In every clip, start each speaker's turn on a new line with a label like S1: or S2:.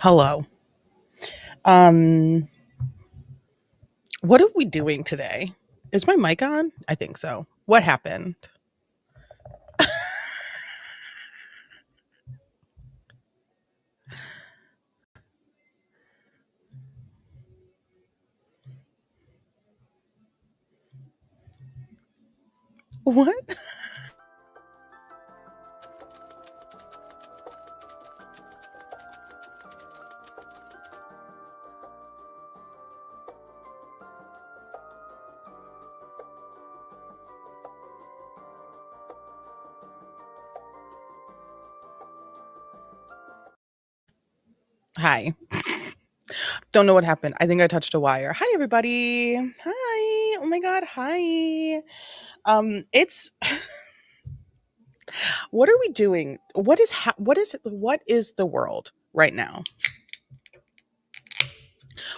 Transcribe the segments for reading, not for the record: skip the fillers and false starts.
S1: Hello. Um, what are we doing today? Is my mic on? I think so. What happened? What? Hi. Don't know what happened. I think I touched a wire. Hi everybody. Hi. Oh my god. Hi. It's what are we doing? What is the world right now?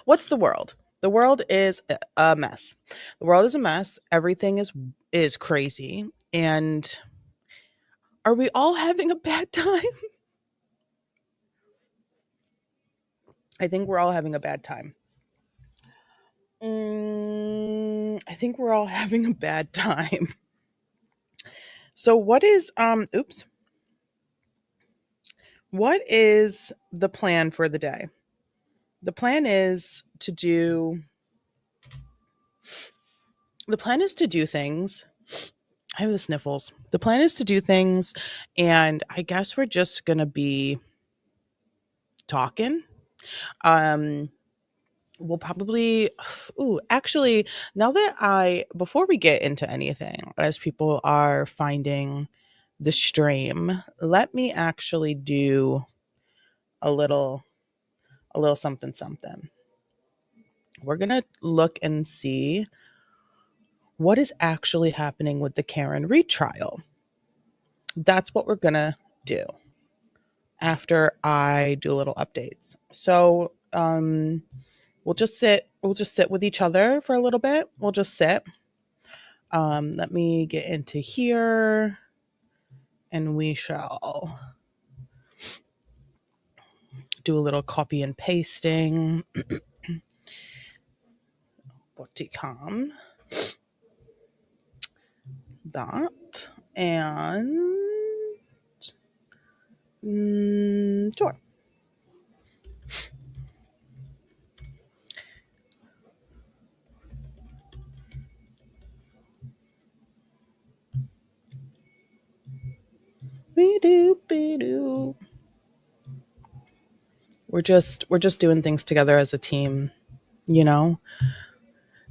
S1: What's the world? The world is a mess. The world is a mess. Everything is crazy. And are we all having a bad time? I think we're all having a bad time. I think we're all having a bad time. So what is the plan for the day? The plan is to do the plan is to do things. I have the sniffles. The plan is to do things, and I guess we're just going to be talking. Um we'll probably actually, now that I before we get into anything, as people are finding the stream, let me actually do a little something something. We're going to look and see what is actually happening with the Karen Reed trial. That's what we're going to do after I do little updates. So, we'll just sit with each other for a little bit. We'll just sit. Let me get into here and we shall do a little copy and pasting. Boticom. That. And sure. Be-do. We're just doing things together as a team, you know?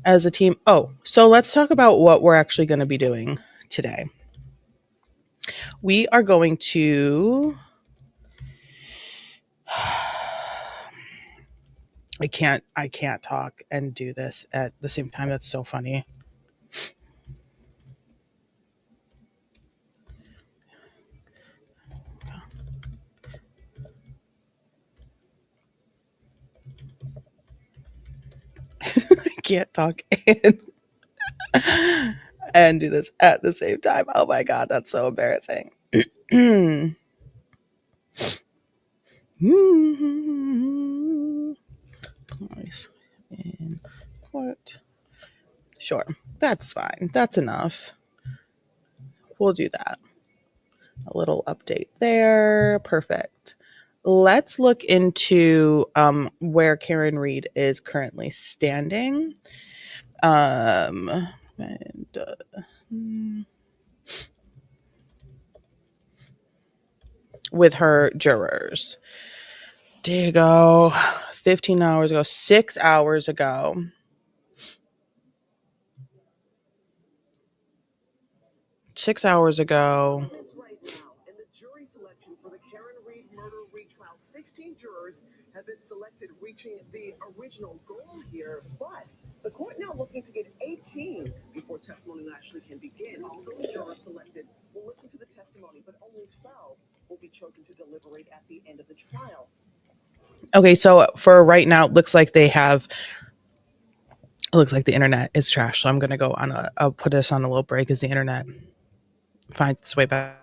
S1: As a team. Oh, so let's talk about what we're actually going to be doing today. We are going to I can't talk and do this at the same time. That's so funny. I can't talk and do this at the same time. Oh my god, that's so embarrassing. Nice. In court. Sure. That's fine. That's enough. We'll do that. A little update there. Perfect. Let's look into where Karen Reed is currently standing. And, with her jurors. There you go. 15 hours ago, 6 hours ago. 6 hours ago.
S2: 16 jurors have been selected, reaching the original goal here, but the court now looking to get 18 before testimony actually can begin. All those jurors selected will listen to the testimony, but only 12 will be chosen to deliberate at the end of the trial.
S1: Okay, so for right now, it looks like the internet is trash. So I'm gonna I'll put this on a little break as the internet finds its way back.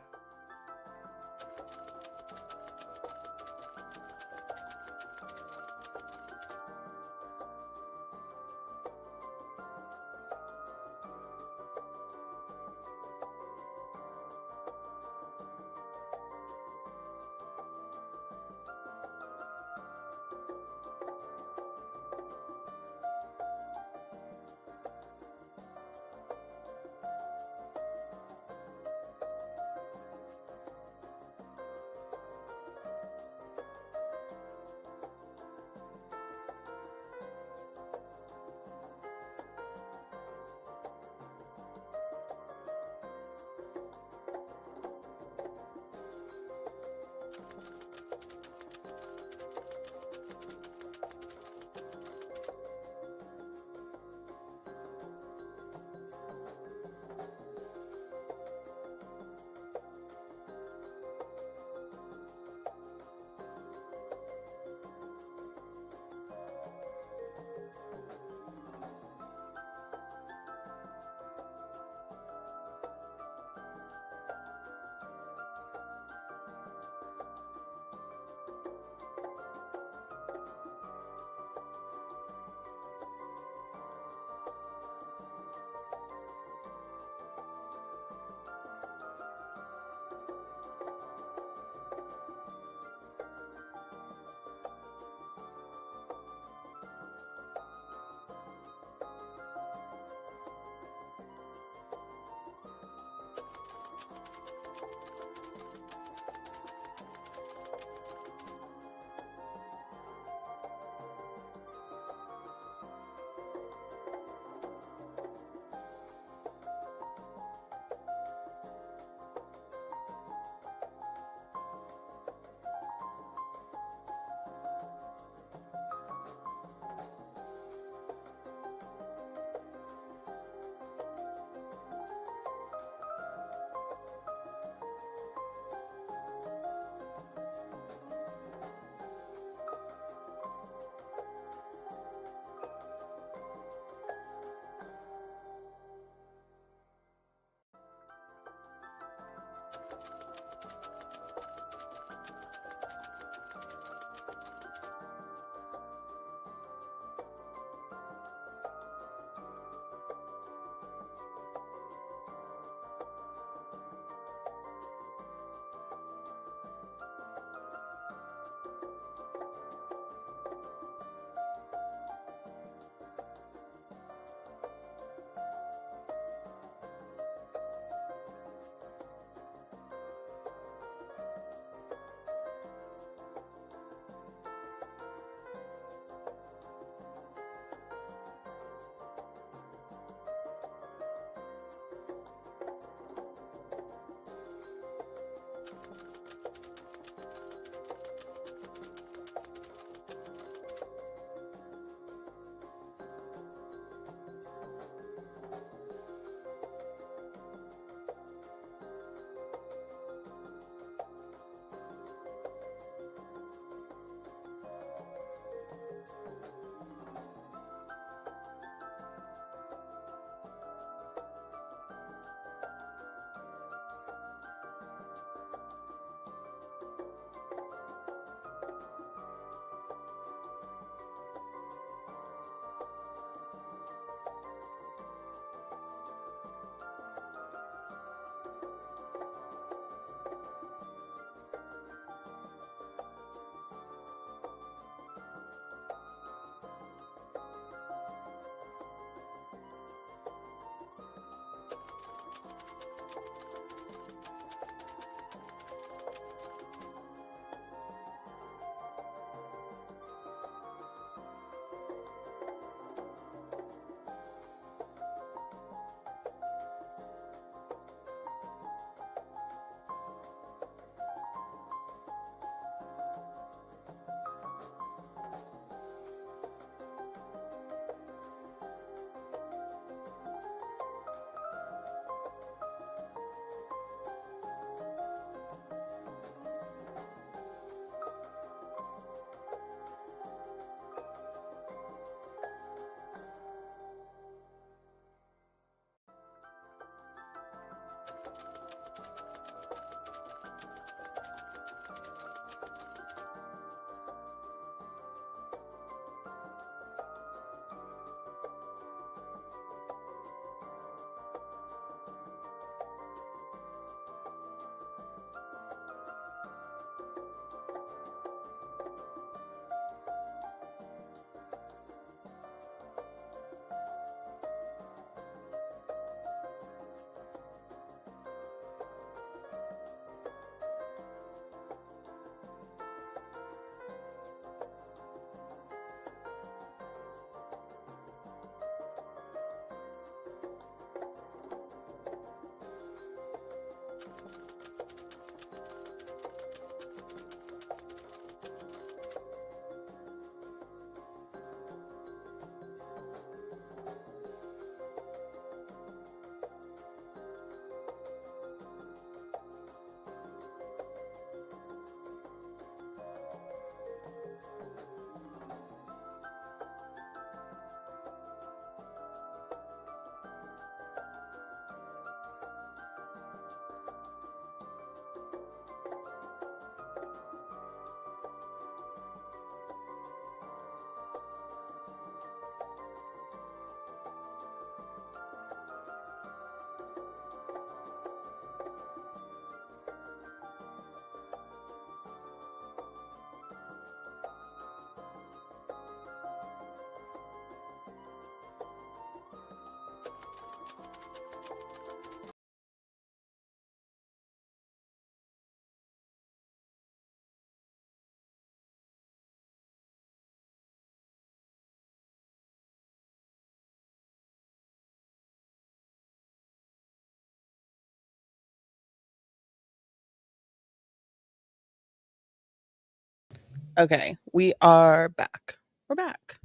S1: Okay, we are back. We're back.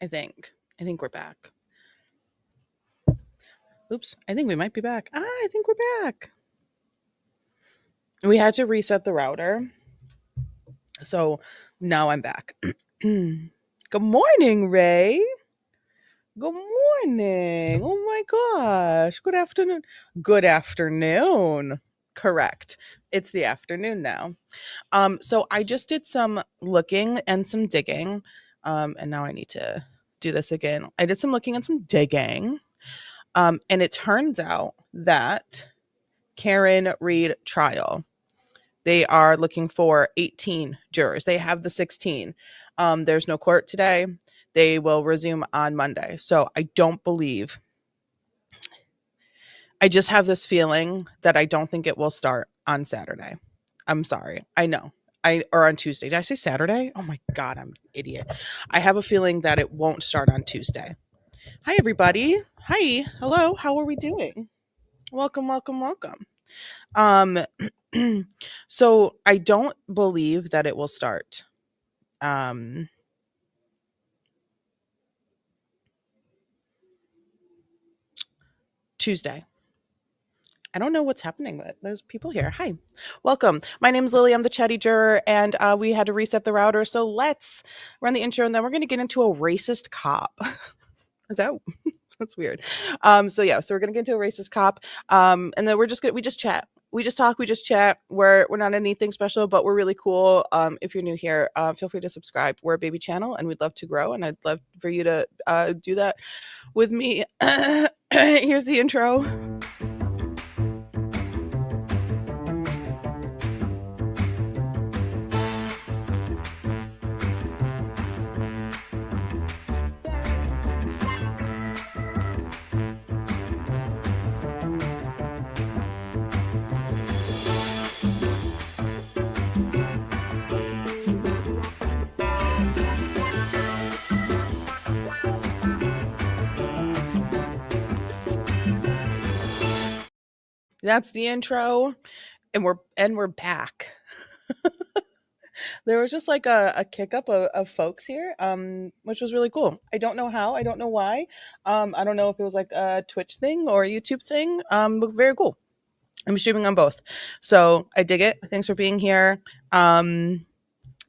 S1: I think. I think we're back. Oops. I think we might be back. I think we're back. We had to reset the router. So now I'm back. Good morning, Ray. Good morning. Oh my gosh. Good afternoon. Good afternoon. Correct. It's the afternoon now. So I just did some looking and some digging. And now I need to do this again. I did some looking and some digging. And it turns out that Karen Reed trial, they are looking for 18 jurors. They have the 16. There's no court today. They will resume on Monday. So I don't believe, I just have this feeling that I don't think it will start on Saturday. I'm sorry. I know. Or on Tuesday. Did I say Saturday? Oh my God, I'm an idiot. I have a feeling that it won't start on Tuesday. Hi, everybody. Hi. Hello. How are we doing? Welcome, welcome, welcome. Um, so I don't believe that it will start um Tuesday. I don't know what's happening, but there's people here. Hi, welcome. My name is Lily. I'm the chatty juror, and we had to reset the router. So let's run the intro, and then we're going to get into a racist cop. Is that that's weird? So yeah, so we're going to get into a racist cop, and then we just chat. We just talk. We just chat. We're not anything special, but we're really cool. If you're new here, feel free to subscribe. We're a baby channel, and we'd love to grow, and I'd love for you to do that with me. Here's the intro. That's the intro, and we're back. There was just like a kick up of folks here, which was really cool. I don't know how, I don't know why. I don't know if it was like a Twitch thing or a YouTube thing, but very cool. I'm streaming on both, so I dig it. Thanks for being here. And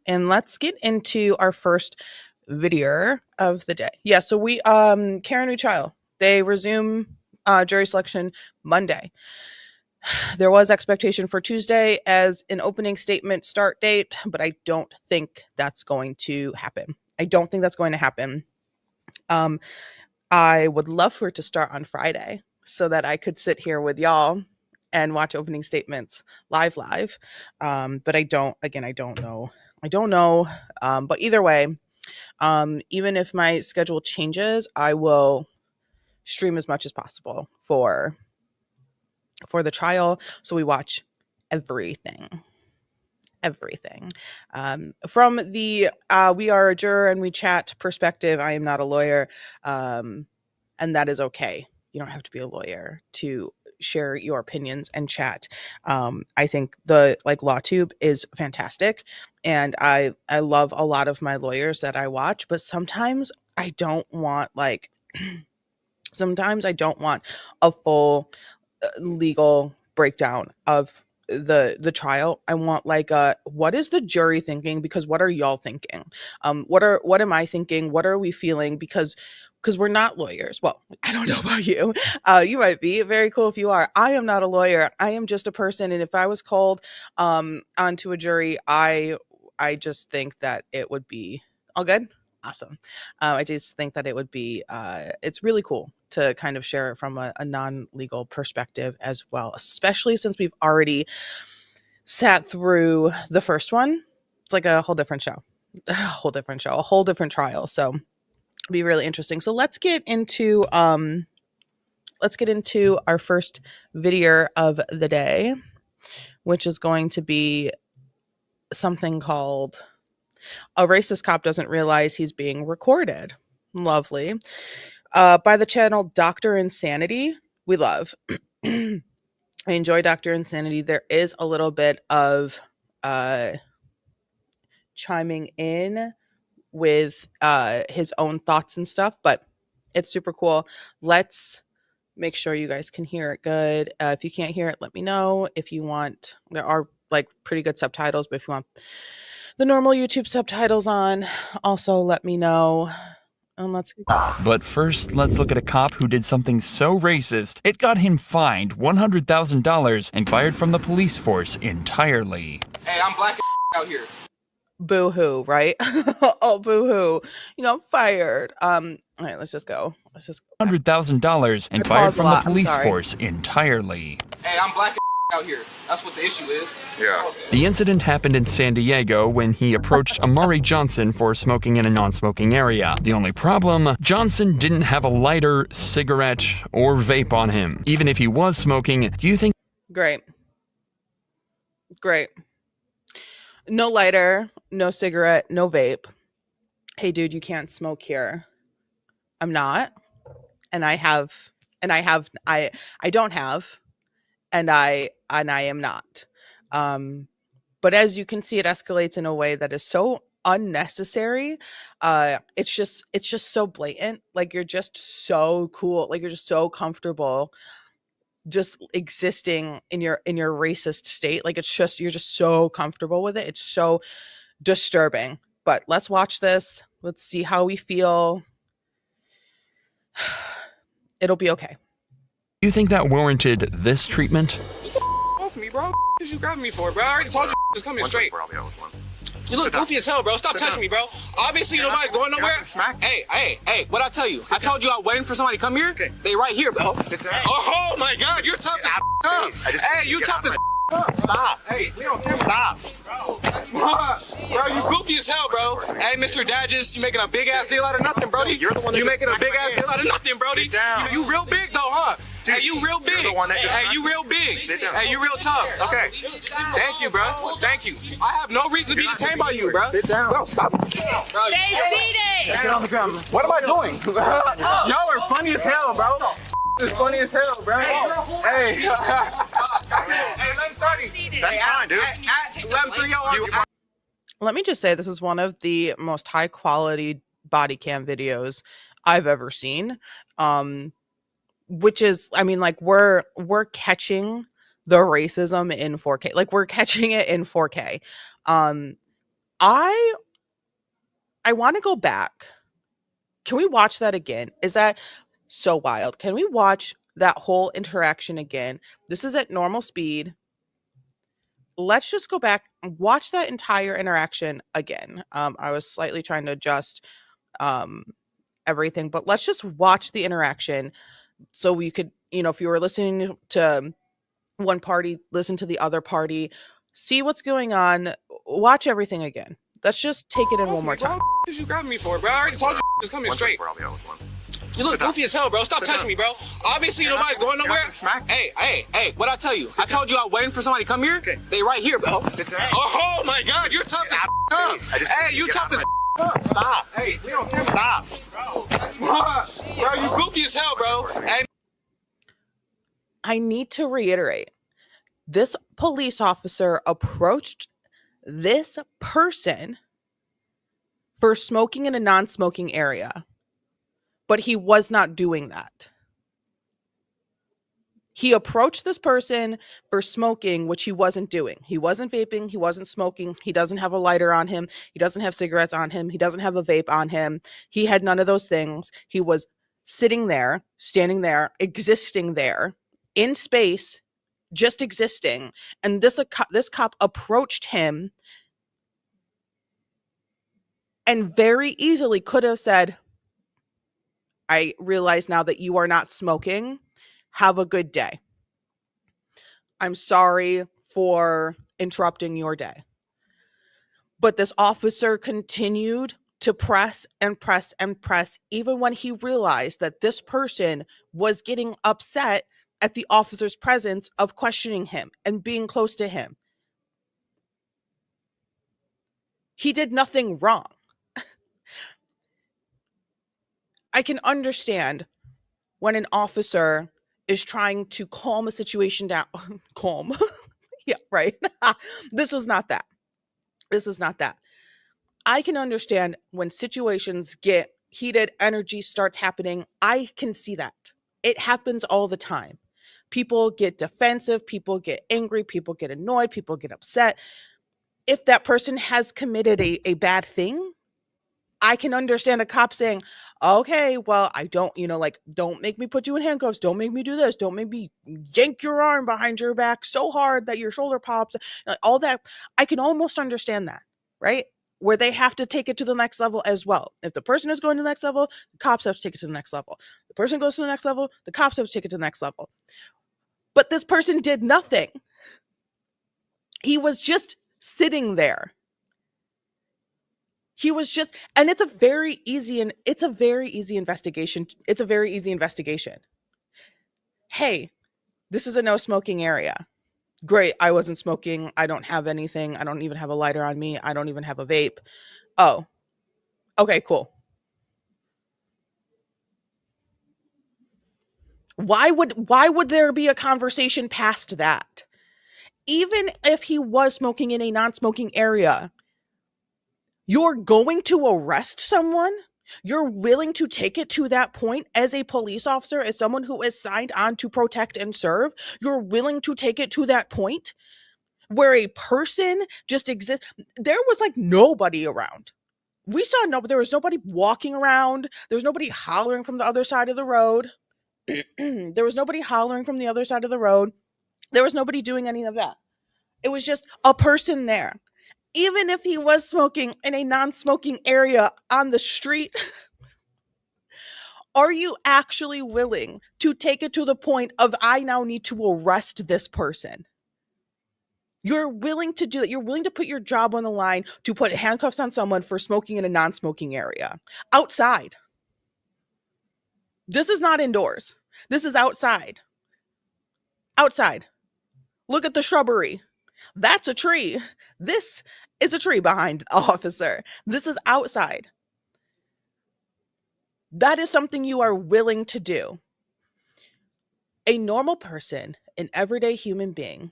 S1: let's get into our first video of the day. Yeah, so we Karen retrial, they resume jury selection Monday. There was expectation for Tuesday as an opening statement start date, but I don't think that's going to happen. I don't think that's going to happen. I would love for it to start on Friday so that I could sit here with y'all and watch opening statements live. But I don't, again, I don't know. I don't know. But either way, even if my schedule changes, I will stream as much as possible for the trial. So we watch everything. From the we are a juror and we chat perspective. I am not a lawyer, and that is okay. You don't have to be a lawyer to share your opinions and chat. I think the LawTube is fantastic, and I love a lot of my lawyers that I watch, but sometimes I don't want sometimes I don't want a full legal breakdown of the trial. I want what is the jury thinking, because what are y'all thinking? What am I thinking? What are we feeling? Because we're not lawyers. Well, I don't know about you. You might be very cool if you are. I am not a lawyer. I am just a person, and if I was called onto a jury, I just think that it would be all good. Awesome. I just think that it would be it's really cool to kind of share it from a non-legal perspective as well, especially since we've already sat through the first one. It's like a whole different show, a whole different show, a whole different trial. So it'll be really interesting. So let's get into our first video of the day, which is going to be something called "A Racist Cop Doesn't Realize He's Being Recorded." Lovely. By the channel Dr. Insanity. We love. I enjoy Dr. Insanity. There is a little bit of chiming in with his own thoughts and stuff, but it's super cool. Let's make sure you guys can hear it good. If you can't hear it, let me know. If you want, there are like pretty good subtitles, but if you want the normal YouTube subtitles on, also let me know. And let's
S3: But first, let's look at a cop who did something so racist, it got him fined $100,000 and fired from the police force entirely.
S4: Hey, I'm black out here.
S1: boo-hoo, right? Oh, boo-hoo. I'm fired. All right, let's just go.
S3: $100,000 and
S1: I
S3: fired
S1: pause a
S3: from the
S1: lot, I'm
S3: police
S1: sorry.
S3: force entirely.
S4: Hey, I'm black out here. That's what the issue is.
S2: Yeah.
S3: The incident happened in San Diego when he approached Amari Johnson for smoking in a non-smoking area. The only problem, Johnson didn't have a lighter, cigarette, or vape on him. Even if he was smoking, do you think
S1: Great. No lighter, no cigarette, no vape. Hey, dude, you can't smoke here. I'm not. And I don't have, and I am not. But as you can see, it escalates in a way that is so unnecessary. It's just so blatant. Like, you're just so cool. Like, you're just so comfortable just existing in your racist state. Like, it's just, you're just so comfortable with it. It's so disturbing. But let's watch this. Let's see how we feel. It'll be okay.
S3: Do you think that warranted this treatment?
S4: Off me, bro. What you grabbing me for, bro? I already told you is coming straight. You look goofy as hell, bro. Stop touching me, bro. Obviously, nobody's going nowhere. Hey, what'd I tell you? I told you I was waiting for somebody to come here. They right here, bro.
S2: Sit down.
S4: Oh my God, you're tough as Hey, you tough as
S2: Stop.
S4: Hey, we don't care.
S2: Stop.
S4: Bro, you goofy as hell, bro. Hey, Mr. Dadges, you making a big ass deal out of nothing, Brody.
S2: You're the one that
S4: you
S2: just
S4: making a
S2: smacked
S4: big
S2: my
S4: ass
S2: hand.
S4: deal out of nothing, Brody.
S2: Sit down.
S4: You real big though, huh?
S2: Dude,
S4: hey, you real big.
S2: you're the one that just
S4: hey,
S2: smacked
S4: you real big.
S2: Sit down.
S4: Hey, you real tough.
S2: Okay.
S4: Thank you, bro. Thank you. I have no reason to be detained by you, bro.
S2: Sit down.
S4: Bro, stop.
S5: Stay seated!
S4: Get on the ground. What am I doing? Y'all are funny as hell, bro. This is funny as hell, bro. Hey. Hey, 11:30.
S2: That's fine, dude.
S4: At 11:30,
S1: Let me just say, this is one of the most high quality body cam videos I've ever seen. Which is, I mean, like, we're catching the racism in 4K. Like, we're catching it in 4K. I want to go back. Can we watch that again? Is that so wild? Can we watch that whole interaction again? This is at normal speed. Let's just go back and watch that entire interaction again. I was slightly trying to adjust everything, but let's just watch the interaction so we could, if you were listening to one party, listen to the other party, see what's going on, watch everything again. Let's just take it in one more time.
S4: What you grabbing me for, bro? I already told you is coming straight. You look goofy as hell, bro. Stop touching me, bro. Obviously, nobody's going nowhere. Hey, what'd I tell you? I told you I was waiting for somebody to come here. They right here, bro.
S2: Sit down.
S4: Oh my God, you're tough as Hey, you tough as
S2: Stop.
S4: Hey, we don't care.
S2: Stop.
S4: Bro, you goofy as hell, bro. Hey.
S1: I need to reiterate, this police officer approached this person for smoking in a non-smoking area, but he was not doing that. He approached this person for smoking, which he wasn't doing. He wasn't vaping. He wasn't smoking. He doesn't have a lighter on him. He doesn't have cigarettes on him. He doesn't have a vape on him. He had none of those things. He was sitting there, standing there, existing there in space, just existing. And this cop approached him and very easily could have said, I realize now that you are not smoking. Have a good day. I'm sorry for interrupting your day. But this officer continued to press and press and press, even when he realized that this person was getting upset at the officer's presence of questioning him and being close to him. He did nothing wrong. I can understand when an officer is trying to calm a situation down. Calm. Yeah, right. This was not that. I can understand when situations get heated, energy starts happening. I can see that. It happens all the time. People get defensive, people get angry, people get annoyed, people get upset. If that person has committed a bad thing, I can understand a cop saying, okay, well, I don't, like, don't make me put you in handcuffs. Don't make me do this. Don't make me yank your arm behind your back so hard that your shoulder pops. All that. I can almost understand that, right? Where they have to take it to the next level as well. If the person is going to the next level, the cops have to take it to the next level. The person goes to the next level, the cops have to take it to the next level. But this person did nothing. He was just sitting there. He was just, and it's a very easy investigation. It's a very easy investigation. Hey, this is a no smoking area. Great. I wasn't smoking. I don't have anything. I don't even have a lighter on me. I don't even have a vape. Oh, okay, cool. Why would there be a conversation past that? Even if he was smoking in a non-smoking area, you're going to arrest someone? You're willing to take it to that point as a police officer, as someone who is signed on to protect and serve? You're willing to take it to that point where a person just exists? There was like nobody around. We saw there was nobody walking around. There was nobody hollering from the other side of the road. There was nobody hollering from the other side of the road. There was nobody doing any of that. It was just a person there. Even if he was smoking in a non-smoking area on the street, are you actually willing to take it to the point of, I now need to arrest this person? You're willing to do that. You're willing to put your job on the line to put handcuffs on someone for smoking in a non-smoking area. Outside. This is not indoors. This is outside. Outside. Look at the shrubbery. That's a tree. This is a tree behind the officer. This is outside. That is something you are willing to do. A normal person, an everyday human being,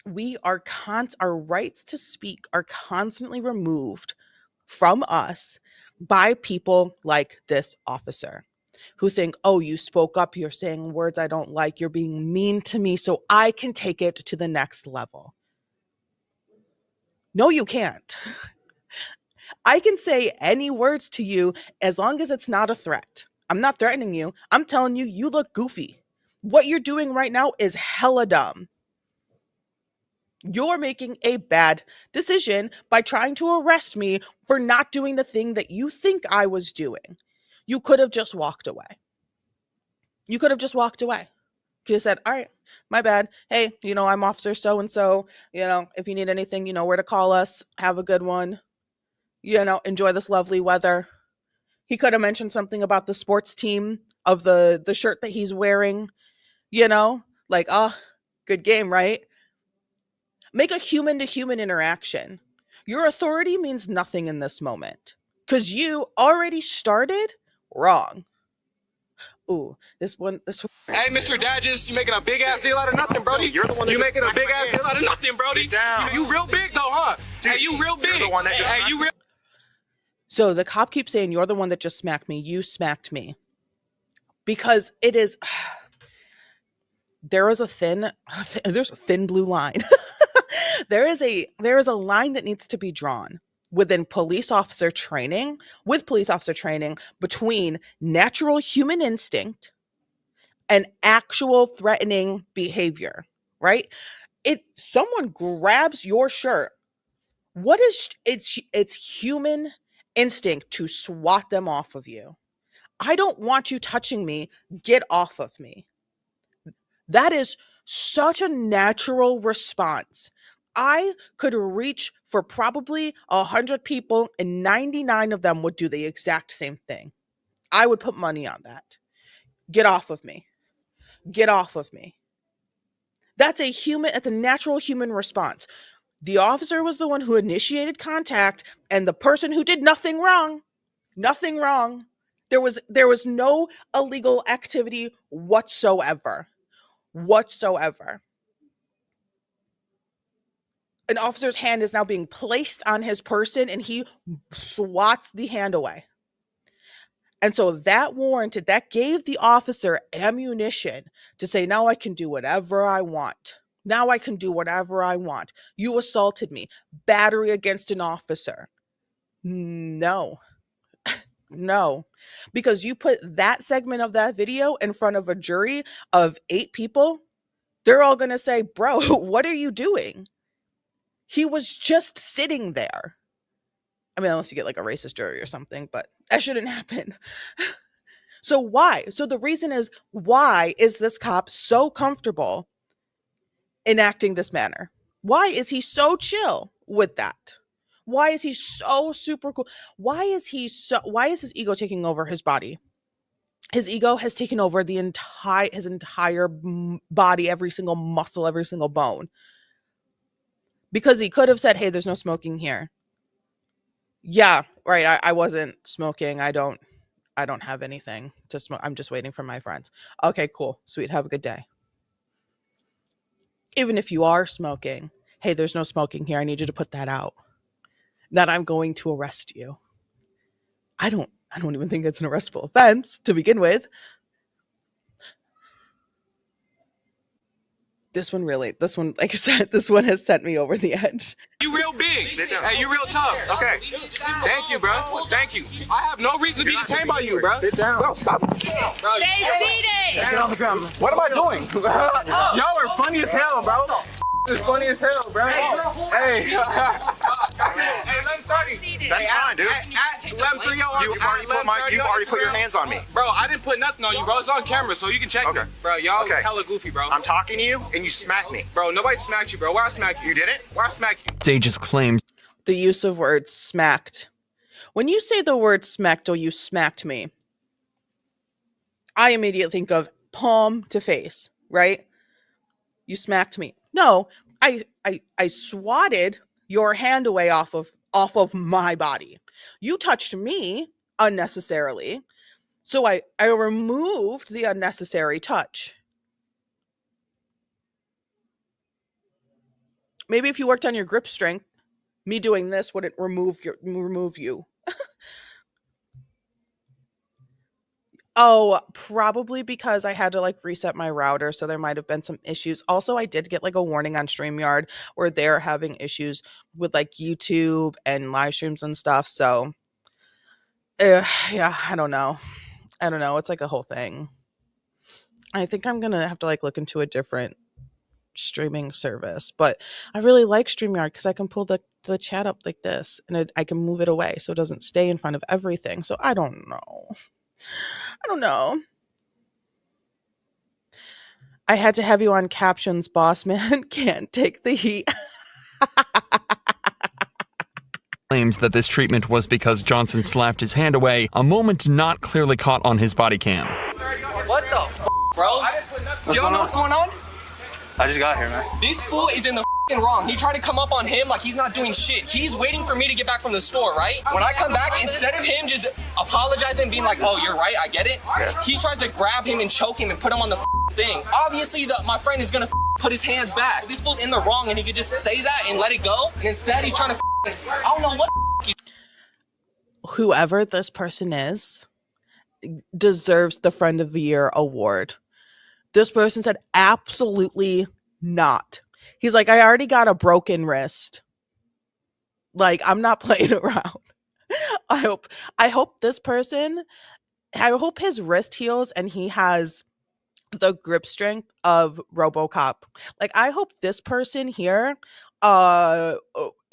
S1: our rights to speak are constantly removed from us by people like this officer who think, oh, you spoke up, you're saying words I don't like, you're being mean to me, so I can take it to the next level. No, you can't. I can say any words to you as long as it's not a threat. I'm not threatening you. I'm telling you, you look goofy. What you're doing right now is hella dumb. You're making a bad decision by trying to arrest me for not doing the thing that you think I was doing. You could have just walked away. You could have just walked away. You could have said, all right, my bad. Hey, I'm Officer so-and-so. If you need anything, you know where to call us. Have a good one. Enjoy this lovely weather. He could have mentioned something about the sports team of the shirt that he's wearing, like, oh, good game, right? Make a human to human interaction. Your authority means nothing in this moment because you already started wrong. Ooh, this one.
S4: Hey, Mr. Dadges, you making a big ass deal out of nothing, Brody. You're the one that making a big ass deal out of nothing, Brody. Sit down. You real big though, huh? Dude, hey, you real big. You're the one that just you real.
S1: So the cop keeps saying, you're the one that just smacked me. You smacked me. Because it is, there's a thin blue line. There is a line that needs to be drawn within police officer training, between natural human instinct and actual threatening behavior, right? Someone grabs your shirt. It's human instinct to swat them off of you. I don't want you touching me. Get off of me. That is such a natural response. I could reach for probably 100 people and 99 of them would do the exact same thing. I would put money on that. Get off of me. Get off of me. That's a natural human response. The officer was the one who initiated contact, and the person who did nothing wrong. There was no illegal activity whatsoever. An officer's hand is now being placed on his person and he swats the hand away. And so that gave the officer ammunition to say, now I can do whatever I want. Now I can do whatever I want. You assaulted me. Battery against an officer. No, no. Because you put that segment of that video in front of a jury of 8 people, they're all going to say, bro, what are you doing? He was just sitting there. I mean, unless you get like a racist jury or something, but that shouldn't happen. So why? So the reason is, why is this cop so comfortable enacting this manner? Why is he so chill with that? Why is he so super cool? Why is his ego taking over his body? His ego has taken over his entire body, every single muscle, every single bone. Because he could have said, hey, there's no smoking here. Yeah, right. I wasn't smoking. I don't have anything to smoke. I'm just waiting for my friends. Okay, cool. Sweet. Have a good day. Even if you are smoking, hey, there's no smoking here. I need you to put that out. That I'm going to arrest you. I don't even think it's an arrestable offense to begin with. This one, like I said, this one has sent me over the edge.
S4: You real big.
S2: Sit down.
S4: Hey, you real tough.
S2: Okay.
S4: Thank you, bro. Thank you. I have no reason to be detained by you, bro.
S2: Sit down.
S4: Bro, stop. Bro,
S5: Stay seated.
S4: get on the ground. What am I doing? Y'all are funny as hell, bro. It's funny as hell, bro. Hey. Hey, let him start it.
S2: That's fine, dude. You've already put your hands on me.
S4: Bro, I didn't put nothing on you, bro. It's on camera, so you can check
S2: Okay.
S4: me. Bro, y'all
S2: Okay.
S4: hella goofy, bro.
S2: I'm talking to you, and you smacked me.
S4: Bro, nobody smacked you, bro. Where I smacked you?
S2: You did it?
S4: Where I smacked you?
S3: Sages claimed
S1: The use of words smacked. When you say the word smacked or you smacked me, I immediately think of palm to face, right? You smacked me. No, I swatted your hand away off of my body. You touched me unnecessarily. So I removed the unnecessary touch. Maybe if you worked on your grip strength, me doing this wouldn't remove you. Oh, probably because I had to like reset my router, so there might have been some issues. Also, I did get like a warning on StreamYard where they're having issues with like YouTube and live streams and stuff. So, yeah, I don't know. It's like a whole thing. I think I'm gonna have to like look into a different streaming service, but I really like StreamYard because I can pull the chat up like this and I can move it away so it doesn't stay in front of everything. So I don't know. I had to have you on captions, boss man. Can't take the heat.
S3: claims that this treatment was because Johnson slapped his hand away, a moment not clearly caught on his body cam.
S6: What the f, bro? Do y'all know what's going on?
S7: I just got here, man.
S6: This fool is in the f***ing wrong. He tried to come up on him like he's not doing shit. He's waiting for me to get back from the store, right? When I come back, instead of him just apologizing and being like, oh, you're right, I get it, he tries to grab him and choke him and put him on the thing. Obviously, my friend is gonna put his hands back. This fool's in the wrong and he could just say that and let it go. And instead, he's trying to I don't know what
S1: Whoever this person is deserves the Friend of the Year award. This person said absolutely not. He's like, I already got a broken wrist. Like, I'm not playing around. I hope this person, I hope his wrist heals and he has the grip strength of RoboCop. Like, I hope this person here, I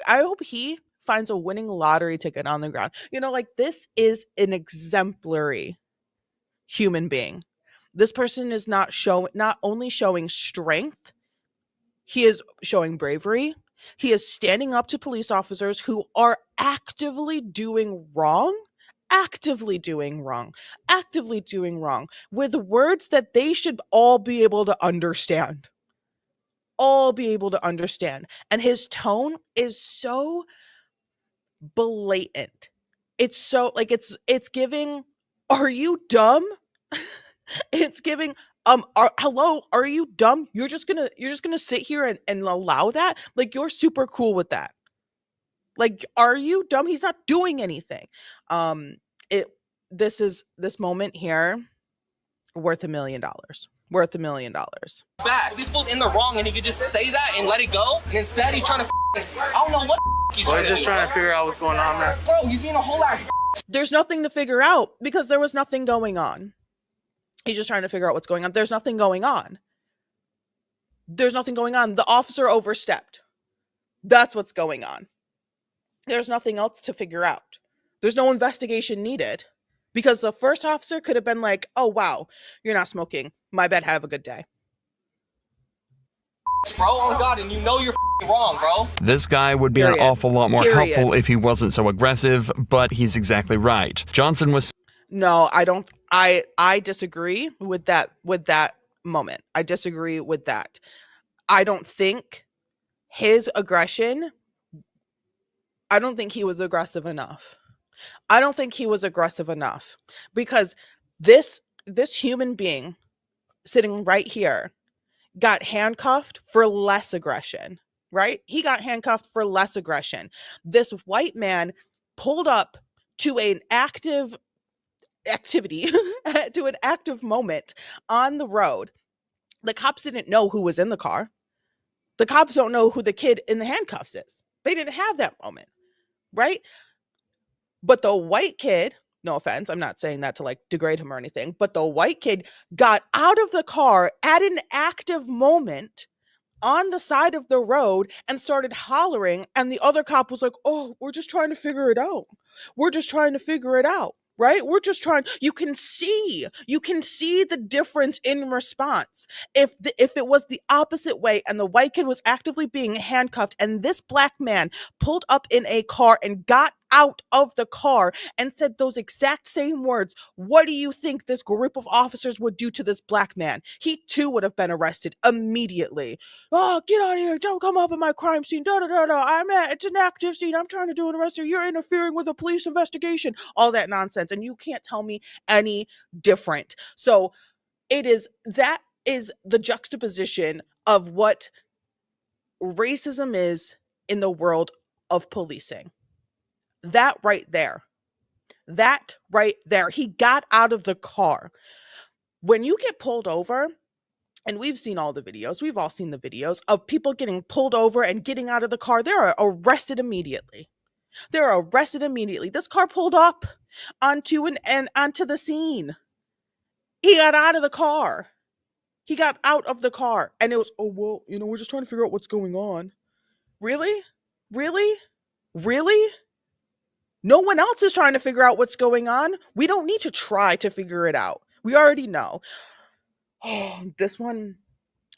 S1: hope he finds a winning lottery ticket on the ground. You know, like, this is an exemplary human being. This person is not only showing strength, he is showing bravery. He is standing up to police officers who are actively doing wrong with words that they should all be able to understand. And his tone is so blatant. It's so like it's giving, are you dumb? It's giving, Hello, are you dumb? You're just gonna sit here and allow that? Like, you're super cool with that. Like, are you dumb? He's not doing anything. Um, it this moment here worth $1 million. Worth $1 million.
S6: Back. This fool's in the wrong, and he could just say that and let it go. And instead, he's trying to. I don't know what he's
S7: Well,
S6: trying
S7: he's
S6: to
S7: just
S6: do,
S7: trying
S6: bro.
S7: to figure out what's going on, man.
S6: Bro, he's being a whole ass.
S1: There's nothing to figure out because there was nothing going on. He's just trying to figure out what's going on. There's nothing going on. There's nothing going on. The officer overstepped. That's what's going on. There's nothing else to figure out. There's no investigation needed because the first officer could have been like, oh, wow, you're not smoking. My bad. Have a good day.
S6: Bro, oh God, and you know you're wrong, bro.
S3: This guy would be an
S1: Period.
S3: awful lot more
S1: Period.
S3: helpful if he wasn't so aggressive, but he's exactly right. Johnson was
S1: No, I don't. I disagree with that moment. I disagree with that. I don't think his aggression, I don't think he was aggressive enough. I don't think he was aggressive enough because this human being sitting right here got handcuffed for less aggression, right? He got handcuffed for less aggression. This white man pulled up to an active activity, to an active moment on the road. The cops didn't know who was in the car. The cops don't know who the kid in the handcuffs is. They didn't have that moment, right? But the white kid, no offense, I'm not saying that to like degrade him or anything, but the white kid got out of the car at an active moment on the side of the road and started hollering. And the other cop was like, oh, we're just trying to figure it out. We're just trying to figure it out. Right? We're just trying. You can see the difference in response. If it was the opposite way and the white kid was actively being handcuffed and this black man pulled up in a car and got out of the car and said those exact same words, what do you think this group of officers would do to this black man? He too would have been arrested immediately. Oh, get out of here. Don't come up in my crime scene. It's an active scene. I'm trying to do an arrest here. You're interfering with a police investigation. All that nonsense. And you can't tell me any different. So that is the juxtaposition of what racism is in the world of policing. That right there. He got out of the car. When you get pulled over, and we've seen all the videos, we've all seen the videos of people getting pulled over and getting out of the car, they're arrested immediately. This car pulled up onto the scene. He got out of the car. And it was, oh, well, we're just trying to figure out what's going on. Really? No one else is trying to figure out what's going on. We don't need to try to figure it out. We already know. Oh, this one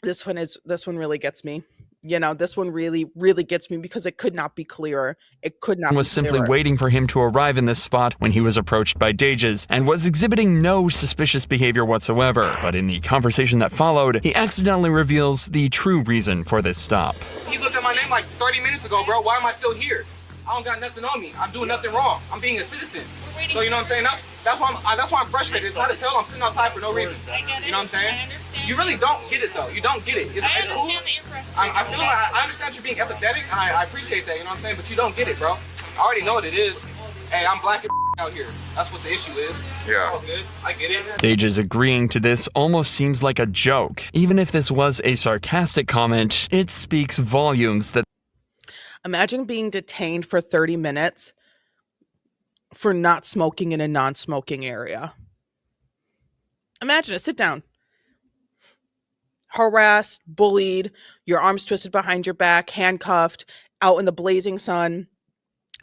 S1: really gets me. This one really, really gets me because it could not be clearer. It could not be
S3: was simply
S1: clearer.
S3: waiting for him to arrive in this spot when he was approached by Dages and was exhibiting no suspicious behavior whatsoever. But in the conversation that followed, he accidentally reveals the true reason for this stop.
S4: He looked at my name like 30 minutes ago, bro. Why am I still here? I don't got nothing on me. I'm doing nothing wrong. I'm being a citizen. So you know what I'm saying? That's why I'm frustrated. It's not as hell I'm sitting outside for no reason.
S5: I get it.
S4: You know what I'm saying?
S5: I understand.
S4: You really don't get it though. You don't get it.
S5: I
S4: It's cool.
S5: understand that you're frustrated.
S4: I feel like I understand you're being empathetic, and I appreciate that. You know what I'm saying? But you don't get it, bro. I already know what it is. Hey, I'm black and out here. That's what the issue is.
S8: Yeah.
S4: All good. I get it.
S3: Dages agreeing to this almost seems like a joke. Even if this was a sarcastic comment, it speaks volumes that
S1: Imagine being detained for 30 minutes for not smoking in a non-smoking area. Imagine it. Sit down. Harassed, bullied, your arms twisted behind your back, handcuffed, out in the blazing sun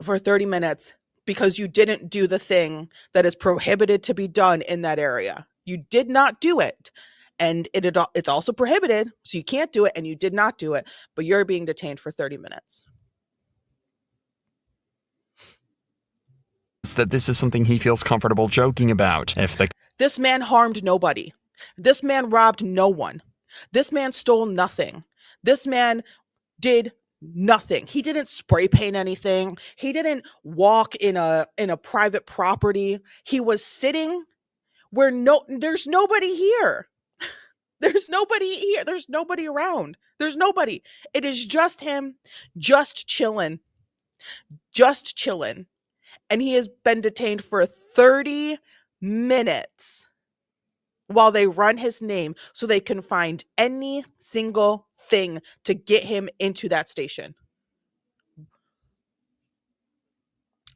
S1: for 30 minutes because you didn't do the thing that is prohibited to be done in that area. You did not do it. And it's also prohibited, so you can't do it, and you did not do it, but you're being detained for 30 minutes.
S3: that this is something he feels comfortable joking about.
S1: This man harmed nobody. This man robbed no one. This man stole nothing. This man did nothing. He didn't spray paint anything. He didn't walk in a private property. He was sitting where there's nobody here. There's nobody here. There's nobody around. There's nobody. It is just him, just chilling, just chilling. And he has been detained for 30 minutes while they run his name so they can find any single thing to get him into that station.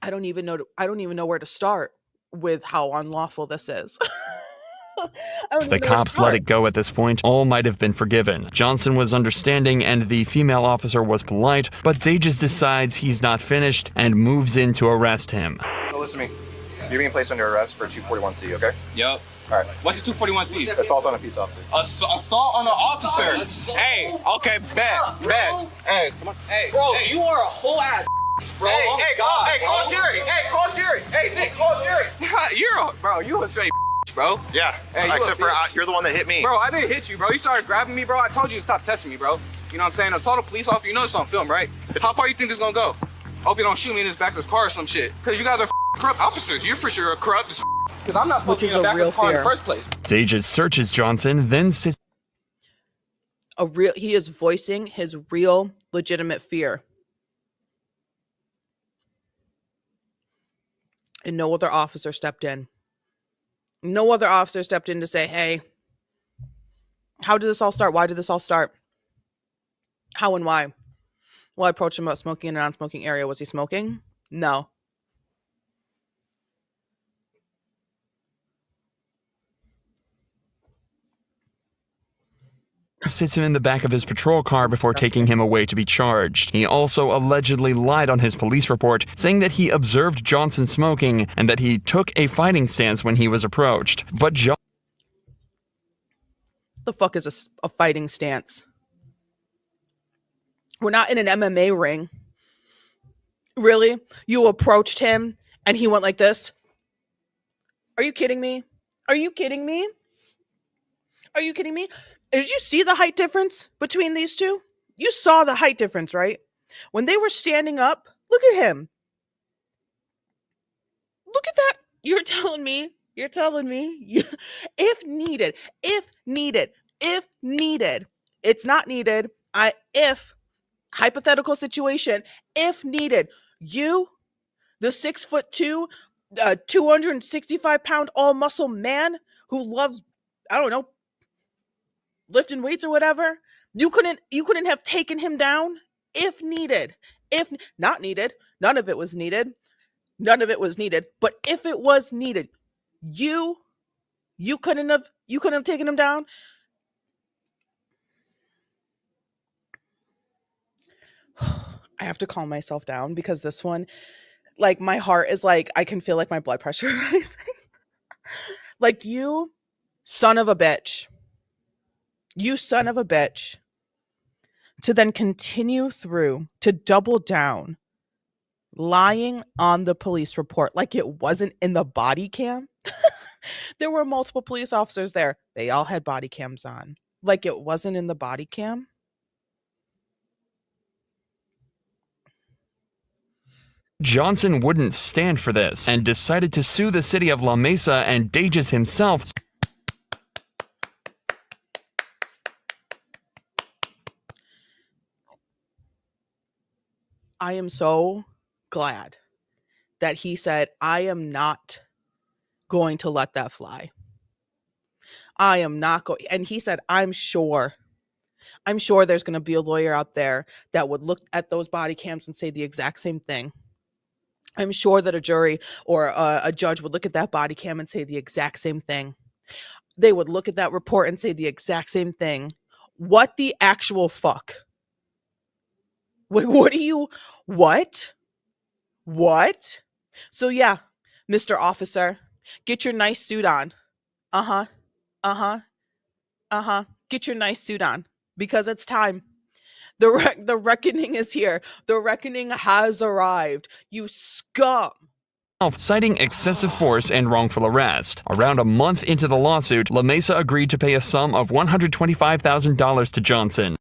S1: I don't even know where to start with how unlawful this is.
S3: If the cops let it go at this point, all might have been forgiven. Johnson was understanding and the female officer was polite, but Dages decides he's not finished and moves in to arrest him.
S8: So listen to me. You're being placed under arrest for 241C, okay?
S4: Yep.
S8: All right.
S4: What's the 241C?
S8: Assault on a peace officer.
S4: Assault on an officer. Hey, okay, bet. Hey, come on. Hey,
S6: Bro, you are a whole ass bro. Call Jerry. Call Jerry. Hey, Nick, call Jerry.
S4: You a straight bro.
S8: Yeah,
S4: Hey,
S8: except for you're the one that hit me.
S4: Bro, I didn't hit you, bro. You started grabbing me, bro. I told you to stop touching me, bro. You know what I'm saying? Assault a police officer. You know it's on film, right? How far you think this gonna go? Hope you don't shoot me in this back of this car or some shit. Because you guys are corrupt officers. You're for sure corrupt as because I'm not supposed to be in the back of the car in the first place.
S3: Dages searches Johnson, then sits.
S1: He is voicing his real, legitimate fear. And no other officer stepped in. No other officer stepped in to say, hey, how did this all start? Why did this all start? How and why? Well, I approached him about smoking in a non-smoking area. Was he smoking? No.
S3: Sits him in the back of his patrol car before taking him away to be charged. He also allegedly lied on his police report, saying that he observed Johnson smoking and that he took a fighting stance when he was approached. But
S1: The fuck is a fighting stance? We're not in an MMA ring. Really? You approached him and he went like this? Are you kidding me? Are you kidding me? Are you kidding me? Did you see the height difference between these two? You saw the height difference, right? When they were standing up, look at him. Look at that. You're telling me, if needed, it's not needed. If hypothetical situation, if needed, you, the 6'2", 265-pound all muscle man who loves, I don't know, lifting weights or whatever, you couldn't have taken him down if needed. If not needed, none of it was needed. But if it was needed, you couldn't have taken him down. I have to calm myself down because this one, like, my heart is like, I can feel like my blood pressure rising. Like, you son of a bitch. You son of a bitch. To then continue through to double down, lying on the police report like it wasn't in the body cam. There were multiple police officers there. They all had body cams on. Like it wasn't in the body cam.
S3: Johnson wouldn't stand for this and decided to sue the city of La Mesa and Dages himself.
S1: I am so glad that he said, I am not going to let that fly. I am not going. And he said, I'm sure there's going to be a lawyer out there that would look at those body cams and say the exact same thing. I'm sure that a jury or a judge would look at that body cam and say the exact same thing. They would look at that report and say the exact same thing. What the actual fuck? What? So yeah, Mr. Officer, get your nice suit on. Get your nice suit on because it's time. The reckoning is here. The reckoning has arrived. You scum.
S3: Citing excessive force and wrongful arrest. Around a month into the lawsuit, La Mesa agreed to pay a sum of $125,000 to Johnson.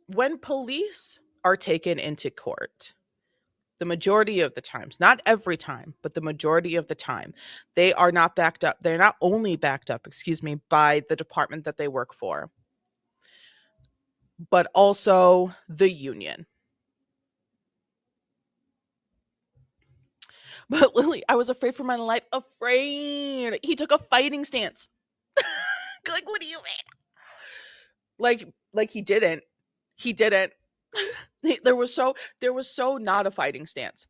S1: When police are taken into court, The majority of the times, not every time, but the majority of the time, they are not backed up. They're not only backed up, excuse me, by the department that they work for, but also the union. But Lily, I was afraid for my life. Afraid. He took a fighting stance. Like, what do you mean? Like he didn't. He didn't. There was so not a fighting stance.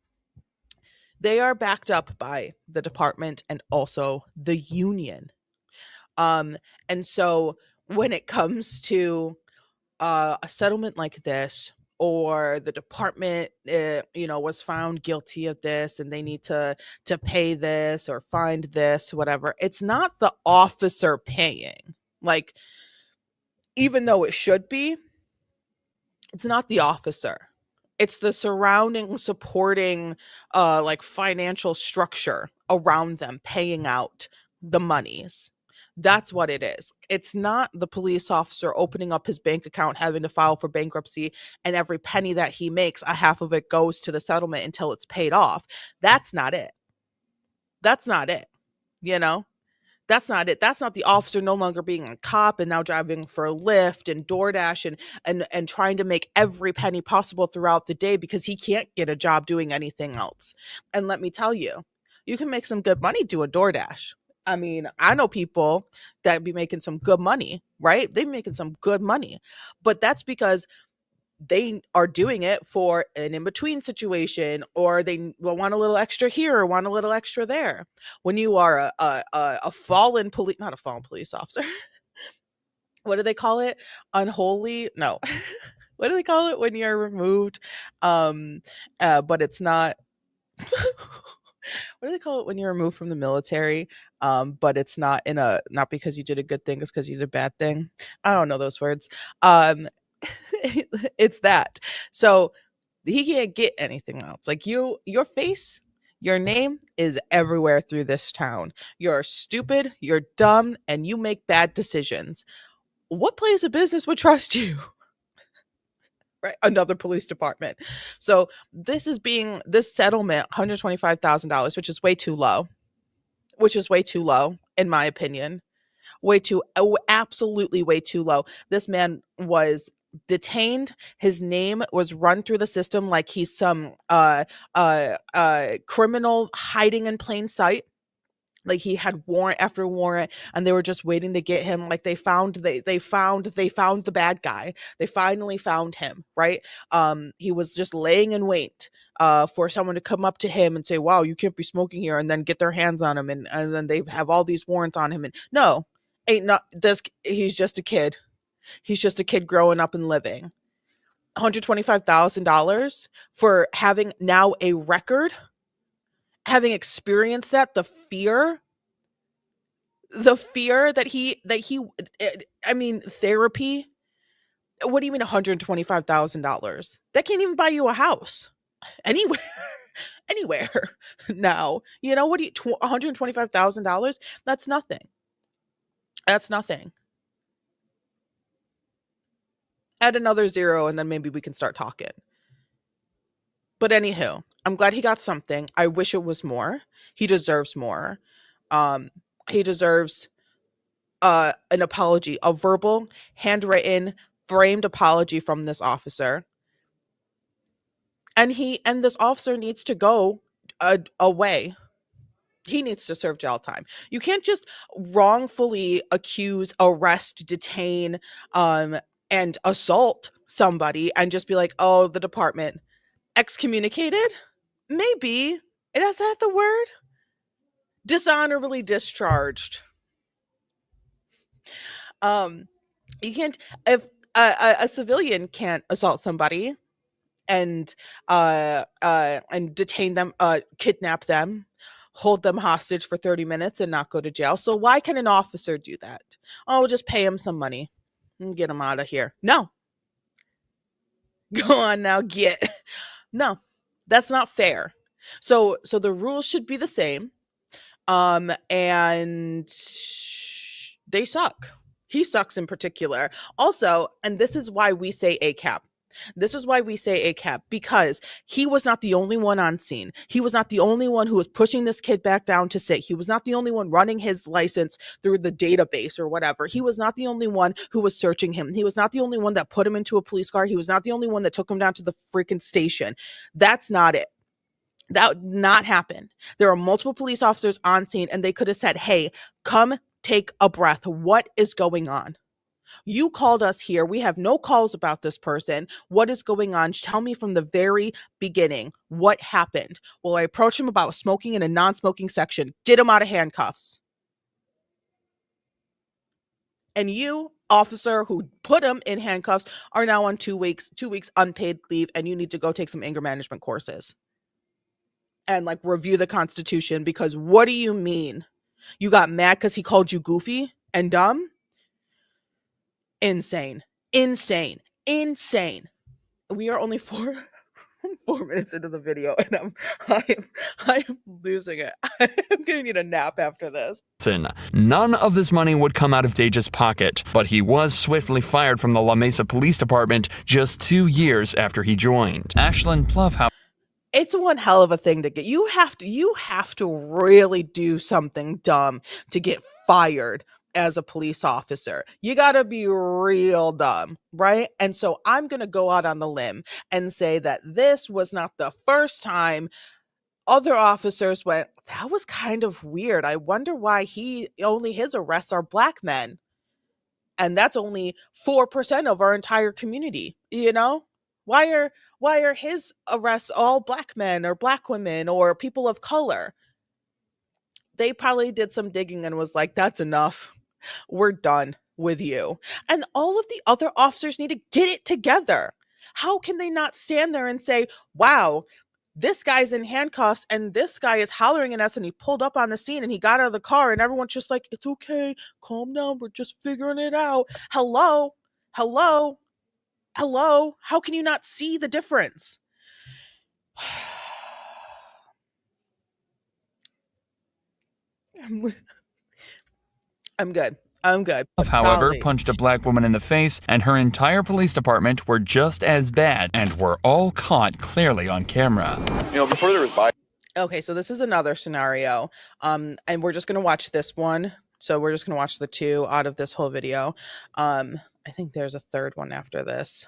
S1: They are backed up by the department and also the union. Um, and so when it comes to a settlement like this, or the department was found guilty of this and they need to pay this or find this, whatever, it's not the officer paying. Like, even though it should be, it's not the officer. It's the surrounding supporting like financial structure around them paying out the monies. That's what it is. It's not the police officer opening up his bank account, having to file for bankruptcy, and every penny that he makes, a half of it goes to the settlement until it's paid off. That's not it. That's not it. You know? That's not it. That's not the officer no longer being a cop and now driving for Lyft and DoorDash and trying to make every penny possible throughout the day because he can't get a job doing anything else. And let me tell you, you can make some good money doing DoorDash. I mean, I know people that be making some good money, right? They making some good money. But that's because they are doing it for an in-between situation, or they want a little extra here or want a little extra there. When you are a fallen police, not a fallen police officer, what do they call it? Unholy? No. What do they call it when you're removed? But it's not. What do they call it when you're removed from the military? But it's not because you did a good thing, it's because you did a bad thing. I don't know those words. Um, it's that. So he can't get anything else. Like, your face, your name is everywhere through this town. You're stupid, you're dumb, and you make bad decisions. What place of business would trust you? Right? Another police department. So this settlement, $125,000, which is way too low, in my opinion. Way too, oh, absolutely way too low. This man was detained. His name was run through the system like he's some criminal hiding in plain sight. Like, he had warrant after warrant and they were just waiting to get him. Like, they found the bad guy. They finally found him, right? He was just laying in wait for someone to come up to him and say, wow, you can't be smoking here, and then get their hands on him, and then they have all these warrants on him. And no, ain't not this. He's just a kid. He's just a kid growing up and living. $125,000 for having now a record, having experienced that, the fear I mean, therapy. What do you mean $125,000? That can't even buy you a house anywhere. Anywhere now. What do you $125,000? That's nothing. That's nothing. Add another zero and then maybe we can start talking. But anywho, I'm glad he got something. I wish it was more. He deserves more. Um, he deserves an apology, a verbal, handwritten, framed apology from this officer. And this officer needs to go away. He needs to serve jail time. You can't just wrongfully accuse, arrest, detain, and assault somebody and just be like, oh, the department excommunicated? Maybe. Is that the word? Dishonorably discharged. Um, you can't, if a civilian can't assault somebody and detain them, kidnap them, hold them hostage for 30 minutes and not go to jail. So why can an officer do that? Oh, just pay him some money and get him out of here. No. Go on now, get. No. That's not fair. So the rules should be the same. And they suck. He sucks in particular. Also, and this is why we say ACAB. This is why we say ACAB, because he was not the only one on scene. He was not the only one who was pushing this kid back down to sit. He was not the only one running his license through the database or whatever. He was not the only one who was searching him. He was not the only one that put him into a police car. He was not the only one that took him down to the freaking station. That's not it. That would not happen. There are multiple police officers on scene, and they could have said, hey, come take a breath. What is going on? You called us here. We have no calls about this person. What is going on? Tell me from the very beginning what happened. Well, I approached him about smoking in a non-smoking section. Get him out of handcuffs. And you, officer who put him in handcuffs, are now on 2 weeks unpaid leave, and you need to go take some anger management courses and like review the Constitution, because what do you mean? You got mad because he called you goofy and dumb? Insane. Insane. Insane. We are only 4 minutes into the video, and I am losing it. I'm gonna need a nap after this.
S3: None of this money would come out of Dage's pocket, but he was swiftly fired from the La Mesa Police Department just 2 years after he joined. Ashlyn Plouffe,
S1: It's one hell of a thing to get. You have to really do something dumb to get fired as a police officer. You got to be real dumb, right? And so I'm going to go out on the limb and say that this was not the first time other officers went, that was kind of weird. I wonder why his arrests are black men. And that's only 4% of our entire community, you know? Why are his arrests all black men or black women or people of color? They probably did some digging and was like, that's enough. We're done with you. And all of the other officers need to get it together. How can they not stand there and say, wow, this guy's in handcuffs and this guy is hollering at us, and he pulled up on the scene and he got out of the car and everyone's just like, it's okay, calm down, we're just figuring it out. Hello? Hello? Hello? How can you not see the difference? I'm good. I'm good.
S3: however,
S1: Golly.
S3: punched a black woman in the face, and her entire police department were just as bad and were all caught clearly on camera.
S8: You know, before there was
S1: Okay, so this is another scenario. And we're just gonna watch this one. So we're just gonna watch the two out of this whole video. I think there's a third one after this.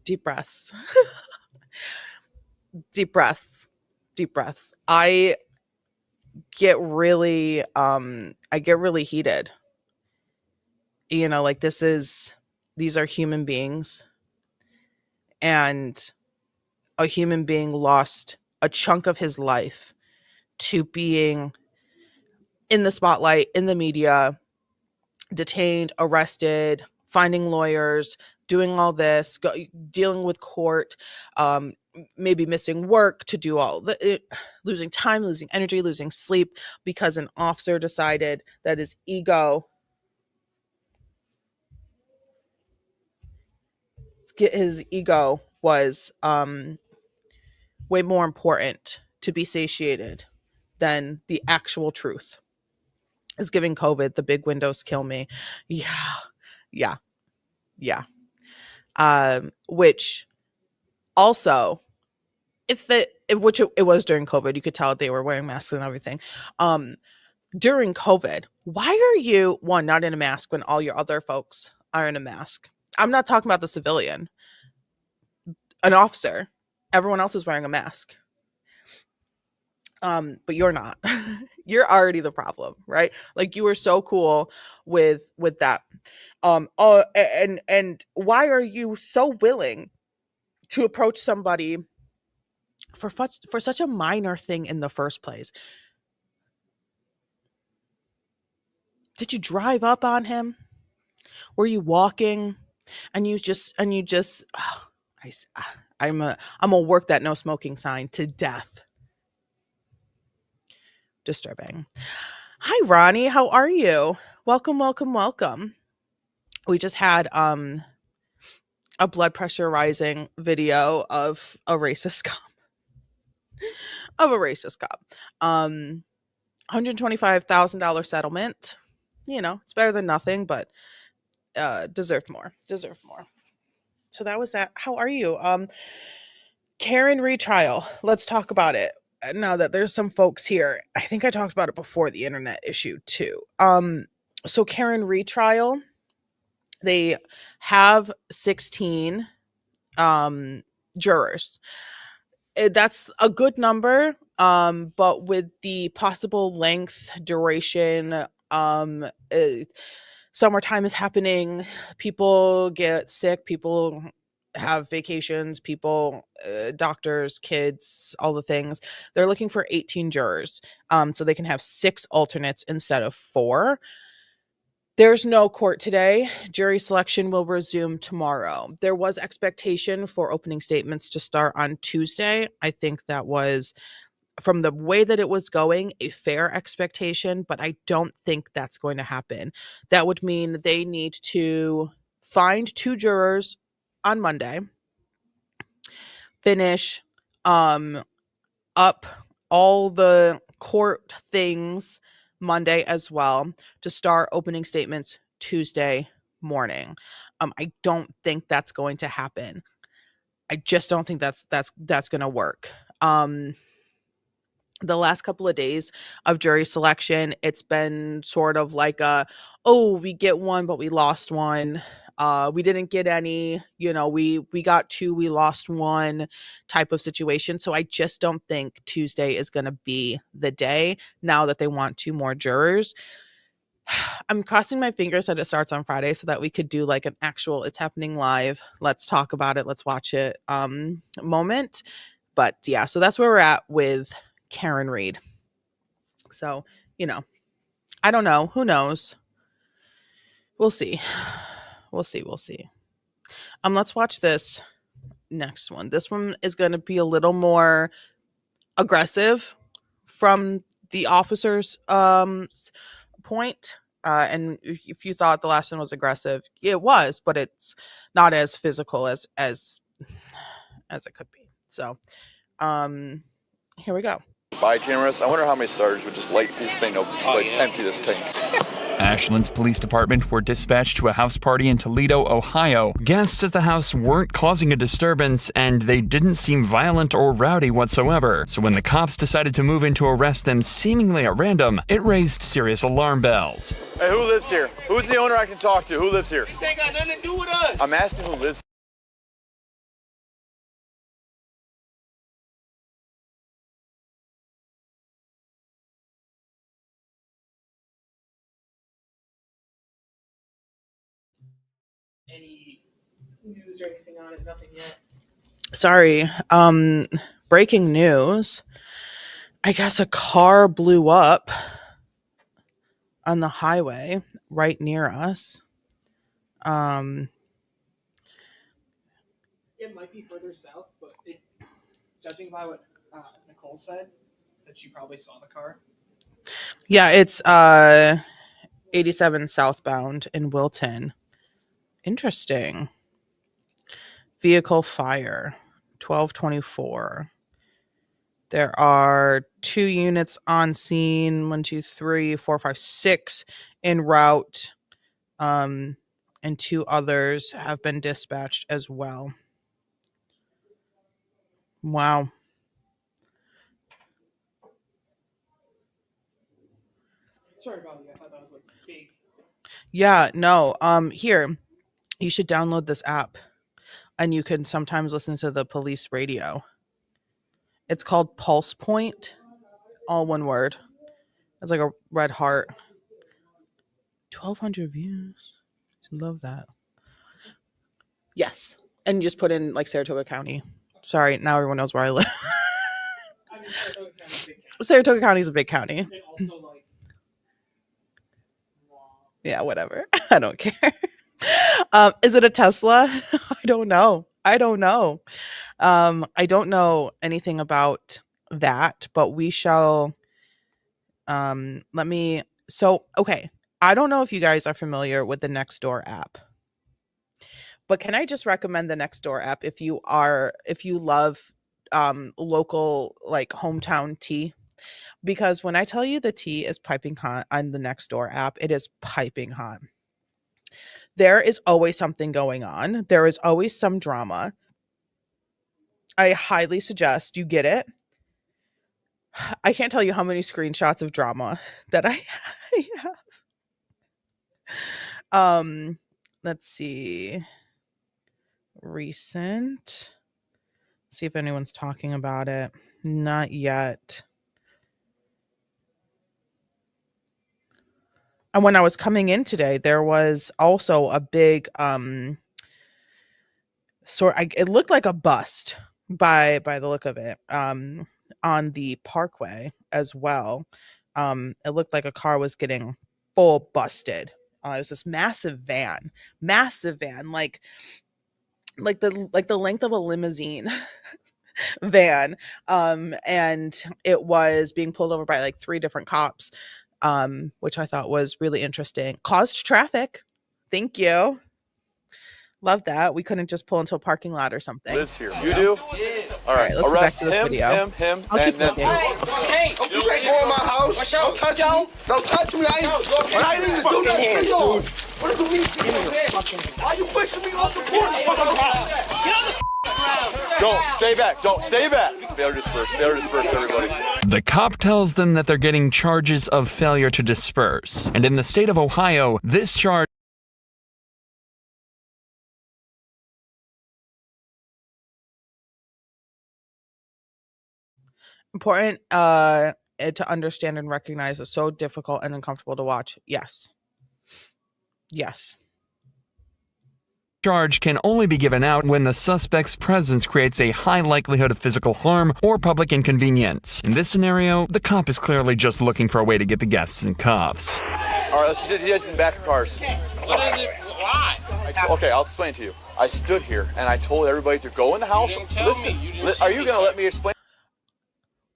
S1: Deep breaths. Deep breaths. Deep breaths. I get really heated. You know, like these are human beings, and a human being lost a chunk of his life to being in the spotlight, in the media, detained, arrested, finding lawyers, doing all this, dealing with court, maybe missing work to do losing time, losing energy, losing sleep because an officer decided that his ego was way more important to be satiated than the actual truth. Is giving COVID the big windows kill me. Yeah. Which also, it was during COVID, you could tell they were wearing masks and everything. During COVID, why are you not in a mask when all your other folks are in a mask? I'm not talking about the civilian, an officer. Everyone else is wearing a mask. But you're not. You're already the problem, right? Like, you were so cool with that. And why are you so willing to approach somebody for such a minor thing in the first place? Did you drive up on him? Were you walking and you just I'm gonna work that no smoking sign to death. Disturbing. Hi Ronnie, how are you? Welcome. We just had a blood pressure rising video of a racist cop. $125,000 settlement. You know, it's better than nothing, but Deserved more. Deserved more. So that was that. How are you? Karen retrial. Let's talk about it. Now that there's some folks here. I think I talked about it before the internet issue too. So Karen retrial, they have 16 jurors. That's a good number, but with the possible length, duration, uh, summertime is happening, people get sick, people have vacations, people, doctors, kids, all the things. They're looking for 18 jurors, so they can have 6 alternates instead of 4. There's no court today. Jury selection will resume tomorrow. There was expectation for opening statements to start on Tuesday. I think that was, from the way that it was going, a fair expectation, but I don't think that's going to happen. That would mean they need to find 2 jurors on Monday, finish um up all the court things Monday as well, to start opening statements Tuesday morning. I don't think that's going to happen. I just don't think that's going to work. The last couple of days of jury selection, it's been sort of like a, oh, we get one but we lost one, we didn't get any, we got 2, we lost 1 type of situation. So I just don't think Tuesday is going to be the day, now that they want 2 more jurors. I'm crossing my fingers that it starts on Friday so that we could do like an actual, it's happening live, let's talk about it, let's watch it moment. But yeah, so that's where we're at with Karen Reed. So, I don't know. Who knows? We'll see. We'll see. We'll see. Let's watch this next one. This one is going to be a little more aggressive from the officer's point. And if you thought the last one was aggressive, it was, but it's not as physical as it could be. So, here we go.
S9: Bye cameras. I wonder how many sergeants would just light this thing up, empty this tank.
S3: Ashland's police department were dispatched to a house party in Toledo, Ohio. Guests at the house weren't causing a disturbance, and they didn't seem violent or rowdy whatsoever. So when the cops decided to move in to arrest them seemingly at random, it raised serious alarm bells.
S9: Hey, who lives here? Who's the owner I can talk to? Who lives here?
S4: This ain't got nothing to do with us.
S9: I'm asking who lives.
S1: Any news or anything on it? Nothing yet. Sorry. Breaking news. I guess a car blew up on the highway right near us.
S6: It might be further south, but judging by what Nicole said, that she probably saw the car.
S1: Yeah, it's 87 southbound in Wilton. Interesting. Vehicle fire, 1224. There are 2 units on scene, 1, 2, 3, 4, 5, 6 en route, and 2 others have been dispatched as well. Wow.
S6: Sorry about that. I thought that was like big.
S1: Yeah, no. Here, you should download this app, and you can sometimes listen to the police radio. It's called Pulse Point, all one word. It's like a red heart. 1,200 views. Love that. Yes, and you just put in like Saratoga County. Sorry, now everyone knows where I live.
S6: I mean, Saratoga County is a big county.
S1: Saratoga County is a big county.
S6: And also, like,
S1: Yeah, whatever. I don't care. Is it a Tesla? I don't know. I don't know anything about that, but we shall. Okay. I don't know if you guys are familiar with the Nextdoor app, but can I just recommend the Nextdoor app if you love local, like, hometown tea? Because when I tell you the tea is piping hot on the Nextdoor app, it is piping hot. There is always something going on. There is always some drama. I highly suggest you get it. I can't tell you how many screenshots of drama that I have. Let's see. Recent. See if anyone's talking about it. Not yet. And when I was coming in today, there was also a big it looked like a bust by the look of it, on the parkway as well. It looked like a car was getting full busted. It was this massive van, like the length of a limousine van, and it was being pulled over by like 3 different cops, which I thought was really interesting. Caused traffic. Thank you. Love that. We couldn't just pull into a parking lot or something.
S9: Lives here. You do? All right.
S1: Let's get back
S9: Arrest
S1: to this
S9: him,
S1: video.
S9: him,
S1: I'll
S9: and
S1: keep
S9: then.
S1: looking.
S2: Hey, you can't go in my house. Don't touch me. Don't touch me. I ain't even do nothing to you. What do you mean? Why you pushing me off the porch?
S9: Don't stay back. Don't stay back. Failure to disperse. Failure to disperse, everybody.
S3: The cop tells them that they're getting charges of failure to disperse. And in the state of Ohio, this charge
S1: Important to understand and recognize is so difficult and uncomfortable to watch. Yes.
S3: charge can only be given out when the suspect's presence creates a high likelihood of physical harm or public inconvenience. In this scenario, the cop is clearly just looking for a way to get the guests in cuffs.
S9: All right, let's sit you guys in the back of cars.
S4: What is it? Why?
S9: Okay, I'll explain to you. I stood here and I told everybody to go in the house.
S4: You didn't tell
S9: Listen,
S4: me. You didn't
S9: are
S4: see
S9: you
S4: me,
S9: going to
S4: sir.
S9: let me explain?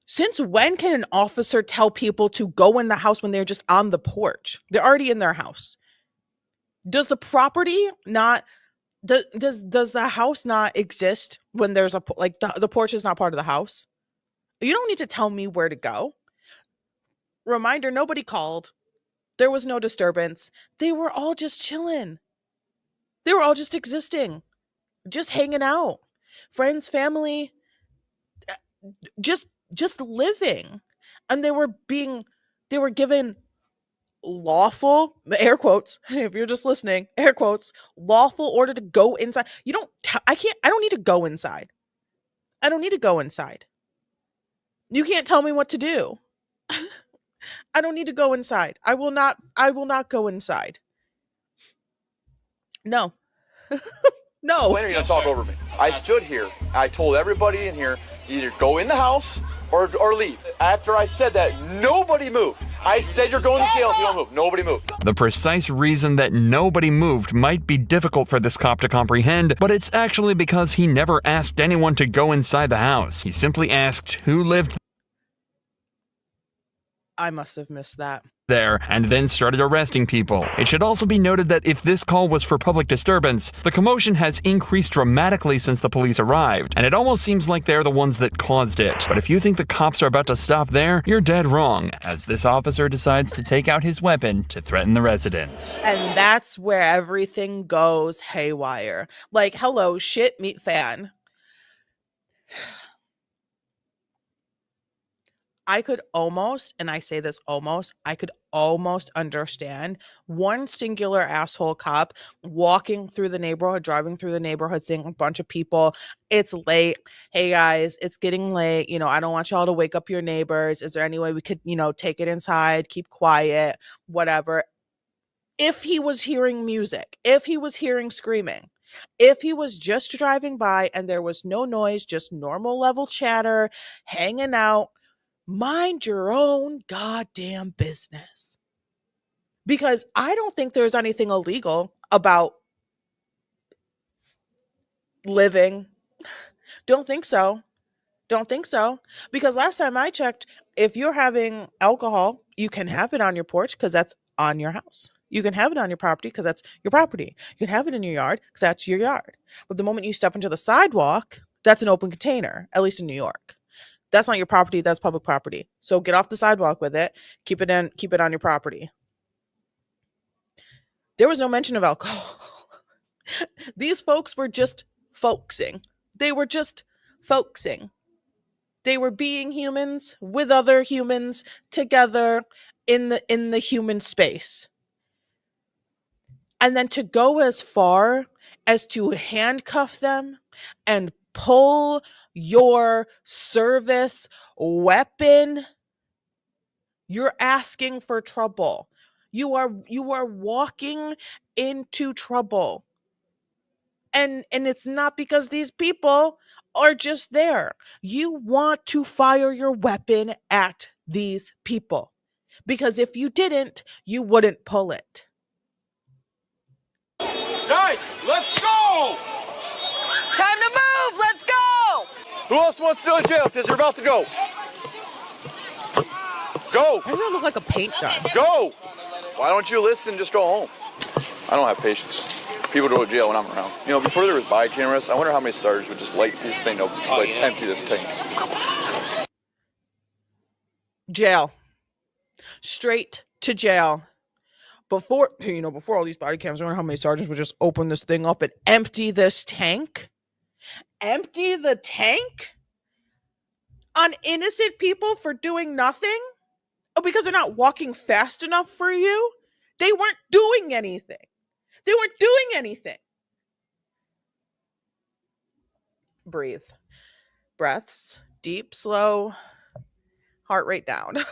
S1: Since when can an officer tell people to go in the house when they're just on the porch? They're already in their house. Does the property not does the house not exist when there's the porch is not part of the house? You don't need to tell me where to go. Reminder, nobody called. There was no disturbance. They were all just chilling. They were all just existing, just hanging out. Friends, family, just living. And they were given lawful, air quotes, if you're just listening, air quotes, lawful order to go inside. I don't need to go inside. I don't need to go inside. You can't tell me what to do. I don't need to go inside. I will not go inside. No. No.
S9: Explain or you're going to talk over me. I stood here. I told everybody in here, either go in the house or leave. After I said that, nobody moved. I said you're going to jail if you don't move. Nobody moved.
S3: The precise reason that nobody moved might be difficult for this cop to comprehend, but it's actually because he never asked anyone to go inside the house. He simply asked who lived
S1: I must have missed that.
S3: there and then started arresting people. It should also be noted that if this call was for public disturbance, the commotion has increased dramatically since the police arrived, and it almost seems like they're the ones that caused it. But if you think the cops are about to stop there, you're dead wrong, as this officer decides to take out his weapon to threaten the residents.
S1: And that's where everything goes haywire. Like, hello, shit meat fan. I could almost, and I say this almost, I could almost understand one singular asshole cop walking through the neighborhood, driving through the neighborhood, seeing a bunch of people. It's late. Hey guys, it's getting late. I don't want y'all to wake up your neighbors. Is there any way we could, take it inside, keep quiet, whatever. If he was hearing music, if he was hearing screaming, if he was just driving by and there was no noise, just normal level chatter, hanging out, mind your own goddamn business. Because I don't think there's anything illegal about living. Don't think so. Because last time I checked, if you're having alcohol, you can have it on your porch because that's on your house. You can have it on your property because that's your property. You can have it in your yard because that's your yard. But the moment you step into the sidewalk, that's an open container, at least in New York. That's not your property, that's public property. So get off the sidewalk with it. Keep it on your property. There was no mention of alcohol. These folks were just folksing. They were just folksing. They were being humans with other humans together in the human space. And then to go as far as to handcuff them and pull your service weapon, you're asking for trouble. You are walking into trouble. And it's not because these people are just there. You want to fire your weapon at these people. Because if you didn't, you wouldn't pull it.
S9: Guys, let's go!
S2: Time to move! Let's go!
S9: Who else wants to go to jail? Because you're about to go. Go!
S1: Why does that look like a paint gun?
S9: Go! Why don't you listen and just go home? I don't have patience. People go to jail when I'm around. You know, before there was body cameras, I wonder how many sergeants would just light this thing up, empty this tank.
S1: Jail. Straight to jail. Before all these body cams, I wonder how many sergeants would just open this thing up and empty this tank. Empty the tank on innocent people for doing nothing? Oh, because they're not walking fast enough for you? They weren't doing anything. They weren't doing anything. Breathe. Breaths. Deep, slow. Heart rate down.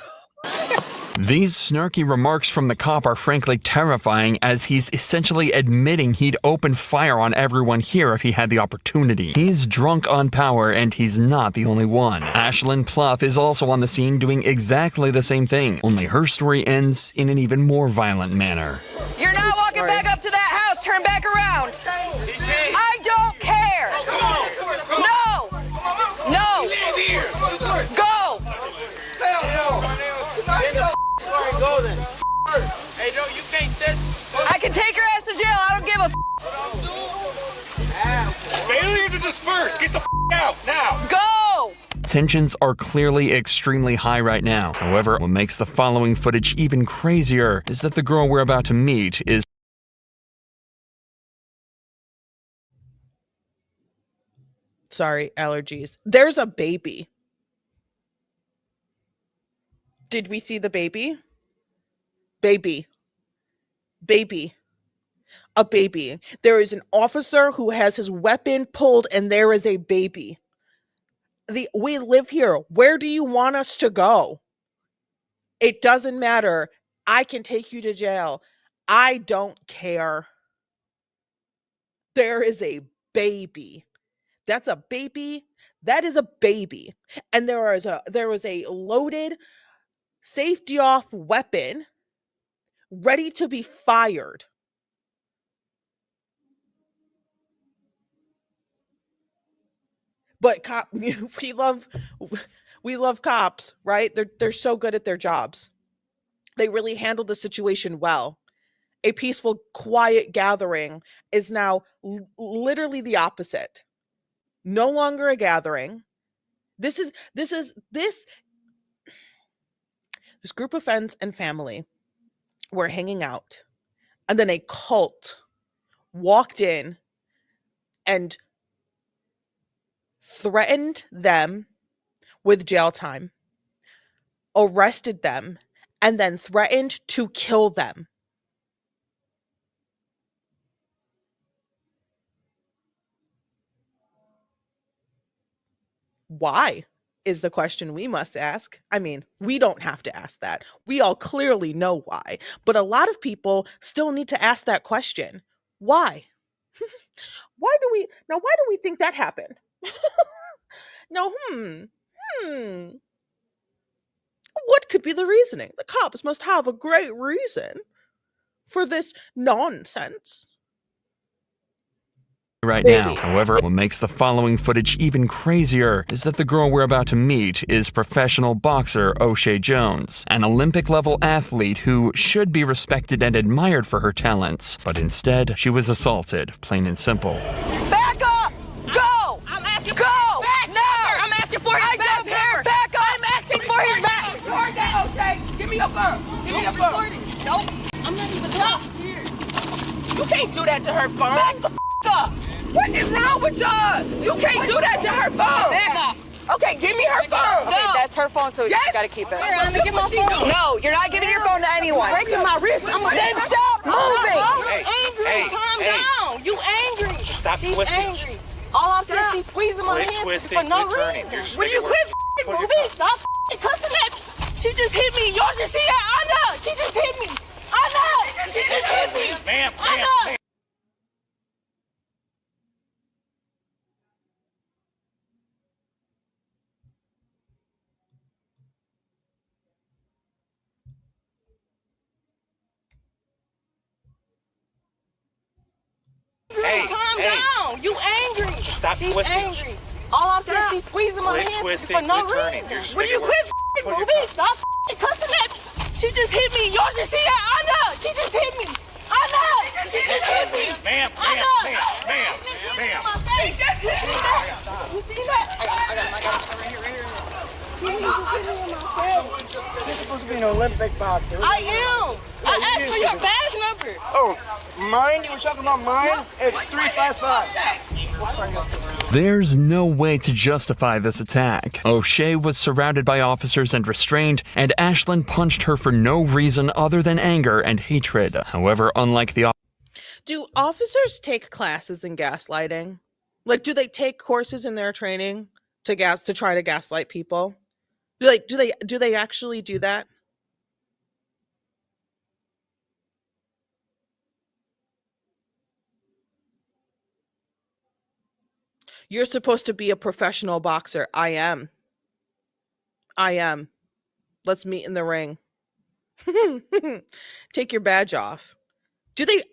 S3: These snarky remarks from the cop are frankly terrifying, as he's essentially admitting he'd open fire on everyone here if he had the opportunity. He's drunk on power, and he's not the only one. Ashlyn Pluff is also on the scene doing exactly the same thing, only her story ends in an even more violent manner.
S2: You're not walking back up to that house. Turn back around. I don't care. No. No. Go.
S4: Go then. Hey, no, you can't just.
S2: I can take your ass to jail. I don't give a
S4: Failure to disperse. Get the out now.
S2: Go.
S3: Tensions are clearly extremely high right now. However, what makes the following footage even crazier is that the girl we're about to meet is
S1: Sorry, allergies. There's a baby. Did we see the baby? Baby. Baby. A baby. There is an officer who has his weapon pulled, and there is a baby. We live here. Where do you want us to go? It doesn't matter. I can take you to jail. I don't care. There is a baby. That's a baby. That is a baby. And there was a loaded, safety off weapon ready to be fired. But we love cops, right? They're so good at their jobs. They really handled the situation well. A peaceful, quiet gathering is now literally the opposite. No longer a gathering. This group of friends and family were hanging out, and then a cult walked in and threatened them with jail time, arrested them, and then threatened to kill them. Why is the question we must ask. I mean, we don't have to ask that. We all clearly know why. But a lot of people still need to ask that question. Why? Why do we think that happened? Now, what could be the reasoning? The cops must have a great reason for this nonsense.
S3: Right now. However, what makes the following footage even crazier is that the girl we're about to meet is professional boxer O'Shea Jones, an Olympic-level athlete who should be respected and admired for her talents, but instead, she was assaulted, plain and simple.
S2: Back up! Go! I'm asking go! Now! I'm asking for his back number! Back up! I'm asking for his back! Record that, O'Shea! Give me your phone! Give me your phone! Nope! I'm not even here! You can't do that to her phone. Back the up. What is wrong with y'all? You can't do that to her phone.
S5: Back up.
S2: Okay, give me her phone.
S10: Okay, that's her phone, so you just gotta keep it.
S2: Here, I'm gonna give my phone. No, you're not giving your phone to anyone. Breaking my wrist. Then stop moving.
S4: Hey,
S2: angry. Calm down. You angry.
S4: Just stop
S2: She's
S4: twisting.
S2: angry. All I'm saying, she's squeezing my
S4: Quit
S2: hand
S4: twisting,
S2: for no
S4: quit turning. You're
S2: reason.
S4: just
S2: Will you
S4: making
S2: quit
S4: worse.
S2: moving? Stop cussing at me. She just hit me. Y'all just see that? I know. She just hit me. I know. She just hit me.
S4: Ma'am,
S2: I know. Calm down. You angry.
S4: Just stop
S2: She's
S4: twisting.
S2: angry. All I'm saying, she's squeezing my
S4: Quit
S2: hand
S4: twisting,
S2: for no
S4: quit turning.
S2: reason.
S4: You're just
S2: Will you
S4: making
S2: quit
S4: worse.
S2: moving? Stop cussing at me. She just hit me. Y'all just see that? I know. She just hit me. I know. She just hit me.
S4: Ma'am,
S2: I
S4: ma'am,
S2: know.
S4: ma'am, ma'am.
S2: She just hit me. You see that? I got it. Right here. She just hit me in my face.
S11: You're supposed to be an Olympic boxer.
S2: I am. I asked for your badge number.
S11: Oh, mine? You were talking about mine? It's 355.
S3: There's no way to justify this attack. O'Shea was surrounded by officers and restrained, and Ashlyn punched her for no reason other than anger and hatred. However, unlike the
S1: Do officers take classes in gaslighting? Like, do they take courses in their training to try to gaslight people? Do they actually do that? You're supposed to be a professional boxer. I am. Let's meet in the ring. Take your badge off. Do they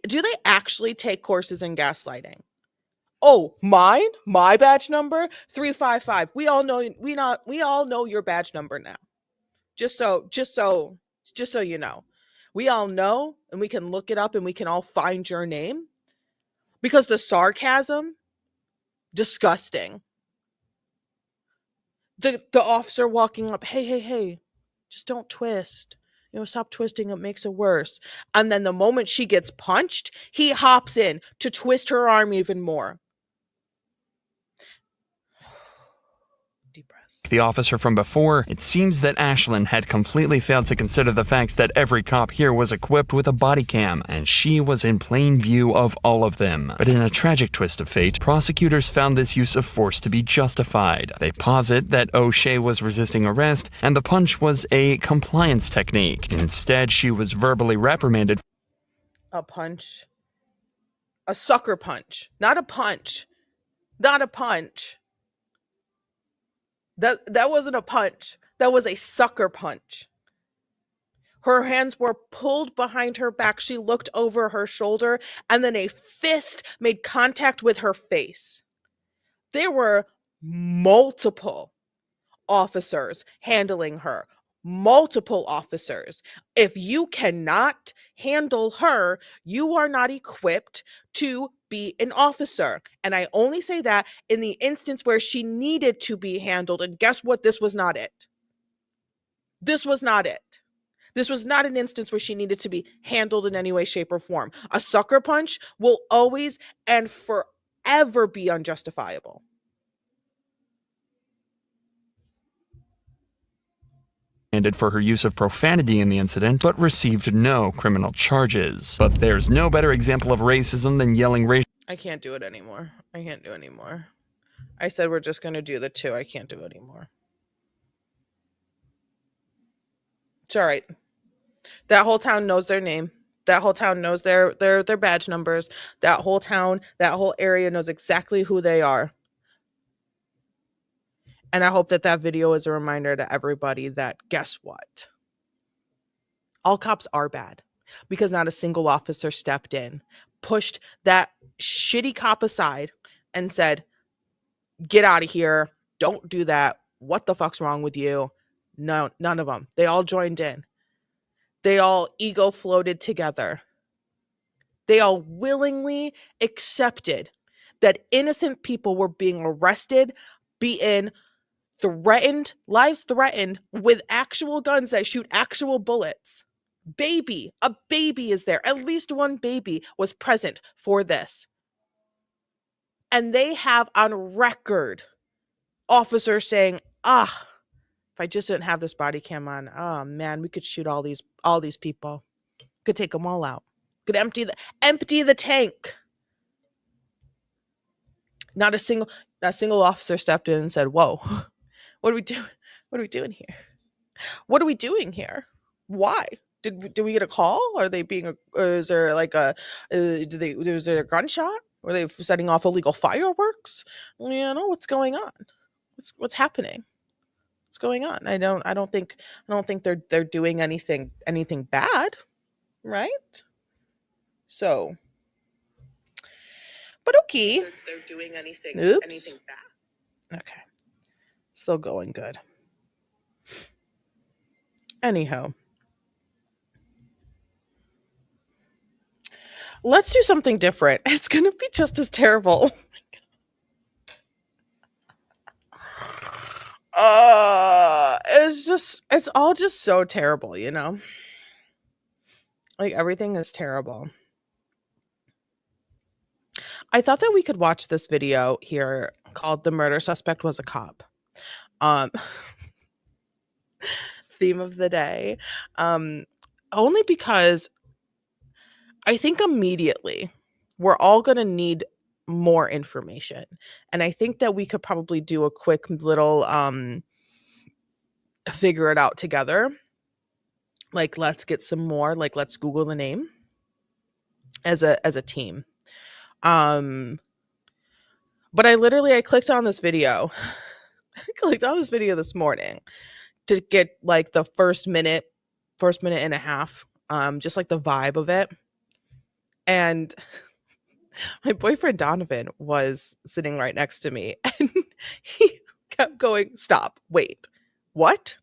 S1: actually take courses in gaslighting? Oh, mine? My badge number? 355. We all know your badge number now. Just so you know. We all know, and we can look it up, and we can all find your name. Because the sarcasm, disgusting. The officer walking up, hey, just don't twist. Stop twisting, it makes it worse. And then the moment she gets punched, he hops in to twist her arm even more. Deep breaths.
S3: The officer from before, it seems that Ashlyn had completely failed to consider the fact that every cop here was equipped with a body cam, and she was in plain view of all of them. But in a tragic twist of fate, prosecutors found this use of force to be justified. They posit that O'Shea was resisting arrest, and the punch was a compliance technique. Instead, she was verbally reprimanded.
S1: A punch. A sucker punch. Not a punch. Not a punch. That wasn't a punch. That was a sucker punch. Her hands were pulled behind her back. She looked over her shoulder, and then a fist made contact with her face. There were multiple officers handling her. Multiple officers. If you cannot handle her, you are not equipped to be an officer. And I only say that in the instance where she needed to be handled. And guess what? This was not it. This was not it. This was not an instance where she needed to be handled in any way, shape, or form. A sucker punch will always and forever be unjustifiable.
S3: For her use of profanity in the incident, but received no criminal charges. But there's no better example of racism than yelling racial.
S1: I can't do it anymore. I can't do anymore. I said we're just going to do the two. I can't do anymore. It's all right. That whole town knows their name. That whole town knows their badge numbers. That whole town, that whole area knows exactly who they are. And I hope that video is a reminder to everybody that guess what? All cops are bad because not a single officer stepped in, pushed that shitty cop aside and said, get out of here. Don't do that. What the fuck's wrong with you? No, none of them. They all joined in. They all ego floated together. They all willingly accepted that innocent people were being arrested, beaten, threatened, lives threatened with actual guns that shoot actual bullets, A baby is there. At least one baby was present for this. And they have on record officers saying, if I just didn't have this body cam on, oh man, we could shoot all these people. Could take them all out. Could empty the tank. Not a single officer stepped in and said, "Whoa, what are we doing? What are we doing here? What are we doing here? Why? Did we get a call? Are they being? Is there like a? Was there a gunshot? Were they setting off illegal fireworks? You know what's going on? What's happening? What's going on? I don't think they're doing anything bad, right? So, but okay. They're doing anything bad. Okay. Still going good. Anyhow, let's do something different. It's going to be just as terrible. It's all just so terrible, you know? Like everything is terrible. I thought that we could watch this video here called "The Murder Suspect Was a Cop." Um Theme of the day. Only because I think immediately we're all going to need more information. And I think that we could probably do a quick little figure it out together. Like let's get some more, like let's Google the name as a team. But I clicked on this video. I clicked on this video this morning to get like the first minute and a half, just like the vibe of it. And my boyfriend Donovan was sitting right next to me and he kept going, "Stop, wait, what?"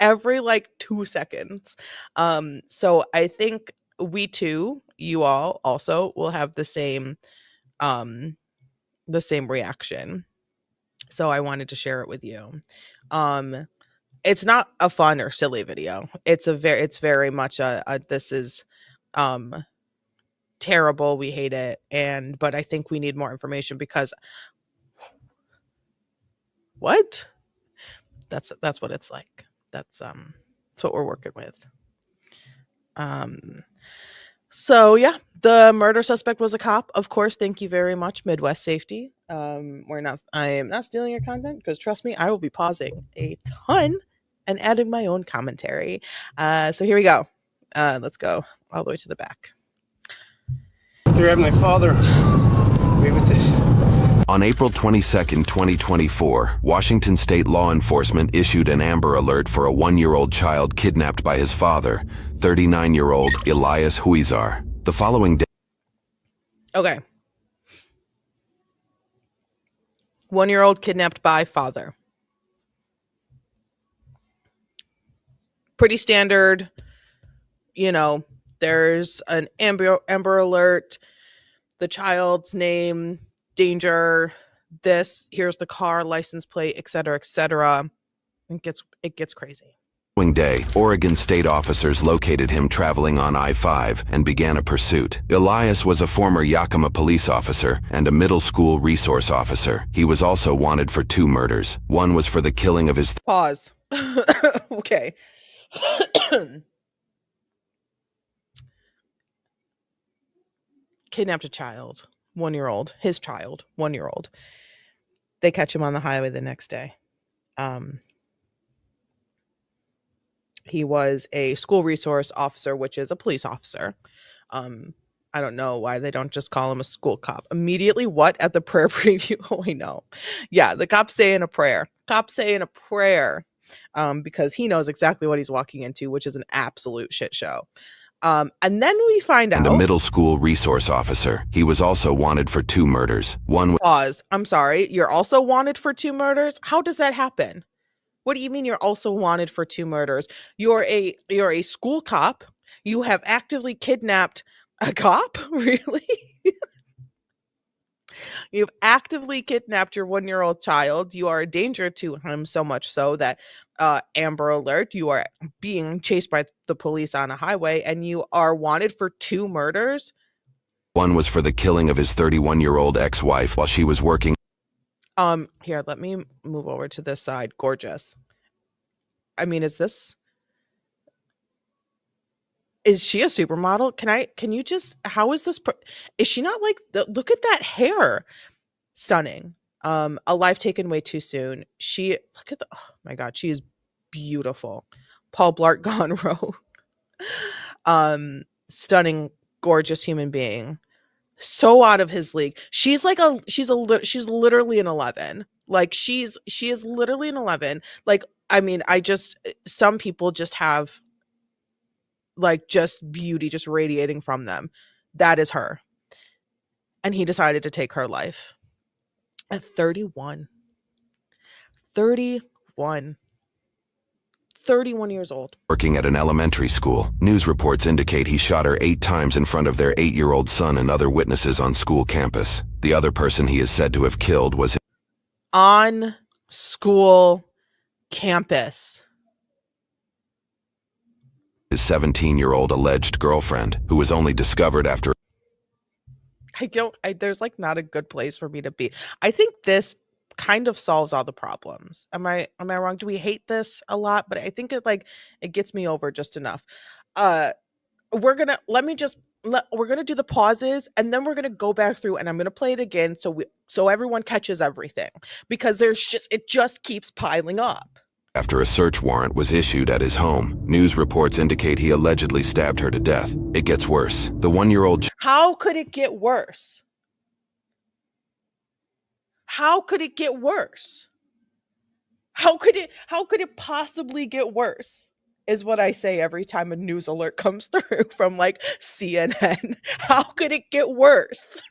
S1: Every like 2 seconds. So I think you all also will have the same reaction. So I wanted to share it with you. It's not a fun or silly video. It's very much a this is terrible, we hate it, but I think we need more information because what? That's what it's like. That's what we're working with. So yeah, the murder suspect was a cop. Of course, thank you very much, Midwest Safety. I am not stealing your content because trust me, I will be pausing a ton and adding my own commentary. So here we go. Let's go all the way to the back.
S11: Dear Heavenly Father, be with this.
S12: On April 22, 2024, Washington State law enforcement issued an Amber Alert for a 1-year-old child kidnapped by his father, 39-year-old Elias Huizar. The following day...
S1: Okay. 1-year-old kidnapped by father. Pretty standard. You know, there's an Amber Alert, the child's name, danger, here's the car, license plate, etc., etc. It gets crazy.
S12: Day, Oregon state officers located him traveling on I-5 and began a pursuit. Elias was a former Yakima police officer and a middle school resource officer. He was also wanted for 2 murders. One was for the killing of his...
S1: Pause. Okay. Kidnapped a child, 1-year-old, his child, 1-year-old. They catch him on the highway the next day. He was a school resource officer, which is a police officer. I don't know why they don't just call him a school cop. Immediately, what? At the prayer preview? Oh, I know. Yeah, the cop's saying a prayer. Because he knows exactly what he's walking into, which is an absolute shit show. And then we find out...
S12: And a middle school resource officer. He was also wanted for 2 murders.
S1: Pause. I'm sorry. You're also wanted for 2 murders? How does that happen? What do you mean you're also wanted for 2 murders? You're a school cop. You have actively kidnapped a cop? Really? You've actively kidnapped your 1-year-old child. You are a danger to him, so much so that Amber Alert, you are being chased by the police on a highway, and you are wanted for 2 murders.
S12: One was for the killing of his 31-year-old ex-wife while she was working.
S1: Here, let me move over to this side. Gorgeous. I mean, is she a supermodel? Can you just, how is this, is she not like, look at that hair. Stunning. A life taken way too soon. Look at oh my God, she is beautiful. Paul Blart Gone Rogue. Stunning, gorgeous human being. So out of his league. She's literally an 11. Like she is literally an 11. Like, I mean, some people just have like just beauty just radiating from them. That is her. And he decided to take her life at 31. 31. 31 years old.
S12: Working at an elementary school. News reports indicate he shot her 8 times in front of their 8-year-old son and other witnesses on school campus. The other person he is said to have killed was
S1: on school campus.
S12: His 17-year-old alleged girlfriend, who was only discovered after.
S1: There's like not a good place for me to be. I think this kind of solves all the problems. Am I wrong? Do we hate this a lot? But I think it gets me over just enough. We're gonna do the pauses, and then we're gonna go back through, and I'm gonna play it again so everyone catches everything, because it just keeps piling up.
S12: After a search warrant was issued at his home, news reports indicate he allegedly stabbed her to death. It gets worse. The 1-year-old.
S1: How could it get worse? How could it get worse? How could it possibly get worse? Is what I say every time a news alert comes through from like CNN. How could it get worse?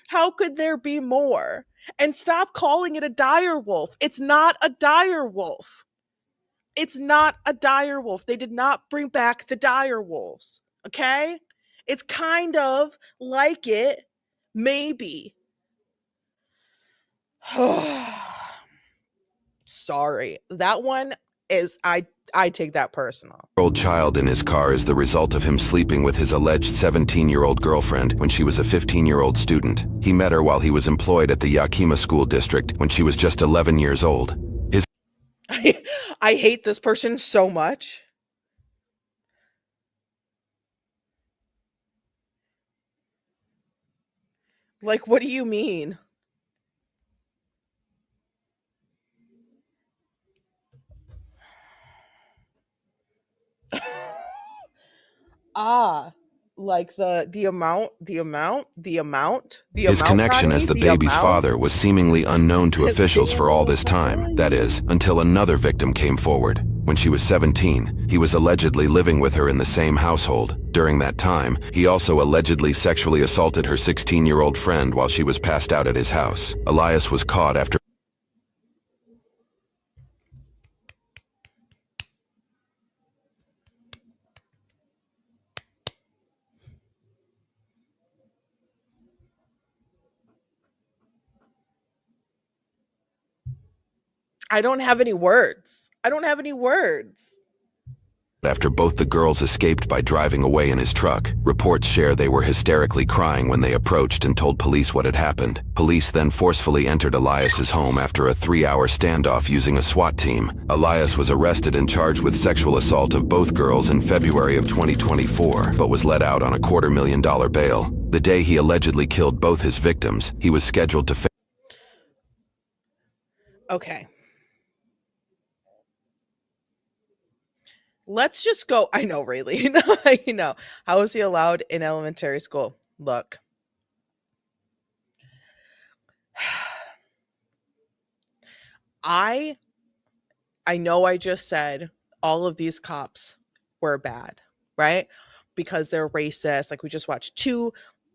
S1: How could there be more? And stop calling it a dire wolf. It's not a dire wolf. It's not a dire wolf. They did not bring back the dire wolves. Okay? It's kind of like it, maybe. Sorry. That one is, I take that personal.
S12: Old child in his car is the result of him sleeping with his alleged 17-year-old girlfriend when she was a 15-year-old student. He met her while he was employed at the Yakima School District when she was just 11 years old.
S1: I hate this person so much. Like, what do you mean? Like the amount.
S12: His connection as the baby's father was seemingly unknown to officials for all this time. That is, until another victim came forward. When she was 17, he was allegedly living with her in the same household. During that time, he also allegedly sexually assaulted her 16-year-old friend while she was passed out at his house. Elias was caught after.
S1: I don't have any words.
S12: After both the girls escaped by driving away in his truck. Reports share they were hysterically crying when they approached and told police what had happened. Police then forcefully entered Elias's home after a 3-hour standoff using a SWAT team. Elias was arrested and charged with sexual assault of both girls in February of 2024, but was let out on a $250,000 bail. The day he allegedly killed both his victims, he was scheduled to.
S1: Okay. Let's just go. I know, Rayleigh. I know. How was he allowed in elementary school? Look. I know I just said all of these cops were bad, right? Because they're racist. Like, we just watched two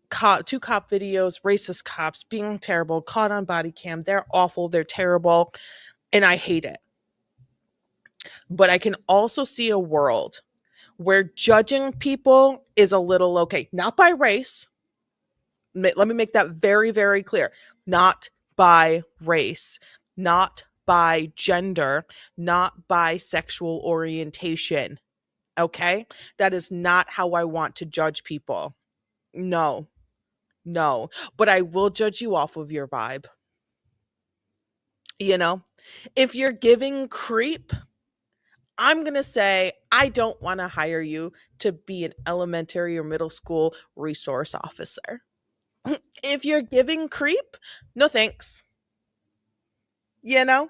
S1: cop videos, racist cops being terrible, caught on body cam. They're awful. They're terrible. And I hate it. But I can also see a world where judging people is a little okay. Not by race, Let me make that very, very clear. Not by race, not by gender, not by sexual orientation. Okay? That is not how I want to judge people. No, no. But I will judge you off of your vibe. You know, if you're giving creep, I'm going to say, I don't want to hire you to be an elementary or middle school resource officer. If you're giving creep, no thanks. You know,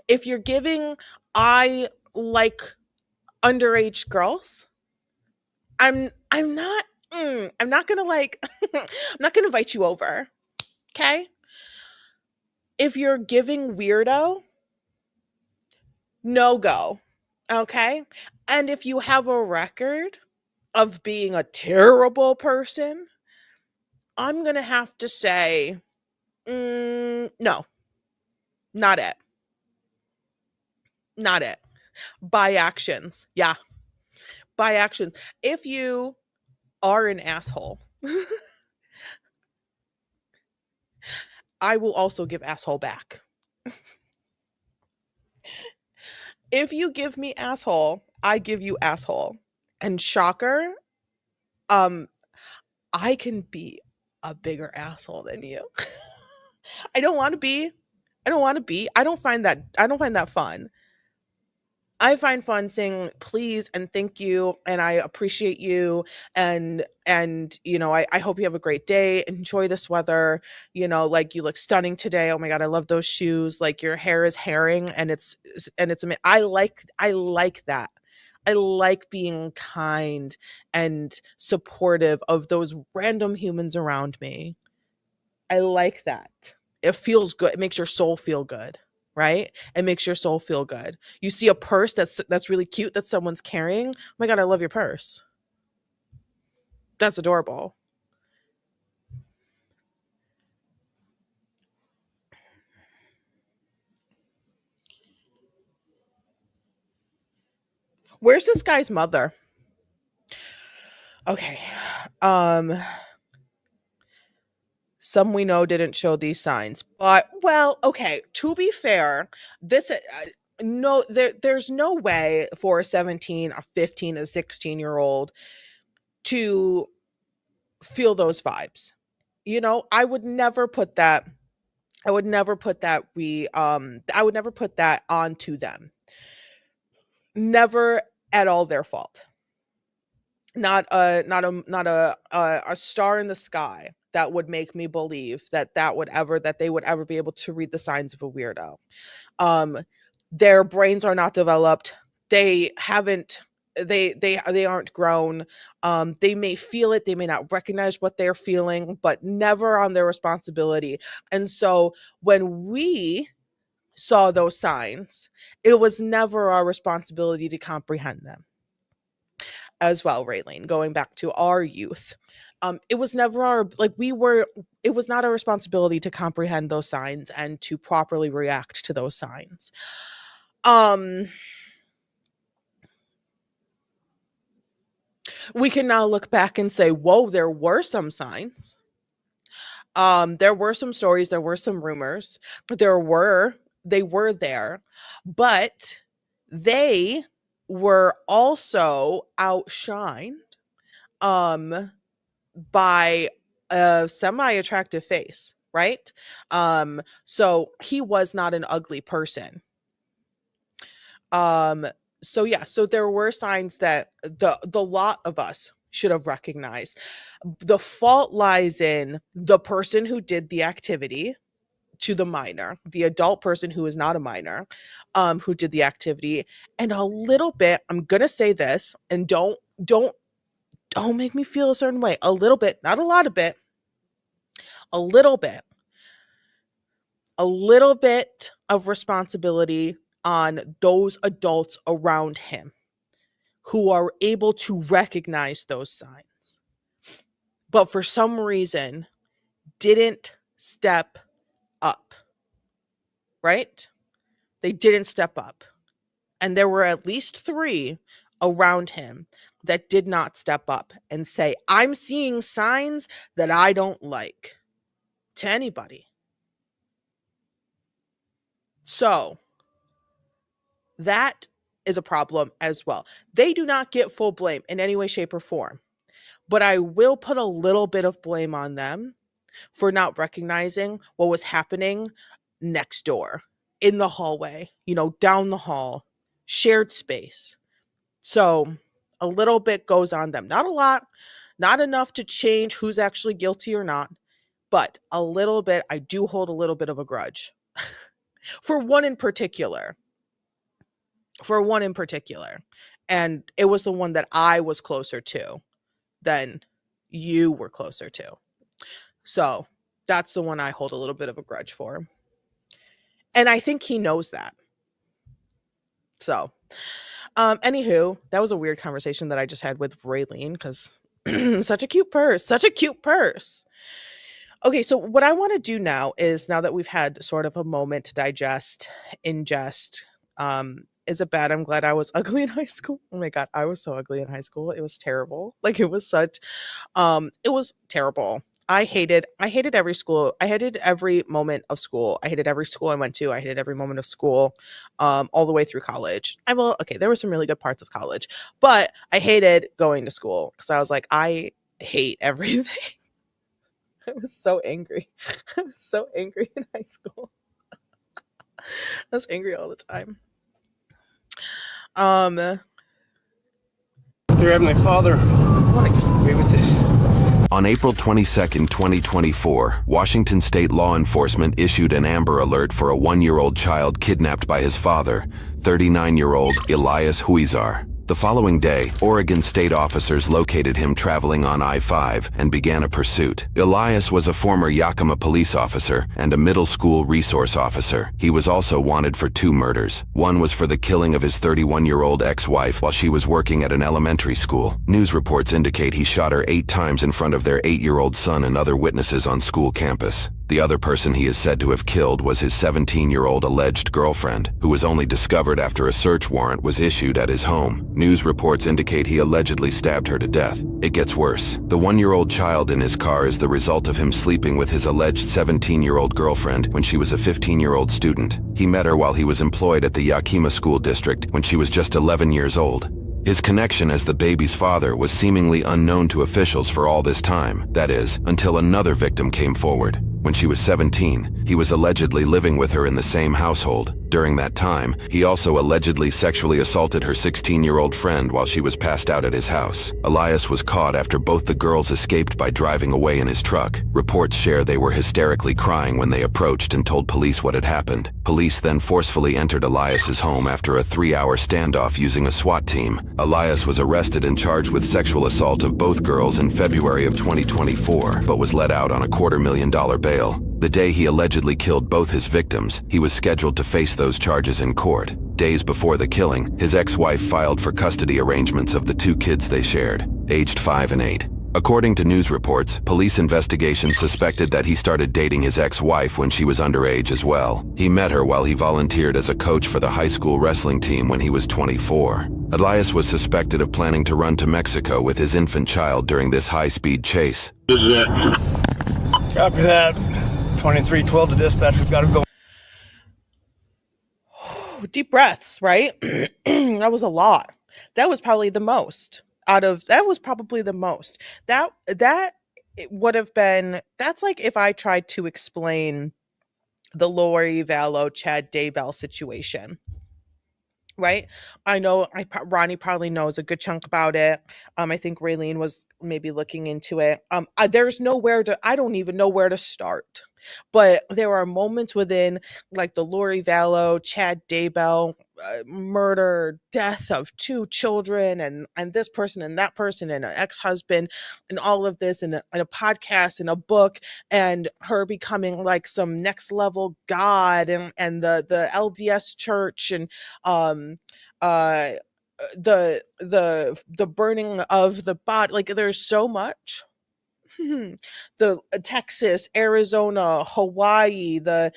S1: if you're giving, I like underage girls, I'm not, I'm not gonna like, I'm not gonna invite you over. Okay. If you're giving weirdo, no go. Okay. And if you have a record of being a terrible person, I'm gonna have to say, no, not it. Not it. By actions. Yeah. By actions. If you are an asshole, I will also give asshole back. If you give me asshole, I give you asshole. And shocker, um, I can be a bigger asshole than you. I don't want to be. I don't want to be. I don't find that fun. I find fun saying please and thank you and I appreciate you and I hope you have a great day. Enjoy this weather. Like you look stunning today. Oh my god, I love those shoes. Like your hair is herring and I like that. I like being kind and supportive of those random humans around me. I like that. It feels good. It makes your soul feel good, right? It makes your soul feel good. You see a purse that's really cute that someone's carrying. Oh my god, I love your purse. That's adorable. Where's this guy's mother? Okay. Um some we know didn't show these signs. But well, okay, to be fair, this no there's no way for a 17, a 15, a 16-year-old to feel those vibes. I would never put that I would never put that onto them. Never at all their fault. Not a star in the sky that would make me believe that they would ever be able to read the signs of a weirdo. um their brains are not developed. They haven't they aren't grown. They may feel it, they may not recognize what they're feeling, but never on their responsibility. And so when we saw those signs, it was never our responsibility to comprehend them as well. Raylene, going back to our youth, it was never our like we were it was not our responsibility to comprehend those signs and to properly react to those signs. um we can now look back and say, whoa, there were some signs. There were some stories, there were some rumors, they were there, but they were also outshined um by a semi-attractive face, right? So he was not an ugly person. Um, so yeah, so there were signs that the lot of us should have recognized. The fault lies in the person who did the activity to the minor, the adult person who is not a minor, who did the activity, and a little bit. I'm gonna say this, and don't make me feel a certain way. A little bit, not a lot of bit, a little bit, a little bit of responsibility on those adults around him who are able to recognize those signs, but for some reason didn't step up, right? They didn't step up. And there were at least three around him that did not step up and say, I'm seeing signs that I don't like, to anybody. So that is a problem as well. They do not get full blame in any way, shape, or form, but I will put a little bit of blame on them for not recognizing what was happening next door, in the hallway, down the hall, shared space. So a little bit goes on them. Not a lot, not enough to change who's actually guilty or not, but a little bit. I do hold a little bit of a grudge for one in particular. For one in particular. And it was the one that I was closer to than you were closer to. So that's the one I hold a little bit of a grudge for. And I think he knows that. So, anywho, that was a weird conversation that I just had with Raylene because such a cute purse, such a cute purse. Okay, so what I want to do now is, now that we've had sort of a moment to digest, ingest, is it bad? I'm glad I was ugly in high school. Oh my God, I was so ugly in high school. It was terrible. Like, it was terrible. I hated every school. I hated every moment of school. I hated every school I went to. I hated every moment of school, all the way through college. Okay, there were some really good parts of college, but I hated going to school because I was like, I hate everything. I was so angry. I was so angry in high school. I was angry all the time.
S11: Dear Heavenly Father, be with this.
S12: On April 22, 2024, Washington State law enforcement issued an Amber Alert for a 1-year-old child kidnapped by his father, 39-year-old Elias Huizar. The following day, Oregon State officers located him traveling on I-5 and began a pursuit. Elias was a former Yakima police officer and a middle school resource officer. He was also wanted for 2 murders. One was for the killing of his 31-year-old ex-wife while she was working at an elementary school. News reports indicate he shot her 8 times in front of their 8-year-old son and other witnesses on school campus. The other person he is said to have killed was his 17-year-old alleged girlfriend, who was only discovered after a search warrant was issued at his home. News reports indicate he allegedly stabbed her to death. It gets worse. The 1-year-old child in his car is the result of him sleeping with his alleged 17-year-old girlfriend when she was a 15-year-old student. He met her while he was employed at the Yakima School District when she was just 11 years old. His connection as the baby's father was seemingly unknown to officials for all this time, that is, until another victim came forward. When she was 17, he was allegedly living with her in the same household. During that time, he also allegedly sexually assaulted her 16-year-old friend while she was passed out at his house. Elias was caught after both the girls escaped by driving away in his truck. Reports share they were hysterically crying when they approached and told police what had happened. Police then forcefully entered Elias's home after a 3-hour standoff using a SWAT team. Elias was arrested and charged with sexual assault of both girls in February of 2024, but was let out on a $250,000 bail. The day he allegedly killed both his victims, he was scheduled to face those charges in court. Days before the killing, his ex-wife filed for custody arrangements of the 2 kids they shared, aged 5 and 8. According to news reports, police investigations suspected that he started dating his ex-wife when she was underage as well. He met her while he volunteered as a coach for the high school wrestling team when he was 24. Elias was suspected of planning to run to Mexico with his infant child during this high-speed chase.
S11: Copy that. 2312 to dispatch. We've got to go.
S1: Deep breaths, right? That was a lot. That was probably the most that was probably the most. That it would have been, that's like if I tried to explain the Lori Vallow Chad Daybell situation. Right? I know Ronnie probably knows a good chunk about it. I think Raylene was maybe looking into it. I don't even know where to start. But there are moments within, like, the Lori Vallow, Chad Daybell murder, death of 2 children, and this person and that person and an ex-husband, and all of this, and a podcast and a book, and her becoming like some next level god, and the LDS church, and uh the burning of the body. Like, there's so much. the Texas, Arizona, Hawaii, the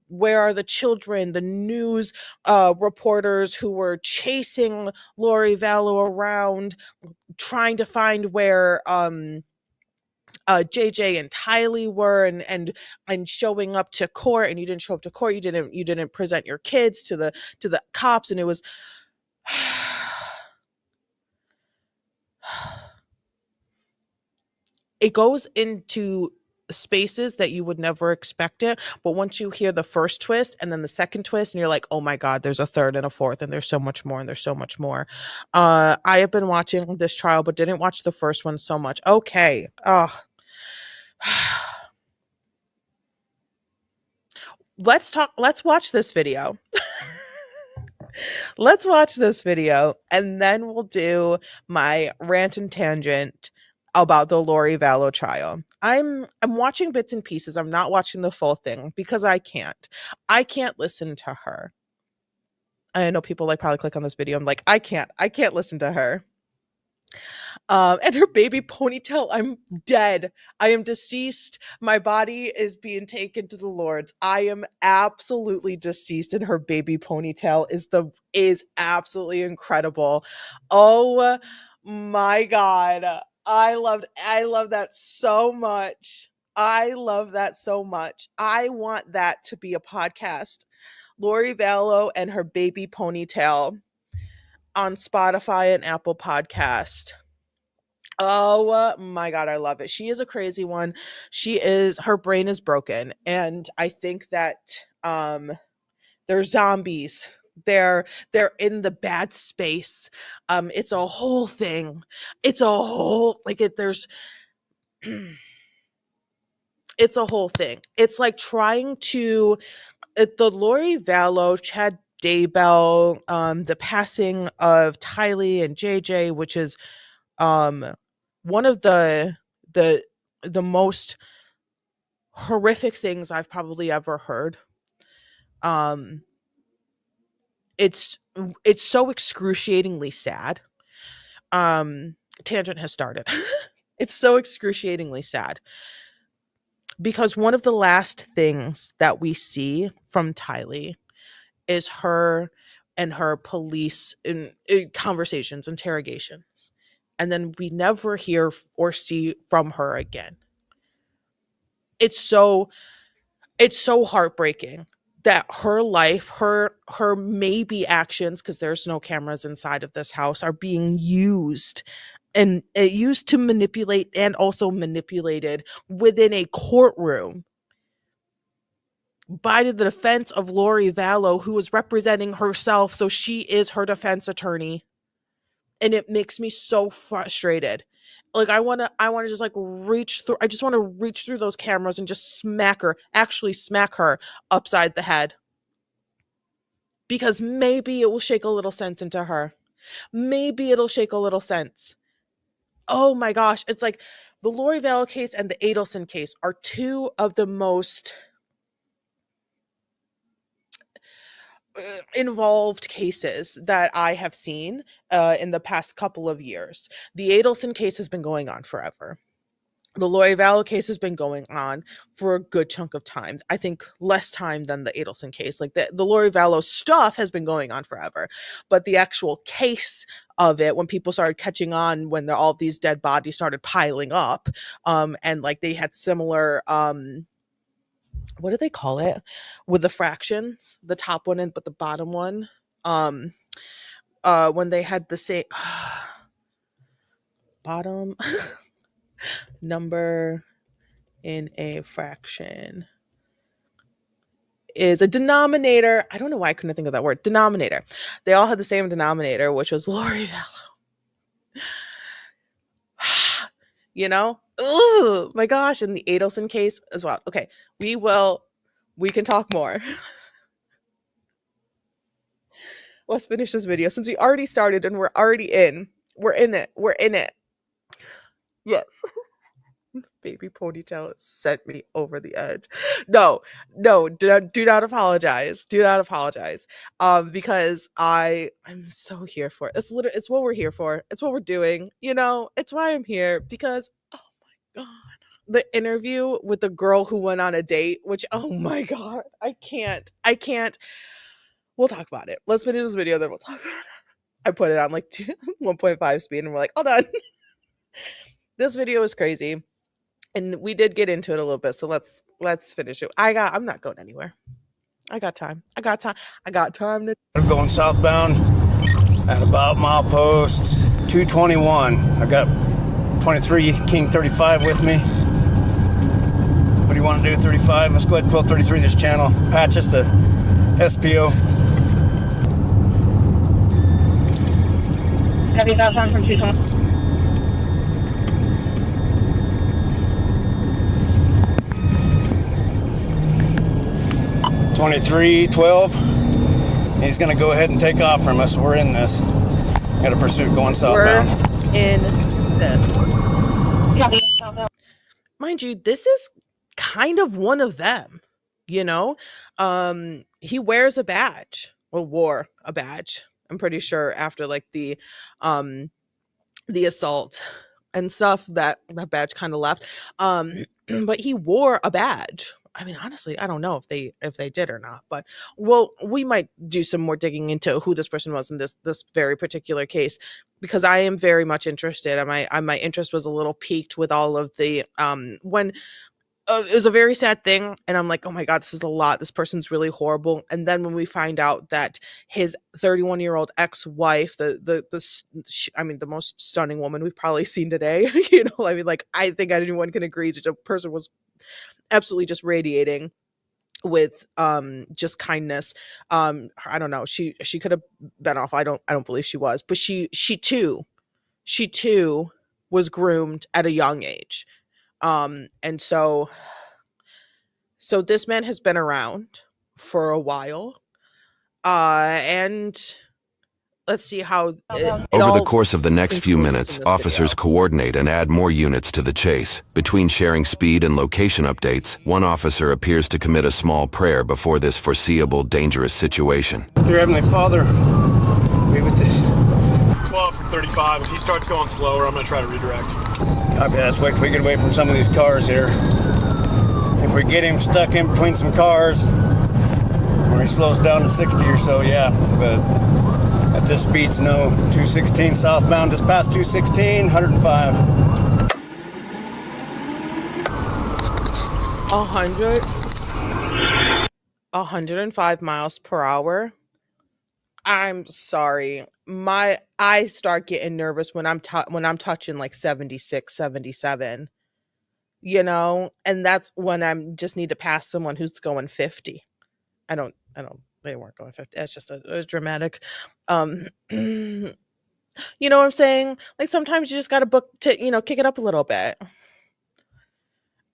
S1: where are the children, the news reporters who were chasing Lori Vallow around trying to find where JJ and Tylee were, and showing up to court, and you didn't show up to court, you didn't present your kids to the cops, and it was it goes into spaces that you would never expect it, but once you hear the first twist and then the second twist and you're like, oh my god, there's a third and a fourth, and there's so much more, and there's so much more. I have been watching this trial but didn't watch the first one so much. Okay. Let's watch this video. Let's watch this video and then we'll do my rant and tangent about the Lori Vallow trial. I'm watching bits and pieces. I'm not watching the full thing because I can't. I can't listen to her. I know people like probably click on this video. I'm like, I can't listen to her. And her baby ponytail, I'm dead. I am deceased. My body is being taken to the Lords. I am absolutely deceased, and her baby ponytail is absolutely incredible. Oh my god. I love that so much. I love that so much. I want that to be a podcast. Lori Vallow and her baby ponytail on Spotify and Apple Podcast. Oh my god, I love it. She is a crazy one. Her brain is broken, and I think that they're zombies. They're in the bad space. It's a whole thing. It's a whole like it there's it's a whole thing. It's like trying to the Lori Vallow, Chad Daybell, the passing of Tylee and JJ, which is um one of the the most horrific things I've probably ever heard. Um it's it's so excruciatingly sad. Tangent has started. It's so excruciatingly sad because one of the last things that we see from Tylee is her and her police in conversations, interrogations. And then we never hear or see from her again. It's so heartbreaking that her life, her maybe actions, because there's no cameras inside of this house, are being used and used to manipulate and also manipulated within a courtroom by the defense of Lori Vallow, who is representing herself. So she is her defense attorney. And it makes me so frustrated. Like I want to just like reach through. I just want to reach through those cameras and just actually smack her upside the head. Because maybe it will shake a little sense into her. Maybe it'll shake a little sense. Oh my gosh. It's like the Lori Vallow case and the Adelson case are two of the most involved cases that I have seen in the past couple of years. The Adelson case has been going on forever. The Lori Vallow case has been going on for a good chunk of time. I think less time than the Adelson case. Like the Lori Vallow stuff has been going on forever. But the actual case of it, when people started catching on, when all these dead bodies started piling up, and like they had similar what do they call it? With the fractions, the top one and but the bottom one. When they had the same bottom number in a fraction is a denominator. I don't know why I couldn't think of that word. Denominator. They all had the same denominator, which was Lori Vallow. You know? Oh my gosh. And the Adelson case as well. Okay. We can talk more. Let's finish this video since we already started and we're already in. We're in it. We're in it. Yes. Baby ponytail sent me over the edge. No, do not apologize. Do not apologize. Because I'm so here for it. It's what we're here for. It's what we're doing. You know, it's why I'm here because God. The interview with the girl who went on a date, which, oh my God, I can't. We'll talk about it. Let's finish this video, then we'll talk about it. I put it on like 1.5 speed and we're like, all done. This video is crazy. And we did get into it a little bit, so let's finish it. I'm not going anywhere. I got time. I got time to.
S11: I'm going southbound at about milepost 221. I got 23 King 35 with me. What do you want to do, 35? Let's go ahead and pull 33 this channel. Patch us to SPO.
S10: Heavy southbound from 220.
S11: 2312. He's going to go ahead and take off from us. We're in this. Got a pursuit going southbound.
S1: We're in this. Mind you, this is kind of one of them, you know? He wears a badge. Well, wore a badge. I'm pretty sure after like the assault and stuff that badge kind of left. But he wore a badge. I mean, honestly, I don't know if they did or not, but we might do some more digging into who this person was in this very particular case, because I am very much interested. My interest was a little piqued with all of the when it was a very sad thing, and I'm like, oh my God, this is a lot. This person's really horrible. And then when we find out that his 31-year-old ex-wife, the most stunning woman we've probably seen today, you know, I mean, like, I think anyone can agree that a person was absolutely just radiating with just kindness. I don't know, she could have been off. I don't believe she was, but she too was groomed at a young age. And so this man has been around for a while. And let's see how
S12: over the course of the next few minutes, officers coordinate and add more units to the chase. Between sharing speed and location updates, one officer appears to commit a small prayer before this foreseeable dangerous situation.
S11: Dear Heavenly Father, be with this.
S9: 12 from 35. If he starts going slower, I'm going to try to redirect.
S11: Copy that. Let's wait till we get away from some of these cars here. If we get him stuck in between some cars, or he slows down to 60 or so, yeah. But at this speed's no. 216 southbound, just past 216, 105.
S1: 105 miles per hour. I'm sorry. I start getting nervous when I'm touching like 76, 77. You know, and that's when I'm just need to pass someone who's going 50. I don't they weren't going 50. It's just a dramatic you know what I'm saying? Like, sometimes you just got to book to, you know, kick it up a little bit.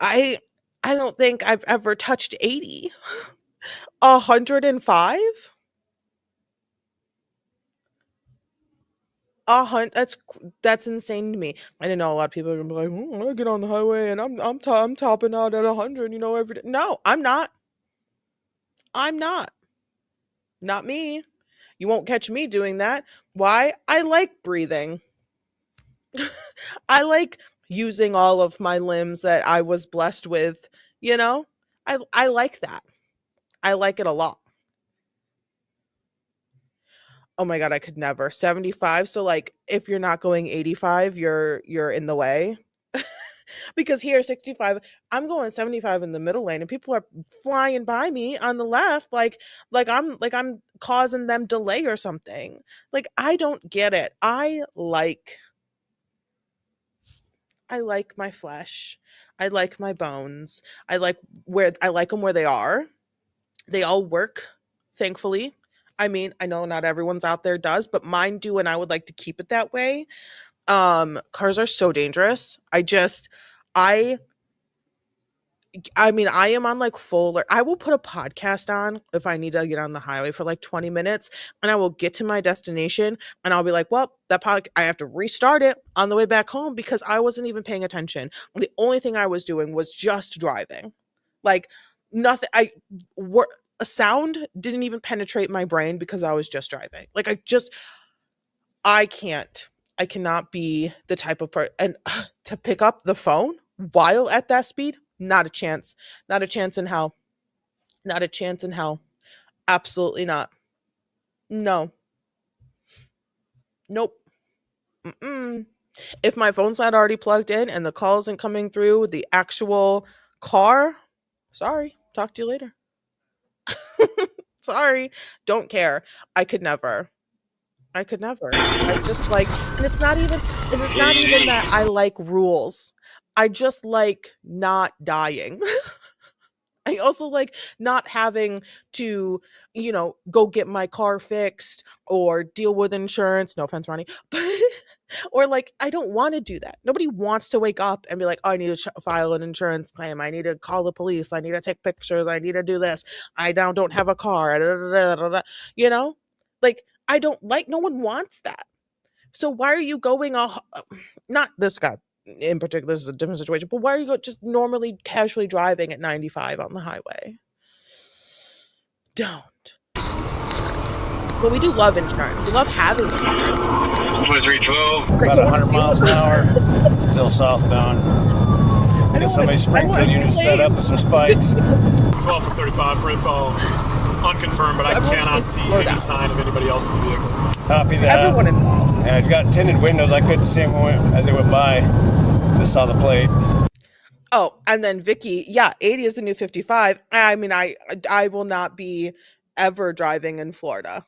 S1: I don't think I've ever touched 80. 105? That's insane to me. I didn't know a lot of people are gonna be like, I get on the highway and I'm topping out at 100, you know, every day. No, I'm not. Not me. You won't catch me doing that. Why? I like breathing. I like using all of my limbs that I was blessed with, you know? I like that. I like it a lot. Oh my God, I could never. 75, so like if you're not going 85, you're in the way. Because here 65, I'm going 75 in the middle lane and people are flying by me on the left like I'm causing them delay or something. Like, I don't get it. I like my flesh. I like my bones. I like them where they are. They all work, thankfully. I mean, I know not everyone's out there does, but mine do, and I would like to keep it that way. Cars are so dangerous. I mean, I am on like full, I will put a podcast on if I need to get on the highway for like 20 minutes, and I will get to my destination and I'll be like, well, I have to restart it on the way back home because I wasn't even paying attention. The only thing I was doing was just driving. Like, nothing, a sound didn't even penetrate my brain because I was just driving. Like, I cannot be the type of person, and to pick up the phone while at that speed, not a chance. Not a chance in hell. Not a chance in hell. Absolutely not. No. Nope. Mm-mm. If my phone's not already plugged in and the call isn't coming through the actual car, sorry. Talk to you later. Sorry. Don't care. I could never. I could never. I just like, and it's not even that I like rules. I just like not dying. I also like not having to, go get my car fixed or deal with insurance. No offense, Ronnie. But or like I don't want to do that. Nobody wants to wake up and be like, "Oh, I need to file an insurance claim. I need to call the police. I need to take pictures. I need to do this. I now don't have a car." Da, da, da, da, da. You know? Like I don't like no one wants that. So why are you going not this guy in particular, this is a different situation, but why are you just normally casually driving at 95 on the highway? Don't. But we do love insurance. We love having insurance.
S11: 2312. About 100 miles an hour. Still southbound. Get somebody's Springfield unit set up with some spikes.
S13: 12 from 35 for info. Unconfirmed, but I cannot see any sign of anybody else in the vehicle.
S11: Copy that.
S1: Everyone involved.
S11: Yeah, he's got tinted windows. I couldn't see him as they went by. Just saw the plate.
S1: Oh, and then Vicky, yeah, 80 is the new 55. I mean, I will not be ever driving in Florida.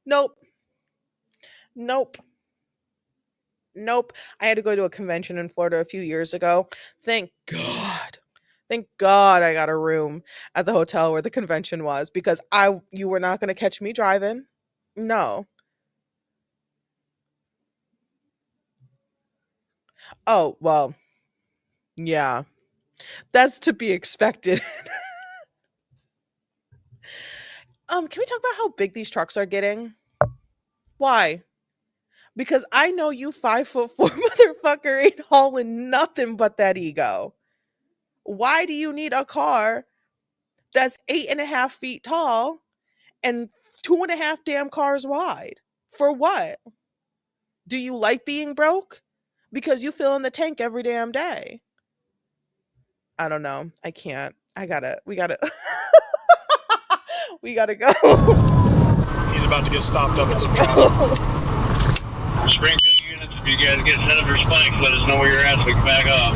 S1: Nope. Nope. Nope. I had to go to a convention in Florida a few years ago. Thank God. Thank God I got a room at the hotel where the convention was because you were not going to catch me driving. No. Oh, well. Yeah. That's to be expected. Can we talk about how big these trucks are getting? Why? Because I know you 5'4" motherfucker ain't hauling nothing but that ego. Why do you need a car that's 8.5 feet tall and 2.5 damn cars wide? For what? Do you like being broke? Because you fill in the tank every damn day. I don't know. I can't. We gotta we gotta go.
S13: He's about to get stopped up in some traffic.
S14: Springfield units, if you guys get set up your spikes, let us know where you're at so we can back off.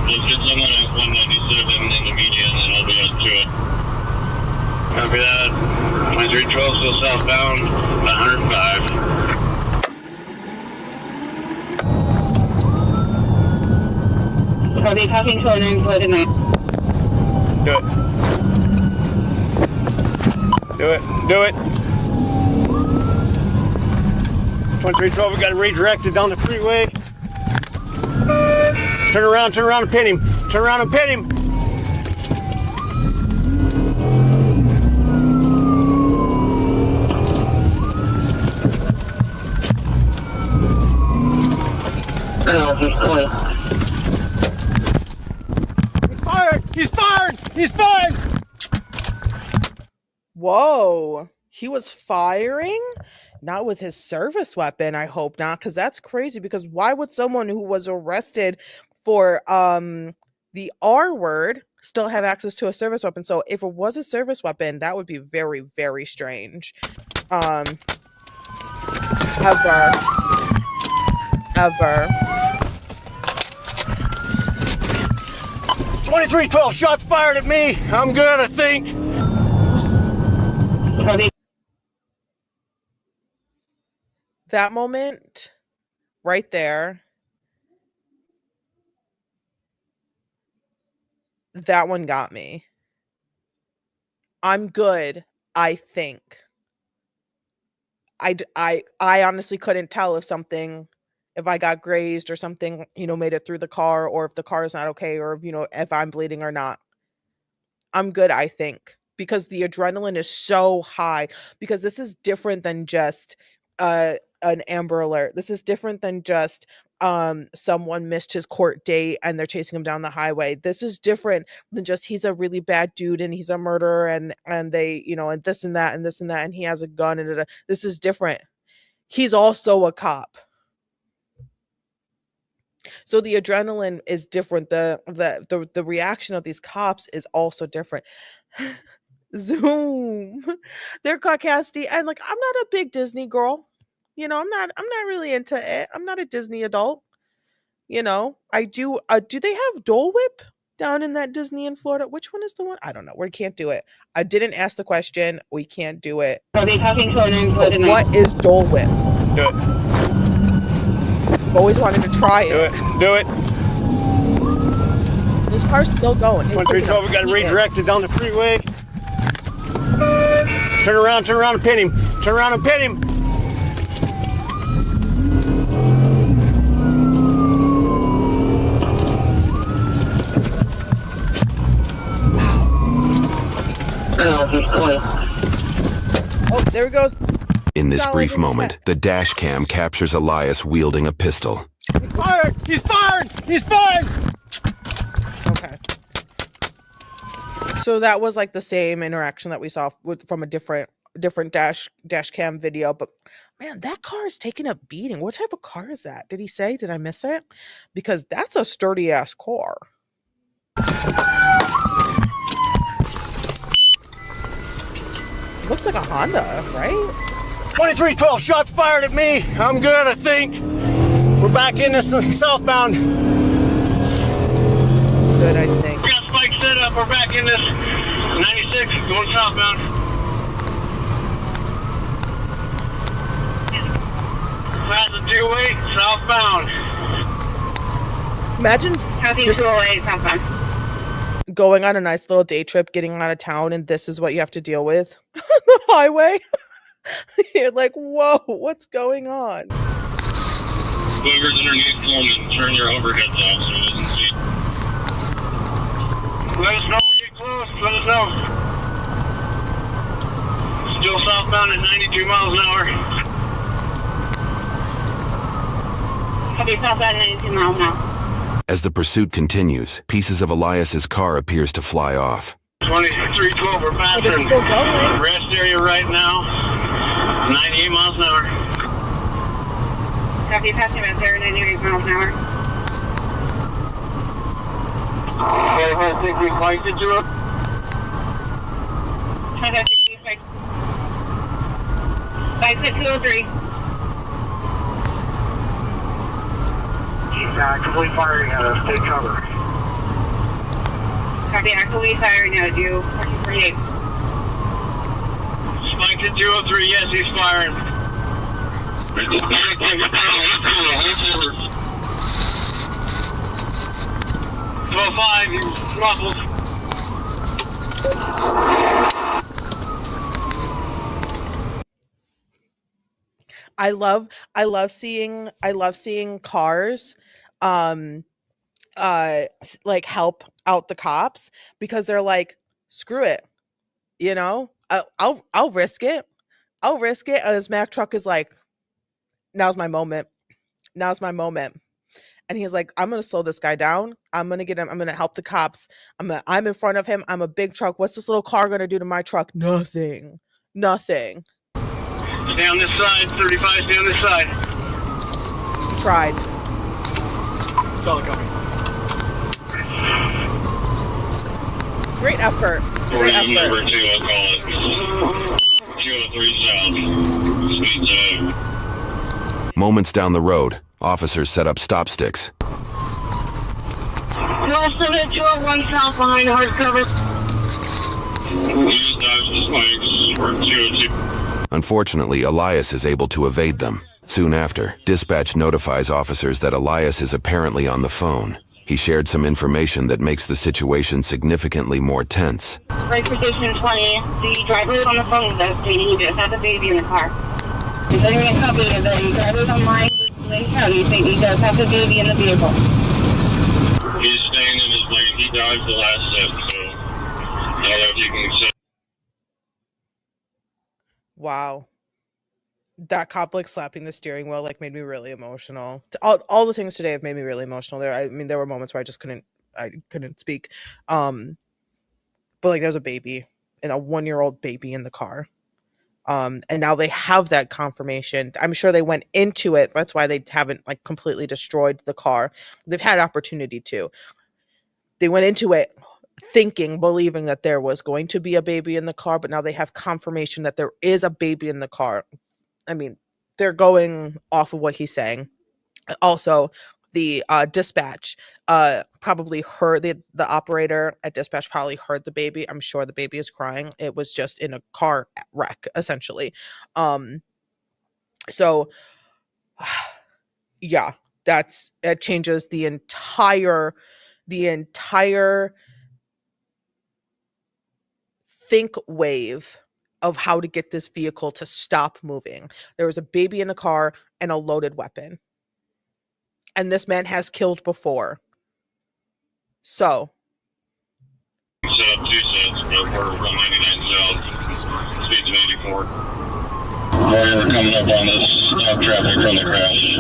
S14: Let's get someone at 197 in the median and I'll be up to it. Copy that. 2312 still southbound, 105.
S15: Copy, talking to an included man.
S11: Do it. Do it. Do it. 2312, we got him redirected down the freeway. Turn around and pin him. Turn around and pin him.
S15: Oh, he's going.
S11: He's fired! He's fired!
S1: Whoa. He was firing? Not with his service weapon, I hope not, because that's crazy. Because why would someone who was arrested for the R word still have access to a service weapon? So if it was a service weapon, that would be very, very strange. Ever.
S11: 2312, shots fired at me. I'm good, I think.
S1: That moment right there, that one got me. I'm good, I think. I honestly couldn't tell if I got grazed or something, made it through the car, or if the car is not okay, or if I'm bleeding or not. I'm good, I think, because the adrenaline is so high, because this is different than just an Amber Alert. This is different than just someone missed his court date and they're chasing him down the highway. This is different than just he's a really bad dude and he's a murderer and they, and this and that and this and that and he has a gun and this is different. He's also a cop. So the adrenaline is different. The reaction of these cops is also different. Zoom. They're caught Cassidy, and like I'm not a big Disney girl. I'm not really into it. I'm not a Disney adult. I do do they have Dole Whip down in that Disney in Florida? Which one is the one? I don't know. We can't do it. I didn't ask the question. We can't do it.
S15: Are they talking to an
S1: But
S15: employee?
S1: what is Dole Whip?
S11: Do it.
S1: Always wanted to try it.
S11: Do it.
S1: This car's still going.
S11: 1312, we got to redirect it down the freeway. Turn around and pin him. Turn around and pin him.
S1: Oh, there he goes.
S12: In this brief moment, the dash cam captures Elias wielding a pistol.
S11: Fired! He's fired! He's fired!
S1: Okay. So that was like the same interaction that we saw from a different dash cam video, but man, that car is taking a beating. What type of car is that? Did he say? Did I miss it? Because that's a sturdy ass car. Looks like a Honda, right?
S11: 2312, shots fired at me. I'm good, I think. We're back in this southbound.
S1: Good, I think.
S14: We got spike set up. We're back in this 96 going southbound. That's a 2-way southbound.
S1: Imagine
S15: Just southbound.
S1: going on a nice little day trip, getting out of town, and this is what you have to deal with on the highway. You're like, whoa, what's going on?
S14: Whoever's underneath Coleman, turn your overheads off so it doesn't see. Let us know when we get close. Let us know. Still southbound at 92 miles an hour.
S15: Okay, southbound 92 miles an hour.
S12: As the pursuit continues, pieces of Elias's car appears to fly off.
S14: 2312, we're passing.
S1: It's still going.
S14: Rest area right now. 98 miles an hour.
S15: Copy, passing about 98 miles an hour.
S14: I think we flanked it to it.
S15: 56203.
S14: He's actively firing at us. Take cover.
S15: Copy, actively firing now, due 1448.
S14: Spike to 203, yes, he's firing. 205, he's muffled.
S1: I love seeing cars like help out the cops because they're like, screw it, I'll risk it. And this Mack truck is like, now's my moment. And he's like, I'm gonna slow this guy down. I'm gonna get him. I'm gonna help the cops. I'm in front of him. I'm a big truck. What's this little car gonna do to my truck? Nothing.
S14: Stay on this side, 35, stay on this side.
S1: Tried.
S13: Solid copy.
S1: Great effort.
S14: Number 2, I'll call it. 203 south. Speed zone.
S12: Moments down the road, officers set up stop sticks.
S15: 12 201 south behind hard cover.
S14: Use dodge the spikes for 202.
S12: Unfortunately, Elias is able to evade them. Soon after, dispatch notifies officers that Elias is apparently on the phone. He shared some information that makes the situation significantly more tense.
S15: Right position 20. The driver is on the phone with us stating he does have a baby in the car. He's letting me a copy of the driver's online with Lake County saying he does have the baby in the vehicle.
S14: He's staying in his lane. He dodged the last step, so I don't know if you can accept.
S1: Wow. That cop like slapping the steering wheel like made me really emotional. All the things today have made me really emotional. There were moments where I couldn't speak. But like there's a baby and a 1-year-old baby in the car. And now they have that confirmation. I'm sure they went into it. That's why they haven't like completely destroyed the car. They've had opportunity to. They went into it thinking, believing that there was going to be a baby in the car, but now they have confirmation that there is a baby in the car. I mean, they're going off of what he's saying. Also, the dispatch probably heard the operator at dispatch probably heard the baby. I'm sure the baby is crying. It was just in a car wreck, essentially. So yeah, it changes the entire think wave of how to get this vehicle to stop moving. There was a baby in the car and a loaded weapon. And this man has killed before. So
S14: Set up 2 sets, but we're 199 south, speeds of 84. We're coming up on this truck traffic from the crash.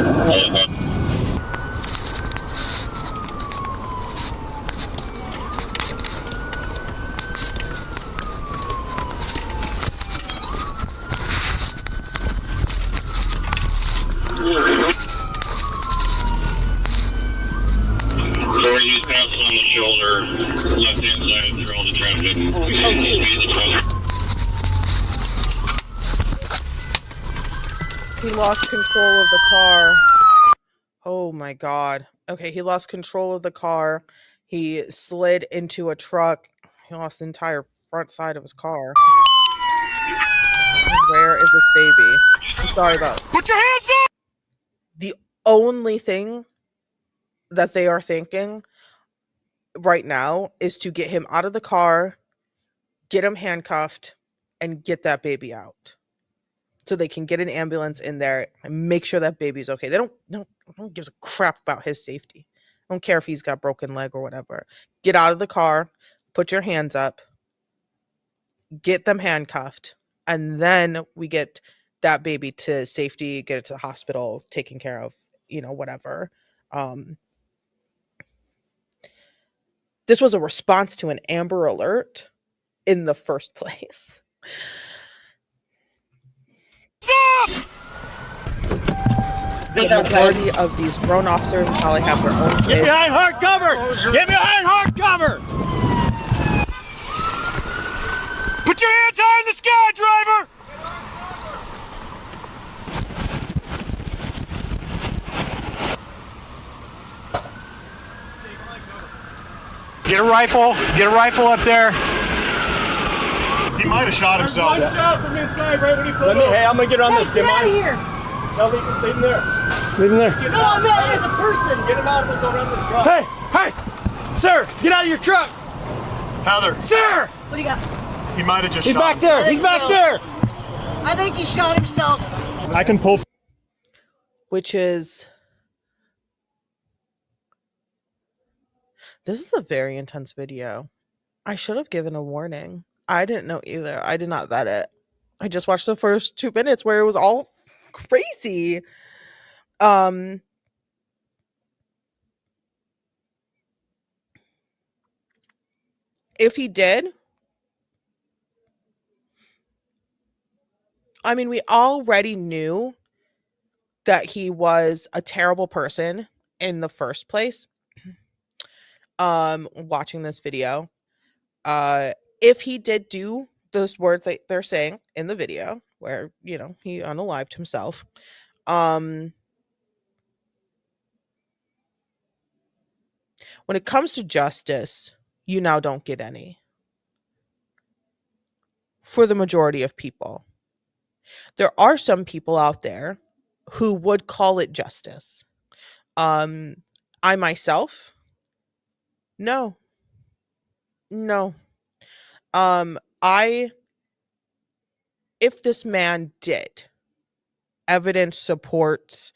S14: So he's passed on the shoulder, left hand side through all the traffic.
S1: he lost control of the car. Oh my god. Okay, he lost control of the car. He slid into a truck. He lost the entire front side of his car. Where is this baby? I'm sorry about.
S13: Put your hands up!
S1: The only thing that they are thinking right now is to get him out of the car, get him handcuffed, and get that baby out. So they can get an ambulance in there and make sure that baby's okay. They don't give a crap about his safety. I don't care if he's got broken leg or whatever. Get out of the car, put your hands up, get them handcuffed, and then we get that baby to safety, get it to the hospital, taken care of, whatever. This was a response to an Amber Alert in the first place. The majority of these drone officers probably have their own kids.
S13: Get behind hard cover! Get behind hard cover! Put your hands high in the sky, driver! Get a rifle up there. He might have shot himself. Shot from inside right when he pulled over. Hey, I'm gonna get on this.
S5: Get out of here!
S13: No, leave him there. Leave him there.
S5: No, I'm out as a person.
S13: Get him out and we'll go run this truck. Hey, sir, get out of your truck. Heather. Sir!
S5: What do you got?
S13: He might have just
S5: He's
S13: shot
S5: back
S13: himself.
S5: there. He's back there. I think he shot himself.
S13: I can pull.
S1: Which is... This is a very intense video. I should have given a warning. I didn't know either. I did not vet it. I just watched the first 2 minutes where it was all crazy. If he did, I mean, we already knew that he was a terrible person in the first place. Watching this video, if he did do those words that they're saying in the video where, he unalived himself, when it comes to justice, you now don't get any for the majority of people. There are some people out there who would call it justice. I myself, no. If this man did, evidence supports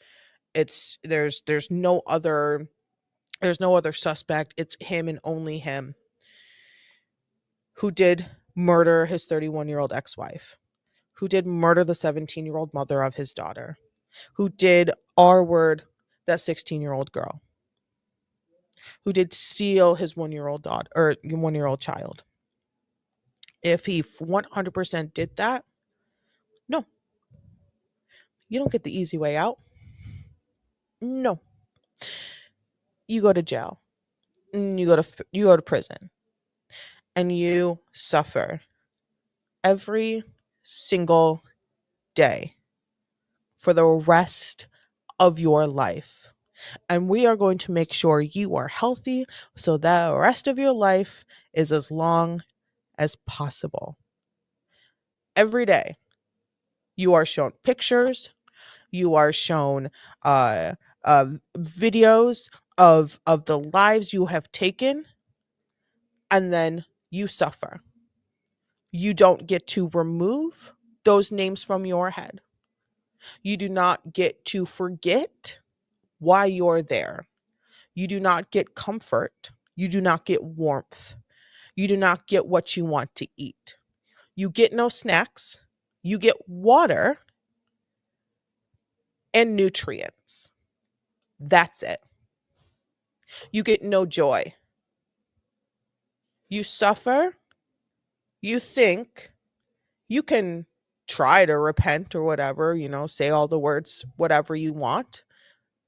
S1: there's no other suspect. It's him and only him who did murder his 31-year-old ex-wife, who did murder the 17-year-old mother of his daughter, who did R-word that 16-year-old girl, who did steal his 1-year-old daughter or 1-year-old child. If he 100% did that, You don't get the easy way out. No. You go to jail. You go to prison and you suffer every single day for the rest of your life. And we are going to make sure you are healthy so that the rest of your life is as long as possible. Every day, you are shown pictures, you are shown uh, videos of the lives you have taken, and then you suffer. You don't get to remove those names from your head. You do not get to forget why you're there. You do not get comfort. You do not get warmth. You do not get what you want to eat. You get no snacks. You get water and nutrients. That's it. You get no joy. You suffer. You think you can try to repent or whatever, say all the words, whatever you want.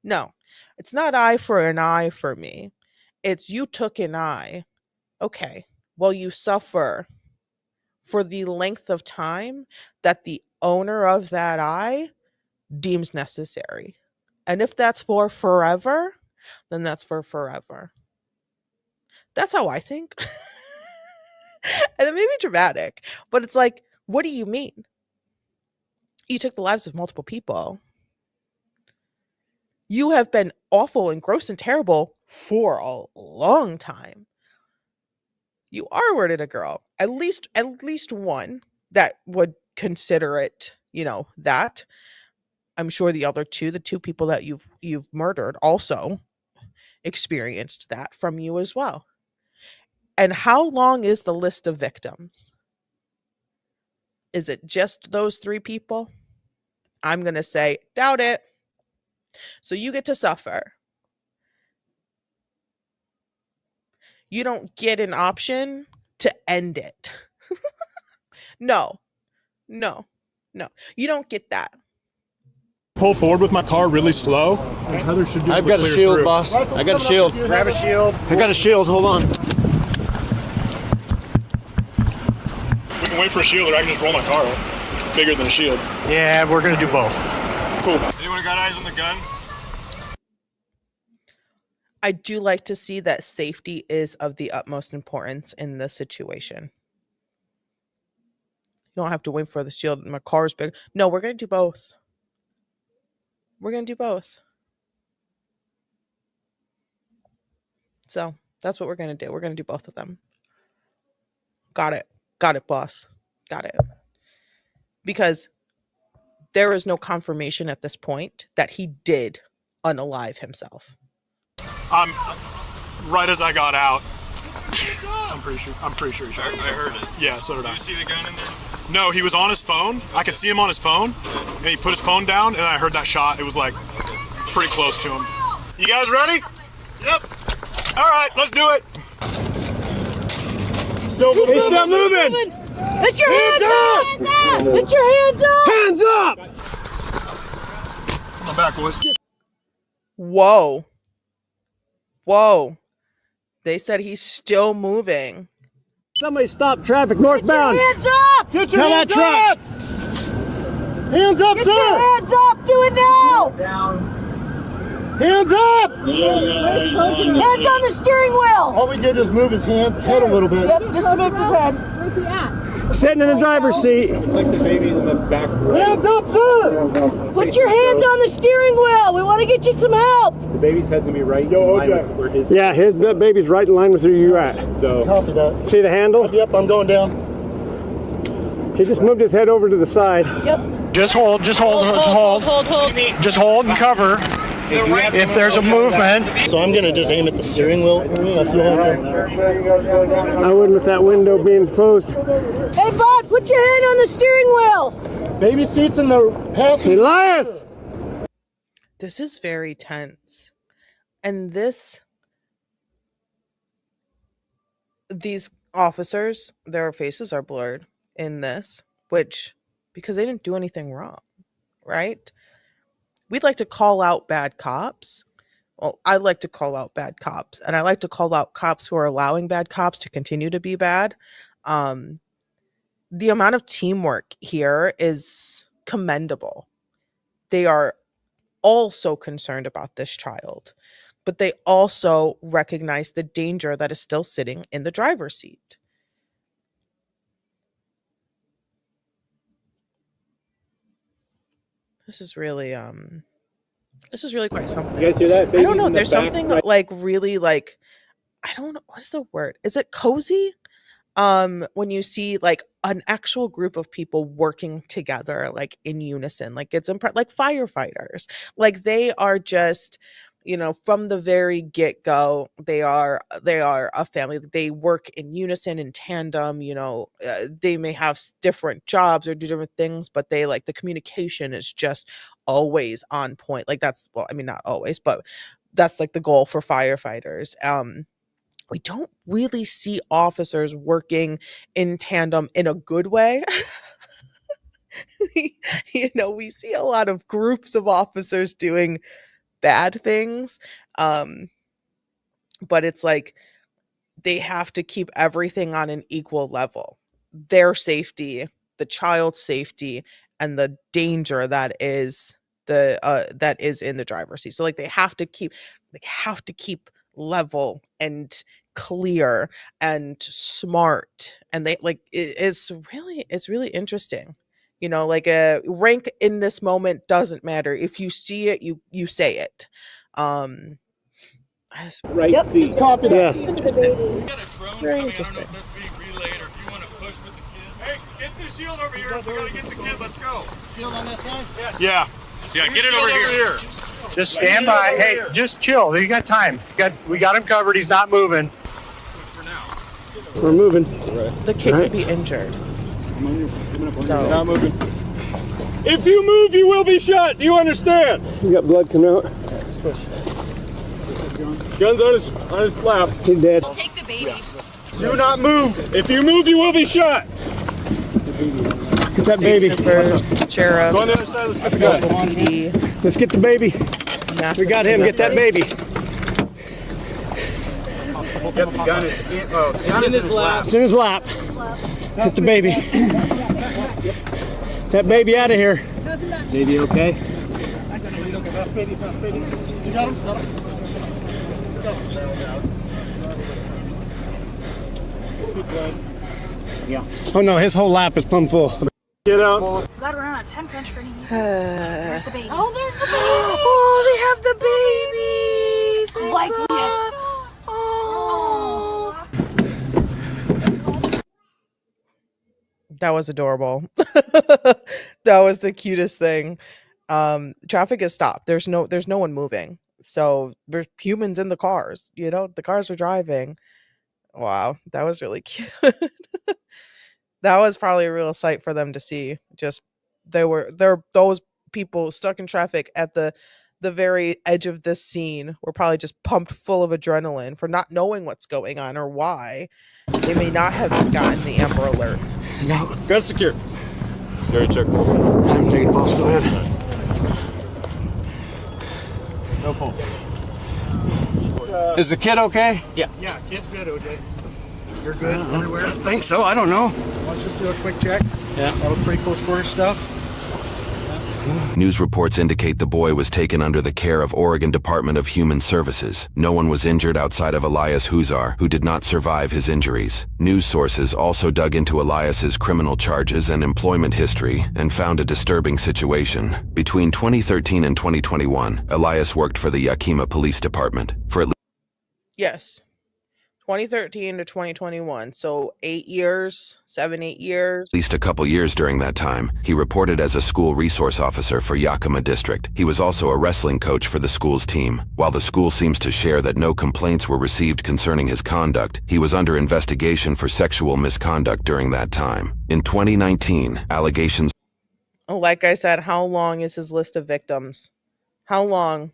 S1: No, it's not eye for an eye for me. It's you took an eye. Okay, well, you suffer for the length of time that the owner of that eye deems necessary. And if that's for forever, then that's for forever. That's how I think. And it may be dramatic, but it's like, what do you mean? You took the lives of multiple people. You have been awful and gross and terrible for a long time. You R-worded a girl. At least one that would consider it, that. I'm sure the two people that you've murdered also experienced that from you as well. And how long is the list of victims? Is it just those 3 people? I'm going to say doubt it. So you get to suffer. You don't get an option to end it. No. No. No. You don't get that.
S13: Pull forward with my car really slow. Heather should do.
S11: I've got a shield, boss. I got a shield.
S13: Grab a shield.
S11: I got a shield. Hold on.
S13: We can wait for a shield, or I can just roll my car up. It's bigger than a shield. Yeah, we're gonna do both. Cool. Anyone got eyes on the gun?
S1: I do like to see that safety is of the utmost importance in this situation. You don't have to wait for the shield. My car's big. No, we're going to do both. We're going to do both. So that's what we're going to do. We're going to do both of them. Got it. Got it, boss. Got it. Because there is no confirmation at this point that he did unalive himself.
S13: Right as I got out. I'm pretty sure he shot himself. I heard it. Yeah, so did I. Did you see the gun in there? No, he was on his phone. Okay. I could see him on his phone, and he put his phone down, and I heard that shot. It was like pretty close to him. You guys ready? Yep. All right, let's do it. So he's still moving.
S5: Put your hands up! Hands up! Put your hands up!
S13: Hands up! I'm back, boys.
S1: Whoa. Whoa. They said he's still moving.
S11: Somebody stop traffic northbound.
S5: Get your hands up!
S11: Get your hands up! Hands up,
S5: Get
S11: sir!
S5: your hands up! Do it now!
S11: Hands up!
S5: Hands on the steering wheel!
S11: All we did was move his head a little bit.
S5: Yep, just moved his head. Where's he at?
S11: Sitting in the driver's seat. It's like the baby's in the back. Hands up, sir!
S5: Put your hands on the steering wheel! We want to get you some help!
S16: The baby's head's gonna be right in line with where his.
S11: Yeah, that baby's right in line with where you're at.
S16: So.
S11: Copy that. See the handle?
S16: Yep, I'm going down.
S11: He just moved his head over to the side.
S5: Yep.
S13: Just hold. Just hold and cover. If there's a movement.
S16: So I'm gonna just aim at the steering wheel area. I feel like
S11: I wouldn't with that window being closed.
S5: Hey, bud, put your hand on the steering wheel!
S16: Baby seats in the passenger.
S11: Elias!
S1: This is very tense. And these officers, their faces are blurred in this, because they didn't do anything wrong, right? we'd like to call out bad cops. Well, I like to call out bad cops, and I like to call out cops who are allowing bad cops to continue to be bad. Um, the amount of teamwork here is commendable. They are also concerned about this child, but they also recognize the danger that is still sitting in the driver's seat. This is really quite something.
S11: You guys hear that?
S1: I don't
S11: Baby's
S1: know.
S11: in the
S1: There's
S11: back
S1: something
S11: right.
S1: like really like I don't know what's the word. Is it cozy? When you see like an actual group of people working together like in unison, like it's like firefighters, like they are just, from the very get-go, they are a family. They work in unison, in tandem. They may have different jobs or do different things, but they like the communication is just always on point. Like that's, well, I mean, not always, but that's like the goal for firefighters. We don't really see officers working in tandem in a good way. We see a lot of groups of officers doing bad things. Um, but it's like they have to keep everything on an equal level. Their safety, the child's safety, and the danger that is in the driver's seat. So like they have to keep level and clear and smart, and it's really interesting. Like a rank in this moment doesn't matter. If you see it, you say it. um
S11: Right seat.
S5: Copy that.
S11: Yes.
S1: Very interesting.
S13: Hey, get the shield over here. We gotta get the kid. Let's go. Shield on that side? Yes. Yeah. Yeah, get it over here.
S17: Just stand by. Hey, just chill. You got time. We got him covered. He's not moving.
S11: We're moving.
S1: The kid could be injured.
S11: No. Not moving. If you move, you will be shot. Do you understand? You got blood coming out. Let's push. Gun's on his lap. He's dead.
S18: We'll take the baby.
S11: Do not move. If you move, you will be shot. Get that baby.
S1: Sheriff.
S11: Go on the other side. Let's get the guy. Let's get the baby. We got him. Get that baby. Get the gun. It's in his lap. It's in his lap. Get the baby. That baby out of here. Baby okay? You got him? Yeah. Oh no, his whole lap is plumb full. Get out.
S18: Glad we're on a 10 crunch for any reason. There's the baby.
S5: Oh, there's the baby.
S18: Oh, they have the babies. Like we have.
S5: Oh.
S1: That was adorable. That was the cutest thing. Traffic is stopped. There's no one moving. So there's humans in the cars. The cars are driving. Wow, that was really cute. That was probably a real sight for them to see. Just they're those people stuck in traffic at the very edge of this scene were probably just pumped full of adrenaline for not knowing what's going on or why. They may not have gotten the Amber Alert.
S11: No. Gun secure. Gary, check pulse. I'm taking pulse. Go ahead. No pulse. Is the kid okay?
S17: Yeah. Yeah, kid's good, OJ.
S11: You're good everywhere? I think so. I don't know.
S17: Let's just do a quick check. Yeah. That was pretty close quarter stuff.
S12: News reports indicate the boy was taken under the care of Oregon Department of Human Services. No one was injured outside of Elias Huzar, who did not survive his injuries. News sources also dug into Elias's criminal charges and employment history and found a disturbing situation. Between 2013 and 2021, Elias worked for the Yakima Police Department for at least
S1: Yes. 2013 to 2021. So 8 years, 8 years.
S12: at least a couple years during that time. He reported as a school resource officer for Yakima District. He was also a wrestling coach for the school's team. While the school seems to share that no complaints were received concerning his conduct, he was under investigation for sexual misconduct during that time. In 2019, allegations
S1: Like I said, how long is his list of victims? How long?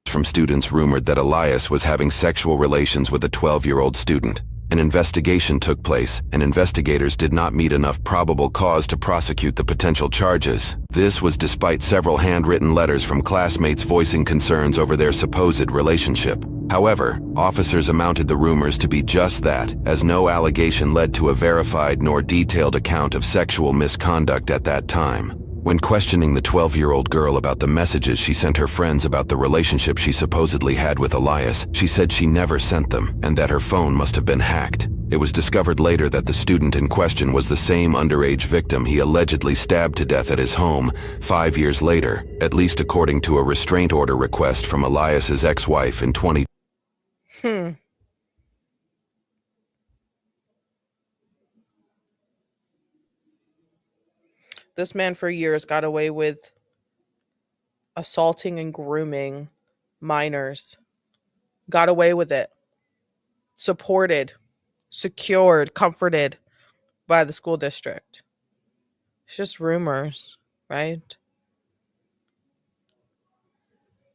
S12: from students rumored that Elias was having sexual relations with a 12-year-old student. An investigation took place, and investigators did not meet enough probable cause to prosecute the potential charges. This was despite several handwritten letters from classmates voicing concerns over their supposed relationship. However, officers amounted the rumors to be just that, as no allegation led to a verified nor detailed account of sexual misconduct at that time. When questioning the 12-year-old girl about the messages she sent her friends about the relationship she supposedly had with Elias, she said she never sent them and that her phone must have been hacked. It was discovered later that the student in question was the same underage victim he allegedly stabbed to death at his home 5 years later, at least according to a restraint order request from Elias's ex-wife in 20.
S1: This man for years got away with assaulting and grooming minors. Got away with it. Supported, secured, comforted by the school district. It's just rumors, right?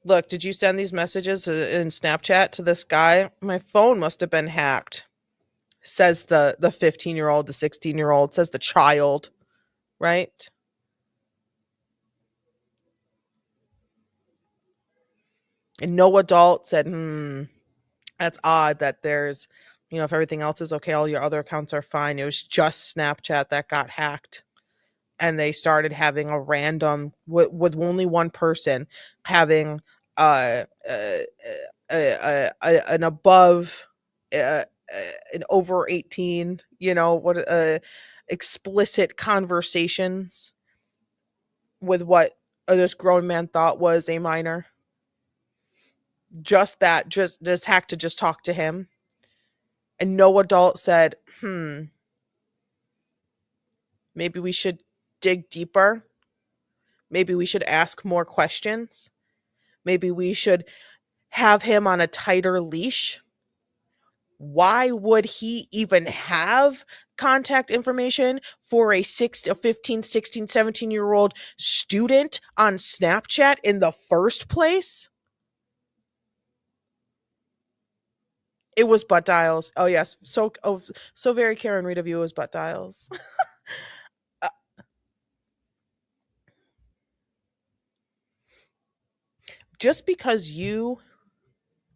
S1: Look, did you send these messages in Snapchat to this guy? My phone must have been hacked. Says the 15-year-old, the 16-year-old, says the child, right? And no adult said, that's odd that there's, if everything else is okay, all your other accounts are fine. It was just Snapchat that got hacked. And they started having a random, with only one person having an above, an over 18, explicit conversations with what this grown man thought was a minor. Just that, just hacked to just talk to him. And no adult said, maybe we should dig deeper. Maybe we should ask more questions. Maybe we should have him on a tighter leash. Why would he even have contact information for a 15, 16, 17-year-old student on Snapchat in the first place? It was butt dials. Oh yes, so very Karen Reed of you was butt dials. Just because you,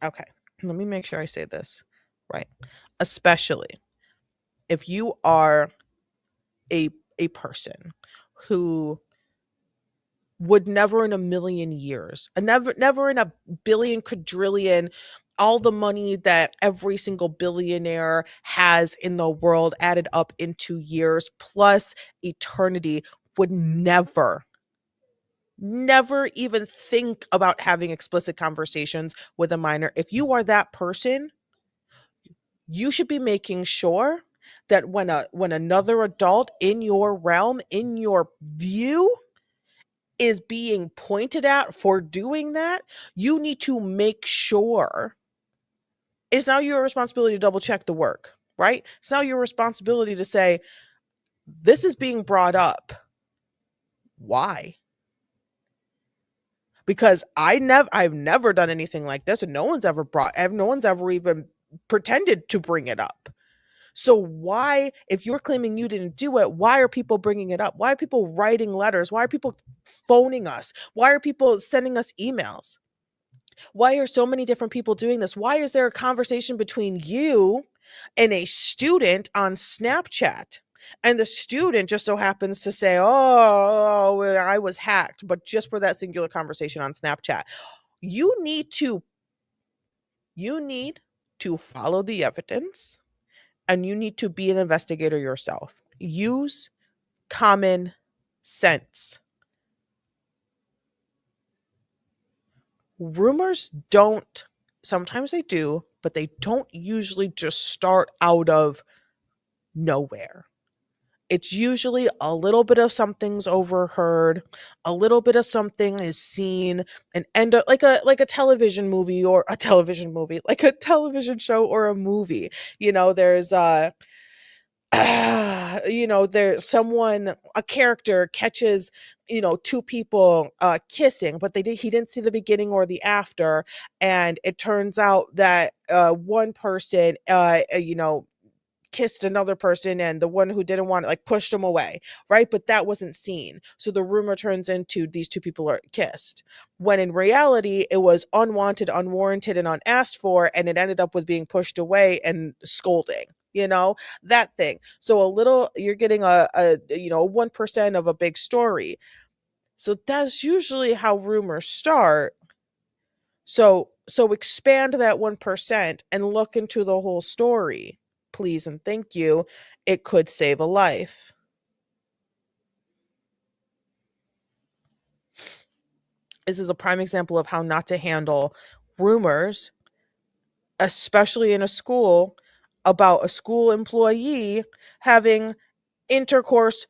S1: okay, let me make sure I say this right. Especially if you are a person who would never in a million years, never in a billion quadrillion, all the money that every single billionaire has in the world added up into years plus eternity, would never even think about having explicit conversations with a minor. If you are that person, you should be making sure that when another adult in your realm, in your view, is being pointed at for doing that, you need to make sure it's now your responsibility to double check the work, right? It's now your responsibility to say, this is being brought up. Why? Because I've never done anything like this, and no one's ever even pretended to bring it up. So why, if you're claiming you didn't do it, why are people bringing it up? Why are people writing letters? Why are people phoning us? Why are people sending us emails? Why are so many different people doing this? Why is there a conversation between you and a student on Snapchat? And the student just so happens to say, oh, I was hacked, but just for that singular conversation on Snapchat. You need to follow the evidence, and you need to be an investigator yourself. Use common sense. Rumors don't, sometimes they do, but they don't usually just start out of nowhere. It's usually a little bit of something's overheard, a little bit of something is seen, and end up like a television movie, or a television movie, like a television show or a movie. There's there's a character catches, two people kissing, but he didn't see the beginning or the after, and it turns out that one person kissed another person and the one who didn't want it like pushed him away, right? But that wasn't seen. So the rumor turns into these two people are kissed. When in reality, it was unwanted, unwarranted, and unasked for, and it ended up with being pushed away and scolding. That thing. So you're getting a 1% of a big story. So that's usually how rumors start. So expand that 1% and look into the whole story. Please and thank you. It could save a life. This is a prime example of how not to handle rumors, especially in a school, about a school employee having intercourse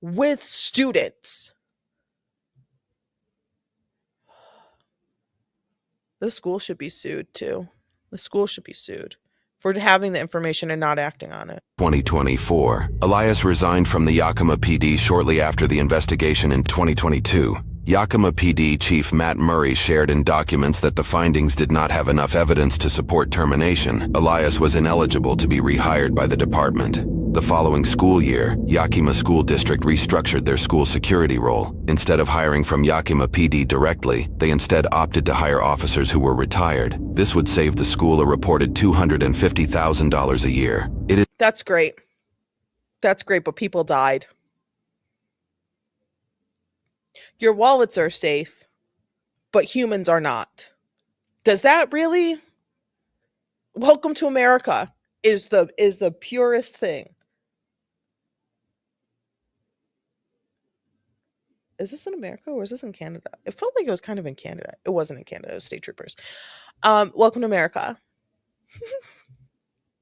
S1: with students. The school should be sued too. The school should be sued for having the information and not acting on it.
S12: 2024. Elias resigned from the Yakima PD shortly after the investigation in 2022. Yakima PD Chief Matt Murray shared in documents that the findings did not have enough evidence to support termination. Elias was ineligible to be rehired by the department. The following school year, Yakima School District restructured their school security role. Instead of hiring from Yakima PD directly, they instead opted to hire officers who were retired. This would save the school a reported $250,000 a year.
S1: That's great. That's great, but people died. Your wallets are safe, but humans are not. Does that really? Welcome to America is the purest thing. Is this in America or is this in Canada? It felt like it was kind of in Canada. It wasn't in Canada. It was state troopers. Welcome to America.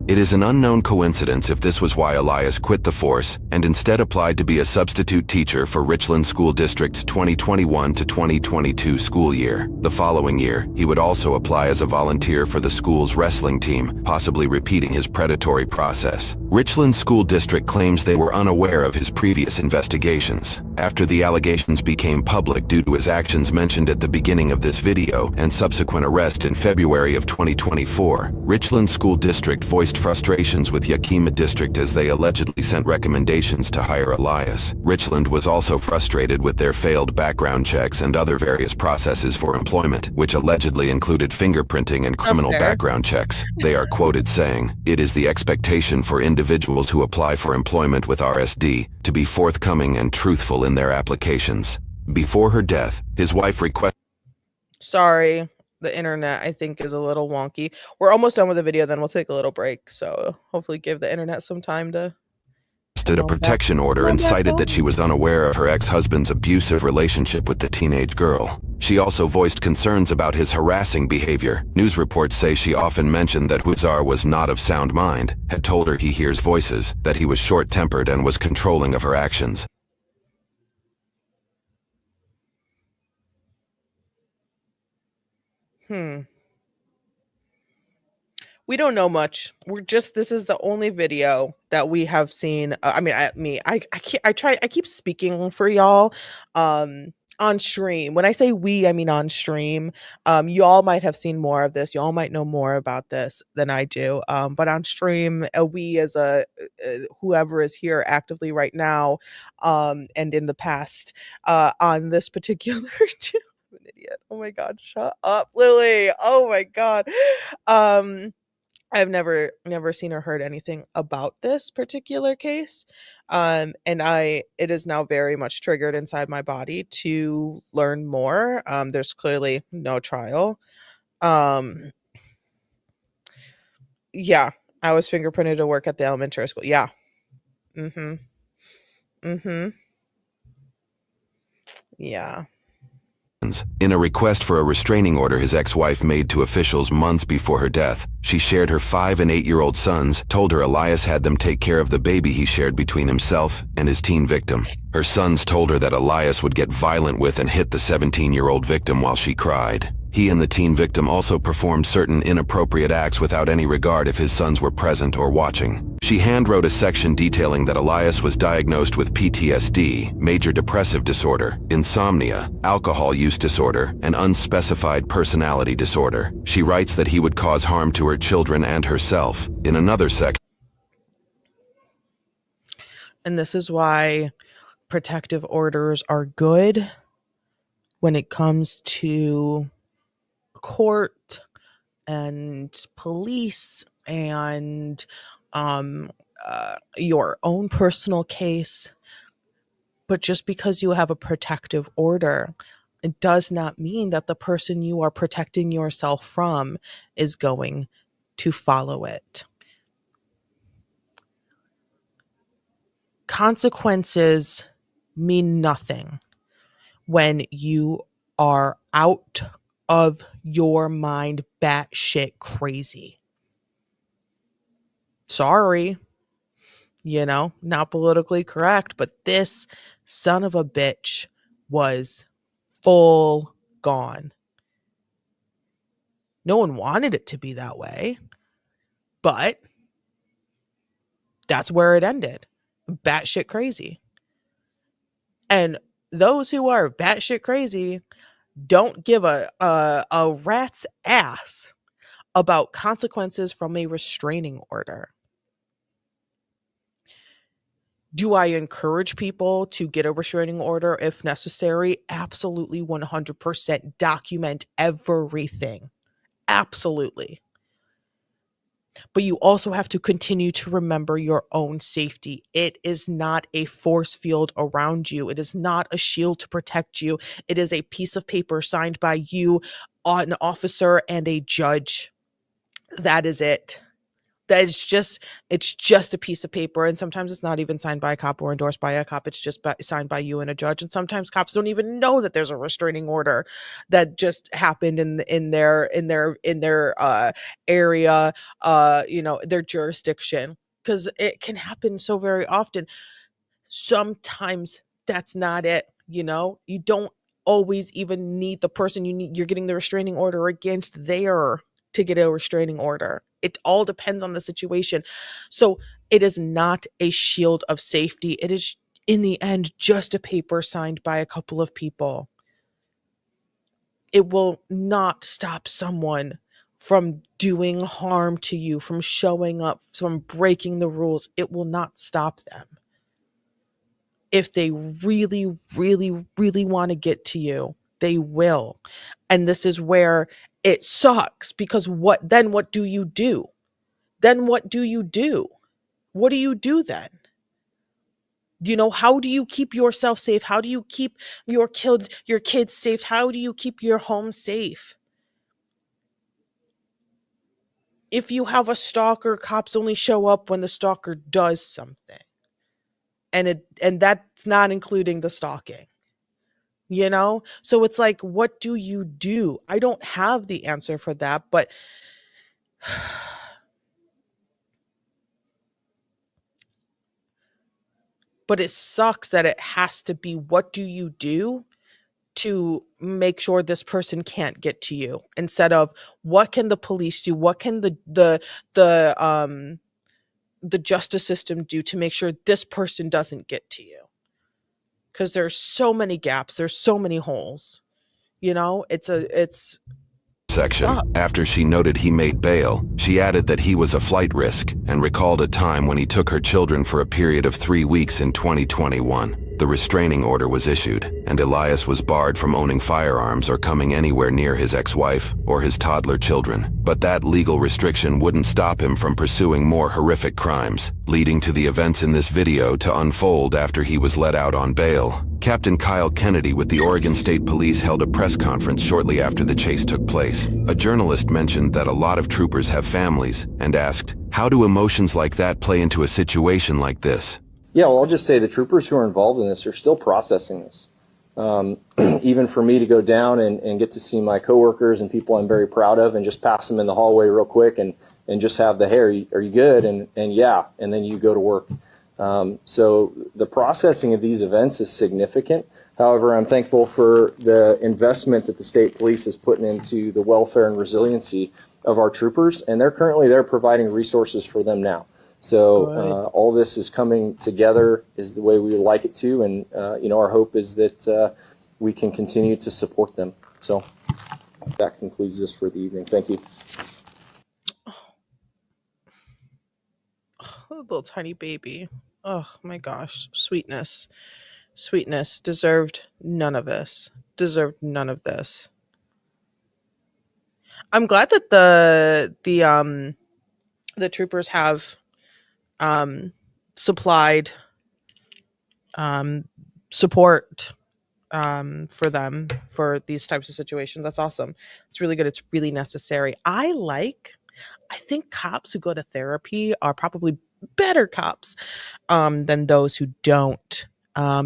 S12: It is an unknown coincidence if this was why Elias quit the force and instead applied to be a substitute teacher for Richland School District's 2021 to 2022 school year. The following year, he would also apply as a volunteer for the school's wrestling team, possibly repeating his predatory process. Richland School District claims they were unaware of his previous investigations. After the allegations became public due to his actions mentioned at the beginning of this video and subsequent arrest in February of 2024, Richland School District voiced frustrations with Yakima District as they allegedly sent recommendations to hire Elias. Richland was also frustrated with their failed background checks and other various processes for employment, which allegedly included fingerprinting and criminal background checks. They are quoted saying, "It is the expectation for individuals who apply for employment with RSD to be forthcoming and truthful in their applications." Before her death, his wife requested...
S1: Sorry. The internet, I think, is a little wonky. We're almost done with the video, then we'll take a little break. So hopefully give the internet some time to...
S12: a protection order and cited that she was unaware of her ex-husband's abusive relationship with the teenage girl. She also voiced concerns about his harassing behavior. News reports say she often mentioned that Huizar was not of sound mind, had told her he hears voices, that he was short-tempered and was controlling of her actions.
S1: We don't know much. This is the only video that we have seen. I keep speaking for y'all on stream. When I say we, I mean on stream. Y'all might have seen more of this. Y'all might know more about this than I do. But on stream, we as whoever is here actively right now, and in the past, on this particular channel. I'm an idiot. Oh my god, shut up, Lily. Oh my god. I've never seen or heard anything about this particular case. And it is now very much triggered inside my body to learn more. There's clearly no trial. Yeah, I was fingerprinted to work at the elementary school. Yeah. Yeah.
S12: In a request for a restraining order his ex-wife made to officials months before her death, she shared her 5- and 8-year-old sons, told her Elias had them take care of the baby he shared between himself and his teen victim. Her sons told her that Elias would get violent with and hit the 17-year-old victim while she cried. He and the teen victim also performed certain inappropriate acts without any regard if his sons were present or watching. She handwrote a section detailing that Elias was diagnosed with PTSD, major depressive disorder, insomnia, alcohol use disorder, and unspecified personality disorder. She writes that he would cause harm to her children and herself. In another section...
S1: And this is why protective orders are good when it comes to court and police and um, your own personal case. But just because you have a protective order, it does not mean that the person you are protecting yourself from is going to follow it. Consequences mean nothing when you are out of your mind batshit crazy. Sorry, not politically correct, but this son of a bitch was full gone. No one wanted it to be that way, but that's where it ended. Batshit crazy. And those who are batshit crazy don't give a rat's ass about consequences from a restraining order. Do I encourage people to get a restraining order if necessary? Absolutely, 100%. Document everything. Absolutely. But you also have to continue to remember your own safety. It is not a force field around you. It is not a shield to protect you. It is a piece of paper signed by you, an officer, and a judge. That is it. It's just a piece of paper, and sometimes it's not even signed by a cop or endorsed by a cop. It's just signed by you and a judge, and sometimes cops don't even know that there's a restraining order that just happened in their area, their jurisdiction, because it can happen so very often. Sometimes that's not it. You don't always even need the person you're getting the restraining order against there to get a restraining order. It all depends on the situation. So it is not a shield of safety. It is, in the end, just a paper signed by a couple of people. It will not stop someone from doing harm to you, from showing up, from breaking the rules. It will not stop them. If they really, really, really want to get to you, they will. And this is where it sucks, because what do you do? Then what do you do? What do you do then? How do you keep yourself safe? How do you keep your kids safe? How do you keep your home safe? If you have a stalker, cops only show up when the stalker does something. And that's not including the stalking. So it's like, what do you do? I don't have the answer for that, but it sucks that it has to be, what do you do to make sure this person can't get to you, instead of what can the police do? What can the justice system do to make sure this person doesn't get to you? Because there's so many gaps, there's so many holes. It's
S12: Section. After she noted he made bail, she added that he was a flight risk and recalled a time when he took her children for a period of 3 weeks in 2021. The restraining order was issued, and Elias was barred from owning firearms or coming anywhere near his ex-wife or his toddler children. But that legal restriction wouldn't stop him from pursuing more horrific crimes, leading to the events in this video to unfold after he was let out on bail. Captain Kyle Kennedy with the Oregon State Police held a press conference shortly after the chase took place. A journalist mentioned that a lot of troopers have families and asked, how do emotions like that play into a situation like this?
S8: Yeah, well, I'll just say the troopers who are involved in this are still processing this. Even for me to go down and get to see my coworkers and people I'm very proud of and just pass them in the hallway real quick and just have the, hey, are you good? And yeah, and then you go to work. So the processing of these events is significant. However, I'm thankful for the investment that the state police is putting into the welfare and resiliency of our troopers, and they're currently there providing resources for them now. So all this is coming together is the way we would like it to, and our hope is that we can continue to support them. So that concludes this for the evening. Thank you.
S1: Little tiny baby. Oh my gosh, sweetness, sweetness. Deserved none of this. Deserved none of this. I'm glad that the troopers have um supplied um support for them for these types of situations. That's awesome. It's really good. It's really necessary. I think cops who go to therapy are probably better cops than those who don't.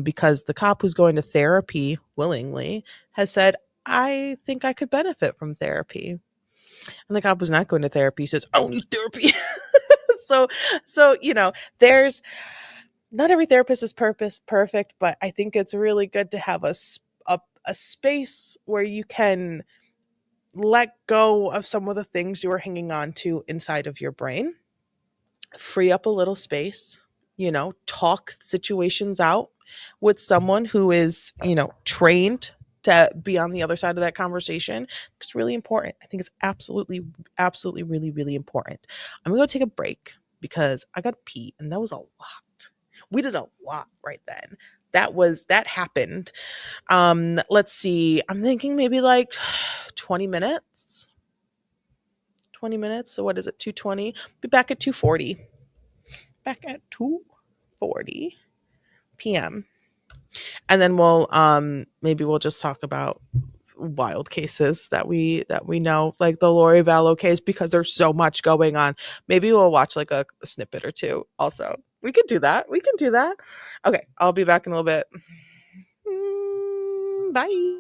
S1: Because the cop who's going to therapy willingly has said, I think I could benefit from therapy. And the cop who's not going to therapy says, I don't need therapy. so, there's not every therapist is perfect, but I think it's really good to have a space where you can let go of some of the things you are hanging on to inside of your brain, free up a little space, talk situations out with someone who is, trained to be on the other side of that conversation. It's really important. I think it's absolutely, really, really important. I'm gonna go take a break because I got to pee, and that was a lot. We did a lot right then. That happened. Let's see. I'm thinking maybe like 20 minutes. 20 minutes. So what is it? 2:20. Be back at 2:40. Back at 2:40 p.m. And then maybe we'll just talk about wild cases that we know, like the Lori Vallow case, because there's so much going on. Maybe we'll watch like a snippet or two also. We could do that. Okay, I'll be back in a little bit. Bye.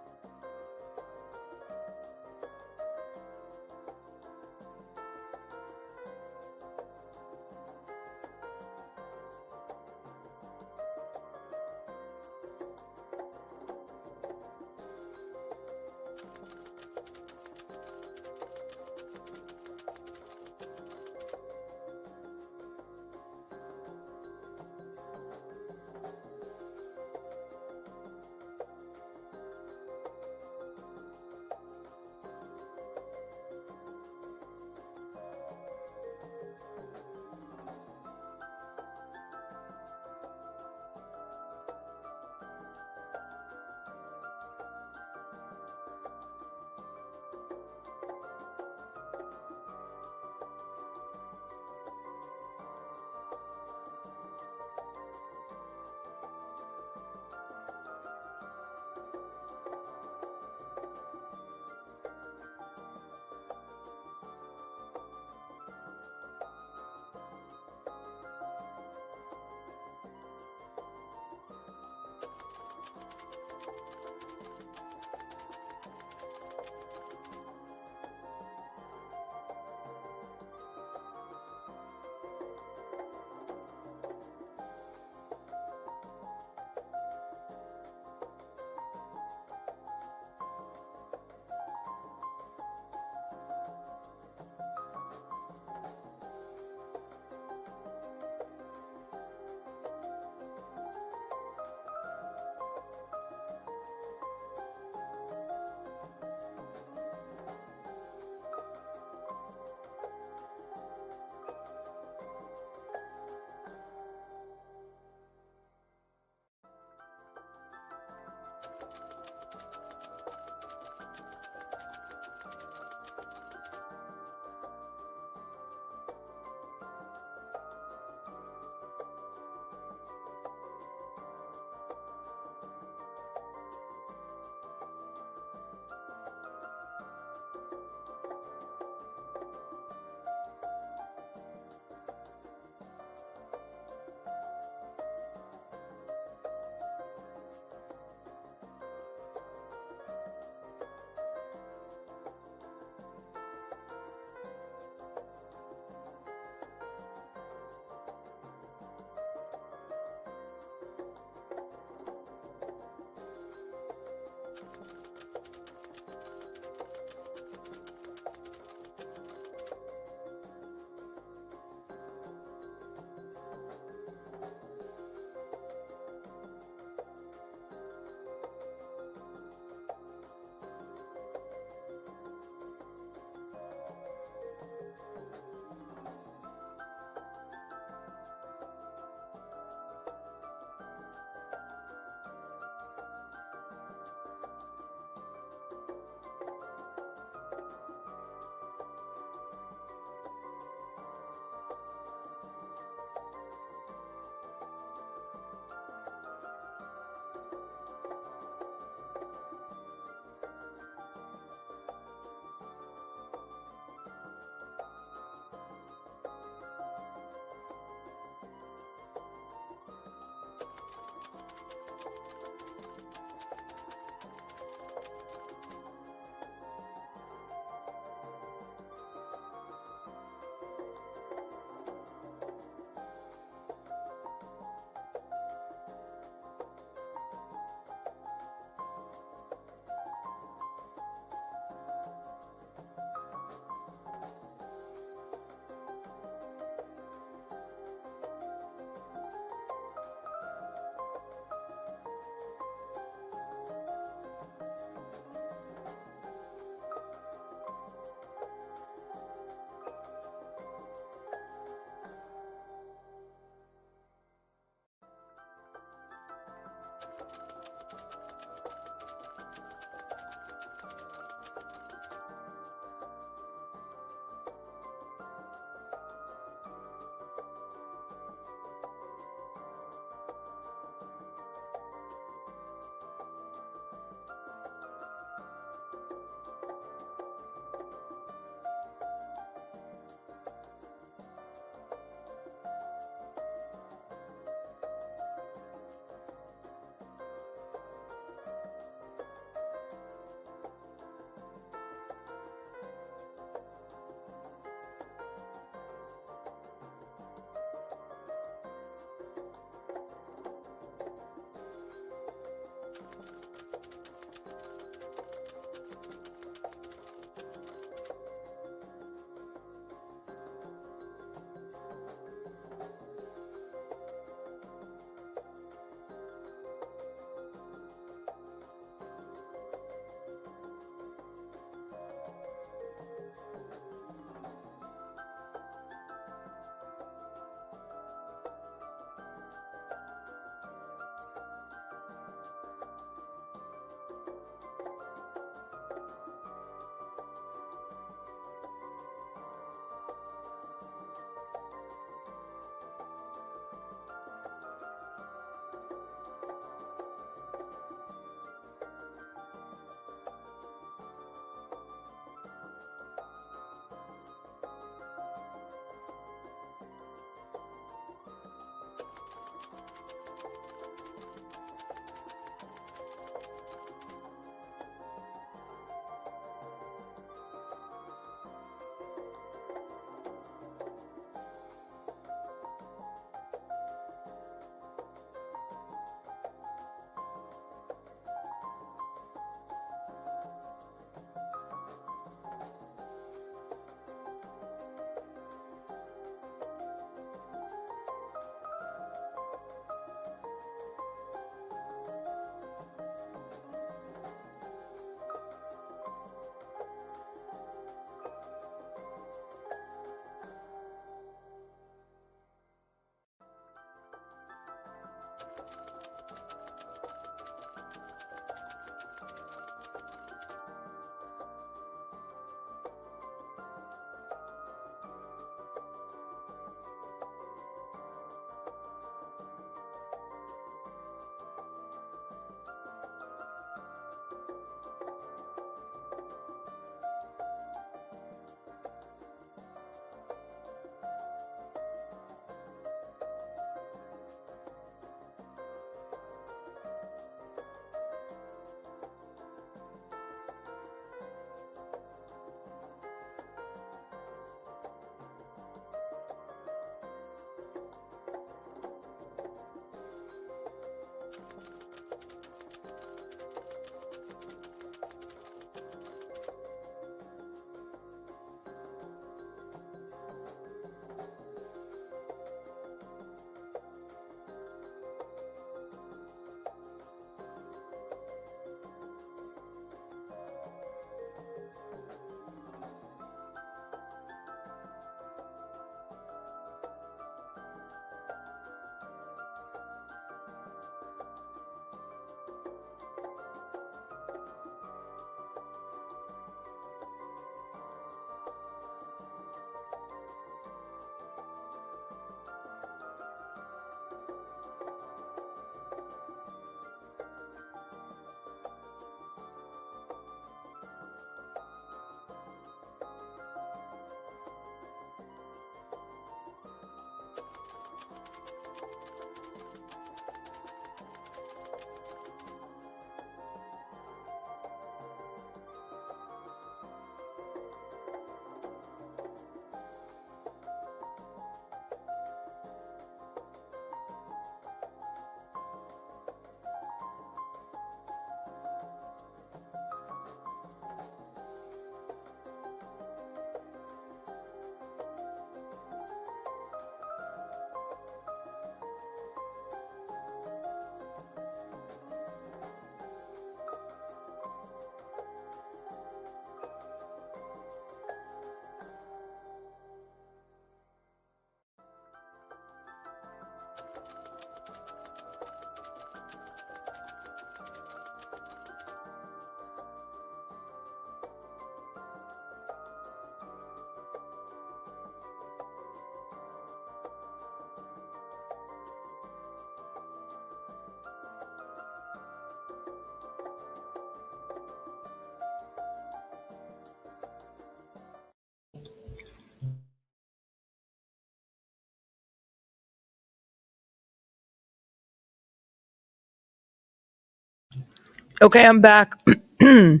S1: Okay, I'm back. I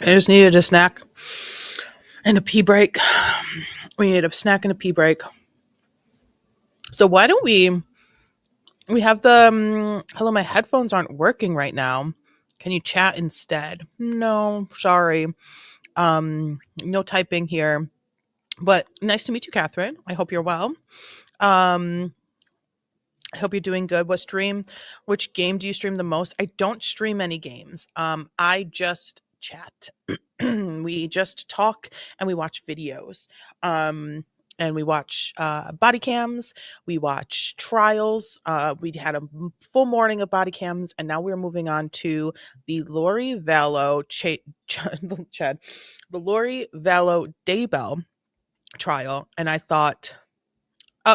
S1: just needed a snack and a pee break. We need a snack and a pee break. So why don't we have the hello, my headphones aren't working right now. Can you chat instead? No, sorry. No typing here. But nice to meet you, Catherine. I hope you're well. Um, I hope you're doing good. Which game do you stream the most? I don't stream any games. I just chat. We just talk and we watch videos. And we watch body cams. We watch trials. We had a full morning of body cams, and now we're moving on to the Lori Vallow Chad, the Lori Vallow Daybell trial. And I thought,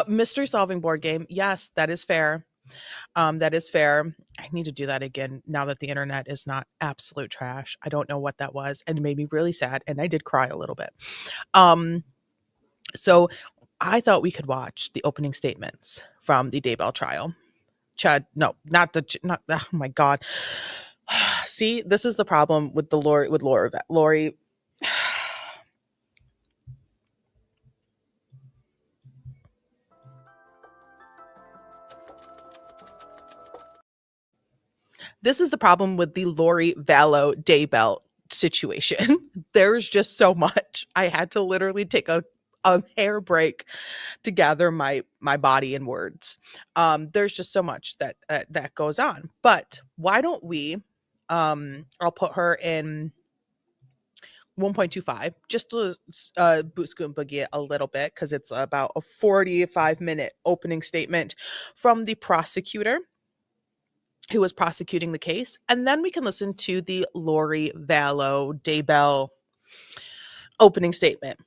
S1: mystery solving board game. Yes, that is fair. That is fair. I need to do that again now that the internet is not absolute trash. I don't know what that was, and it made me really sad, and I did cry a little bit. So I thought we could watch the opening statements from the Daybell trial. Chad, no, not. Oh my God. See, this is the problem with Lori. This is the problem with the Lori Vallow Daybell situation. There's just so much. I had to literally take a hair break to gather my body and words. There's just so much that goes on. But why don't we? I'll put her in 1.25 just to boot scoot and boogie it a little bit because it's about a 45-minute opening statement from the prosecutor who was prosecuting the case, and then we can listen to the Lori Vallow Daybell opening statement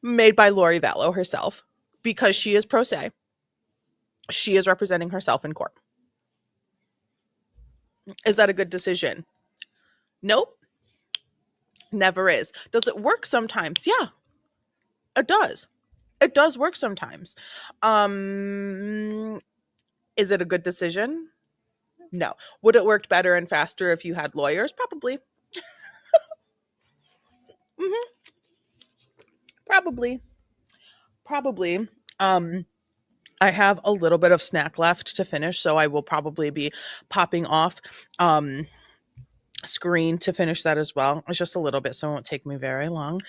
S1: made by Lori Vallow herself because she is pro se. She is representing herself in court. Is that a good decision? Nope. Never is. Does it work sometimes? Yeah, it does. It does work sometimes. Is it a good decision? No. Would it worked better and faster if you had lawyers? Probably. Mm-hmm. Probably. Probably. I have a little bit of snack left to finish, so I will probably be popping off screen to finish that as well. It's just a little bit, so it won't take me very long.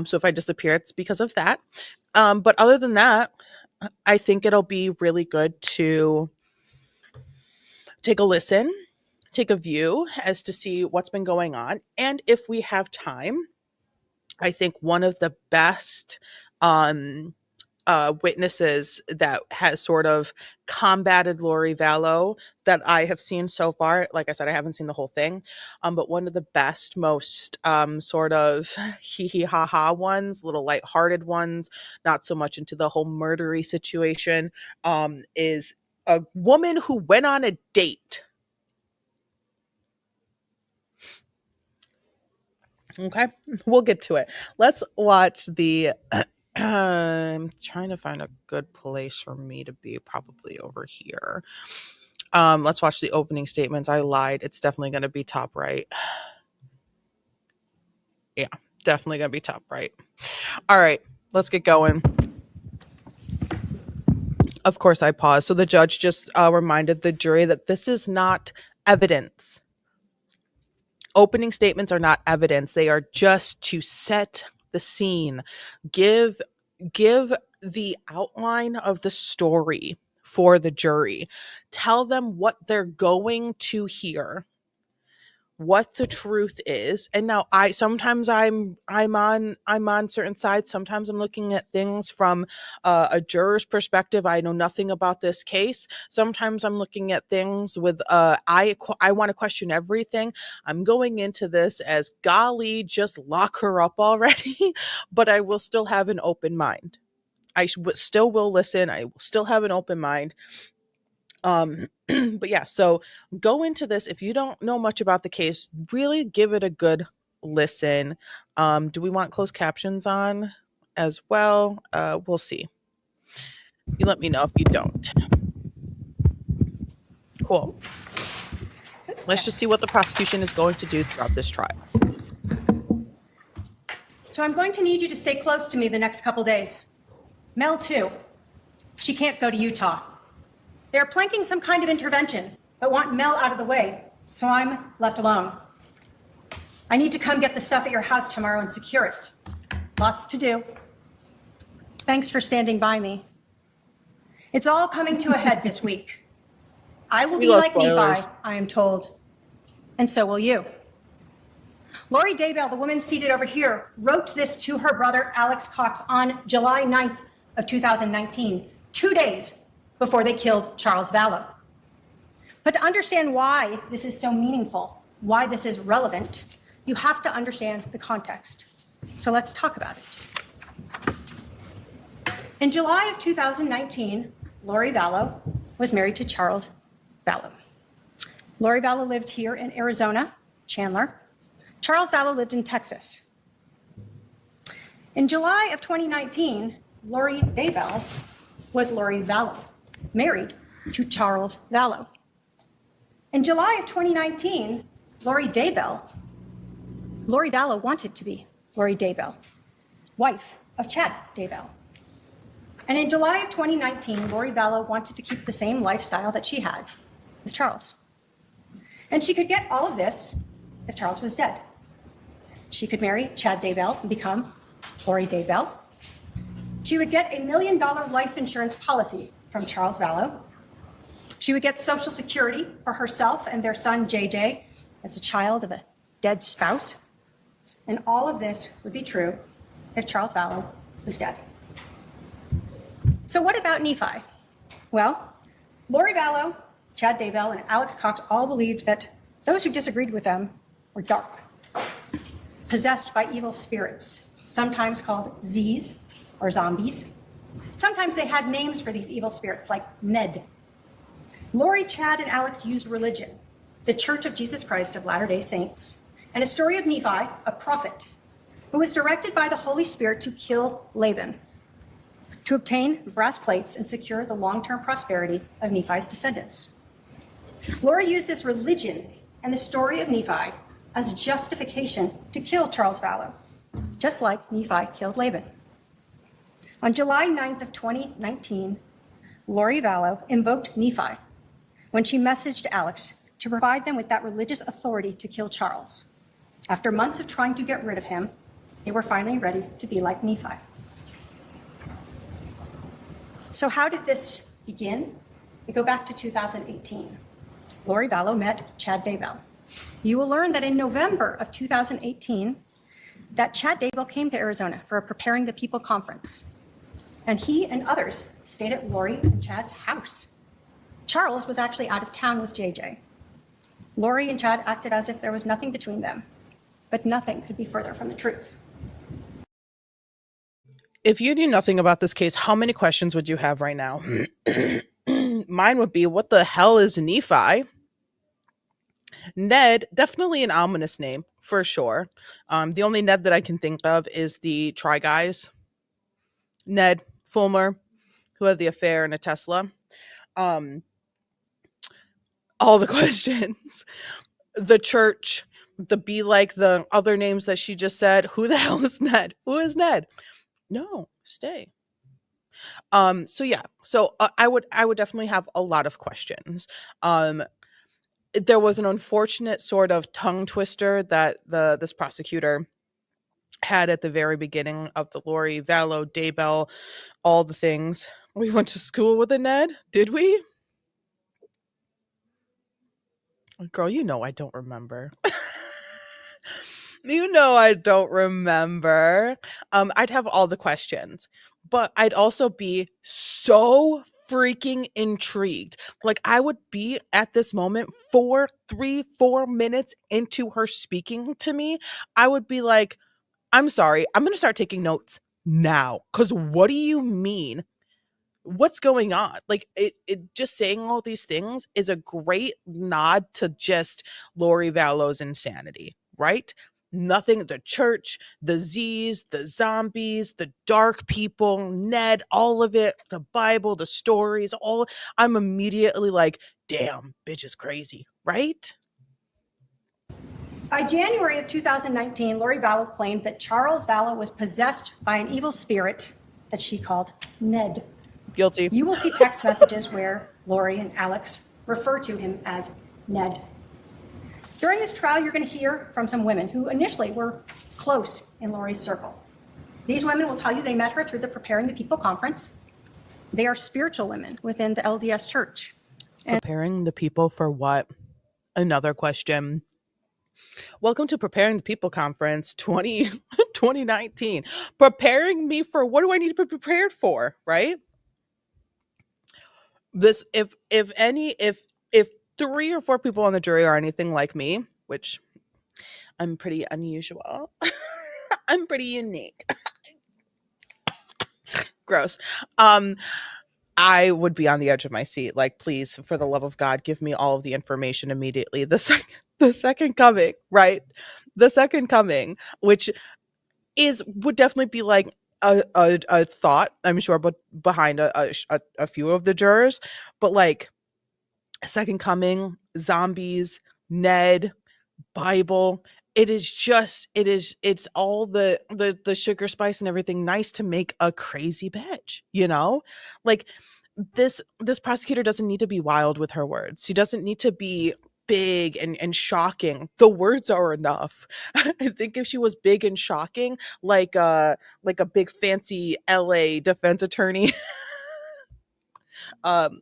S1: So if I disappear, it's because of that. But other than that, I think it'll be really good to take a listen, take a view as to see what's been going on. And if we have time, I think one of the best witnesses that has sort of combated Lori Vallow that I have seen so far. Like I said, I haven't seen the whole thing, but one of the best, most sort of hee hee ha ha ones, little lighthearted ones, not so much into the whole murdery situation, is a woman who went on a date. Okay, we'll get to it. Let's watch the I'm trying to find a good place for me to be, probably over here. Let's watch the opening statements. I lied. It's definitely going to be top right. Yeah, definitely going to be top right. All right, let's get going. Of course, I paused. So the judge just reminded the jury that this is not evidence. Opening statements are not evidence. They are just to set the scene, give the outline of the story for the jury, tell them what they're going to hear, what the truth is. And now I'm on certain sides. Sometimes I'm looking at things from a juror's perspective. I know nothing about this case. Sometimes I'm looking at things with I want to question everything. I'm going into this as, golly, just lock her up already. But I will still have an open mind. Still will listen. I will still have an open mind. But yeah, so go into this. If you don't know much about the case, really give it a good listen. Do we want closed captions on as well? We'll see. You let me know if you don't. Cool. Let's just see what the prosecution is going to do throughout this trial.
S19: So I'm going to need you to stay close to me the next couple days. Mel, too. She can't go to Utah. They're planking some kind of intervention, but want Mel out of the way, so I'm left alone. I need to come get the stuff at your house tomorrow and secure it. Lots to do. Thanks for standing by me. It's all coming to a head this week. I will be like Nephi, I am told. And so will you. Lori Daybell, the woman seated over here, wrote this to her brother, Alex Cox, on July 9th of 2019, 2 days before they killed Charles Vallow. But to understand why this is so meaningful, why this is relevant, you have to understand the context. So let's talk about it. In July of 2019, Lori Vallow was married to Charles Vallow. Lori Vallow lived here in Arizona, Chandler. Charles Vallow lived in Texas. In July of 2019, Lori Daybell was Lori Vallow, married to Charles Vallow. In July of 2019, Lori Vallow wanted to be Lori Daybell, wife of Chad Daybell. And in July of 2019, Lori Vallow wanted to keep the same lifestyle that she had with Charles. And she could get all of this if Charles was dead. She could marry Chad Daybell and become Lori Daybell. She would get a $1 million life insurance policy from Charles Vallow. She would get Social Security for herself and their son, JJ, as a child of a dead spouse. And all of this would be true if Charles Vallow was dead. So what about Nephi? Well, Lori Vallow, Chad Daybell, and Alex Cox all believed that those who disagreed with them were dark, possessed by evil spirits, sometimes called Z's or zombies. Sometimes they had names for these evil spirits, like Ned. Lori, Chad, and Alex used religion, the Church of Jesus Christ of Latter-day Saints, and a story of Nephi, a prophet, who was directed by the Holy Spirit to kill Laban, to obtain brass plates and secure the long-term prosperity of Nephi's descendants. Lori used this religion and the story of Nephi as justification to kill Charles Vallow, just like Nephi killed Laban. On July 9th of 2019, Lori Vallow invoked Nephi when she messaged Alex to provide them with that religious authority to kill Charles. After months of trying to get rid of him, they were finally ready to be like Nephi. So how did this begin? We go back to 2018. Lori Vallow met Chad Daybell. You will learn that in November of 2018, that Chad Daybell came to Arizona for a Preparing the People conference. And he and others stayed at Lori and Chad's house. Charles was actually out of town with JJ. Lori and Chad acted as if there was nothing between them, but nothing could be further from the truth.
S1: If you knew nothing about this case, how many questions would you have right now? Mine would be, what the hell is Nephi? Ned, definitely an ominous name, for sure. The only Ned that I can think of is the Try Guys. Ned Fulmer, who had the affair in a Tesla. All the questions. The church, the be like the other names that she just said. Who the hell is Ned? Who is Ned? No, stay. So yeah, I would definitely have a lot of questions. There was an unfortunate sort of tongue twister that this prosecutor had at the very beginning of the Lori Vallow Daybell, all the things. We went to school with a Ned, did we? Girl, you know I don't remember. You know I don't remember. I'd have all the questions, but I'd also be so freaking intrigued. Like, I would be at this moment 4 minutes into her speaking to me. I would be like, I'm sorry, I'm going to start taking notes now. Because what do you mean? What's going on? Like, it just saying all these things is a great nod to just Lori Vallow's insanity, right? Nothing, the church, the Z's, the zombies, the dark people, Ned, all of it, the Bible, the stories, all. I'm immediately like, damn, bitch is crazy, right?
S19: By January of 2019, Lori Vallow claimed that Charles Vallow was possessed by an evil spirit that she called Ned.
S1: Guilty.
S19: You will see text messages where Lori and Alex refer to him as Ned. During this trial, you're going to hear from some women who initially were close in Lori's circle. These women will tell you they met her through the Preparing the People conference. They are spiritual women within the LDS Church.
S1: Preparing the people for what? Another question. Welcome to Preparing the People Conference 2019. Preparing me for what do I need to be prepared for, right? This if 3 or 4 people on the jury are anything like me, which I'm pretty unusual. I'm pretty unique. Gross. I would be on the edge of my seat. Like, please, for the love of God, give me all of the information immediately. The second coming, right? The second coming, which would definitely be like a thought, I'm sure, but behind a few of the jurors. But like, second coming, zombies, Ned, Bible. It's all the sugar spice and everything nice to make a crazy bitch, you know? Like this prosecutor doesn't need to be wild with her words. She doesn't need to be big and shocking. The words are enough. I think if she was big and shocking, like a big fancy LA defense attorney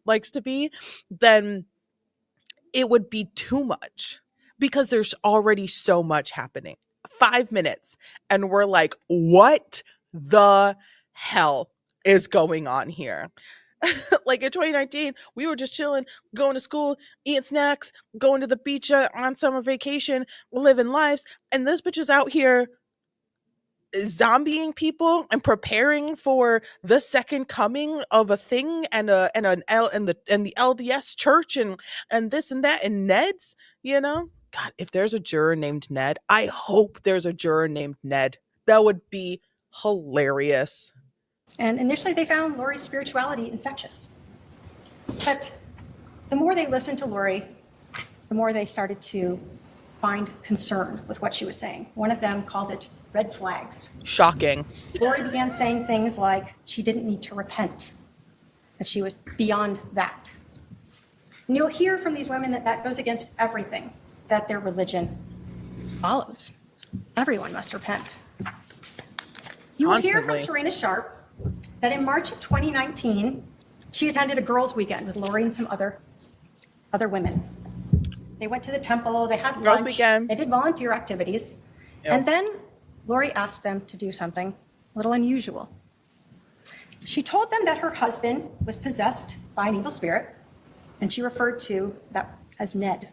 S1: likes to be, then it would be too much because there's already so much happening. 5 minutes and we're like, what the hell is going on here? Like in 2019, we were just chilling, going to school, eating snacks, going to the beach on summer vacation, living lives. And this bitch is out here zombieing people and preparing for the second coming of a thing and the LDS church and this and that and Ned's, you know? God, if there's a juror named Ned, I hope there's a juror named Ned. That would be hilarious.
S19: And initially they found Lori's spirituality infectious. But the more they listened to Lori, the more they started to find concern with what she was saying. One of them called it red flags.
S1: Shocking.
S19: Lori began saying things like she didn't need to repent, that she was beyond that. And you'll hear from these women that goes against everything that their religion follows. Everyone must repent. You will hear from Serena Sharp that in March of 2019, she attended a girls' weekend with Lori and some other women. They went to the temple, they had lunch, weekend. They did volunteer activities, and then Lori asked them to do something a little unusual. She told them that her husband was possessed by an evil spirit, and she referred to that as Ned.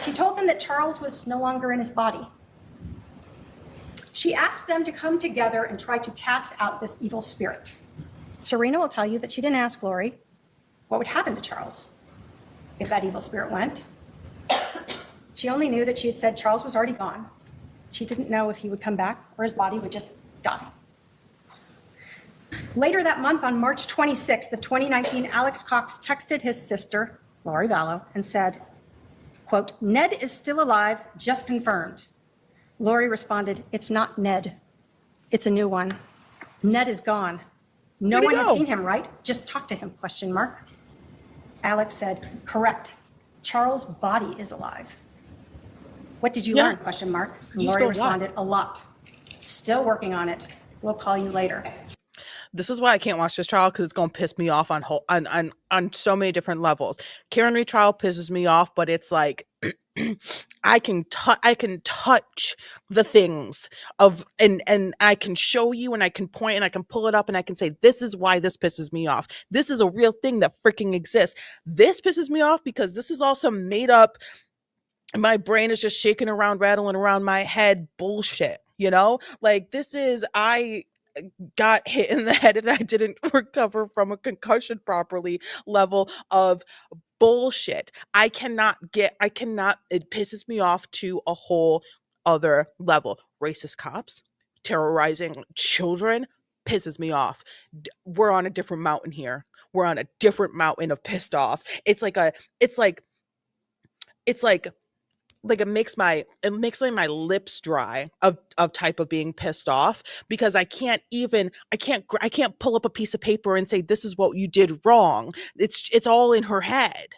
S19: She told them that Charles was no longer in his body. She asked them to come together and try to cast out this evil spirit. Serena will tell you that she didn't ask Lori what would happen to Charles if that evil spirit went. She only knew that she had said Charles was already gone. She didn't know if he would come back or his body would just die. Later that month, on March 26th of 2019, Alex Cox texted his sister, Lori Vallow, and said, quote, "Ned is still alive, just confirmed." Lori responded, "It's not Ned. It's a new one. Ned is gone. No one has seen him, right? Just talk to him, question mark." Alex said, "Correct. Charles' body is alive." "What did you learn, question mark?" And Lori responded, "A lot. Still working on it. We'll call you later."
S1: This is why I can't watch this trial, because it's going to piss me off on so many different levels. Karen Reed trial pisses me off, but it's like I can touch the things of and I can show you and I can point and I can pull it up and I can say, this is why this pisses me off. This is a real thing that freaking exists. This pisses me off because this is also made up. My brain is just shaking around, rattling around my head bullshit, you know? Like, this is, I got hit in the head and I didn't recover from a concussion properly level of bullshit. It pisses me off to a whole other level. Racist cops terrorizing children pisses me off. We're on a different mountain here. We're on a different mountain of pissed off. It's like like it makes my lips dry of type of being pissed off, because I can't pull up a piece of paper and say this is what you did wrong. It's all in her head.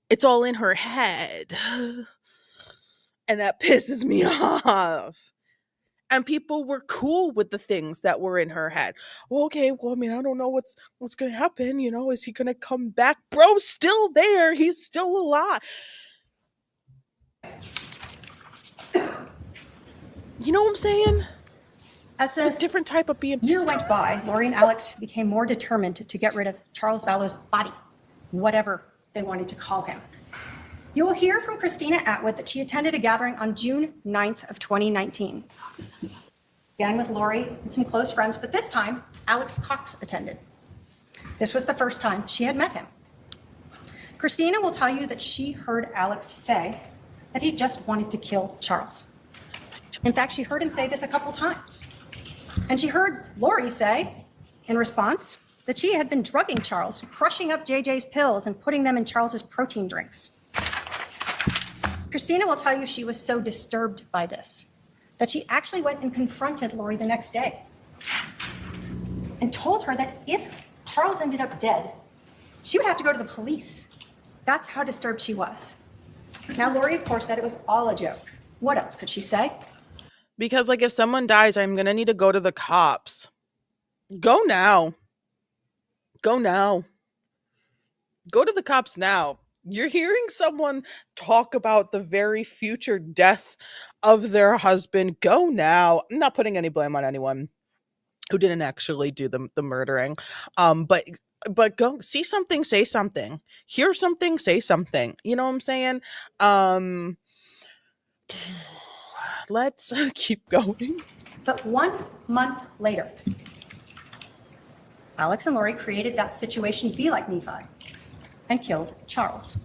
S1: It's all in her head. And that pisses me off. And people were cool with the things that were in her head. Well, okay, well, I mean, I don't know what's gonna happen, is he gonna come back? Bro's still there, he's still alive. You know what I'm saying?
S19: As the
S1: different type of being
S19: year went by, Lori and Alex became more determined to get rid of Charles Vallow's body, whatever they wanted to call him. You will hear from Christina Atwood that she attended a gathering on June 9th of 2019. Again with Lori and some close friends, but this time, Alex Cox attended. This was the first time she had met him. Christina will tell you that she heard Alex say that he just wanted to kill Charles. In fact, she heard him say this a couple times. And she heard Lori say, in response, that she had been drugging Charles, crushing up JJ's pills and putting them in Charles's protein drinks. Christina will tell you she was so disturbed by this that she actually went and confronted Lori the next day and told her that if Charles ended up dead, she would have to go to the police. That's how disturbed she was. Now, Lori, of course, said it was all a joke. What else could she say?
S1: Because, like, if someone dies, I'm gonna need to go to the cops. Go now. Go now. Go to the cops now. You're hearing someone talk about the very future death of their husband. Go now. I'm not putting any blame on anyone who didn't actually do the murdering. But go see something, say something. Hear something, say something. You know what I'm saying? Let's keep going.
S19: But 1 month later, Alex and Lori created that situation be like Nephi and killed Charles.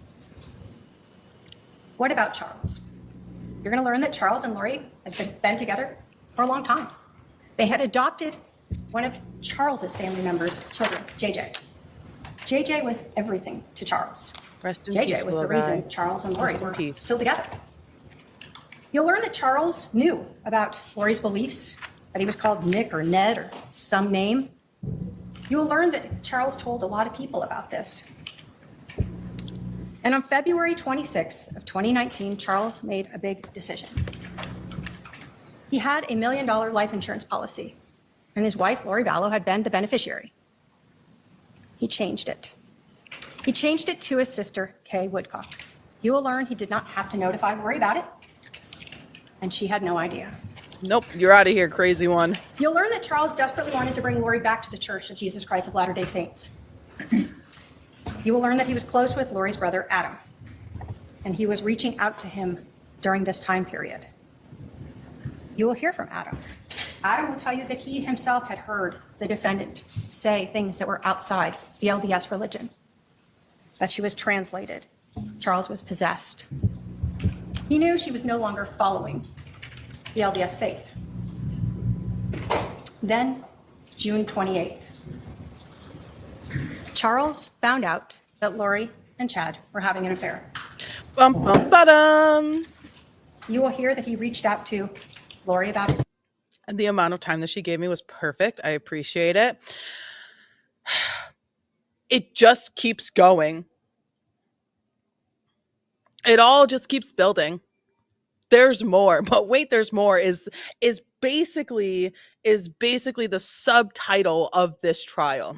S19: What about Charles? You're going to learn that Charles and Lori had been together for a long time. They had adopted one of Charles's family members' children, JJ. JJ was everything to Charles.
S1: Rest in
S19: JJ
S1: peace,
S19: was the
S1: little
S19: reason
S1: guy.
S19: Charles and Lori
S1: Rest in
S19: were
S1: peace.
S19: still together. You'll learn that Charles knew about Lori's beliefs, that he was called Nick or Ned or some name. You will learn that Charles told a lot of people about this. And on February 26th of 2019, Charles made a big decision. He had $1 million life insurance policy, and his wife, Lori Vallow, had been the beneficiary. He changed it. He changed it to his sister, Kay Woodcock. You will learn he did not have to notify Lori about it, and she had no idea.
S1: Nope, you're out of here, crazy one.
S19: You'll learn that Charles desperately wanted to bring Lori back to the Church of Jesus Christ of Latter-day Saints. You will learn that he was close with Lori's brother, Adam, and he was reaching out to him during this time period. You will hear from Adam. Adam will tell you that he himself had heard the defendant say things that were outside the LDS religion, that she was translated. Charles was possessed. He knew she was no longer following the LDS faith. Then, June 28th, Charles found out that Lori and Chad were having an affair.
S1: Bum, bum, ba-dum.
S19: You will hear that he reached out to Lori about it.
S1: And the amount of time that she gave me was perfect. I appreciate it. It just keeps going. It all just keeps building. There's more, but wait, there's more is basically the subtitle of this trial.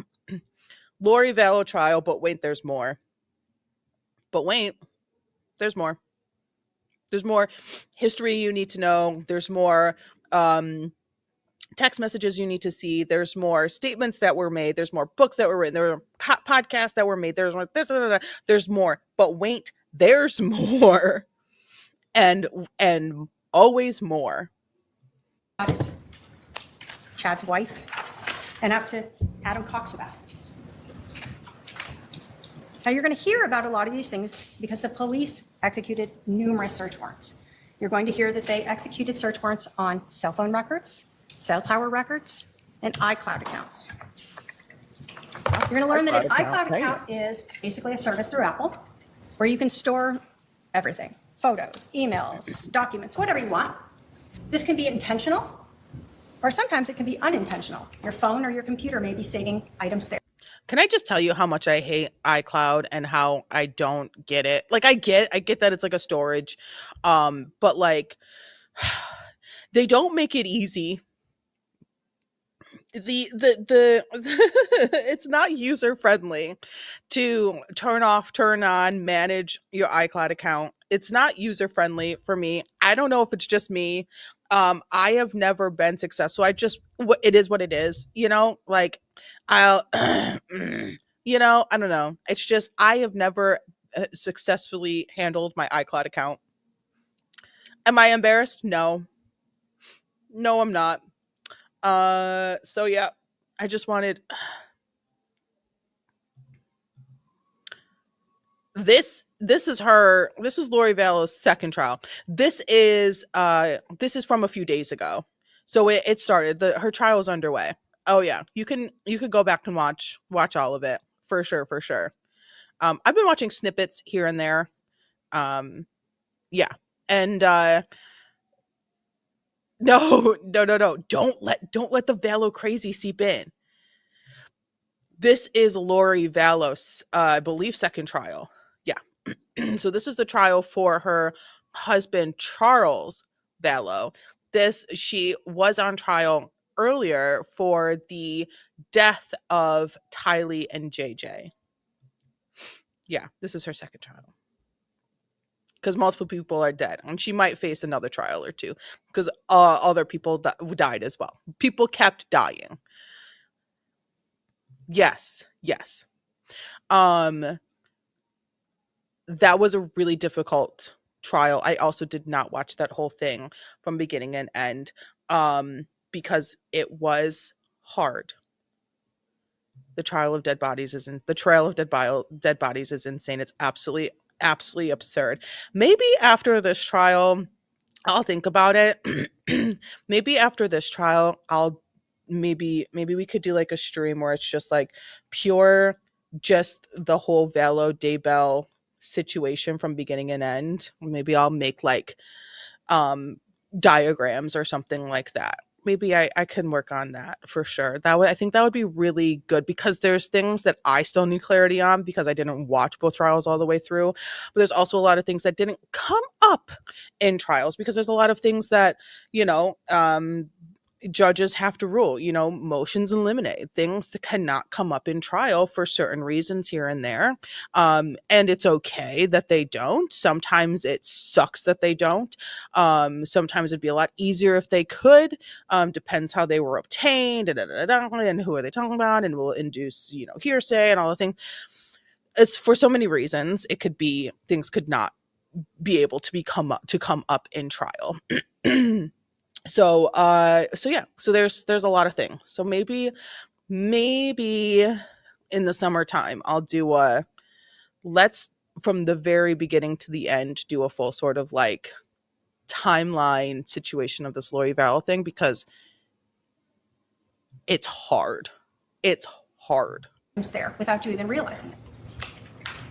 S1: Lori Vallow trial, but wait, there's more. But wait, there's more. There's more history you need to know. There's more text messages you need to see. There's more statements that were made. There's more books that were written. There were podcasts that were made. There's more this. There's more. But wait, there's more. And always more.
S19: Chad's wife, and out to Adam Cox about it. Now, you're going to hear about a lot of these things because the police executed numerous search warrants. You're going to hear that they executed search warrants on cell phone records, cell tower records, and iCloud accounts. You're going to learn that an iCloud account is basically a service through Apple where you can store everything. photos, emails, documents, whatever you want. This can be intentional, or sometimes it can be unintentional. Your phone or your computer may be saving items there.
S1: Can I just tell you how much I hate iCloud and how I don't get it? Like I get that it's like a storage, but like they don't make it easy. The it's not user friendly to turn off, turn on, manage your iCloud account. It's not user friendly for me. I don't know if it's just me. I have never been successful. It is what it is, you know? Like I'll you know, I don't know. It's just I have never successfully handled my iCloud account. Am I embarrassed? No. No, I'm not. So yeah, I just wanted this is Lori Vallow's second trial. This is from a few days ago. So it started. Her trial is underway. Oh yeah. You could go back and watch all of it. For sure, for sure. I've been watching snippets here and there. Yeah. And no, no, no, no. Don't let the Vallow crazy seep in. This is Lori Vallow's, I believe, second trial. Yeah. So this is the trial for her husband, Charles Vallow. She was on trial earlier for the death of Tylee and JJ. Yeah, this is her second trial. Because multiple people are dead, and she might face another trial or two because other people died as well. People kept dying. Yes, yes. That was a really difficult trial. I also did not watch that whole thing from beginning and end because it was hard. The trail of dead bodies is insane. It's absolutely absurd. Maybe after this trial I'll think about it. Maybe after this trial I'll maybe we could do like a stream where it's just like pure just the whole Vallow Daybell situation from beginning and end. Maybe I'll make like diagrams or something like that. Maybe I can work on that for sure. I think that would be really good because there's things that I still need clarity on because I didn't watch both trials all the way through. But there's also a lot of things that didn't come up in trials because there's a lot of things that, judges have to rule, motions in limine, things that cannot come up in trial for certain reasons here and there. And it's okay that they don't. Sometimes it sucks that they don't. Sometimes it'd be a lot easier if they could. Depends how they were obtained and who are they talking about and will induce, hearsay and all the things. It's for so many reasons. It could be things could not be able to come up in trial. So yeah, so there's a lot of things. So maybe in the summertime I'll do let's from the very beginning to the end do a full sort of like timeline situation of this Lori Vallow thing because it's hard. It's hard.
S19: There without you even realizing it.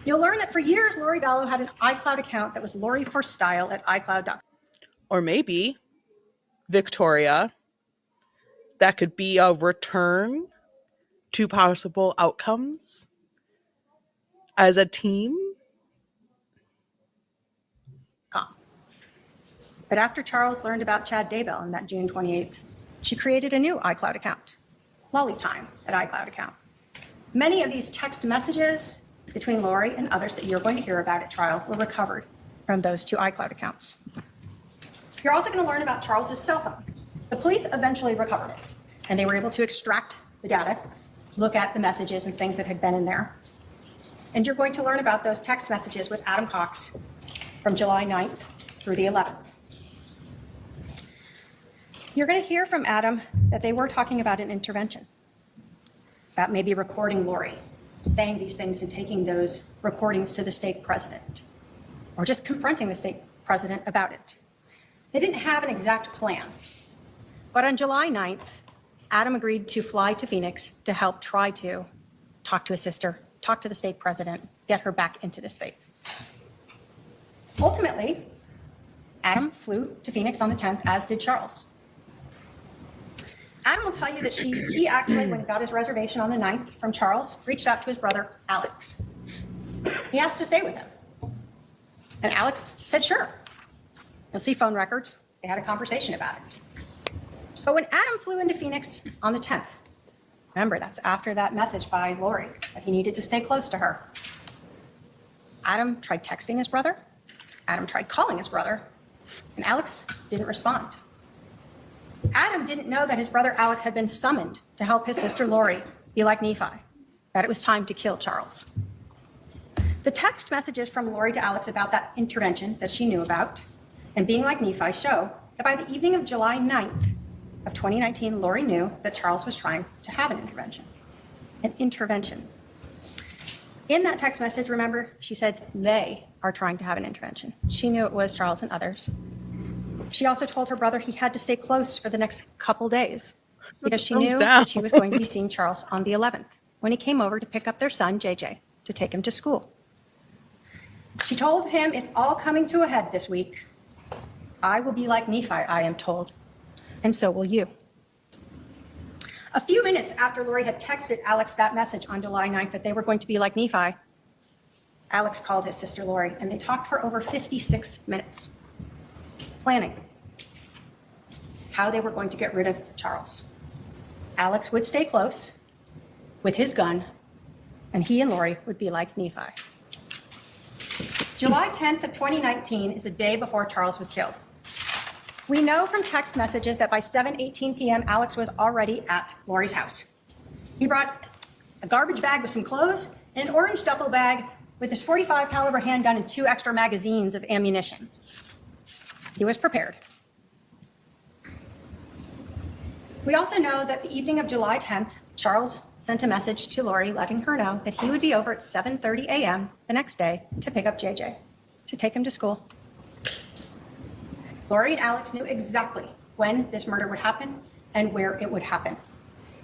S19: You'll learn that for years Lori Vallow had an iCloud account that was Lori for Style at iCloud.com.
S1: Or maybe Victoria, that could be a return to possible outcomes as a team.
S19: But after Charles learned about Chad Daybell on that June 28th, she created a new iCloud account, Lollytime at iCloud account. Many of these text messages between Lori and others that you're going to hear about at trial were recovered from those two iCloud accounts. You're also going to learn about Charles's cell phone. The police eventually recovered it, and they were able to extract the data, look at the messages and things that had been in there. And you're going to learn about those text messages with Adam Cox from July 9th through the 11th. You're going to hear from Adam that they were talking about an intervention, about maybe recording Lori, saying these things and taking those recordings to the state president, or just confronting the state president about it. They didn't have an exact plan. But on July 9th, Adam agreed to fly to Phoenix to help try to talk to his sister, talk to the state president, get her back into this faith. Ultimately, Adam flew to Phoenix on the 10th, as did Charles. Adam will tell you that he actually, when he got his reservation on the 9th from Charles, reached out to his brother, Alex. He asked to stay with him. And Alex said, sure. You'll see phone records. They had a conversation about it. But when Adam flew into Phoenix on the 10th, remember, that's after that message by Lori that he needed to stay close to her. Adam tried texting his brother. Adam tried calling his brother. And Alex didn't respond. Adam didn't know that his brother Alex had been summoned to help his sister Lori be like Nephi, that it was time to kill Charles. The text messages from Lori to Alex about that intervention that she knew about and being like Nephi show that by the evening of July 9th of 2019, Lori knew that Charles was trying to have an intervention. An intervention. In that text message, remember, she said they are trying to have an intervention. She knew it was Charles and others. She also told her brother he had to stay close for the next couple days because she knew that she was going to be seeing Charles on the 11th when he came over to pick up their son, JJ, to take him to school. She told him, it's all coming to a head this week. I will be like Nephi, I am told, and so will you. A few minutes after Lori had texted Alex that message on July 9th that they were going to be like Nephi, Alex called his sister Lori, and they talked for over 56 minutes, planning how they were going to get rid of Charles. Alex would stay close with his gun, and he and Lori would be like Nephi. July 10th of 2019 is a day before Charles was killed. We know from text messages that by 7:18 p.m., Alex was already at Lori's house. He brought a garbage bag with some clothes and an orange duffel bag with his .45 caliber handgun and 2 extra magazines of ammunition. He was prepared. We also know that the evening of July 10th, Charles sent a message to Lori letting her know that he would be over at 7:30 a.m. the next day to pick up JJ, to take him to school. Lori and Alex knew exactly when this murder would happen and where it would happen.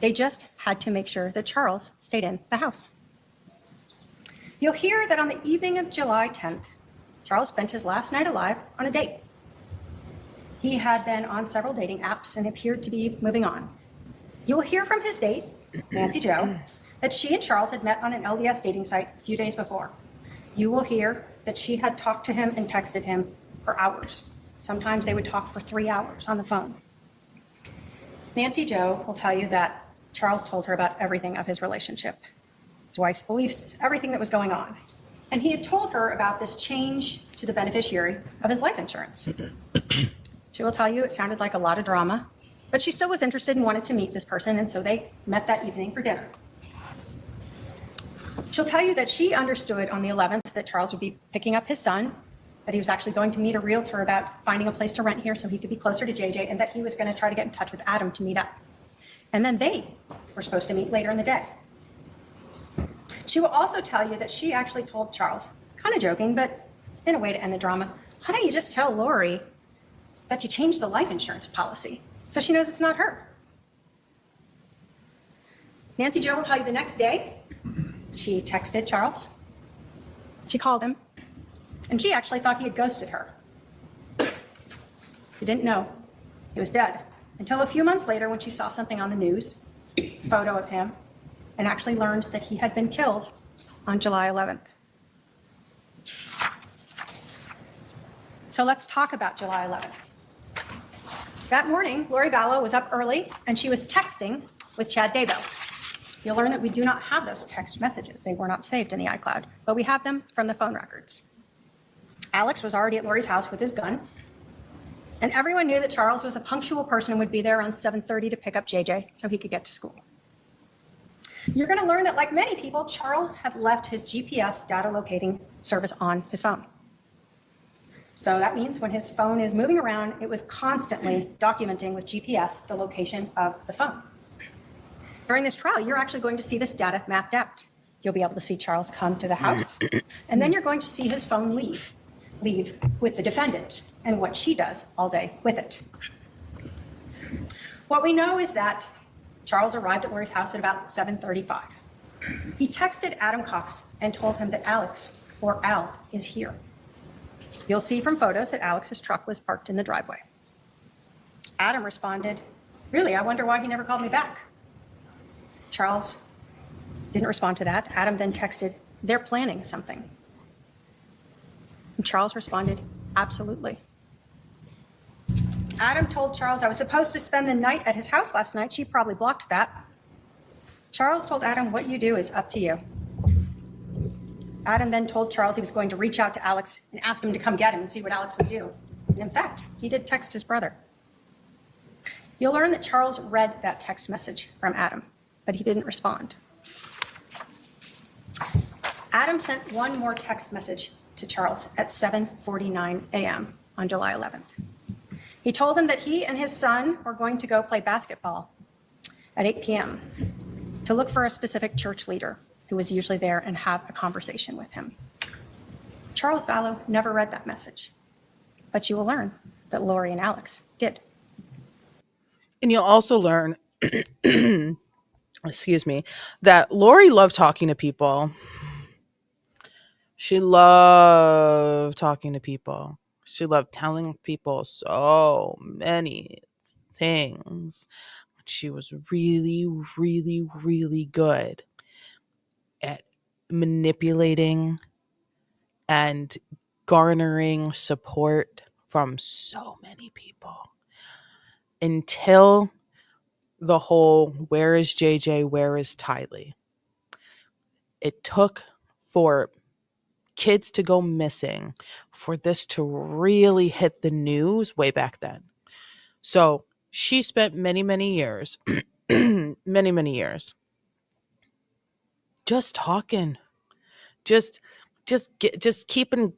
S19: They just had to make sure that Charles stayed in the house. You'll hear that on the evening of July 10th, Charles spent his last night alive on a date. He had been on several dating apps and appeared to be moving on. You will hear from his date, Nancy Jo, that she and Charles had met on an LDS dating site a few days before. You will hear that she had talked to him and texted him for hours. Sometimes they would talk for 3 hours on the phone. Nancy Jo will tell you that Charles told her about everything of his relationship, his wife's beliefs, everything that was going on. And he had told her about this change to the beneficiary of his life insurance. She will tell you it sounded like a lot of drama, but she still was interested and wanted to meet this person, and so they met that evening for dinner. She'll tell you that she understood on the 11th that Charles would be picking up his son, that he was actually going to meet a realtor about finding a place to rent here so he could be closer to JJ, and that he was going to try to get in touch with Adam to meet up. And then they were supposed to meet later in the day. She will also tell you that she actually told Charles, kind of joking, but in a way to end the drama, why don't you just tell Lori that you changed the life insurance policy so she knows it's not her? Nancy Jo will tell you the next day, she texted Charles, she called him, and she actually thought he had ghosted her. She didn't know he was dead until a few months later when she saw something on the news, a photo of him, and actually learned that he had been killed on July 11th. So let's talk about July 11th. That morning, Lori Vallow was up early and she was texting with Chad Daybell. You'll learn that we do not have those text messages. They were not saved in the iCloud, but we have them from the phone records. Alex was already at Lori's house with his gun, and everyone knew that Charles was a punctual person and would be there around 7:30 to pick up JJ so he could get to school. You're going to learn that, like many people, Charles had left his GPS data locating service on his phone. So that means when his phone is moving around, it was constantly documenting with GPS the location of the phone. During this trial, you're actually going to see this data mapped out. You'll be able to see Charles come to the house, and then you're going to see his phone leave with the defendant and what she does all day with it. What we know is that Charles arrived at Lori's house at about 7:35. He texted Adam Cox and told him that Alex, or Al, is here. You'll see from photos that Alex's truck was parked in the driveway. Adam responded, "Really, I wonder why he never called me back." Charles didn't respond to that. Adam then texted, "They're planning something." And Charles responded, "Absolutely." Adam told Charles, "I was supposed to spend the night at his house last night. She probably blocked that." Charles told Adam, "What you do is up to you." Adam then told Charles he was going to reach out to Alex and ask him to come get him and see what Alex would do. And in fact, he did text his brother. You'll learn that Charles read that text message from Adam, but he didn't respond. Adam sent one more text message to Charles at 7:49 a.m. on July 11th. He told him that he and his son were going to go play basketball at 8 p.m. to look for a specific church leader who was usually there and have a conversation with him. Charles Vallow never read that message, but you will learn that Lori and Alex did.
S1: And you'll also learn, excuse me, that Lori loved talking to people. She loved talking to people. She loved telling people so many things. She was really, really, really good at manipulating and garnering support from so many people until the whole "where is JJ, where is Tylee?" It took for kids to go missing for this to really hit the news way back then. So she spent many, many years, many, many years just talking, just keeping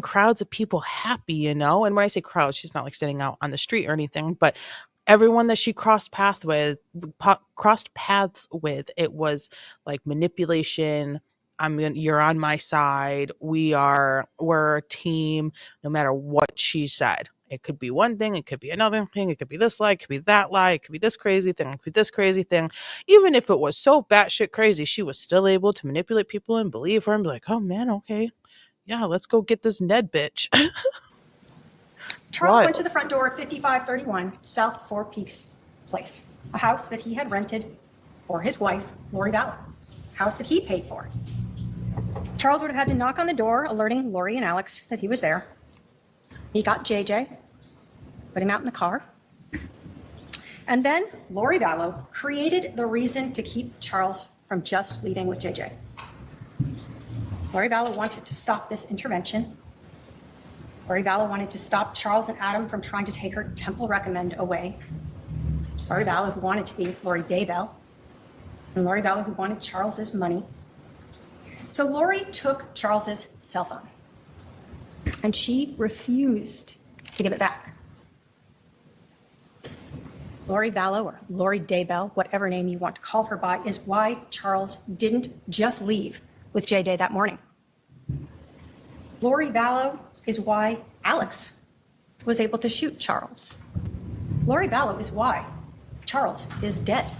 S1: crowds of people happy, you know. And when I say crowds, she's not like standing out on the street or anything, but everyone that she crossed paths with, it was like manipulation. You're on my side. We're a team. No matter what she said, it could be one thing, it could be another thing, it could be this lie, it could be that lie, it could be this crazy thing, it could be this crazy thing. Even if it was so batshit crazy, she was still able to manipulate people and believe her and be like, "Oh man, okay, yeah, let's go get this Ned bitch."
S19: Charles went to the front door of 5531 South Four Peaks Place, a house that he had rented for his wife, Lori Vallow, a house that he paid for. Charles would have had to knock on the door, alerting Lori and Alex that he was there. He got JJ, put him out in the car, and then Lori Vallow created the reason to keep Charles from just leaving with JJ. Lori Vallow wanted to stop this intervention. Lori Vallow wanted to stop Charles and Adam from trying to take her Temple Recommend away. Lori Vallow, who wanted to be Lori Daybell, and Lori Vallow, who wanted Charles's money. So Lori took Charles's cell phone, and she refused to give it back. Lori Vallow, or Lori Daybell, whatever name you want to call her by, is why Charles didn't just leave with JJ that morning. Lori Vallow is why Alex was able to shoot Charles. Lori Vallow is why Charles is dead.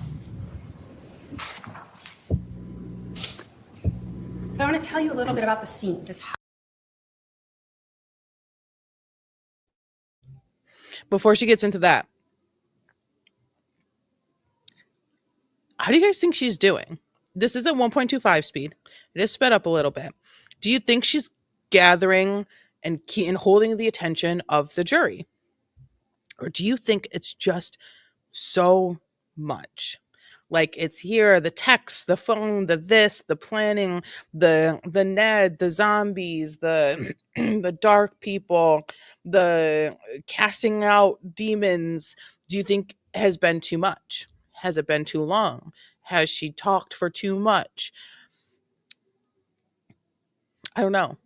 S19: I want to tell you a little bit about the scene.
S1: Before she gets into that, how do you guys think she's doing? This is at 1.25 speed. It is sped up a little bit. Do you think she's gathering and holding the attention of the jury? Or do you think it's just so much? Like, it's here, the text, the phone, the this, the planning, the Ned, the zombies, the the dark people, the casting out demons. Do you think has been too much? Has it been too long? Has she talked for too much? I don't know.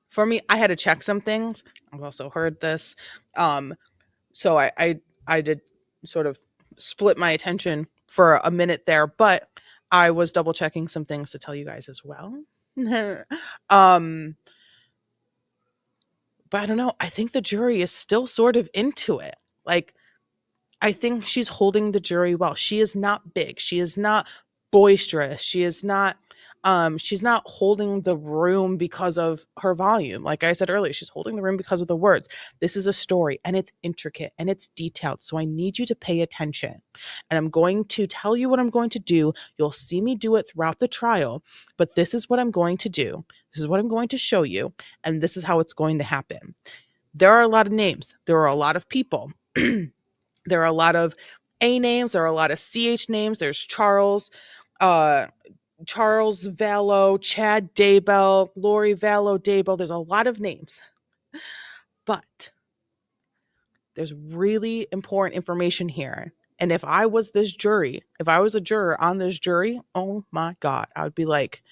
S1: For me, I had to check some things. I've also heard this. So I did sort of split my attention for a minute there, but I was double checking some things to tell you guys as well. But I don't know. I think the jury is still sort of into it. Like, I think she's holding the jury well. She is not big. She is not boisterous. She is not, She's not holding the room because of her volume. Like I said earlier, she's holding the room because of the words. This is a story and it's intricate and it's detailed. So I need you to pay attention. And I'm going to tell you what I'm going to do. You'll see me do it throughout the trial, but this is what I'm going to do. This is what I'm going to show you. And this is how it's going to happen. There are a lot of names. There are a lot of people. There are a lot of A names. There are a lot of CH names. There's Charles, Charles Vallow, Chad Daybell, Lori Vallow Daybell. There's a lot of names. But there's really important information here. And if I was this jury, if I was a juror on this jury, oh my God, I would be like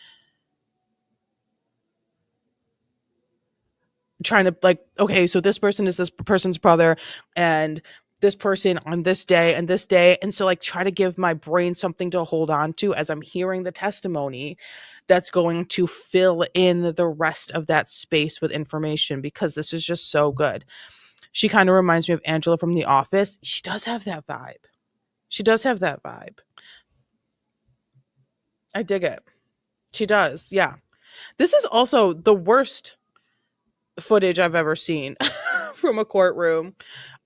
S1: trying to like, okay, so this person is this person's brother and this person on this day and this day. And so like try to give my brain something to hold on to as I'm hearing the testimony that's going to fill in the rest of that space with information because this is just so good. She kind of reminds me of Angela from The Office. She does have that vibe. She does have that vibe. I dig it. She does. Yeah. This is also the worst footage I've ever seen from a courtroom.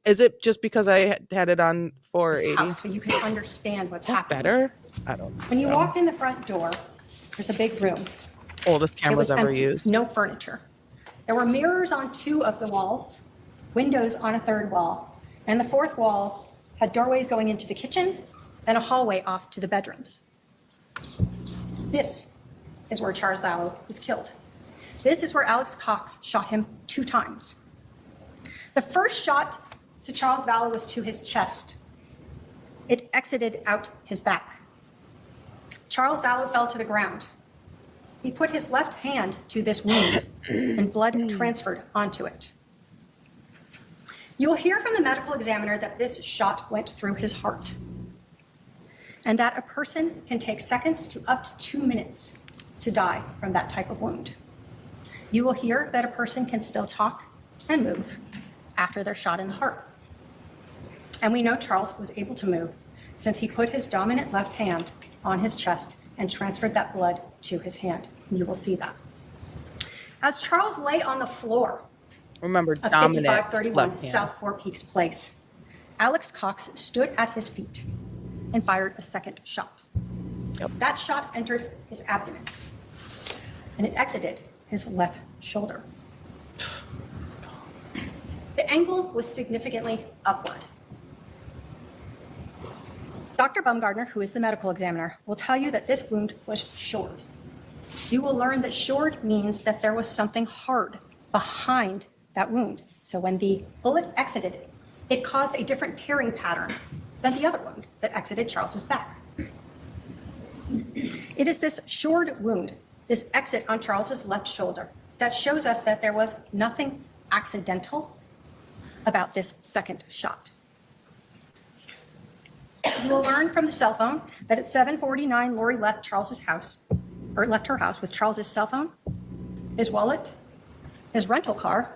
S1: Is it just because I had it on 480?
S19: House, so you can understand what's happening.
S1: Better? I don't know.
S19: When you walk in the front door, there's a big room.
S1: Oldest
S19: It
S1: cameras
S19: was
S1: ever
S19: empty,
S1: used.
S19: no furniture. There were mirrors on 2 of the walls, windows on a 3rd wall, and the 4th wall had doorways going into the kitchen and a hallway off to the bedrooms. This is where Charles Vallow was killed. This is where Alex Cox shot him 2 times. The first shot to Charles Vallow was to his chest. It exited out his back. Charles Vallow fell to the ground. He put his left hand to this wound and blood transferred onto it. You will hear from the medical examiner that this shot went through his heart and that a person can take seconds to up to 2 minutes to die from that type of wound. You will hear that a person can still talk and move after they're shot in the heart. And we know Charles was able to move since he put his dominant left hand on his chest and transferred that blood to his hand. You will see that. As Charles lay on the floor
S1: Remember,
S19: of
S1: dominant
S19: 5531
S1: left hand.
S19: South Four Peaks Place, Alex Cox stood at his feet and fired a second shot.
S1: Yep.
S19: That shot entered his abdomen and it exited his left shoulder. The angle was significantly upward. Dr. Baumgartner, who is the medical examiner, will tell you that this wound was shored. You will learn that shored means that there was something hard behind that wound. So when the bullet exited, it caused a different tearing pattern than the other wound that exited Charles's back. It is this shored wound, this exit on Charles's left shoulder, that shows us that there was nothing accidental about this second shot. You will learn from the cell phone that at 7:49, Lori left Charles's house, or left her house with Charles's cell phone, his wallet, his rental car,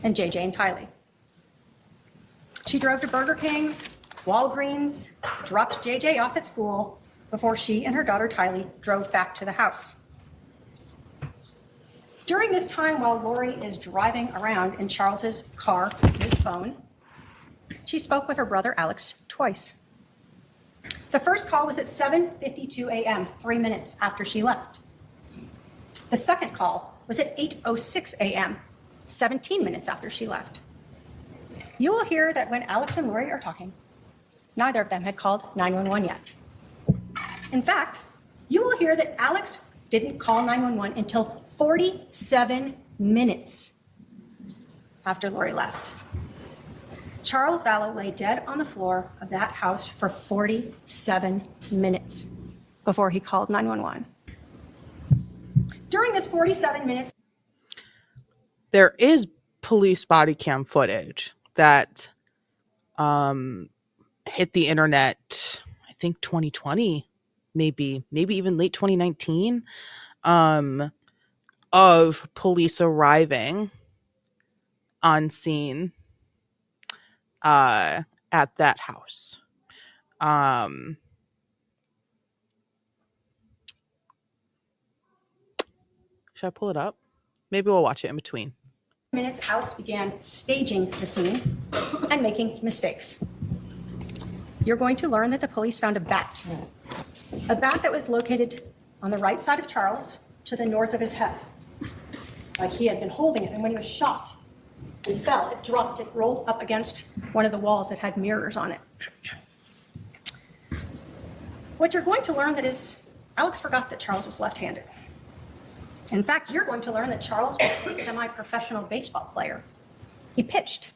S19: and JJ and Tylee. She drove to Burger King, Walgreens, dropped JJ off at school before she and her daughter Tylee drove back to the house. During this time, while Lori is driving around in Charles's car with his phone, she spoke with her brother Alex twice. The first call was at 7:52 a.m., 3 minutes after she left. The second call was at 8:06 a.m., 17 minutes after she left. You will hear that when Alex and Lori are talking, neither of them had called 911 yet. In fact, you will hear that Alex didn't call 911 until 47 minutes after Lori left. Charles Vallow lay dead on the floor of that house for 47 minutes before he called 911. During this 47 minutes,
S1: there is police body cam footage that hit the internet, I think 2020, maybe even late 2019, of police arriving on scene at that house. Should I pull it up? Maybe we'll watch it in between.
S19: Minutes, Alex began staging the scene and making mistakes. You're going to learn that the police found a bat that was located on the right side of Charles to the north of his head. Like he had been holding it, and when he was shot and fell, it dropped, it rolled up against one of the walls that had mirrors on it. What you're going to learn that is, Alex forgot that Charles was left-handed. In fact, you're going to learn that Charles was a semi-professional baseball player. He pitched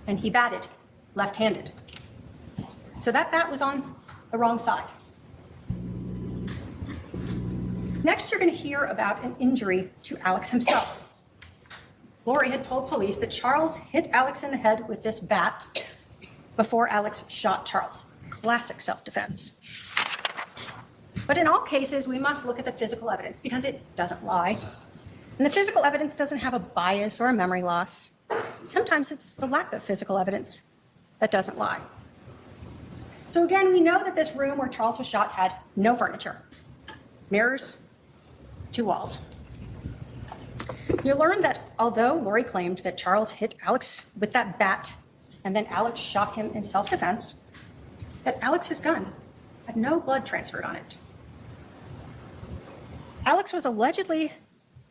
S19: and he batted left-handed. So that bat was on the wrong side. Next, you're going to hear about an injury to Alex himself. Lori had told police that Charles hit Alex in the head with this bat before Alex shot Charles. Classic self-defense. But in all cases, we must look at the physical evidence because it doesn't lie. And the physical evidence doesn't have a bias or a memory loss. Sometimes it's the lack of physical evidence that doesn't lie. So again, we know that this room where Charles was shot had no furniture, mirrors, 2 walls. You'll learn that although Lori claimed that Charles hit Alex with that bat and then Alex shot him in self-defense, that Alex's gun had no blood transferred on it. Alex was allegedly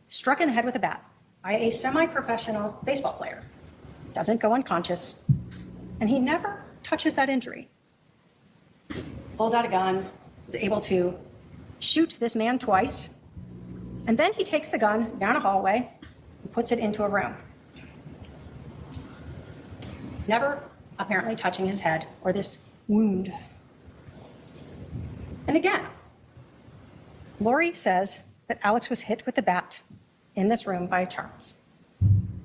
S19: struck in the head with a bat by a semi-professional baseball player. Doesn't go unconscious, and he never touches that injury. Pulls out a gun, is able to shoot this man twice, and then he takes the gun down a hallway and puts it into a room. Never apparently touching his head or this wound. And again, Lori says that Alex was hit with the bat in this room by Charles.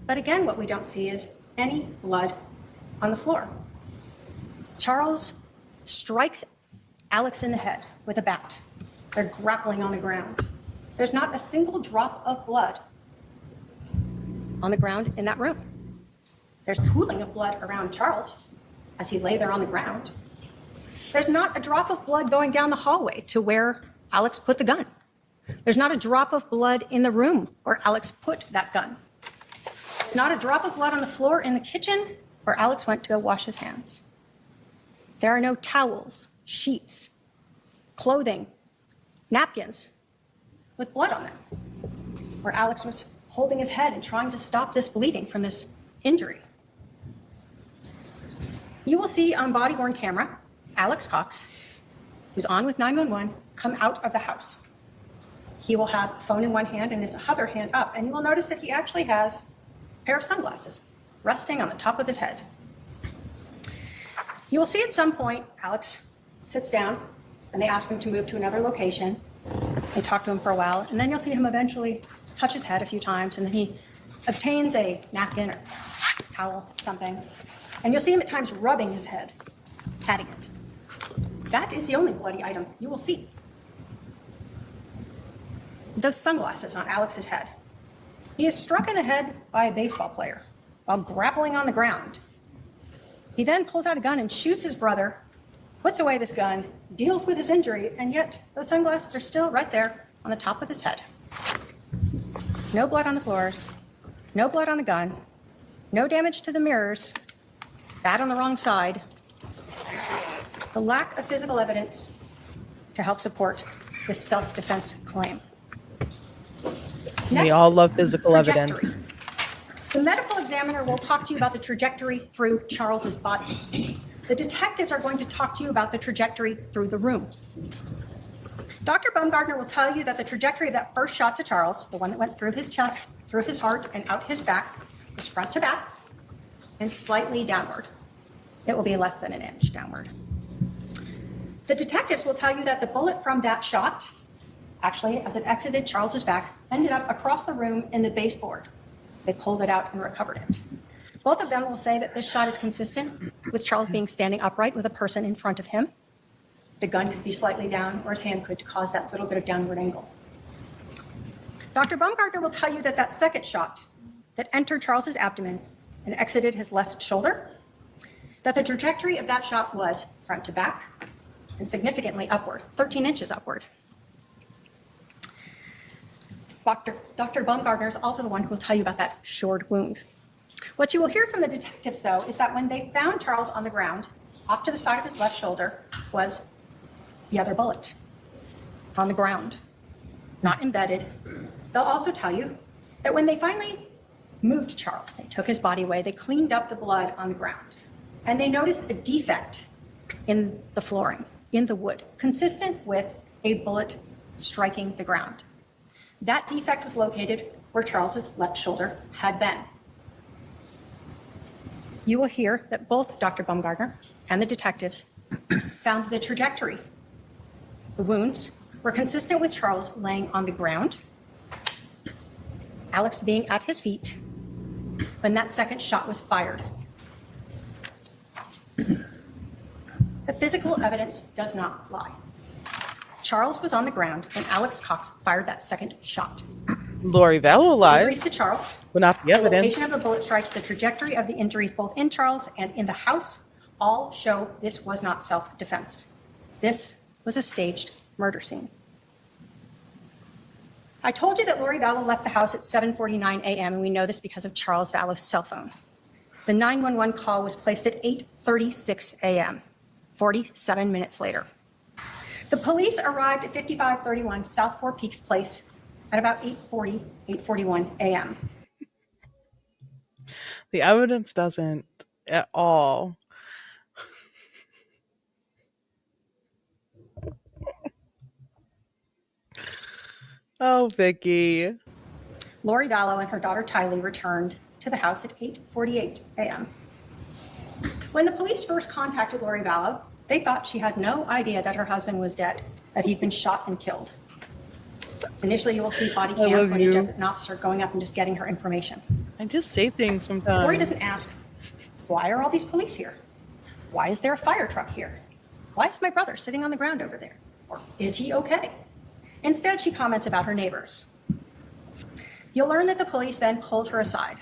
S19: But again, what we don't see is any blood on the floor. Charles strikes Alex in the head with a bat. They're grappling on the ground. There's not a single drop of blood on the ground in that room. There's pooling of blood around Charles as he lay there on the ground. There's not a drop of blood going down the hallway to where Alex put the gun. There's not a drop of blood in the room where Alex put that gun. There's not a drop of blood on the floor in the kitchen where Alex went to go wash his hands. There are no towels, sheets, clothing, napkins with blood on them, where Alex was holding his head and trying to stop this bleeding from this injury. You will see on body-worn camera Alex Cox, who's on with 911, come out of the house. He will have a phone in one hand and his other hand up, and you will notice that he actually has a pair of sunglasses resting on the top of his head. You will see at some point Alex sits down and they ask him to move to another location. They talk to him for a while, and then you'll see him eventually touch his head a few times, and then he obtains a napkin or towel, something, and you'll see him at times rubbing his head, patting it. That is the only bloody item you will see. Those sunglasses on Alex's head. He is struck in the head by a baseball player while grappling on the ground. He then pulls out a gun and shoots his brother, puts away this gun, deals with his injury, and yet those sunglasses are still right there on the top of his head. No blood on the floors, no blood on the gun, no damage to the mirrors, bat on the wrong side. The lack of physical evidence to help support this self-defense claim.
S1: We all love physical evidence.
S19: The medical examiner will talk to you about the trajectory through Charles's body. The detectives are going to talk to you about the trajectory through the room. Dr. Baumgartner will tell you that the trajectory of that first shot to Charles, the one that went through his chest, through his heart, and out his back, was front to back and slightly downward. It will be less than an inch downward. The detectives will tell you that the bullet from that shot, actually, as it exited Charles's back, ended up across the room in the baseboard. They pulled it out and recovered it. Both of them will say that this shot is consistent with Charles being standing upright with a person in front of him. The gun could be slightly down, or his hand could cause that little bit of downward angle. Dr. Baumgartner will tell you that that second shot that entered Charles's abdomen and exited his left shoulder, that the trajectory of that shot was front to back and significantly upward, 13 inches upward. Dr. Baumgartner is also the one who will tell you about that shored wound. What you will hear from the detectives, though, is that when they found Charles on the ground, off to the side of his left shoulder was the other bullet on the ground, not embedded. They'll also tell you that when they finally moved Charles, they took his body away, they cleaned up the blood on the ground, and they noticed a defect in the flooring, in the wood, consistent with a bullet striking the ground. That defect was located where Charles's left shoulder had been. You will hear that both Dr. Baumgartner and the detectives found the trajectory. The wounds were consistent with Charles laying on the ground, Alex being at his feet when that second shot was fired. The physical evidence does not lie. Charles was on the ground when Alex Cox fired that second shot.
S1: Lori Vallow
S19: Injuries
S1: lies,
S19: to Charles,
S1: but not the
S19: the
S1: evidence.
S19: location of the bullet strikes, the trajectory of the injuries both in Charles and in the house all show this was not self-defense. This was a staged murder scene. I told you that Lori Vallow left the house at 7:49 a.m., and we know this because of Charles Vallow's cell phone. The 911 call was placed at 8:36 a.m., 47 minutes later. The police arrived at 5531 South Four Peaks Place at about 8:41 a.m.
S1: The evidence doesn't at all. Oh, Vicky.
S19: Lori Vallow and her daughter Tylee returned to the house at 8:48 a.m. When the police first contacted Lori Vallow, they thought she had no idea that her husband was dead, that he'd been shot and killed. Initially, you will see body cam footage of an officer going up and just getting her information.
S1: I just say things sometimes.
S19: Lori doesn't ask, why are all these police here? Why is there a fire truck here? Why is my brother sitting on the ground over there? Or is he okay? Instead, she comments about her neighbors. You'll learn that the police then pulled her aside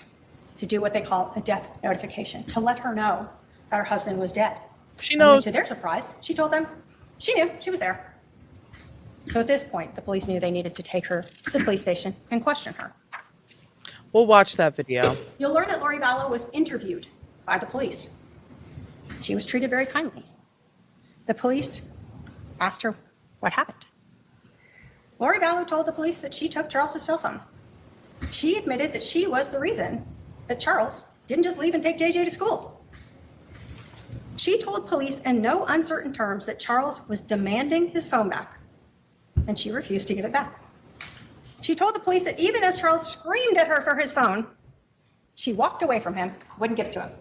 S19: to do what they call a death notification, to let her know that her husband was dead.
S1: She knows.
S19: And to their surprise, she told them she knew, she was there. So at this point, the police knew they needed to take her to the police station and question her.
S1: We'll watch that video.
S19: You'll learn that Lori Vallow was interviewed by the police. She was treated very kindly. The police asked her what happened. Lori Vallow told the police that she took Charles's cell phone. She admitted that she was the reason that Charles didn't just leave and take JJ to school. She told police in no uncertain terms that Charles was demanding his phone back, and she refused to give it back. She told the police that even as Charles screamed at her for his phone, she walked away from him, wouldn't give it to him.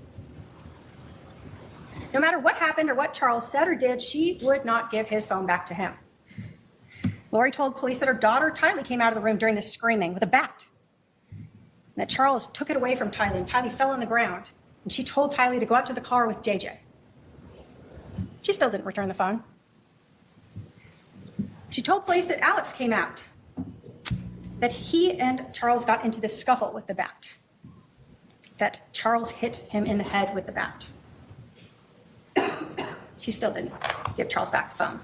S19: No matter what happened or what Charles said or did, she would not give his phone back to him. Lori told police that her daughter, Tylee, came out of the room during the screaming with a bat, and that Charles took it away from Tylee, and Tylee fell on the ground, and she told Tylee to go out to the car with JJ. She still didn't return the phone. She told police that Alex came out, that he and Charles got into this scuffle with the bat, that Charles hit him in the head with the bat. She still didn't give Charles back the phone.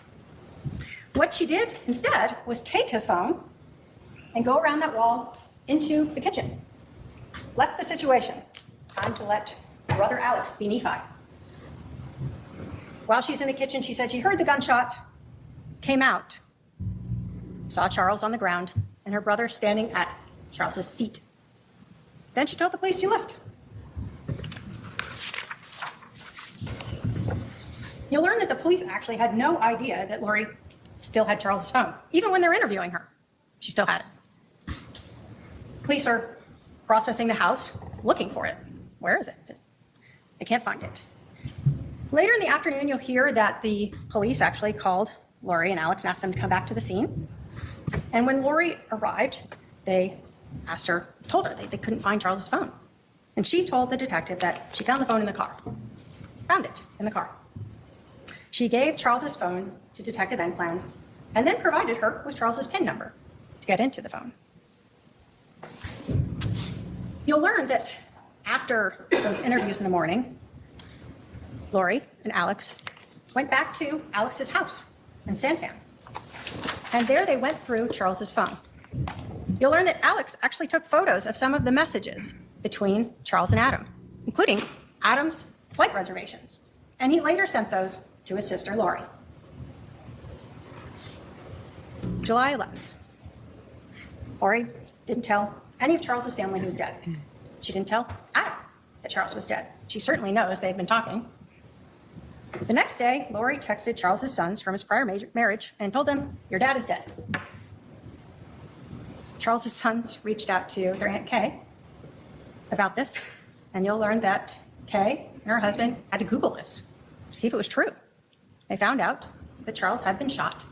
S19: What she did instead was take his phone and go around that wall into the kitchen. Left the situation. Time to let brother Alex be Nephi. While she's in the kitchen, she said she heard the gunshot, came out, saw Charles on the ground, and her brother standing at Charles's feet. Then she told the police she left. You'll learn that the police actually had no idea that Lori still had Charles's phone. Even when they're interviewing her, she still had it. Police are processing the house, looking for it. Where is it? They can't find it. Later in the afternoon, you'll hear that the police actually called Lori and Alex and asked them to come back to the scene. And when Lori arrived, they told her they couldn't find Charles's phone. And she told the detective that she found the phone in the car. Found it in the car. She gave Charles's phone to Detective Enclan and then provided her with Charles's PIN number to get into the phone. You'll learn that after those interviews in the morning, Lori and Alex went back to Alex's house in Santan. And there they went through Charles's phone. You'll learn that Alex actually took photos of some of the messages between Charles and Adam, including Adam's flight reservations. And he later sent those to his sister, Lori. July 11th. Lori didn't tell any of Charles's family he was dead. She didn't tell Adam that Charles was dead. She certainly knows they'd been talking. The next day, Lori texted Charles's sons from his prior marriage and told them, "Your dad is dead." Charles's sons reached out to their Aunt Kay about this, and you'll learn that Kay and her husband had to Google this to see if it was true. They found out that Charles had been shot.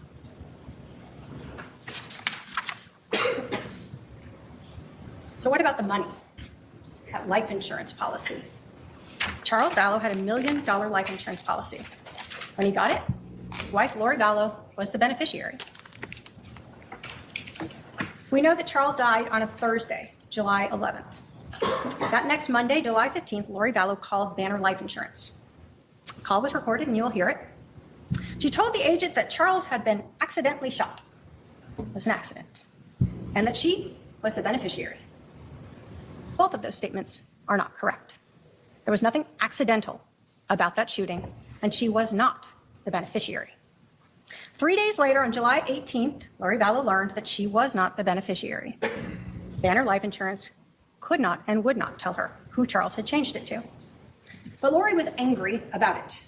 S19: So what about the money? That life insurance policy. Charles Vallow had $1 million life insurance policy. When he got it, his wife, Lori Vallow, was the beneficiary. We know that Charles died on a Thursday, July 11th. That next Monday, July 15th, Lori Vallow called Banner Life Insurance. The call was recorded, and you will hear it. She told the agent that Charles had been accidentally shot. It was an accident. And that she was the beneficiary. Both of those statements are not correct. There was nothing accidental about that shooting, and she was not the beneficiary. 3 days later, on July 18th, Lori Vallow learned that she was not the beneficiary. Banner Life Insurance could not and would not tell her who Charles had changed it to. But Lori was angry about it.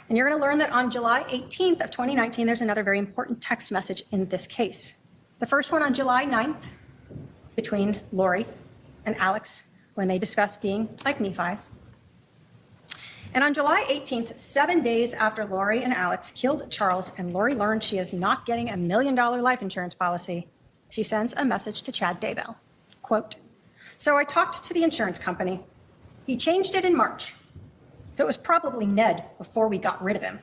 S19: And you're going to learn that on July 18th of 2019, there's another very important text message in this case. The first one on July 9th between Lori and Alex when they discussed being like Nephi. And on July 18th, 7 days after Lori and Alex killed Charles and Lori learned she is not getting $1 million life insurance policy, she sends a message to Chad Daybell. Quote, "So I talked to the insurance company. He changed it in March. So it was probably Ned before we got rid of him.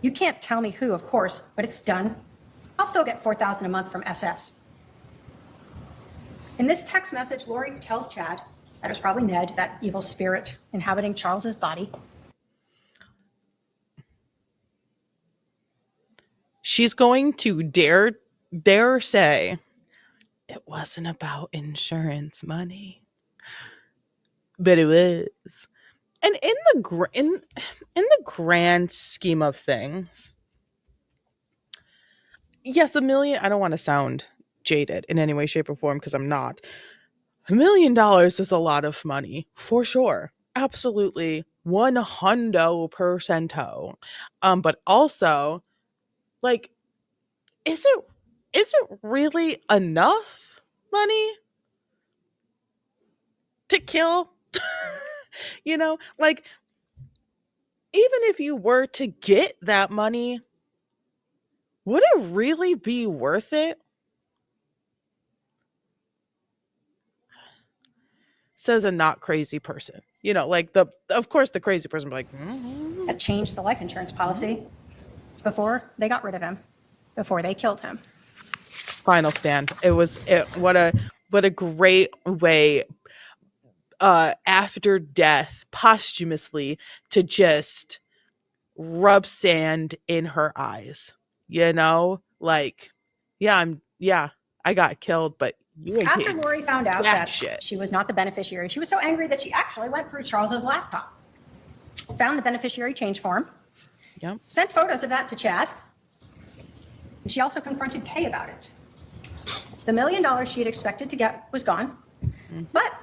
S19: You can't tell me who, of course, but it's done. I'll still get $4,000 a month from SS." In this text message, Lori tells Chad that it was probably Ned, that evil spirit inhabiting Charles's body.
S1: She's going to dare say it wasn't about insurance money, but it was. And in the grand scheme of things, yes, $1 million. I don't want to sound jaded in any way, shape, or form because I'm not. $1 million is a lot of money for sure, absolutely, 100%. But also, like, is it really enough money to kill? Like, even if you were to get that money, would it really be worth it? Says a not crazy person. Of course the crazy person would be like,
S19: That changed the life insurance policy before they got rid of him, before they killed him.
S1: Final stand. What a great way after death posthumously to just rub sand in her eyes. I got killed, but you ain't
S19: After Lori found out that
S1: shit.
S19: she was not the beneficiary, she was so angry that she actually went through Charles's laptop, found the beneficiary change form, sent photos of that to Chad, and she also confronted Kay about it. The $1 million she had expected to get was gone, but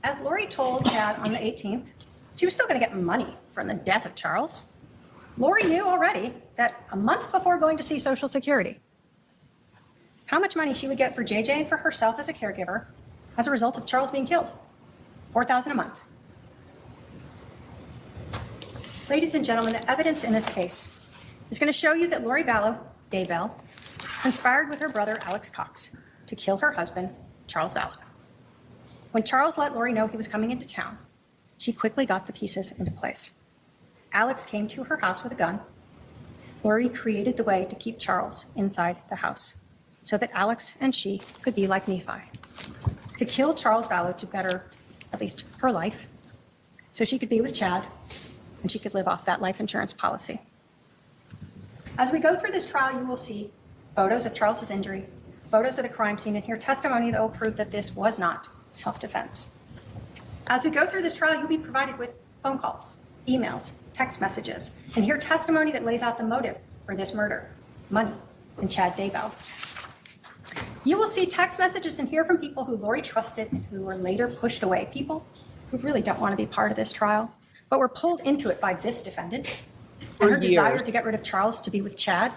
S19: as Lori told Chad on the 18th, she was still going to get money from the death of Charles. Lori knew already that a month before going to see Social Security, how much money she would get for JJ and for herself as a caregiver as a result of Charles being killed. $4,000 a month. Ladies and gentlemen, the evidence in this case is going to show you that Lori Vallow, Daybell, conspired with her brother Alex Cox to kill her husband, Charles Vallow. When Charles let Lori know he was coming into town, she quickly got the pieces into place. Alex came to her house with a gun. Lori created the way to keep Charles inside the house so that Alex and she could be like Nephi, to kill Charles Vallow to better at least her life, so she could be with Chad and she could live off that life insurance policy. As we go through this trial, you will see photos of Charles's injury, photos of the crime scene, and hear testimony that will prove that this was not self-defense. As we go through this trial, you'll be provided with phone calls, emails, text messages, and hear testimony that lays out the motive for this murder: money and Chad Daybell. You will see text messages and hear from people who Lori trusted and who were later pushed away, people who really don't want to be part of this trial, but were pulled into it by this defendant and her desire to get rid of Charles to be with Chad.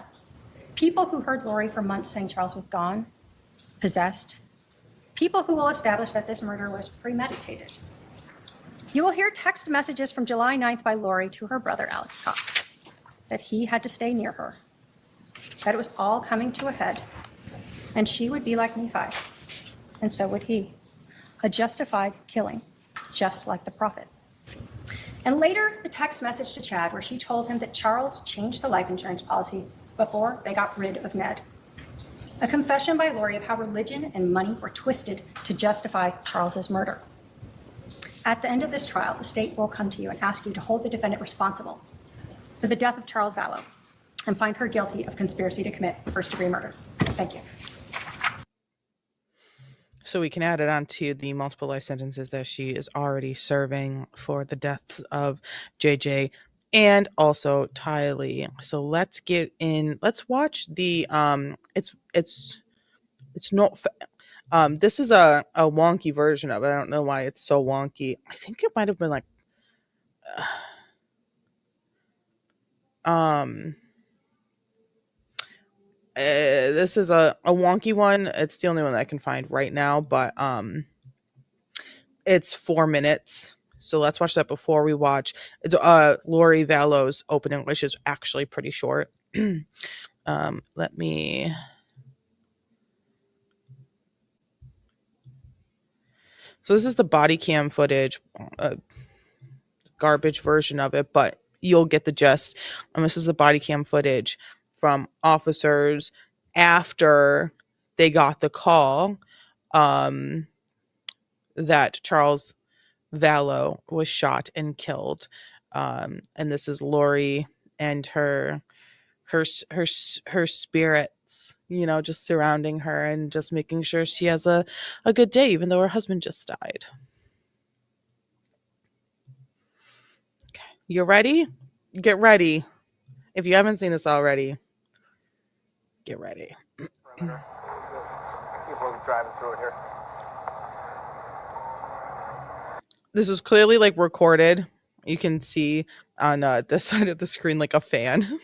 S19: People who heard Lori for months saying Charles was gone, possessed. People who will establish that this murder was premeditated. You will hear text messages from July 9th by Lori to her brother, Alex Cox, that he had to stay near her, that it was all coming to a head, and she would be like Nephi, and so would he. A justified killing, just like the prophet. And later, the text message to Chad where she told him that Charles changed the life insurance policy before they got rid of Ned. A confession by Lori of how religion and money were twisted to justify Charles's murder. At the end of this trial, the state will come to you and ask you to hold the defendant responsible for the death of Charles Vallow and find her guilty of conspiracy to commit first-degree murder. Thank you.
S1: So we can add it on to the multiple life sentences that she is already serving for the deaths of JJ and also Tylee. So let's get in. Let's watch the it's not this is a wonky version of it. I don't know why it's so wonky. I think it might have been like this is a wonky one. It's the only one that I can find right now, but it's 4 minutes. So let's watch that before we watch. It's Lori Vallow's opening, which is actually pretty short. Let me. So this is the body cam footage, garbage version of it, but you'll get the gist. And this is the body cam footage from officers after they got the call that Charles Vallow was shot and killed. And this is Lori and her spirits, you know, just surrounding her and just making sure she has a good day, even though her husband just died. Okay. You ready? Get ready. If you haven't seen this already, get ready.
S4: People driving through it here.
S1: This was clearly like recorded. You can see on this side of the screen like a fan.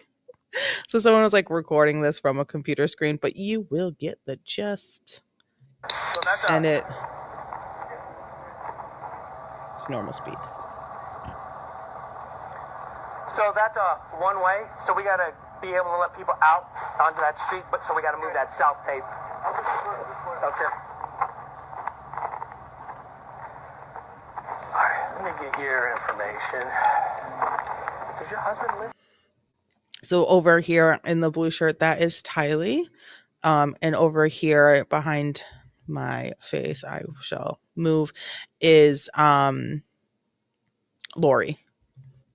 S1: So someone was like recording this from a computer screen, but you will get the gist.
S4: So that's
S1: and it's normal speed.
S4: So that's a one way. So we gotta be able to let people out onto that street, but so we gotta move that south tape. Okay. All right, let me get your information. Does your husband live?
S1: So over here in the blue shirt, that is Tylee. And over here behind my face, I shall move, is Lori.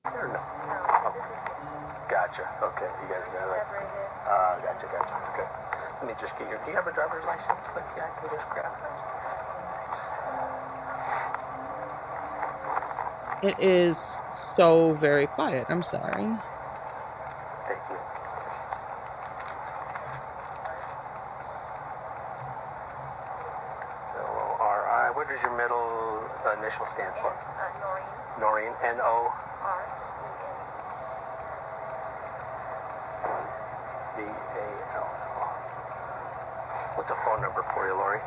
S4: Gotcha. Okay, you guys got it. Gotcha. Okay. Let me just get your. Do you have a driver's license? Yeah, I can just grab it.
S1: It is so very quiet. I'm sorry.
S4: Thank you. L-O-R-I. What does your middle initial stand for? Noreen. Noreen. N-O-V-A-L-L. What's a phone number for you, Lori?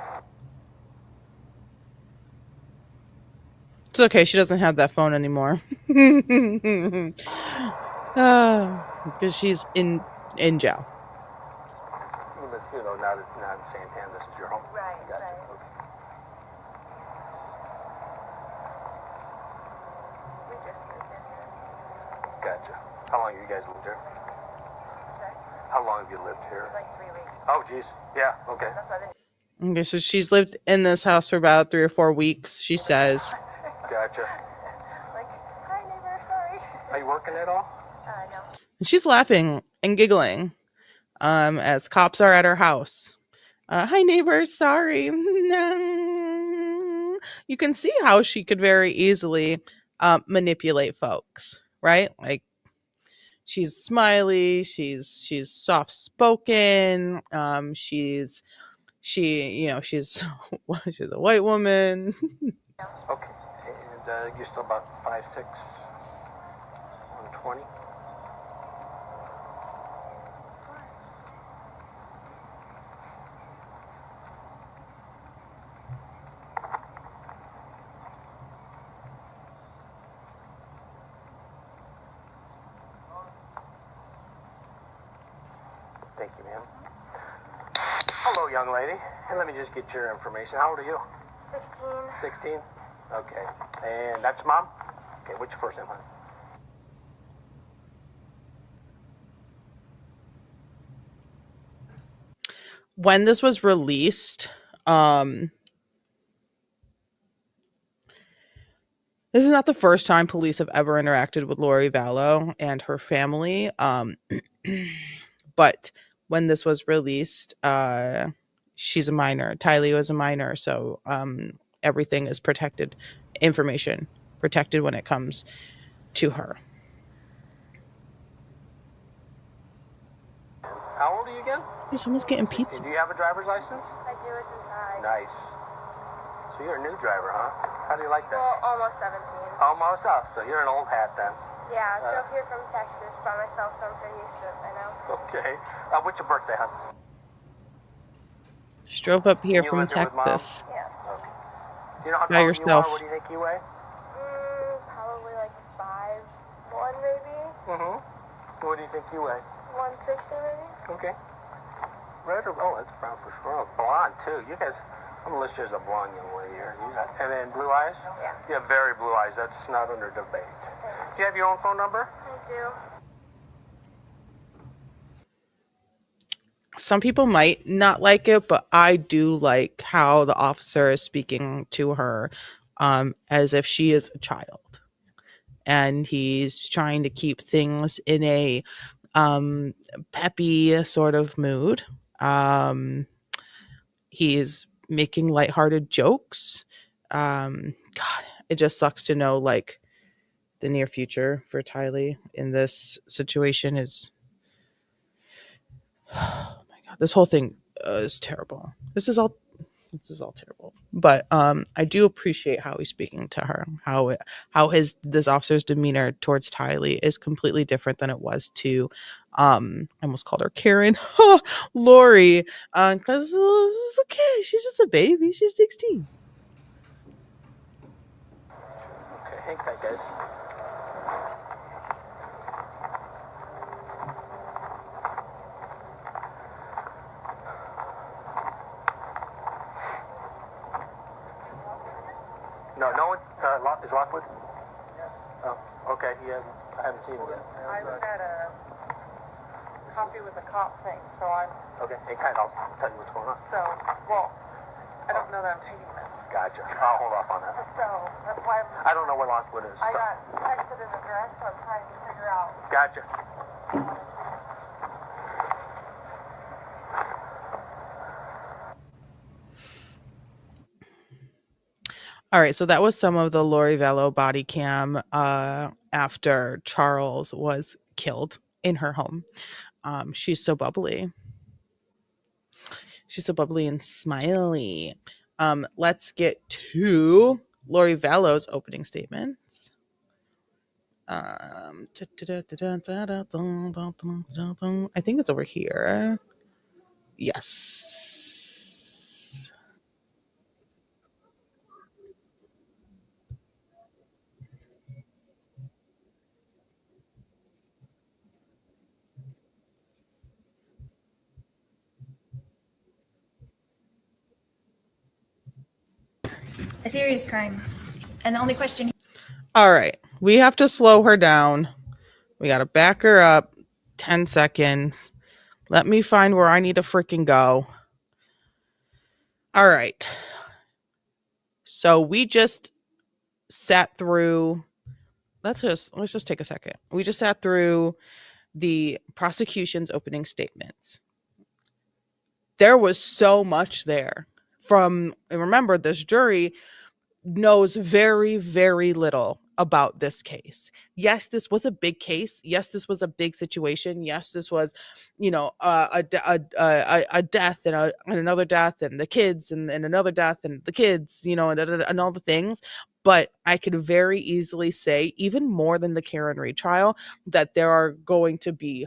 S1: It's okay. She doesn't have that phone anymore. Because she's in jail.
S4: You know, not in Santan. This is your home. Right. Gotcha. Right. Okay. We just moved in here. Gotcha. How long have you guys lived here? Sorry? How long have you lived here? Like 3 weeks. Oh, geez. Yeah. Okay. That's why
S1: Okay, so she's lived in this house for about 3 or 4 weeks, she says.
S4: Gotcha. Like, hi neighbor, sorry. Are you working at all? No.
S1: And she's laughing and giggling as cops are at her house. Hi, neighbors. Sorry. You can see how she could very easily manipulate folks, right? Like she's smiley, she's soft spoken, she's she's a white woman.
S20: Okay, and you're still about 5'6", 120. Thank you, ma'am. Hello, young lady. And let me just get your information. How old are you?
S15: 16.
S20: 16? Okay. And that's mom? Okay, what's your first name, honey?
S1: When this was released, this is not the first time police have ever interacted with Lori Vallow and her family. But when this was released, she's a minor. Tylee was a minor, so everything is protected, information protected when it comes to her.
S20: How old are you again?
S1: Hey, someone's getting pizza.
S20: Do you have a driver's license?
S15: I do, it's inside.
S20: Nice. So you're a new driver, huh? How do you like that?
S15: Well, almost 17.
S20: Almost up. So you're an old hat then.
S15: Yeah, I drove here from Texas by myself, so I'm pretty used to it by now.
S20: Okay. What's your birthday, hon?
S1: She drove up here
S20: You
S1: from
S20: live here with Mom?
S1: Texas
S20: Yeah. Okay. Do you know how
S1: by
S20: tall
S1: yourself.
S20: you are? What do you think you weigh?
S15: Probably like 5'1" maybe.
S20: Mm-hmm. What do you think you weigh?
S15: 160 maybe.
S20: Okay. Red or oh, that's brown for sure. Oh, blonde too. You guys, I'm gonna list you as a blonde young lady here. You got, and then blue eyes.
S15: Yeah.
S20: You have very blue eyes. That's not under debate. Do you have your own phone number?
S15: I do.
S1: Some people might not like it, but I do like how the officer is speaking to her as if she is a child. And he's trying to keep things in a peppy sort of mood. He's making lighthearted jokes. God, it just sucks to know like the near future for Tylee in this situation is. Oh my god, this whole thing is terrible. This is all terrible. But I do appreciate how he's speaking to her. How this officer's demeanor towards Tylee is completely different than it was to I almost called her Karen, Lori, because it's okay. She's just a baby. She's 16.
S20: Okay, hang tight, guys. No one. Is Lockwood? Yes. Oh, okay. I haven't seen him yet.
S10: I got a coffee with a cop thing, so I'm.
S20: Okay, hang tight. I'll tell you what's going on.
S10: So, well, I don't know that I'm taking this.
S20: Gotcha. I'll hold off on that.
S10: So that's why
S20: I don't know where Lockwood is.
S10: I
S20: so.
S10: got texted an address, so I'm trying to figure out.
S20: Gotcha.
S1: All right, so that was some of the Lori Vallow body cam after Charles was killed in her home. She's so bubbly. She's so bubbly and smiley. Let's get to Lori Vallow's opening statements. I think it's over here. Yes.
S19: A serious crime. And the only question.
S1: All right. We have to slow her down. We got to back her up 10 seconds. Let me find where I need to freaking go. All right. So we just sat through let's just take a second. We just sat through the prosecution's opening statements. There was so much there. From, and remember, this jury knows very, very little about this case. Yes, this was a big case. Yes, this was a big situation. Yes, this was, a death and another death and the kids and another death and the kids, and all the things. But I could very easily say, even more than the Karen Reed trial, that there are going to be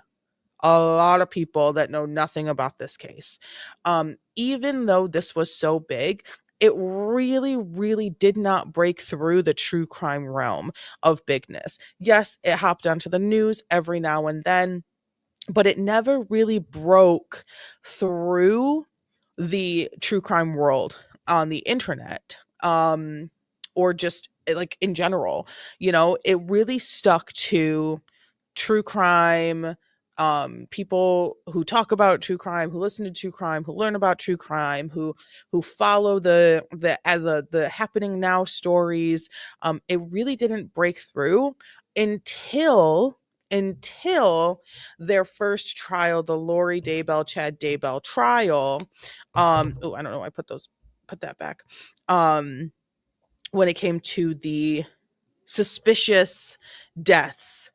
S1: a lot of people that know nothing about this case. Even though this was so big, it really, really did not break through the true crime realm of bigness. Yes, it hopped onto the news every now and then, but it never really broke through the true crime world on the internet. Or just like in general, it really stuck to true crime, people who talk about true crime, who listen to true crime, who learn about true crime, who follow the happening now stories. It really didn't break through until their first trial, the Lori Daybell, Chad Daybell trial. Oh, I don't know why I put that back. When it came to the suspicious deaths,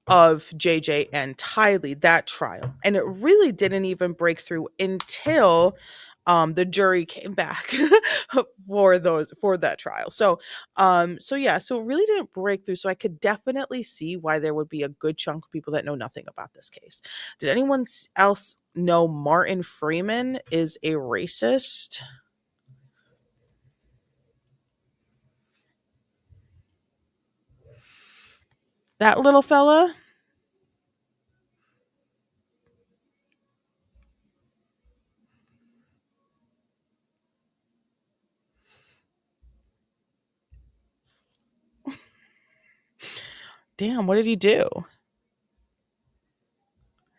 S1: of JJ and Tylee, that trial. And it really didn't even break through until the jury came back for that trial. So yeah, so it really didn't break through. So I could definitely see why there would be a good chunk of people that know nothing about this case. Did anyone else know Martin Freeman is a racist? That little fella? Damn, what did he do?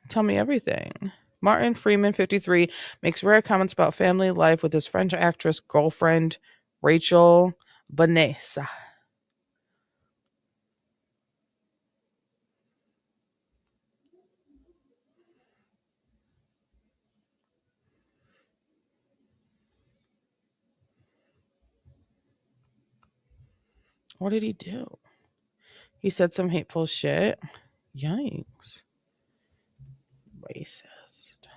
S1: Tell me everything. Martin Freeman, 53, makes rare comments about family life with his French actress girlfriend, Rachel Vanessa. What did he do? He said some hateful shit. Yikes. Racist.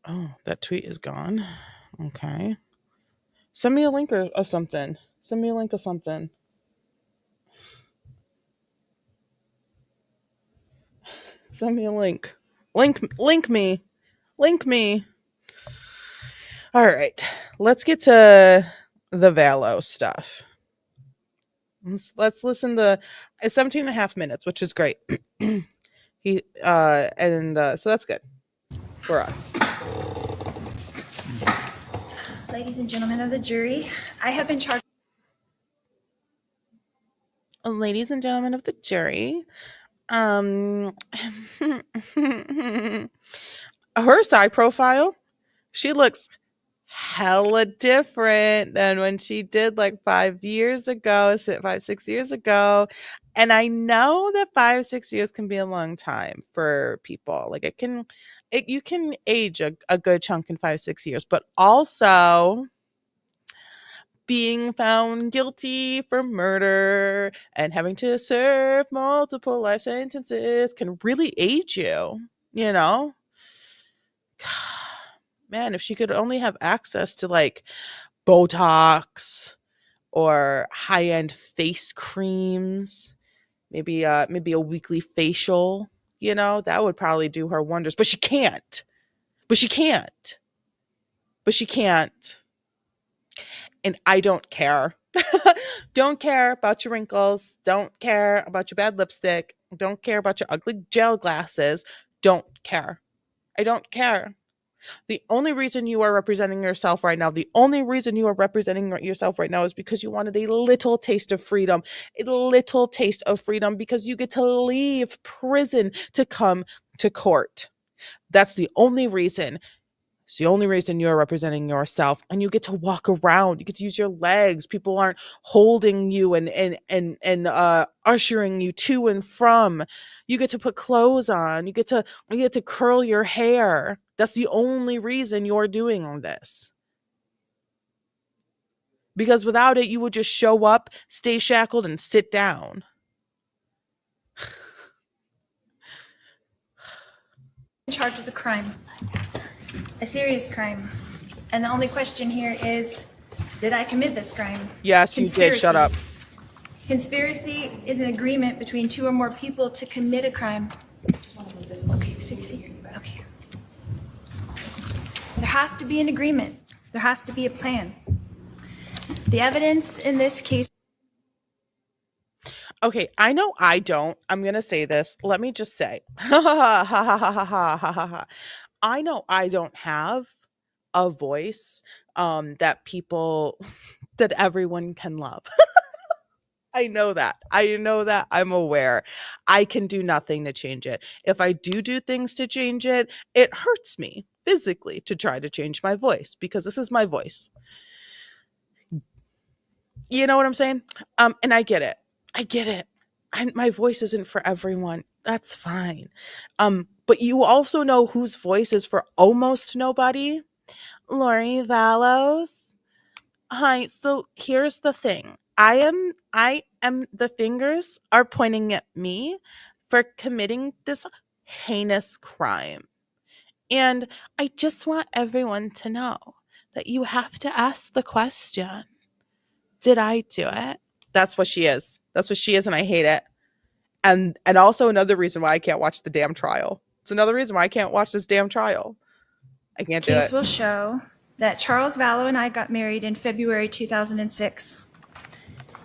S1: Oh, that tweet is gone. Okay. Send me a link or something. Send me a link of something. Send me a link. Link me. Link me. All right. Let's get to the Vallow stuff. Let's listen to it's 17 and a half minutes, which is great. So that's good. We're on.
S21: Ladies and gentlemen of the jury, I have been charged.
S1: Ladies and gentlemen of the jury, her side profile, she looks hella different than when she did like 5 years ago, 6 years ago. And I know that 5, 6 years can be a long time for people. Like you can age a good chunk in 5, 6 years, but also being found guilty for murder and having to serve multiple life sentences can really age you, you know? Man, if she could only have access to like Botox or high-end face creams, maybe a weekly facial, that would probably do her wonders. But she can't. But she can't. But she can't. And I don't care. Don't care about your wrinkles. Don't care about your bad lipstick. Don't care about your ugly gel glasses. Don't care. I don't care. The only reason you are representing yourself right now, is because you wanted a little taste of freedom, because you get to leave prison to come to court. That's the only reason. It's the only reason you're representing yourself, and you get to walk around. You get to use your legs. People aren't holding you and ushering you to and from. You get to put clothes on. You get to curl your hair. That's the only reason you're doing all this. Because without it, you would just show up, stay shackled, and sit down.
S21: In charge of the crime, a serious crime. And the only question here is, did I commit this crime?
S1: Yes, you did. Shut up.
S21: Conspiracy is an agreement between two or more people to commit a crime. Okay, see. Okay. There has to be an agreement. There has to be a plan. The evidence in this case.
S1: Okay, I know I don't. I'm going to say this. Let me just say. I know I don't have a voice that people that everyone can love. I know that. I'm aware. I can do nothing to change it. If I do things to change it, it hurts me physically to try to change my voice because this is my voice. You know what I'm saying? And I get it. My voice isn't for everyone. That's fine. But you also know whose voice is for almost nobody? Lori Vallows. Hi. So here's the thing. I am the fingers are pointing at me for committing this heinous crime. And I just want everyone to know that you have to ask the question, did I do it? That's what she is. That's what she is, and I hate it. And also another reason why I can't watch the damn trial. It's another reason why I can't watch this damn trial. I can't do it.
S21: Case will show that Charles Vallow and I got married in February 2006.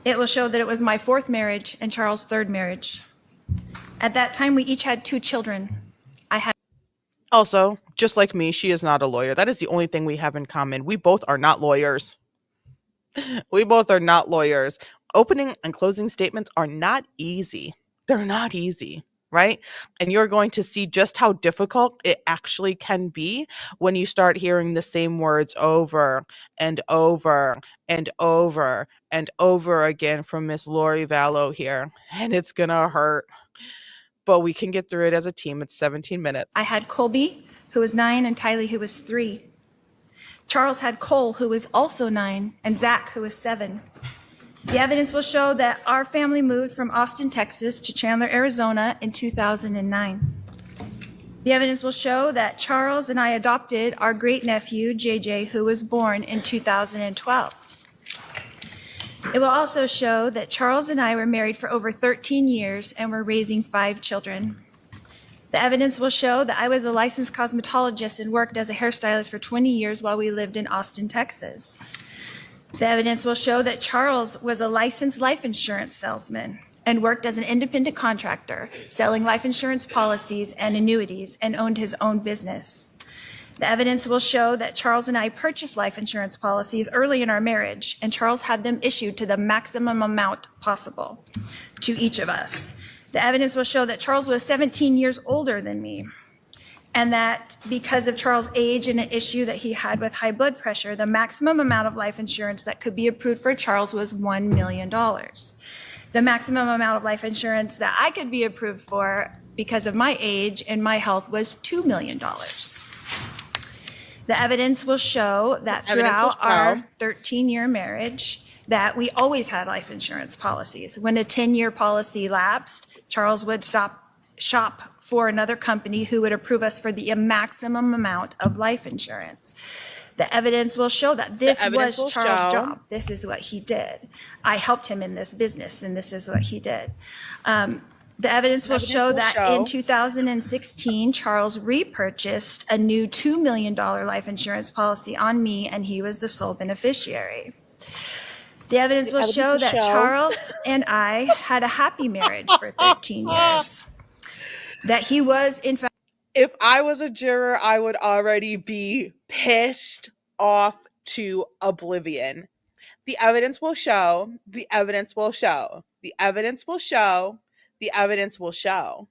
S21: It will show that it was my fourth marriage and Charles' third marriage. At that time, we each had 2 children. I had.
S1: Also, just like me, she is not a lawyer. That is the only thing we have in common. We both are not lawyers. We both are not lawyers. Opening and closing statements are not easy. They're not easy, right? And you're going to see just how difficult it actually can be when you start hearing the same words over and over and over and over again from Miss Lori Vallow here. And it's going to hurt. But we can get through it as a team. It's 17 minutes.
S21: I had Colby, who was 9, and Tylee, who was 3. Charles had Cole, who was also 9, and Zach, who was 7. The evidence will show that our family moved from Austin, Texas to Chandler, Arizona in 2009. The evidence will show that Charles and I adopted our great-nephew, JJ, who was born in 2012. It will also show that Charles and I were married for over 13 years and were raising 5 children. The evidence will show that I was a licensed cosmetologist and worked as a hairstylist for 20 years while we lived in Austin, Texas. The evidence will show that Charles was a licensed life insurance salesman and worked as an independent contractor, selling life insurance policies and annuities, and owned his own business. The evidence will show that Charles and I purchased life insurance policies early in our marriage, and Charles had them issued to the maximum amount possible to each of us. The evidence will show that Charles was 17 years older than me, and that because of Charles' age and an issue that he had with high blood pressure, the maximum amount of life insurance that could be approved for Charles was $1 million. The maximum amount of life insurance that I could be approved for because of my age and my health was $2 million. The evidence will show that throughout our 13-year marriage, that we always had life insurance policies. When a 10-year policy lapsed, Charles would shop for another company who would approve us for the maximum amount of life insurance. The evidence will show that this was Charles' job. This is what he did. I helped him in this business, and this is what he did. The evidence will show that in 2016, Charles repurchased a new $2 million life insurance policy on me, and he was the sole beneficiary. The evidence will show that Charles and I had a happy marriage for 13 years. That he was, in fact.
S1: If I was a juror, I would already be pissed off to oblivion. The evidence will show, the evidence will show, the evidence will show, the evidence will show.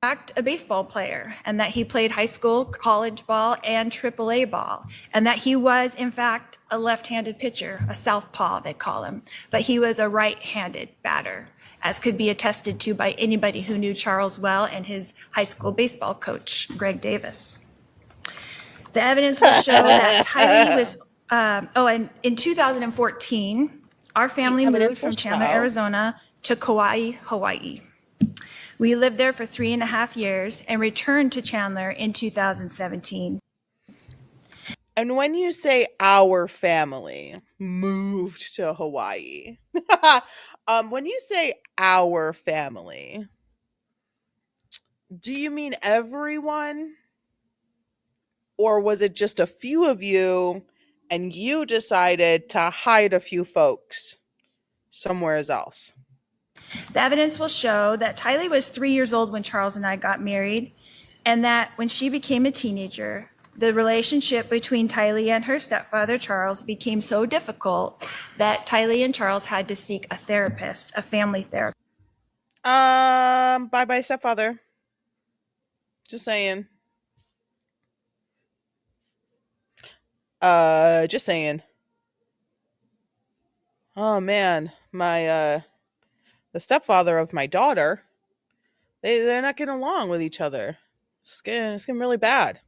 S21: fact a baseball player, and that he played high school, college ball, and AAA ball, and that he was, in fact, a left-handed pitcher, a southpaw, they call him, but he was a right-handed batter, as could be attested to by anybody who knew Charles well and his high school baseball coach, Greg Davis. The evidence will show that Tylee was, and in 2014, our family moved from Chandler, Arizona to Kauai, Hawaii. We lived there for 3.5 years and returned to Chandler in 2017.
S1: And when you say our family moved to Hawaii, when you say our family, do you mean everyone? Or was it just a few of you and you decided to hide a few folks somewhere else?
S21: The evidence will show that Tylee was 3 years old when Charles and I got married, and that when she became a teenager, the relationship between Tylee and her stepfather, Charles, became so difficult that Tylee and Charles had to seek a therapist, a family therapist.
S1: Bye-bye, stepfather. Just saying. Just saying. Oh man, my the stepfather of my daughter, they're not getting along with each other. It's getting really bad.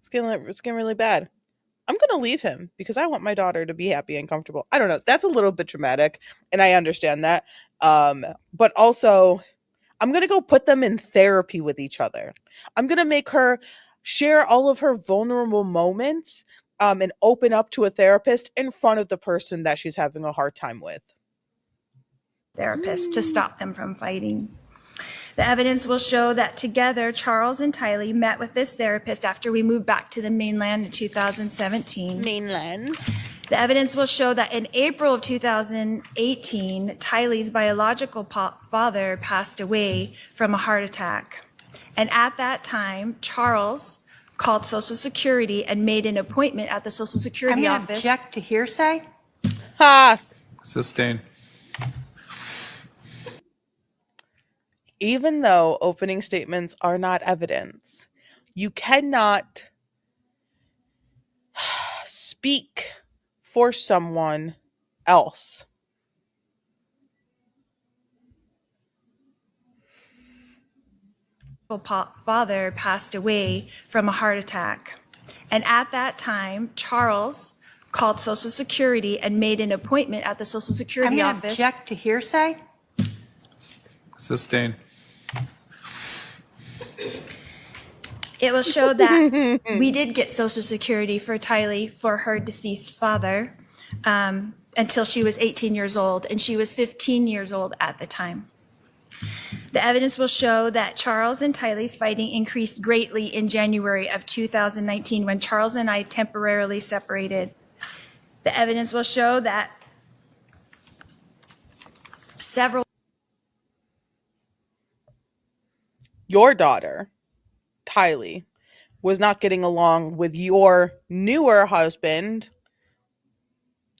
S1: It's getting really bad. I'm gonna leave him because I want my daughter to be happy and comfortable. I don't know. That's a little bit dramatic, and I understand that. But also, I'm gonna go put them in therapy with each other. I'm gonna make her share all of her vulnerable moments, and open up to a therapist in front of the person that she's having a hard time with.
S21: Therapist to stop them from fighting. The evidence will show that together, Charles and Tylee met with this therapist after we moved back to the mainland in 2017.
S1: Mainland.
S21: The evidence will show that in April of 2018, Tylee's biological father passed away from a heart attack. And at that time, Charles called Social Security and made an appointment at the Social Security
S19: I'm
S21: office.
S19: Object to hearsay.
S1: Ha!
S9: Sustain.
S1: Even though opening statements are not evidence, you cannot speak for someone else.
S21: Father passed away from a heart attack. And at that time, Charles called Social Security and made an appointment at the Social Security
S19: I'm
S21: office.
S19: Object to hearsay.
S9: Sustain.
S21: It will show that we did get Social Security for Tylee for her deceased father until she was 18 years old, and she was 15 years old at the time. The evidence will show that Charles and Tylee's fighting increased greatly in January of 2019 when Charles and I temporarily separated. The evidence will show that several...
S1: Your daughter, Tylee, was not getting along with your newer husband,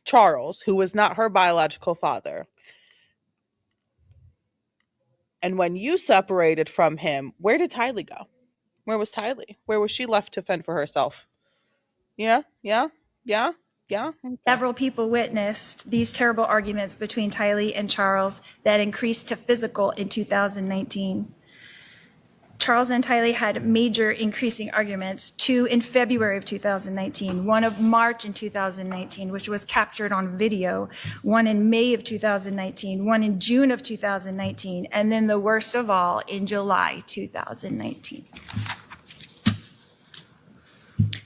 S1: Charles, who was not her biological father. And when you separated from him, where did Tylee go? Where was Tylee? Where was she left to fend for herself? Yeah.
S21: Several people witnessed these terrible arguments between Tylee and Charles that increased to physical in 2019. Charles and Tylee had major increasing arguments, 2 in February of 2019, 1 of March in 2019, which was captured on video, 1 in May of 2019, 1 in June of 2019, and then the worst of all in July 2019.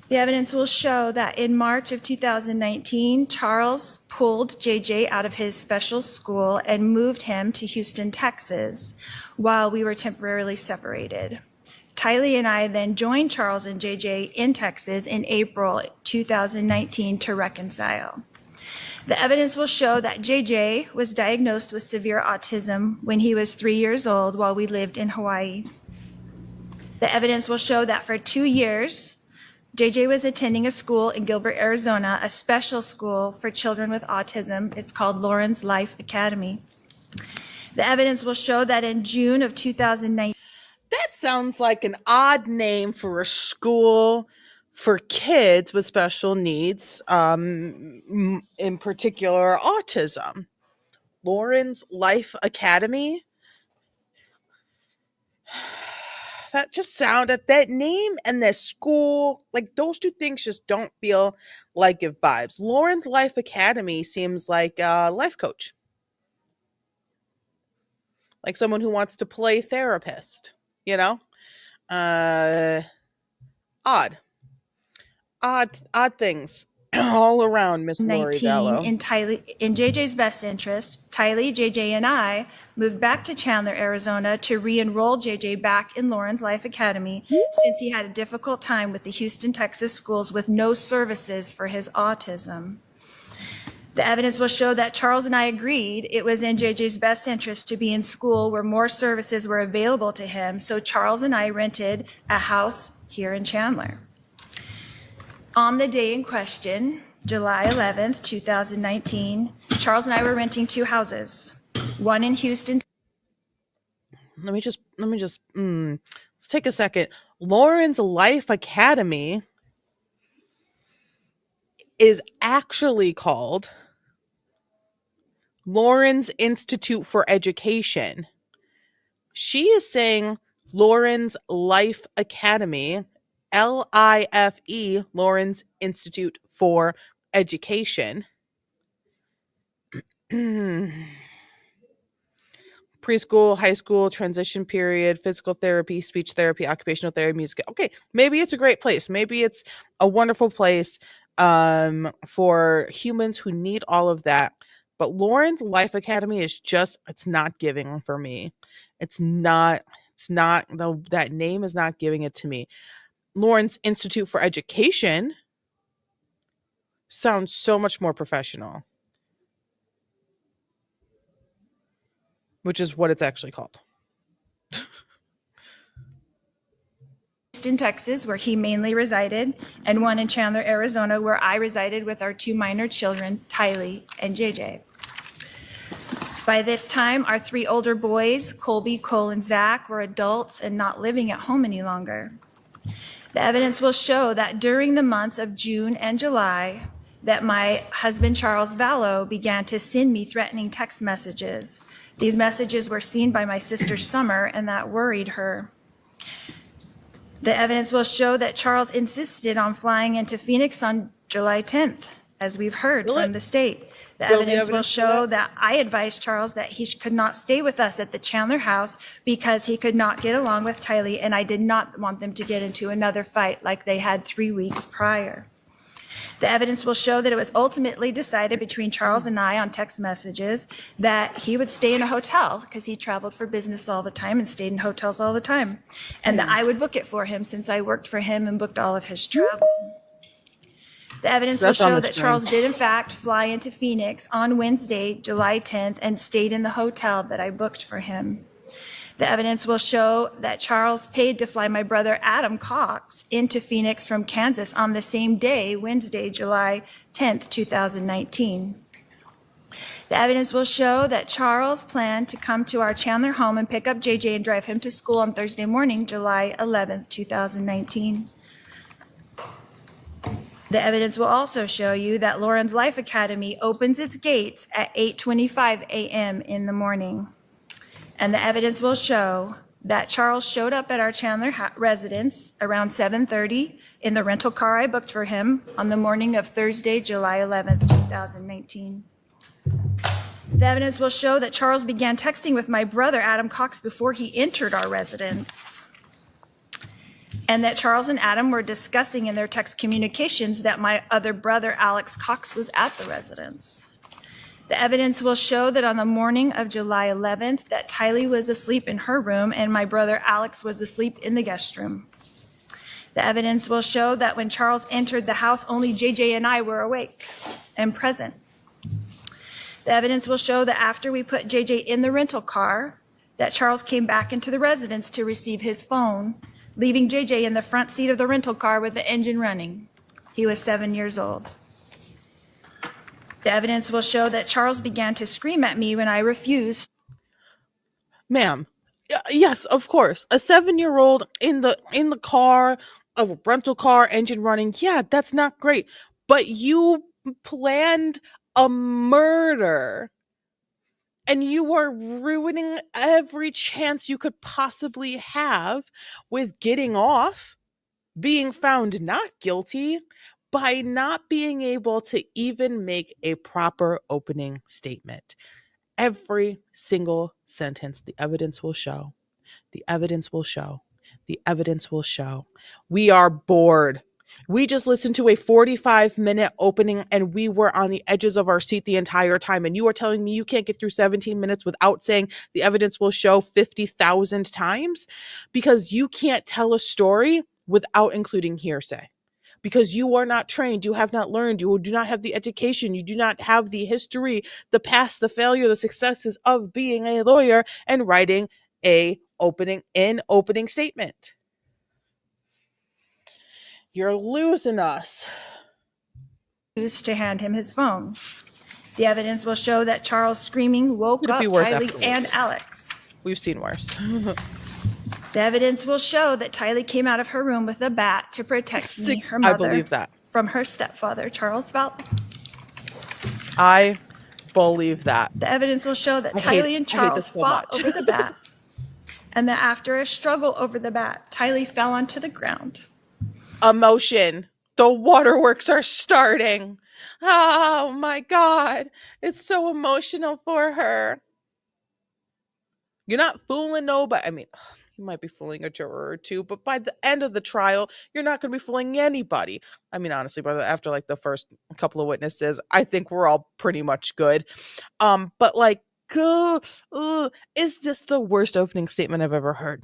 S21: The evidence will show that in March of 2019, Charles pulled JJ out of his special school and moved him to Houston, Texas, while we were temporarily separated. Tylee and I then joined Charles and JJ in Texas in April 2019 to reconcile. The evidence will show that JJ was diagnosed with severe autism when he was 3 years old while we lived in Hawaii. The evidence will show that for 2 years, JJ was attending a school in Gilbert, Arizona, a special school for children with autism. It's called Lawrence Life Academy. The evidence will show that in June of 2019...
S1: That sounds like an odd name for a school for kids with special needs, in particular autism. Lauren's Life Academy. That just sounded that name and the school, like those two things just don't feel like give vibes. Lauren's Life Academy seems like a life coach, like someone who wants to play therapist, you know? Uh odd. Odd things all around Miss Lori
S21: 19
S1: Vallow.
S21: in JJ's best interest, Tylee, JJ, and I moved back to Chandler, Arizona to re-enroll JJ back in Lauren's Life Academy since he had a difficult time with the Houston, Texas schools with no services for his autism. The evidence will show that Charles and I agreed it was in JJ's best interest to be in school where more services were available to him, so Charles and I rented a house here in Chandler. On the day in question, July 11th, 2019, Charles and I were renting two houses, one in Houston.
S1: Let me just let's take a second. Lauren's Life Academy is actually called Lauren's Institute for Education. She is saying Lauren's Life Academy, LIFE, Lauren's Institute for Education. Preschool, high school, transition period, physical therapy, speech therapy, occupational therapy, music. Okay, maybe it's a great place. Maybe it's a wonderful place for humans who need all of that. But Lauren's Life Academy is just, it's not giving for me. It's not, that name is not giving it to me. Lauren's Institute for Education sounds so much more professional, which is what it's actually called.
S21: Houston, Texas, where he mainly resided, and one in Chandler, Arizona, where I resided with our two minor children, Tylee and JJ. By this time, our three older boys, Colby, Cole, and Zach, were adults and not living at home any longer. The evidence will show that during the months of June and July, that my husband, Charles Vallow, began to send me threatening text messages. These messages were seen by my sister Summer, and that worried her. The evidence will show that Charles insisted on flying into Phoenix on July 10th, as we've heard from the state. The evidence will show that I advised Charles that he could not stay with us at the Chandler house because he could not get along with Tylee, and I did not want them to get into another fight like they had 3 weeks prior. The evidence will show that it was ultimately decided between Charles and I on text messages that he would stay in a hotel because he traveled for business all the time and stayed in hotels all the time, and that I would book it for him since I worked for him and booked all of his travel. The evidence will show that Charles did in fact fly into Phoenix on Wednesday, July 10th, and stayed in the hotel that I booked for him. The evidence will show that Charles paid to fly my brother Adam Cox into Phoenix from Kansas on the same day, Wednesday, July 10th, 2019. The evidence will show that Charles planned to come to our Chandler home and pick up JJ and drive him to school on Thursday morning, July 11th, 2019. The evidence will also show you that Lauren's Life Academy opens its gates at 8:25 a.m. in the morning. And the evidence will show that Charles showed up at our Chandler residence around 7:30 in the rental car I booked for him on the morning of Thursday, July 11th, 2019. The evidence will show that Charles began texting with my brother, Adam Cox, before he entered our residence, and that Charles and Adam were discussing in their text communications that my other brother, Alex Cox, was at the residence. The evidence will show that on the morning of July 11th, that Tylee was asleep in her room and my brother Alex was asleep in the guest room. The evidence will show that when Charles entered the house, only JJ and I were awake and present. The evidence will show that after we put JJ in the rental car, that Charles came back into the residence to receive his phone, leaving JJ in the front seat of the rental car with the engine running. He was 7 years old. The evidence will show that Charles began to scream at me when I refused.
S1: Ma'am, Yes, of course. A 7-year-old in the car of a rental car, engine running. Yeah, that's not great. But you planned a murder and you are ruining every chance you could possibly have with getting off, being found not guilty by not being able to even make a proper opening statement. Every single sentence, the evidence will show. The evidence will show. The evidence will show. We are bored. We just listened to a 45-minute opening and we were on the edges of our seat the entire time. And you are telling me you can't get through 17 minutes without saying the evidence will show 50,000 times? Because you can't tell a story without including hearsay, because you are not trained, you have not learned, you do not have the education, you do not have the history, the past, the failure, the successes of being a lawyer and writing a opening statement. You're losing us.
S21: Used to hand him his phone. The evidence will show that Charles screaming woke
S1: It'll
S21: up
S1: be worse
S21: Tylee
S1: afterwards.
S21: and Alex.
S1: We've seen worse.
S21: The evidence will show that Tylee came out of her room with a bat to protect me, her
S1: I
S21: mother,
S1: believe that.
S21: from her stepfather, Charles Vallow.
S1: I believe that.
S21: The evidence will show that
S1: I hate-
S21: Tylee and
S1: I hate
S21: Charles
S1: this so
S21: fought
S1: much.
S21: over the bat, and that after a struggle over the bat, Tylee fell onto the ground.
S1: Emotion. The waterworks are starting. Oh my God. It's so emotional for her. You're not fooling nobody. I mean, you might be fooling a juror or two, but by the end of the trial, you're not going to be fooling anybody. I mean, honestly, after like the first couple of witnesses, I think we're all pretty much good. But like, is this the worst opening statement I've ever heard?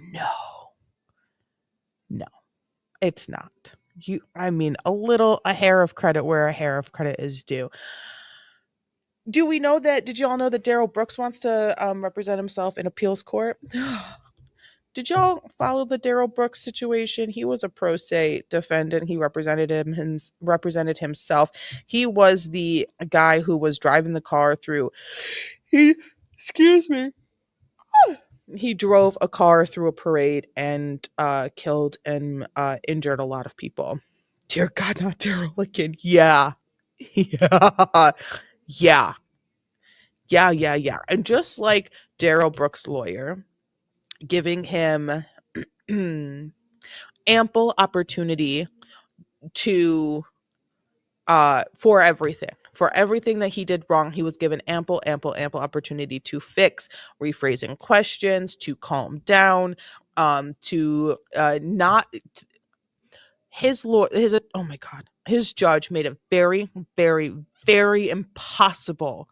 S1: No, it's not. I mean, a hair of credit where a hair of credit is due. Do we know that? Did you all know that Daryl Brooks wants to represent himself in appeals court? Did y'all follow the Daryl Brooks situation? He was a pro se defendant. He represented himself. He was the guy who was driving the car through. Excuse me. He drove a car through a parade and killed and injured a lot of people. Dear God, not Daryl again. Yeah. Yeah. Yeah. Yeah. And just like Daryl Brooks' lawyer, giving him ample opportunity to for everything that he did wrong, he was given ample opportunity to fix, rephrasing questions, to calm down, to not oh my God, his judge made it very, very, very impossible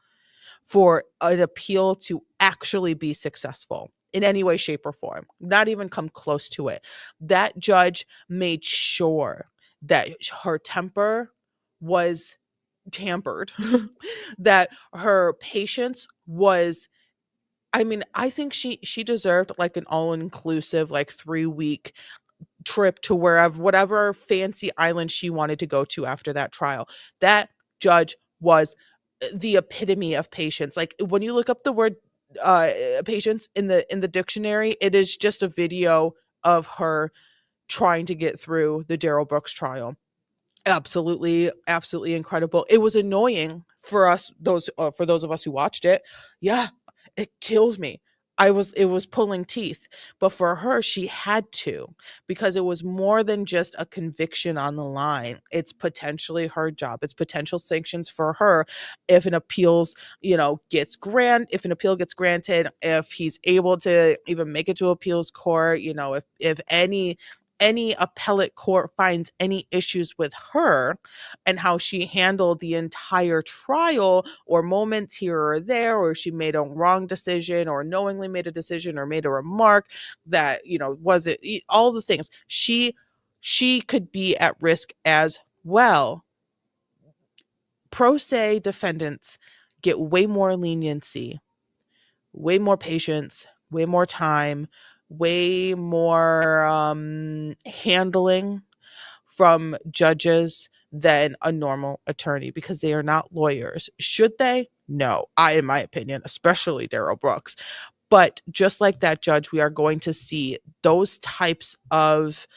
S1: for an appeal to actually be successful in any way, shape, or form, not even come close to it. That judge made sure that her temper was tampered, that her patience was, I mean, I think she deserved like an all-inclusive, like 3-week trip to whatever fancy island she wanted to go to after that trial. That judge was the epitome of patience. Like when you look up the word patience in the dictionary, it is just a video of her trying to get through the Daryl Brooks trial. Absolutely incredible. It was annoying for those of us who watched it. Yeah, it kills me. It was pulling teeth, but for her she had to, because it was more than just a conviction on the line. It's potentially her job. It's potential sanctions for her if an if an appeal gets granted, if he's able to even make it to appeals court, if any appellate court finds any issues with her and how she handled the entire trial, or moments here or there, or she made a wrong decision or knowingly made a decision or made a remark that, wasn't all the things, she could be at risk as well. Pro se defendants get way more leniency, way more patience, way more time, way more handling from judges than a normal attorney, because they are not lawyers. Should they? No. In my opinion, especially Daryl Brooks. But just like that, Judge, we are going to see those types of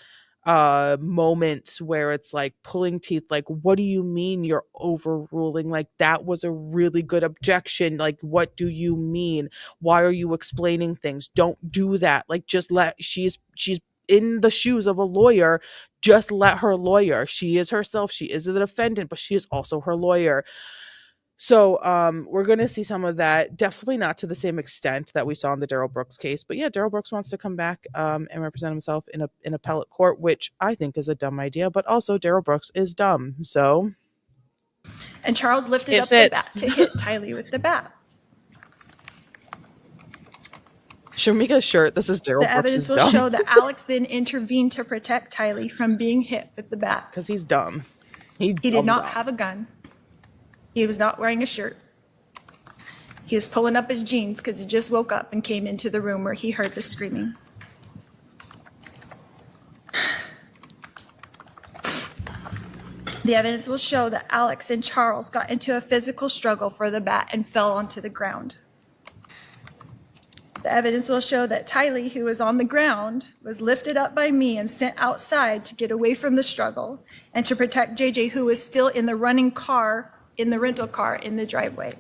S1: moments where it's like pulling teeth, like, what do you mean you're overruling? Like, that was a really good objection. Like, what do you mean? Why are you explaining things? Don't do that. Like, just let, she's in the shoes of a lawyer. Just let her lawyer. She is herself. She is the defendant, but she is also her lawyer. So we're going to see some of that. Definitely not to the same extent that we saw in the Darrell Brooks case. But yeah, Darrell Brooks wants to come back and represent himself in appellate court, which I think is a dumb idea. But also Darrell Brooks is dumb. So.
S21: And Charles lifted up the bat to hit Tylee with the bat.
S1: Should we make a shirt? This is Darrell
S21: The
S1: Brooks
S21: evidence
S1: is
S21: will
S1: dumb.
S21: show that Alex then intervened to protect Tylee from being hit with the bat.
S1: Because he's dumb.
S21: He did not have a gun. He was not wearing a shirt. He was pulling up his jeans because he just woke up and came into the room where he heard the screaming. The evidence will show that Alex and Charles got into a physical struggle for the bat and fell onto the ground. The evidence will show that Tylee, who was on the ground, was lifted up by me and sent outside to get away from the struggle and to protect JJ, who was still in the running car, in the rental car in the driveway.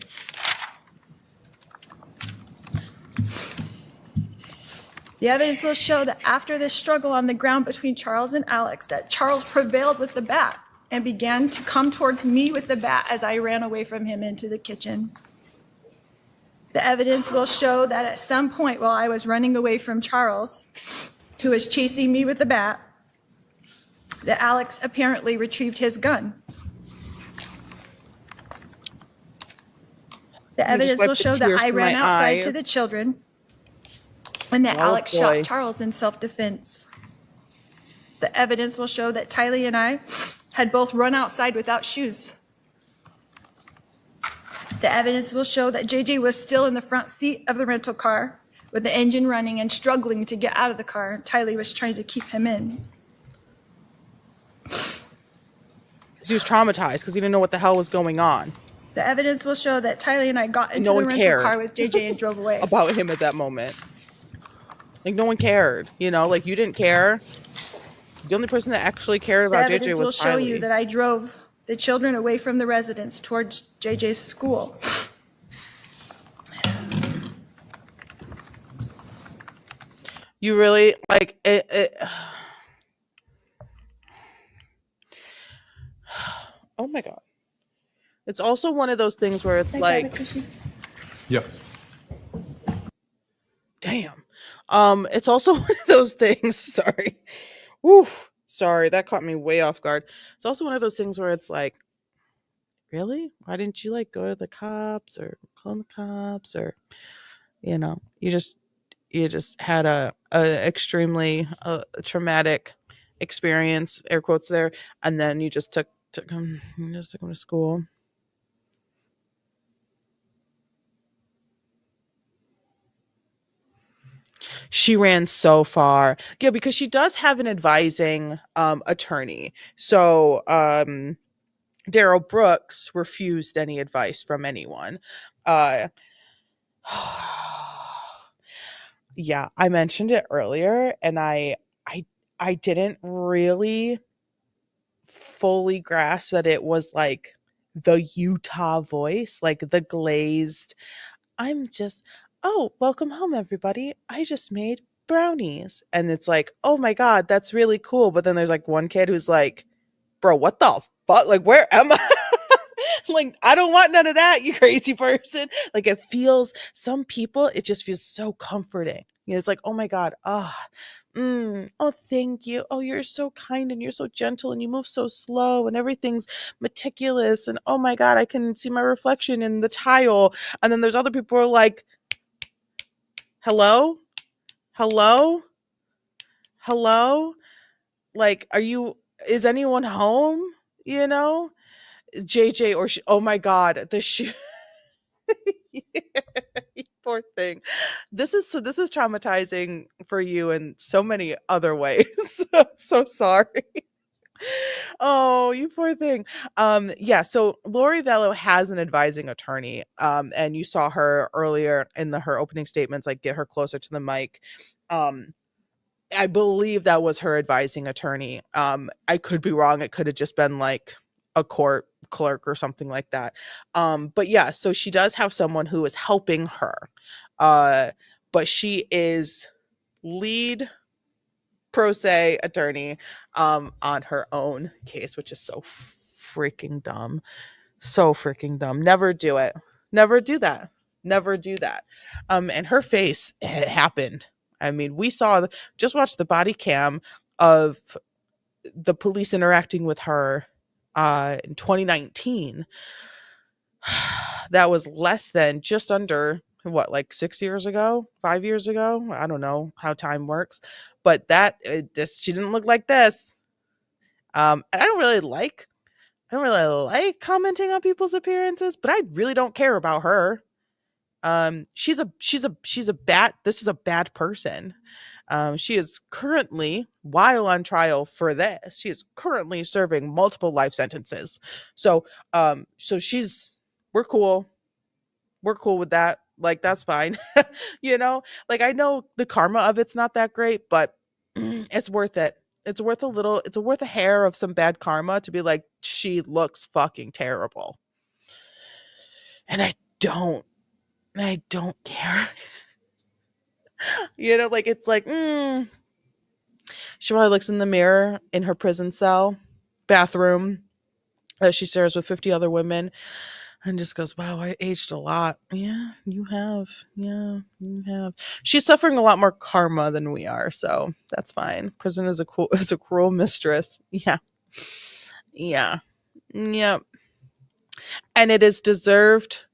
S21: The evidence will show that after this struggle on the ground between Charles and Alex, that Charles prevailed with the bat and began to come towards me with the bat as I ran away from him into the kitchen. The evidence will show that at some point while I was running away from Charles, who was chasing me with the bat, that Alex apparently retrieved his gun. The evidence will show that I ran outside to the children and that Alex shot Charles in self-defense. The evidence will show that Tylee and I had both run outside without shoes. The evidence will show that JJ was still in the front seat of the rental car with the engine running and struggling to get out of the car. Tylee was trying to keep him in.
S1: He was traumatized because he didn't know what the hell was going on.
S21: The evidence will show that Tylee and I got into the rental car with JJ and drove away.
S1: About him at that moment. Like, no one cared, you know, like, you didn't care. The only person that actually cared about JJ was Tylee.
S21: The evidence will show you that I drove the children away from the residence towards JJ's school.
S1: You really, like, it oh my God. It's also one of those things where it's like,
S13: yes.
S1: Damn. It's also one of those things, sorry. Woo, sorry, that caught me way off guard. It's also one of those things where it's like, really? Why didn't you like go to the cops or call the cops, or, you know, you just had a extremely traumatic experience, air quotes there, and then you just took him to school. She ran so far. Yeah, because she does have an advising attorney. So Darrell Brooks refused any advice from anyone. Yeah, I mentioned it earlier, and I didn't really fully grasp that it was like the Utah voice, like the glazed, oh, welcome home, everybody. I just made brownies. And it's like, oh my God, that's really cool. But then there's like one kid who's like, bro, what the fuck? Like, where am I? Like, I don't want none of that, you crazy person. Like, it feels, some people, it just feels so comforting. You know, it's like, oh my God, oh, thank you. Oh, you're so kind and you're so gentle and you move so slow and everything's meticulous. And oh my God, I can see my reflection in the tile. And then there's other people who are like, hello? Like, is anyone home? You know? JJ or oh my God, the shoe. Poor thing. This is traumatizing for you in so many other ways. I'm so sorry. Oh, you poor thing. Yeah, so Lori Vallow has an advising attorney. And you saw her earlier in her opening statements, like get her closer to the mic. Um, I believe that was her advising attorney. I could be wrong. It could have just been like a court clerk or something like that. But yeah, so she does have someone who is helping her. Uh, but she is lead pro se attorney on her own case, which is so freaking dumb. So freaking dumb. Never do it. Never do that. Never do that. And her face, it happened. I mean, we saw, just watched the body cam of the police interacting with her in 2019. That was less than, just under, what, like 6 years ago, 5 years ago. I don't know how time works, but she didn't look like this. And I don't really like commenting on people's appearances, but I really don't care about her. She's a bad, this is a bad person. She is currently, while on trial for this, she is currently serving multiple life sentences. So, so we're cool. We're cool with that. Like, that's fine. Like, I know the karma of it's not that great, but it's worth it. It's worth a hair of some bad karma to be like, she looks fucking terrible. And don't, I don't care. Like, it's like, she probably looks in the mirror in her prison cell bathroom as she stares with 50 other women and just goes, wow, I aged a lot. Yeah, you have. Yeah, you have. She's suffering a lot more karma than we are, so that's fine. Prison is is a cruel mistress. Yeah. Yeah. Yep. And it is deserved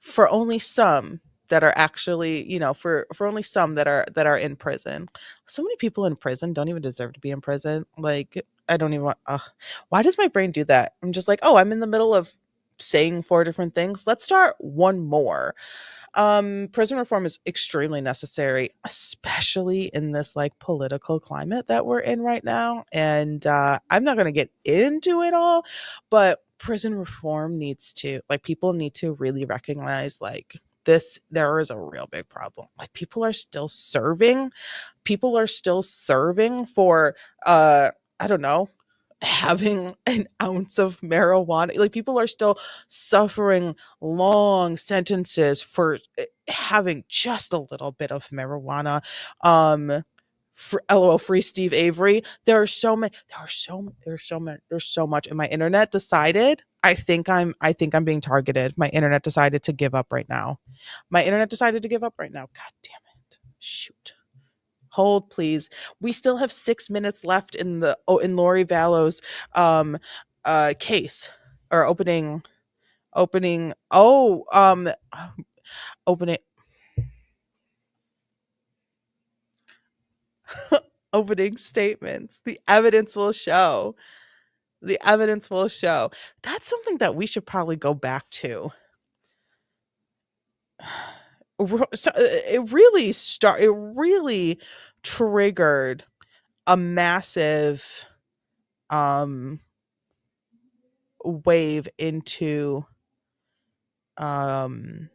S1: for only some that are actually, for only some that are in prison. So many people in prison don't even deserve to be in prison. Like, I don't even want, why does my brain do that? I'm just like, oh, I'm in the middle of saying four different things. Let's start one more. Prison reform is extremely necessary, especially in this like political climate that we're in right now. And I'm not going to get into it all, but prison reform needs to, like, people need to really recognize, like, there is a real big problem. Like, people are still serving for I don't know, having an ounce of marijuana. Like, people are still suffering long sentences for having just a little bit of marijuana. For LOL, free Steve Avery. There are so many. There's so much. And my internet decided. I think I'm being targeted. My internet decided to give up right now. My internet decided to give up right now. God damn it! Shoot. Hold, please. We still have 6 minutes left in Lori Vallow's case, or opening oh opening opening statements. The evidence will show. The evidence will show. That's something that we should probably go back to. So it really triggered a massive um wave into um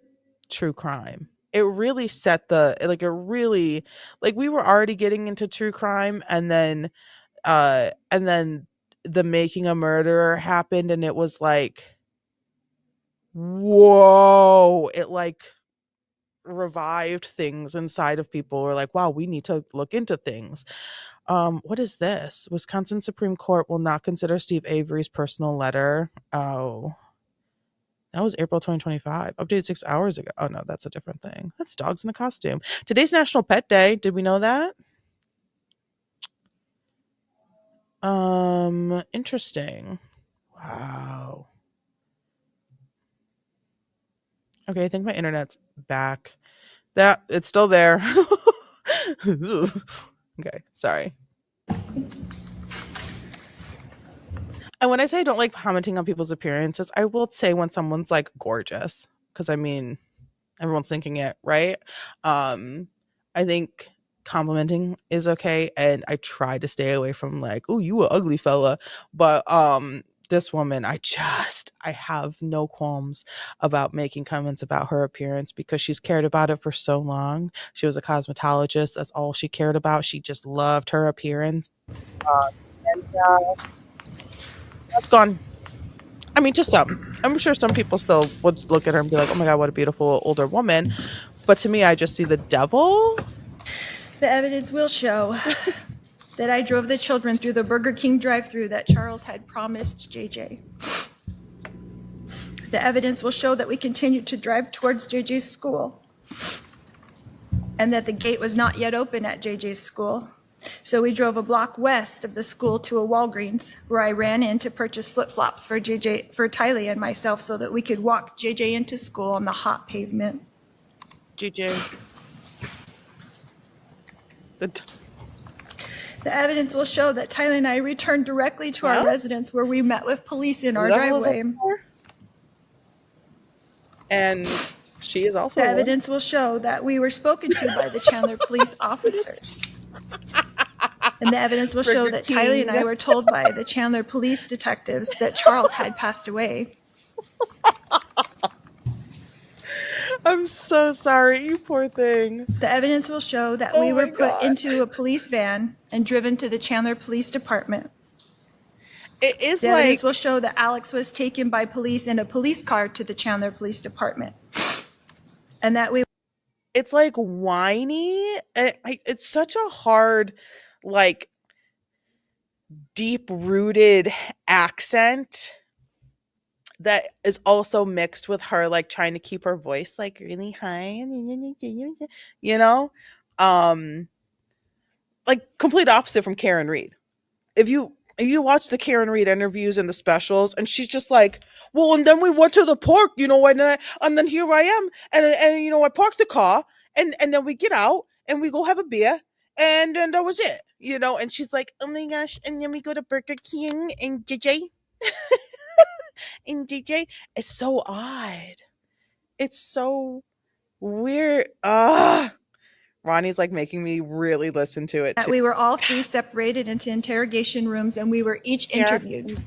S1: true crime. It really set the like it really like we were already getting into true crime, and then the Making a Murderer happened, and it was like, whoa, it like revived things inside of people. We're like, wow, we need to look into things. What is this? Wisconsin Supreme Court will not consider Steve Avery's personal letter. Oh, that was April 2025. Updated 6 hours ago. Oh no, that's a different thing. That's dogs in a costume. Today's National Pet Day. Did we know that? Interesting. Wow. Okay, I think my internet's back. That it's still there. Okay, sorry. And when I say I don't like commenting on people's appearances, I will say when someone's like gorgeous, because I mean, everyone's thinking it, right? I think complimenting is okay, and I try to stay away from like, "Oh, you a ugly fella," but this woman, I have no qualms about making comments about her appearance because she's cared about it for so long. She was a cosmetologist. That's all she cared about. She just loved her appearance. And that's gone. I mean, just some. I'm sure some people still would look at her and be like, "Oh my god, what a beautiful older woman." But to me, I just see the devil.
S21: The evidence will show that I drove the children through the Burger King drive-thru that Charles had promised JJ. The evidence will show that we continued to drive towards JJ's school and that the gate was not yet open at JJ's school. So we drove a block west of the school to a Walgreens where I ran in to purchase flip-flops for Tylee and myself so that we could walk JJ into school on the hot pavement.
S1: JJ.
S21: The evidence will show that Tylee and I returned directly to our residence where we met with police in our driveway.
S1: And she is also
S21: The evidence will show that we were spoken to by the Chandler police officers. And the evidence will show that Tylee and I were told by the Chandler police detectives that Charles had passed away.
S1: I'm so sorry, you poor thing.
S21: The evidence will show that we were put into a police van and driven to the Chandler Police Department.
S1: It is
S21: the evidence will show that Alex was taken by police in a police car to the Chandler Police Department. And that we...
S1: It's like whiny. It's such a hard, like, deep-rooted accent that is also mixed with her like trying to keep her voice like really high, you know, like complete opposite from Karen Reed. If you watch the Karen Reed interviews and the specials, and she's just like, well, and then we went to the park, you know, and then here I am, and you know, I parked the car, and then we get out and we go have a beer, and then that was it, you know, and she's like, oh my gosh, and then we go to Burger King and JJ. In DJ, it's so odd. It's so weird. Ronnie's like making me really listen to it too.
S21: We were all three separated into interrogation rooms and we were each interviewed.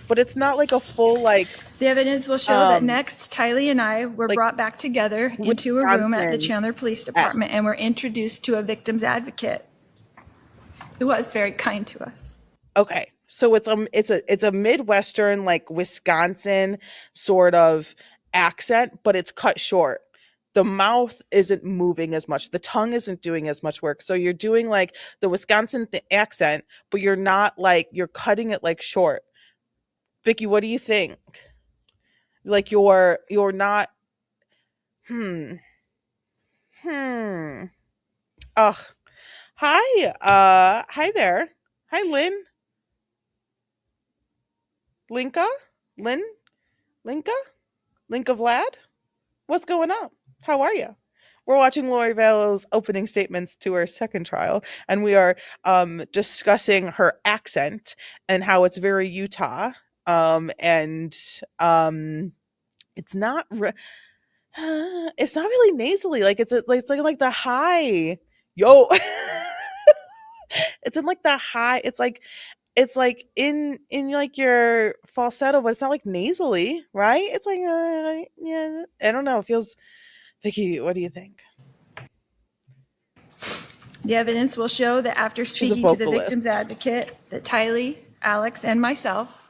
S1: But it's not like a full like...
S21: The evidence will show that next, Tylee and I were like, brought back together into a room at the Chandler Police Department and were introduced to a victim's advocate who was very kind to us.
S1: Okay. So it's a Midwestern, like Wisconsin sort of accent, but it's cut short. The mouth isn't moving as much. The tongue isn't doing as much work. So you're doing like the Wisconsin accent, but you're not like, you're cutting it like short. Vicky, what do you think? Like you're not, Ugh. Hi there. Hi, Lynn. Linka? Linka Vlad? What's going on? How are you? We're watching Lori Vallow's opening statements to her second trial, and we are discussing her accent and how it's very Utah. It's not it's not really nasally. Like it's like the high. Yo. It's in like the high. It's like in like your falsetto, but it's not like nasally, right? It's like yeah, I don't know. It feels... Vicky, what do you think?
S21: The evidence will show that after speaking to the victim's advocate, that Tylee, Alex, and myself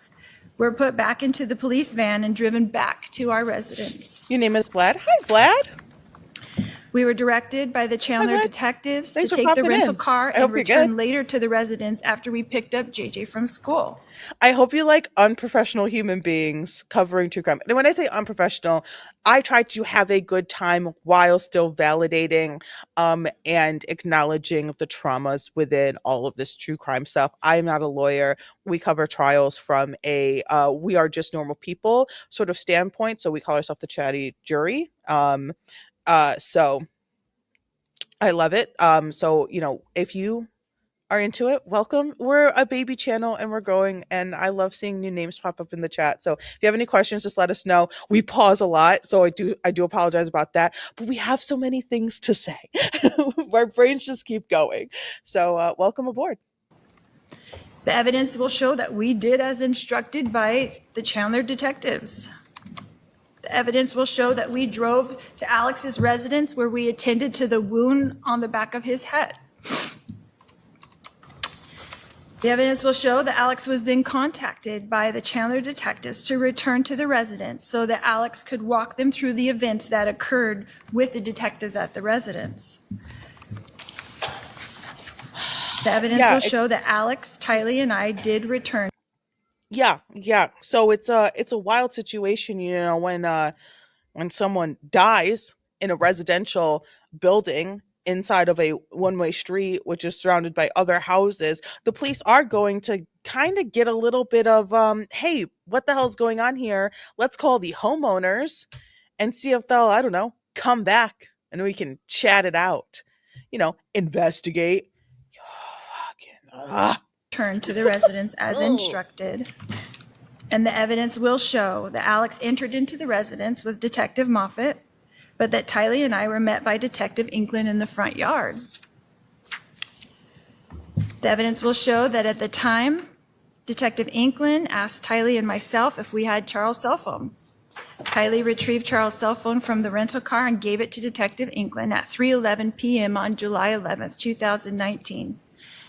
S21: were put back into the police van and driven back to our residence.
S1: Your name is Vlad. Hi, Vlad.
S21: We were directed by the Chandler detectives to take the rental car and return later to the residence after we picked up JJ from school.
S1: I hope you like unprofessional human beings covering true crime. And when I say unprofessional, I try to have a good time while still validating and acknowledging the traumas within all of this true crime stuff. I am not a lawyer. We cover trials from a we are just normal people sort of standpoint. So we call ourselves the chatty jury. So I love it. So, you know, if you are into it, welcome. We're a baby channel and we're growing, and I love seeing new names pop up in the chat. So if you have any questions, just let us know. We pause a lot, so I do apologize about that. But we have so many things to say. Our brains just keep going. So welcome aboard.
S21: The evidence will show that we did as instructed by the Chandler detectives. The evidence will show that we drove to Alex's residence where we attended to the wound on the back of his head. The evidence will show that Alex was then contacted by the Chandler detectives to return to the residence so that Alex could walk them through the events that occurred with the detectives at the residence. The evidence will show that Alex, Tylee, and I did return.
S1: Yeah. So it's a wild situation, when someone dies in a residential building inside of a one-way street, which is surrounded by other houses. The police are going to kind of get a little bit of, hey, what the hell's going on here? Let's call the homeowners and see if they'll, I don't know, come back and we can chat it out, investigate.
S21: Turn to the residence as instructed. And the evidence will show that Alex entered into the residence with Detective Moffat, but that Tylee and I were met by Detective Inkland in the front yard. The evidence will show that at the time, Detective Inkland asked Tylee and myself if we had Charles' cell phone. Tylee retrieved Charles' cell phone from the rental car and gave it to Detective Inkland at 3:11 p.m. on July 11th, 2019.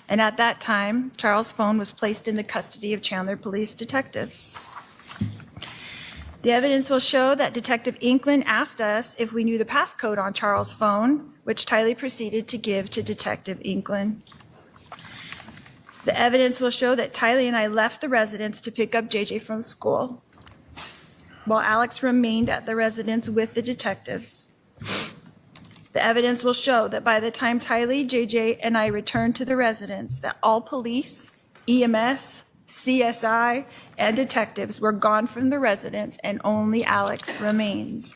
S21: And at that time, Charles' phone was placed in the custody of Chandler police detectives. The evidence will show that Detective Inkland asked us if we knew the passcode on Charles' phone, which Tylee proceeded to give to Detective Inkland. The evidence will show that Tylee and I left the residence to pick up JJ from school, while Alex remained at the residence with the detectives. The evidence will show that by the time Tylee, JJ, and I returned to the residence, that all police, EMS, CSI, and detectives were gone from the residence and only Alex remained.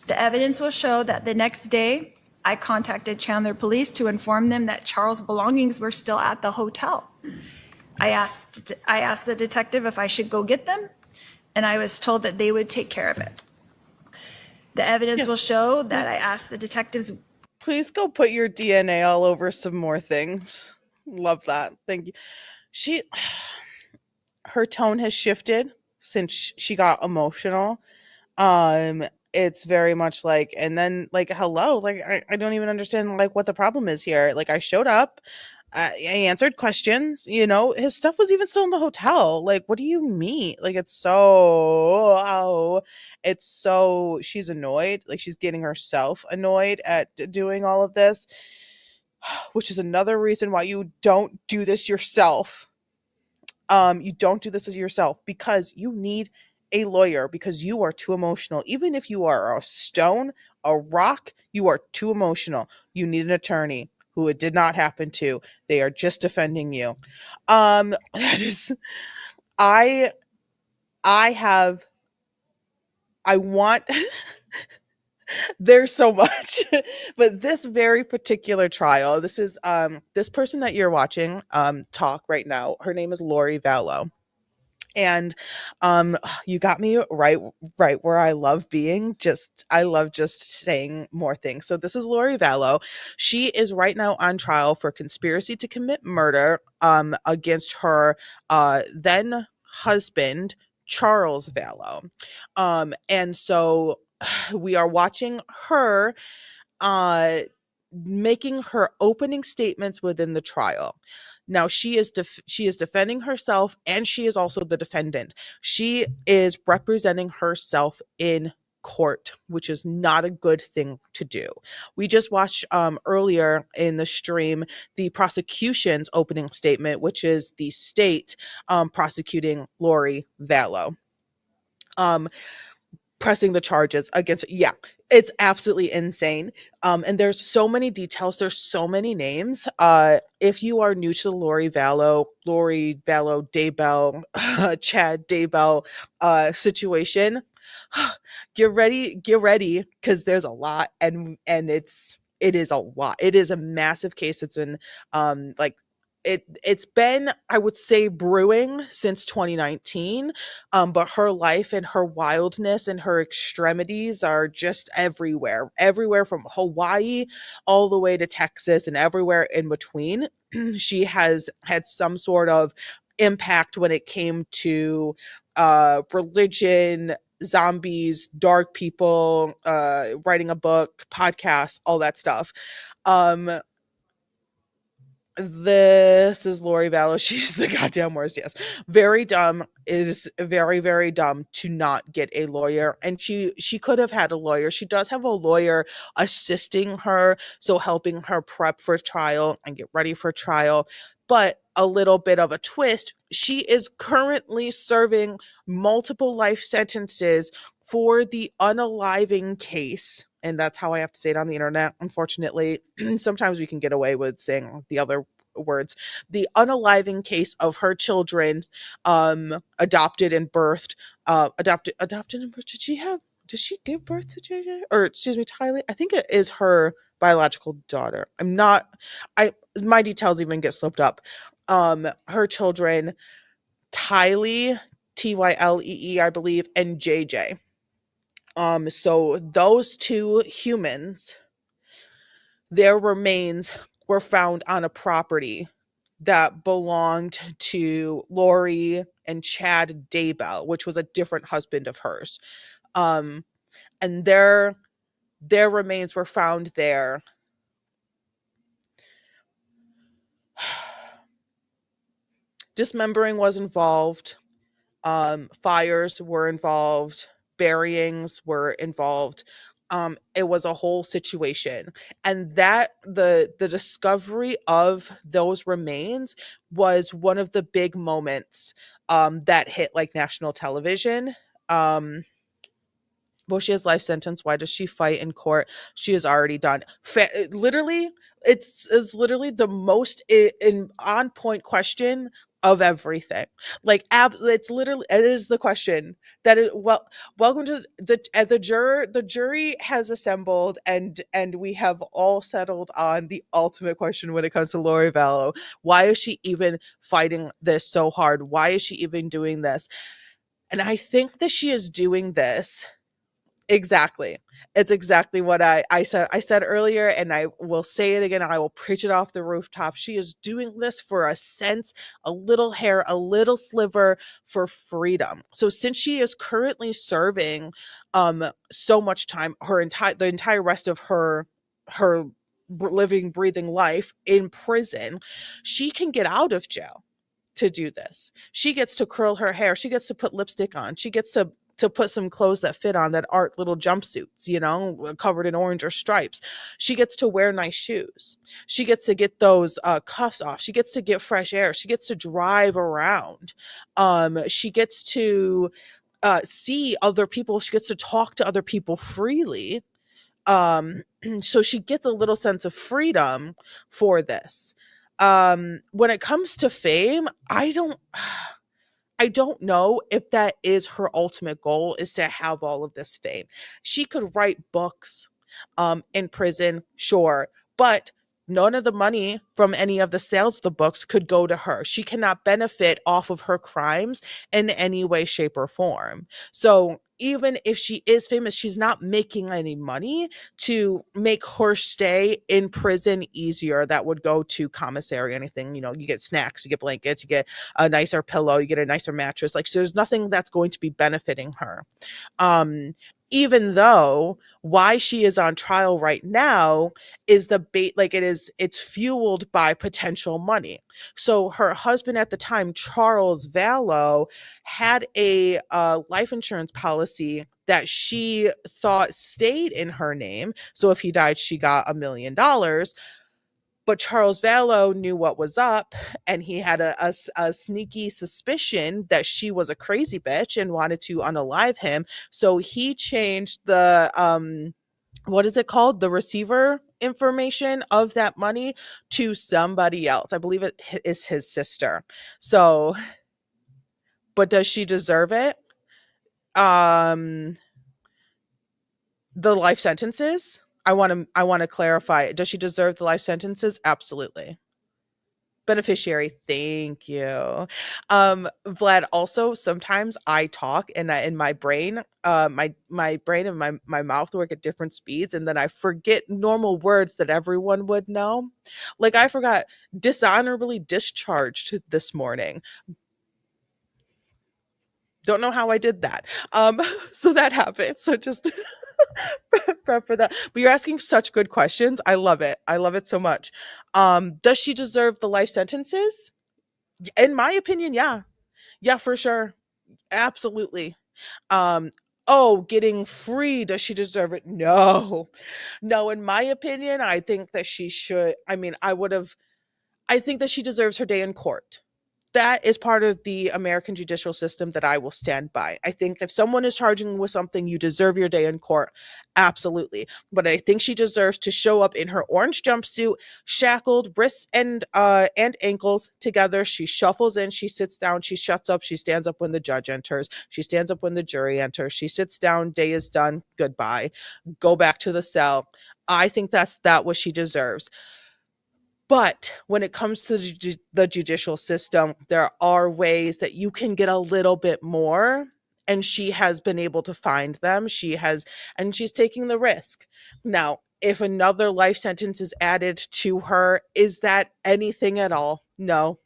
S21: The evidence will show that the next day, I contacted Chandler Police to inform them that Charles' belongings were still at the hotel. I asked the detective if I should go get them, and I was told that they would take care of it. The evidence will show that I asked the detectives.
S1: Please go put your DNA all over some more things. Love that. Thank you. Her tone has shifted since she got emotional. It's very much like, and then like, hello, like, I don't even understand like what the problem is here. Like, I showed up, I answered questions, his stuff was even still in the hotel. Like, what do you mean? Like, she's annoyed. Like, she's getting herself annoyed at doing all of this, which is another reason why you don't do this yourself. You don't do this as yourself because you need a lawyer, because you are too emotional. Even if you are a stone, a rock, you are too emotional. You need an attorney who it did not happen to. They are just defending you. That is, I want there's so much, but this very particular trial, this is this person that you're watching talk right now, her name is Lori Vallow. And you got me right where I love being. I love just saying more things. So this is Lori Vallow. She is right now on trial for conspiracy to commit murder against her then husband, Charles Vallow. And so we are watching her making her opening statements within the trial. Now she is defending herself, and she is also the defendant. She is representing herself in court, which is not a good thing to do. We just watched earlier in the stream the prosecution's opening statement, which is the state prosecuting Lori Vallow. Pressing the charges against, it's absolutely insane. And there's so many details, there's so many names. If you are new to the Lori Vallow Daybell Chad Daybell situation, get ready because there's a lot, and it's it is a lot. It is a massive case. It's been like it's been, I would say, brewing since 2019. But her life and her wildness and her extremities are just everywhere. Everywhere from Hawaii all the way to Texas and everywhere in between. She has had some sort of impact when it came to religion, zombies, dark people, writing a book, podcast, all that stuff. Um, this is Lori Vallow. She's the goddamn worst. Yes, very dumb. It is very, very dumb to not get a lawyer, and she could have had a lawyer. She does have a lawyer assisting her, so helping her prep for trial and get ready for trial. But a little bit of a twist: she is currently serving multiple life sentences for the unaliving case. And that's how I have to say it on the internet, unfortunately. Sometimes we can get away with saying the other words. The unaliving case of her children, adopted and birthed, adopted and birthed. Did she give birth to JJ? Or excuse me, Tylee? I think it is her biological daughter. I'm not, I, my details even get slipped up. Her children, Tylee, Tylee, I believe, and JJ. So those two humans, their remains were found on a property that belonged to Lori and Chad Daybell, which was a different husband of hers. Um, and their remains were found there. Dismembering was involved. Fires were involved, buryings were involved. It was a whole situation, and that the discovery of those remains was one of the big moments that hit like national television. Well, she has life sentence. Why does she fight in court? She is already done. Literally, it's literally the most in on point question of everything. Like, it's literally, it is the question that is, well, welcome to the juror. The jury has assembled, and we have all settled on the ultimate question when it comes to Lori Vallow. Why is she even fighting this so hard? Why is she even doing this? And I think that she is doing this. Exactly. It's exactly what I said. I said earlier, and I will say it again. I will preach it off the rooftop. She is doing this for a sense, a little hair, a little sliver for freedom. So since she is currently serving so much time, the entire rest of her living, breathing life in prison, she can get out of jail to do this. She gets to curl her hair. She gets to put lipstick on. She gets to put some clothes that fit on that aren't little jumpsuits, covered in orange or stripes. She gets to wear nice shoes. She gets to get those cuffs off. She gets to get fresh air. She gets to drive around. She gets to see other people. She gets to talk to other people freely. So she gets a little sense of freedom for this. When it comes to fame, I don't know if that is her ultimate goal, is to have all of this fame. She could write books in prison, sure, but none of the money from any of the sales of the books could go to her. She cannot benefit off of her crimes in any way, shape, or form. So even if she is famous, she's not making any money to make her stay in prison easier. That would go to commissary, anything. You get snacks, you get blankets, you get a nicer pillow, you get a nicer mattress. Like, so there's nothing that's going to be benefiting her. Um, Even though why she is on trial right now is the bait, like it's fueled by potential money. So her husband at the time, Charles Vallow, had a life insurance policy that she thought stayed in her name. So if he died, she got $1 million. But Charles Vallow knew what was up, and he had a sneaky suspicion that she was a crazy bitch and wanted to unalive him. So he changed the what is it called? The receiver information of that money to somebody else. I believe it is his sister. So, but does she deserve it? Um the life sentences? I want to clarify. Does she deserve the life sentences? Absolutely. Beneficiary, thank you. Vlad, also sometimes I talk and in my brain, my brain and my mouth work at different speeds, and then I forget normal words that everyone would know. Like I forgot dishonorably discharged this morning. Don't know how I did that. So that happened. So just prep for that. But you're asking such good questions. I love it. I love it so much. Does she deserve the life sentences? In my opinion, yeah. Yeah, for sure. Absolutely. Um, oh, getting free, does she deserve it? No. No, in my opinion, I think that she should. I mean, I think that she deserves her day in court. That is part of the American judicial system that I will stand by. I think if someone is charging you with something, you deserve your day in court. Absolutely. But I think she deserves to show up in her orange jumpsuit, shackled, wrists and ankles together. She shuffles in, she sits down, she shuts up, she stands up when the judge enters, she stands up when the jury enters, she sits down, day is done, goodbye. Go back to the cell. I think that's that what she deserves. But when it comes to the judicial system, there are ways that you can get a little bit more. And she has been able to find them. And she's taking the risk. Now, if another life sentence is added to her, is that anything at all? No.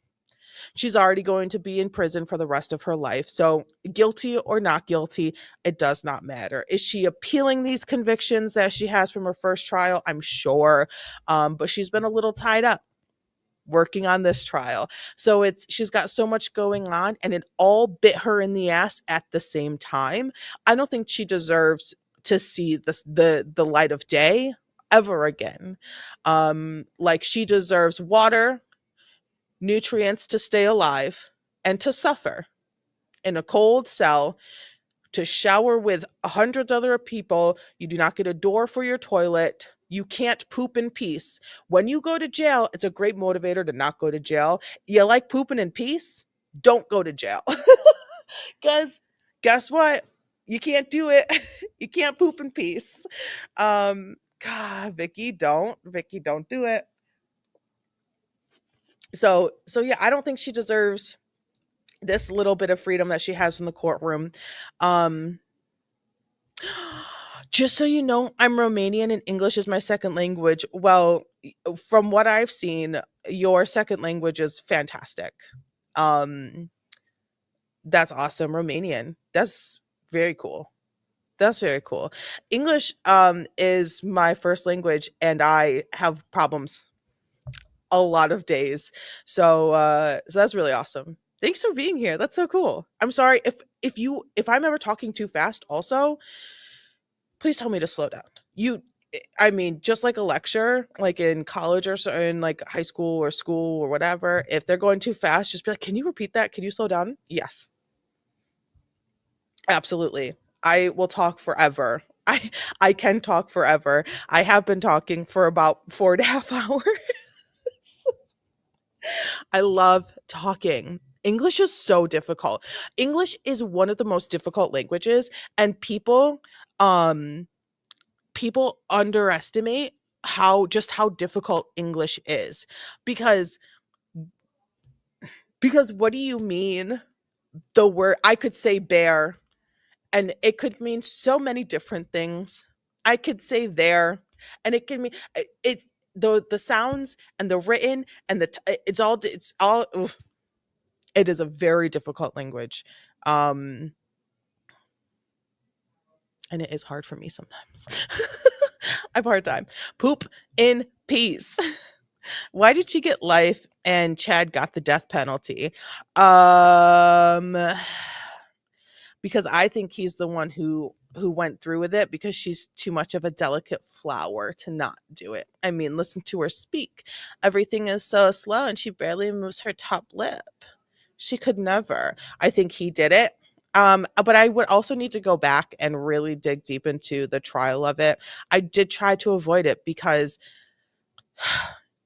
S1: She's already going to be in prison for the rest of her life. So, guilty or not guilty, it does not matter. Is she appealing these convictions that she has from her first trial? I'm sure. But she's been a little tied up working on this trial. So she's got so much going on and it all bit her in the ass at the same time. I don't think she deserves to see the light of day ever again. Like she deserves water, nutrients to stay alive, and to suffer in a cold cell, to shower with hundreds other people. You do not get a door for your toilet. You can't poop in peace. When you go to jail, it's a great motivator to not go to jail. You like pooping in peace? Don't go to jail. Because guess what? You can't do it. You can't poop in peace. God, Vicky, don't do it. So yeah, I don't think she deserves this little bit of freedom that she has in the courtroom. Um, just so you know, I'm Romanian and English is my second language. Well, from what I've seen, your second language is fantastic. Um, that's awesome. Romanian. That's very cool. That's very cool. English is my first language and I have problems a lot of days. So that's really awesome. Thanks for being here. That's so cool. I'm sorry if I'm ever talking too fast also, please tell me to slow down. I mean, just like a lecture, like in college or so in like high school or whatever, if they're going too fast, just be like, "Can you repeat that? Can you slow down?" Yes. Absolutely. I will talk forever. I can talk forever. I have been talking for about 4.5 hours. I love talking. English is so difficult. English is one of the most difficult languages, and um people underestimate how difficult English is because what do you mean? The word I could say bear and it could mean so many different things. I could say there and it can mean it's the sounds and the written and it's all oof, it is a very difficult language. Um and it is hard for me sometimes. I have a hard time. Poop in peace. Why did she get life and Chad got the death penalty? Um because I think he's the one who went through with it because she's too much of a delicate flower to not do it. I mean, listen to her speak. Everything is so slow and she barely moves her top lip. She could never. I think he did it. But I would also need to go back and really dig deep into the trial of it. I did try to avoid it because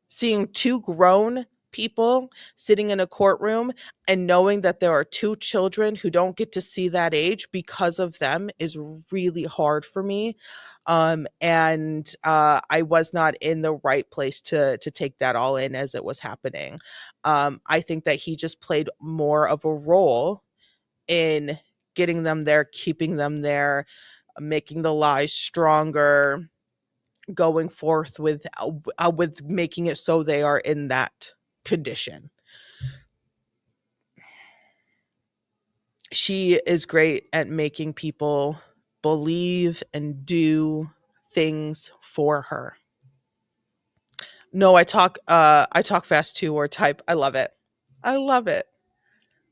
S1: seeing two grown people sitting in a courtroom and knowing that there are two children who don't get to see that age because of them is really hard for me. And I was not in the right place to take that all in as it was happening. I think that he just played more of a role in getting them there, keeping them there, making the lies stronger, going forth with making it so they are in that condition. She is great at making people believe and do things for her. No, I talk fast too, or type. I love it. I love it.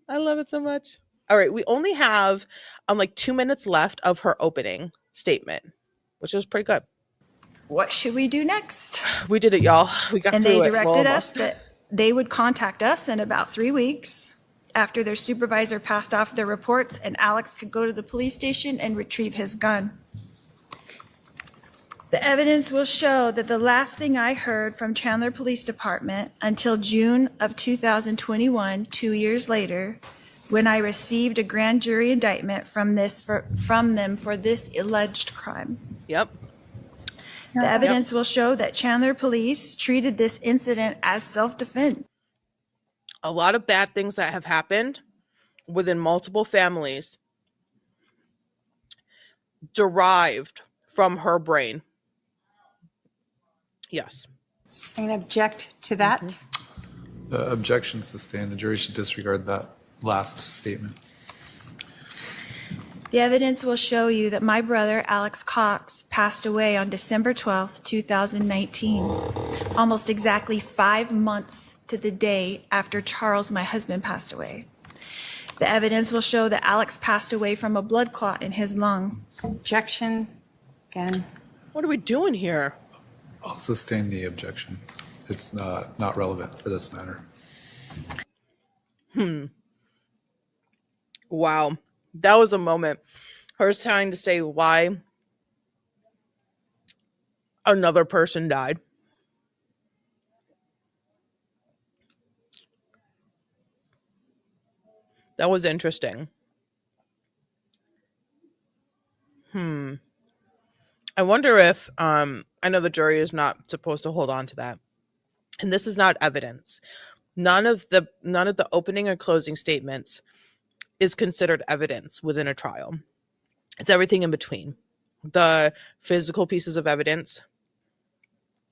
S1: I love it so much. All right, we only have like 2 minutes left of her opening statement, which is pretty good.
S21: What should we do next?
S1: We did it, y'all. We got
S21: And
S1: through
S21: they
S1: it. Well,
S21: directed us
S1: almost.
S21: that they would contact us in about 3 weeks after their supervisor passed off their reports, and Alex could go to the police station and retrieve his gun. The evidence will show that the last thing I heard from Chandler Police Department until June of 2021, 2 years later, when I received a grand jury indictment from them for this alleged crime.
S1: Yep.
S21: The evidence will show that Chandler Police treated this incident as self-defense.
S1: A lot of bad things that have happened within multiple families derived from her brain. Yes.
S19: And object to that?
S7: Objection sustained. The jury should disregard that last statement.
S21: The evidence will show you that my brother, Alex Cox, passed away on December 12th, 2019, almost exactly 5 months to the day after Charles, my husband, passed away. The evidence will show that Alex passed away from a blood clot in his lung.
S19: Objection. Again.
S1: What are we doing here?
S7: I'll sustain the objection. It's not relevant for this matter.
S1: Wow. That was a moment. Her trying to say why another person died. That was interesting. I wonder if I know the jury is not supposed to hold on to that. And this is not evidence. None of the opening or closing statements is considered evidence within a trial. It's everything in between. The physical pieces of evidence,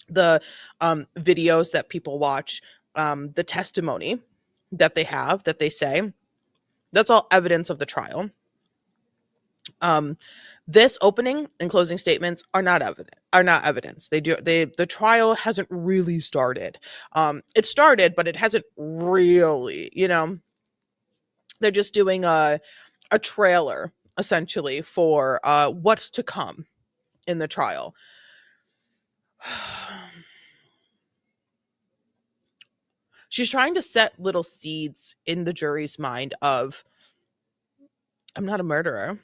S1: the videos that people watch, the testimony that they have, that they say, that's all evidence of the trial. This opening and closing statements are not evidence. The trial hasn't really started. It started, but it hasn't really, they're just doing a trailer essentially for what's to come in the trial. She's trying to set little seeds in the jury's mind of, I'm not a murderer.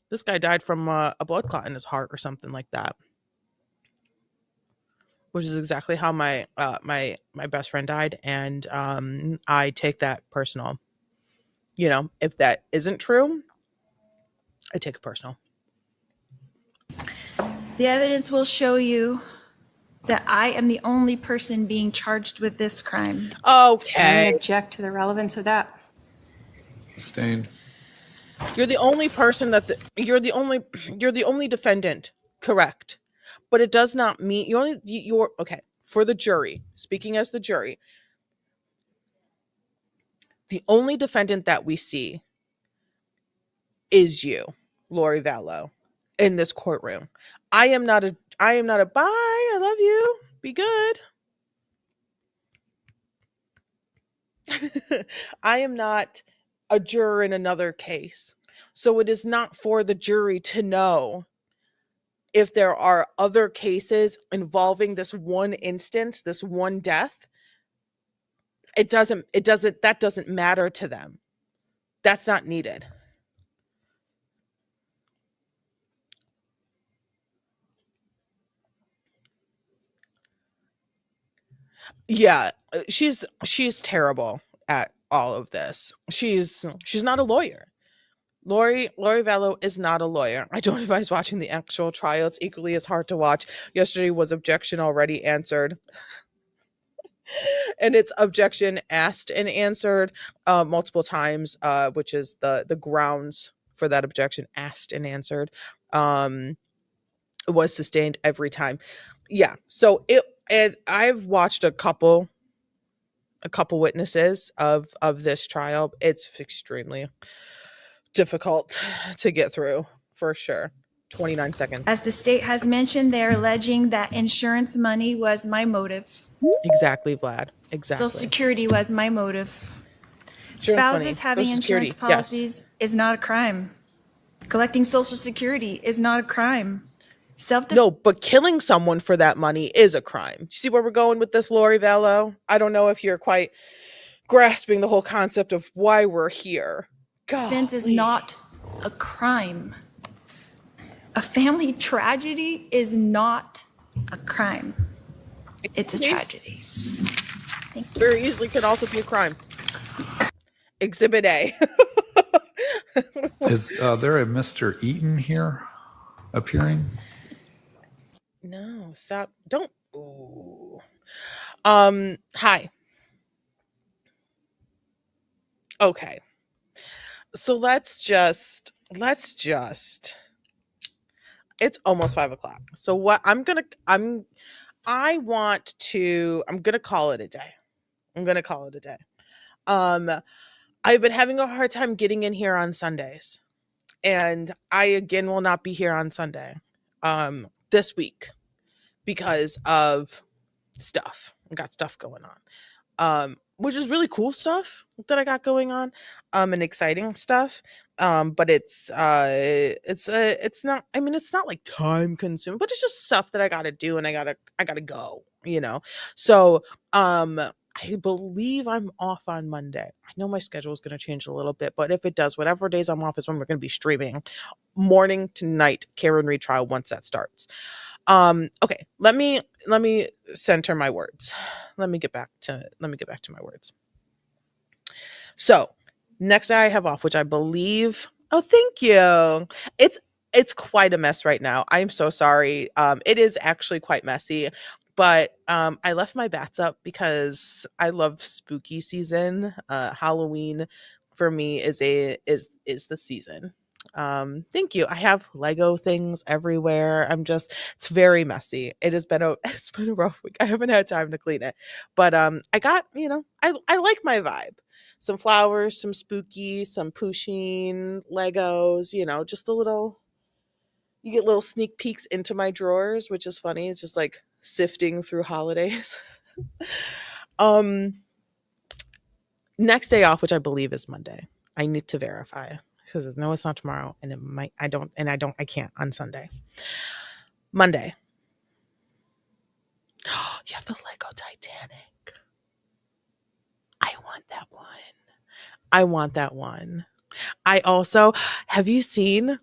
S1: This guy died from a blood clot in his heart or something like that, which is exactly how my best friend died, and I take that personal. If that isn't true, I take it personal.
S21: The evidence will show you that I am the only person being charged with this crime.
S1: Okay.
S19: I object to the relevance of that.
S7: Sustained.
S1: You're the only person you're the only defendant, correct? But it does not mean you're okay. For the jury, speaking as the jury, the only defendant that we see is you, Lori Vallow, in this courtroom. I am not a bye. I love you. Be good. I am not a juror in another case. So it is not for the jury to know if there are other cases involving this one instance, this one death. That doesn't matter to them. That's not needed. Yeah, she's terrible at all of this. She's not a lawyer. Lori Vallow is not a lawyer. I don't advise watching the actual trial. It's equally as hard to watch. Yesterday was objection already answered, and it's objection asked and answered multiple times, which is the grounds for that objection asked and answered. It was sustained every time. Yeah, so I've watched a couple witnesses of this trial. It's extremely difficult to get through for sure. 29 seconds.
S21: As the state has mentioned, they're alleging that insurance money was my motive.
S1: Exactly, Vlad.
S21: Social
S1: Exactly.
S21: Security was my motive.
S1: Insurance money,
S21: Spouses having
S1: Social
S21: insurance
S1: Security, yes.
S21: policies is not a crime. Collecting Social Security is not a crime.
S1: No, but killing someone for that money is a crime. You see where we're going with this, Lori Vallow? I don't know if you're quite grasping the whole concept of why we're here.
S21: Defense is not a crime. A family tragedy is not a crime. It's a tragedy.
S1: Very easily could also be a crime. Exhibit A.
S7: Is there a Mr. Eaton here appearing?
S1: No, stop. Don't. Ooh. Hi. Okay. So let's just it's almost 5 o'clock. So what I'm gonna call it a day. I'm gonna call it a day. Um, I've been having a hard time getting in here on Sundays. And I again will not be here on Sunday this week because of stuff. I got stuff going on. Which is really cool stuff that I got going on, and exciting stuff. But it's not, I mean, it's not like time consuming, but it's just stuff that I gotta do and I gotta go, you know. So I believe I'm off on Monday. I know my schedule is gonna change a little bit, but if it does, whatever days I'm off is when we're gonna be streaming morning to night Karen retrial once that starts. Okay, let me center my words. Let me get back to my words. So, next day I have off, which I believe, oh, thank you. It's quite a mess right now. I'm so sorry. It is actually quite messy, but I left my bats up because I love spooky season. Halloween for me is the season. Thank you. I have Lego things everywhere. It's very messy. It's been a rough week. I haven't had time to clean it. But I got, I like my vibe. Some flowers, some spooky, some pusheen, Legos, just a little, you get little sneak peeks into my drawers, which is funny. It's just like sifting through holidays. um Next day off, which I believe is Monday. I need to verify because no, it's not tomorrow, and it might. I can't on Sunday. Monday. You have the Lego Titanic. I want that one. I want that one. I also have you seen?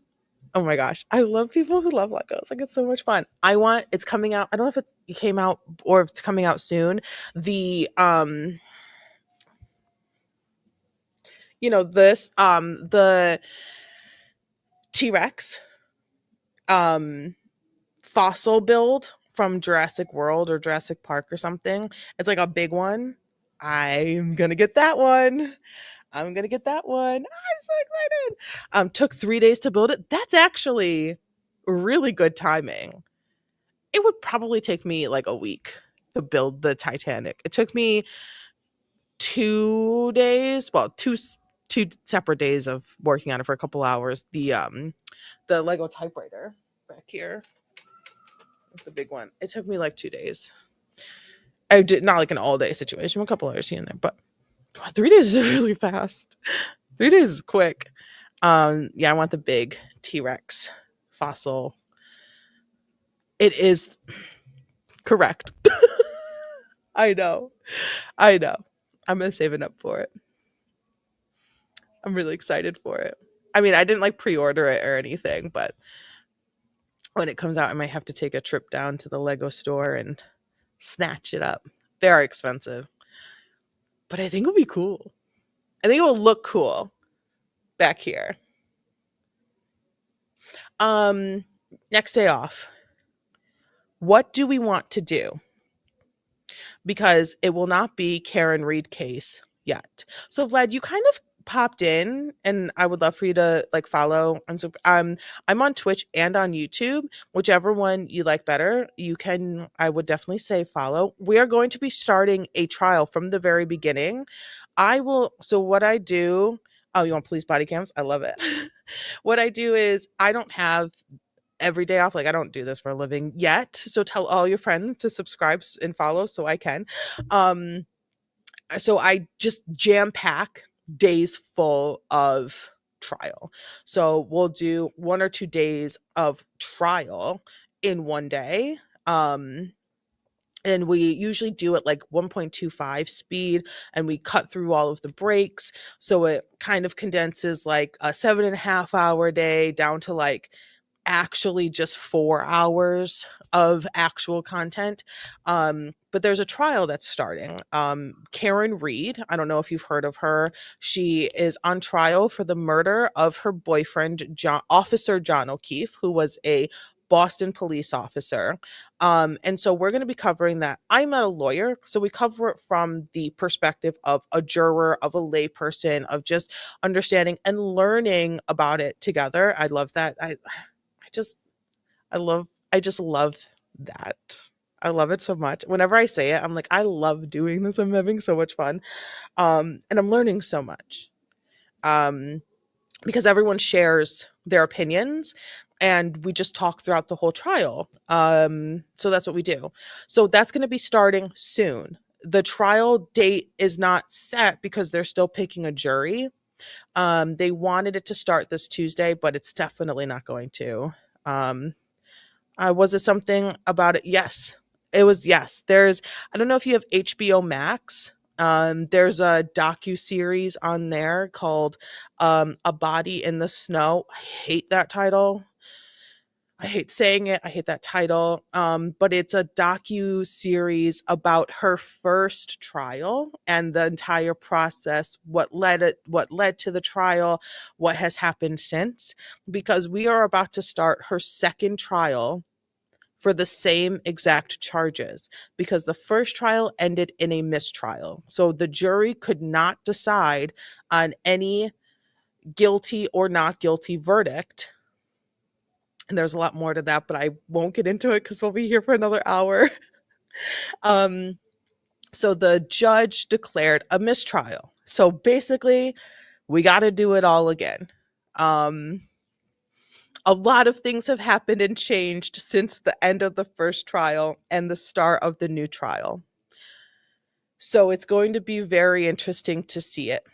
S1: Oh my gosh, I love people who love Legos. Like it's so much fun. It's coming out. I don't know if it came out or if it's coming out soon. The the T-Rex fossil build from Jurassic World or Jurassic Park or something. It's like a big one. I'm gonna get that one. I'm gonna get that one. I'm so excited. Took 3 days to build it. That's actually really good timing. It would probably take me like a week to build the Titanic. It took me 2 days, well, two separate days of working on it for a couple hours. The Lego typewriter back here, the big one. It took me like 2 days. I did not like an all day situation, a couple hours here and there, but 3 days is really fast. 3 days is quick. Yeah, I want the big T-Rex fossil. It is correct. I know. I'm gonna save it up for it. I'm really excited for it. I mean, I didn't like pre-order it or anything, but when it comes out, I might have to take a trip down to the Lego store and snatch it up. Very expensive. But I think it would be cool. I think it will look cool back here. Um, Next day off. What do we want to do? Because it will not be Karen Reed case yet. So Vlad, you kind of popped in and I would love for you to like follow and so I'm on Twitch and on YouTube, whichever one you like better. You can I would definitely say follow. We are going to be starting a trial from the very beginning. I will so what I do Oh, you want police body cams? I love it. What I do is I don't have every day off. Like I don't do this for a living yet. So tell all your friends to subscribe and follow so I can. Um so I just jam pack days full of trial. So we'll do 1 or 2 days of trial in one day. And we usually do it like 1.25 speed and we cut through all of the breaks. So it kind of condenses like a 7.5 hour day down to like actually just 4 hours of actual content. But there's a trial that's starting. Karen Reed, I don't know if you've heard of her. She is on trial for the murder of her boyfriend, Officer John O'Keefe, who was a Boston police officer. And so we're going to be covering that. I'm not a lawyer, so we cover it from the perspective of a juror, of a layperson, of just understanding and learning about it together. I love that. Just I just love that. I love it so much. Whenever I say it, I'm like, I love doing this. I'm having so much fun. And I'm learning so much. Um, because everyone shares their opinions and we just talk throughout the whole trial. So that's what we do. So that's going to be starting soon. The trial date is not set because they're still picking a jury. They wanted it to start this Tuesday, but it's definitely not going to. Um, was it something about it? Yes, it was. Yes, there's. I don't know if you have HBO Max. There's a docu series on there called "A Body in the Snow." I hate that title. I hate saying it. I hate that title. But it's a docu series about her first trial and the entire process, what led to the trial, what has happened since. Because we are about to start her second trial for the same exact charges because the first trial ended in a mistrial. So the jury could not decide on any guilty or not guilty verdict. And there's a lot more to that, but I won't get into it because we'll be here for another hour. um, so the judge declared a mistrial. So basically, we got to do it all again. Um, a lot of things have happened and changed since the end of the first trial and the start of the new trial. So it's going to be very interesting to see it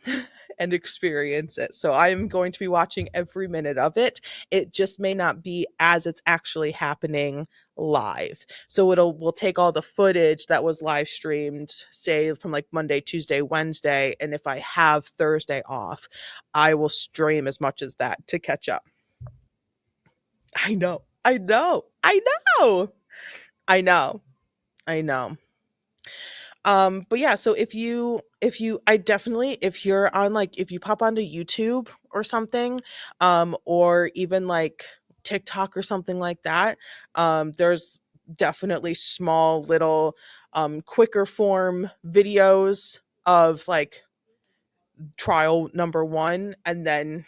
S1: and experience it. So I'm going to be watching every minute of it. It just may not be as it's actually happening live. So we'll take all the footage that was live streamed, say from like Monday, Tuesday, Wednesday, and if I have Thursday off, I will stream as much as that to catch up. I know. I know. I know. I know. I know. But yeah, so if you I definitely if you're on like if you pop onto YouTube or something, or even like TikTok or something like that, there's definitely small little quicker form videos of like trial number one, and then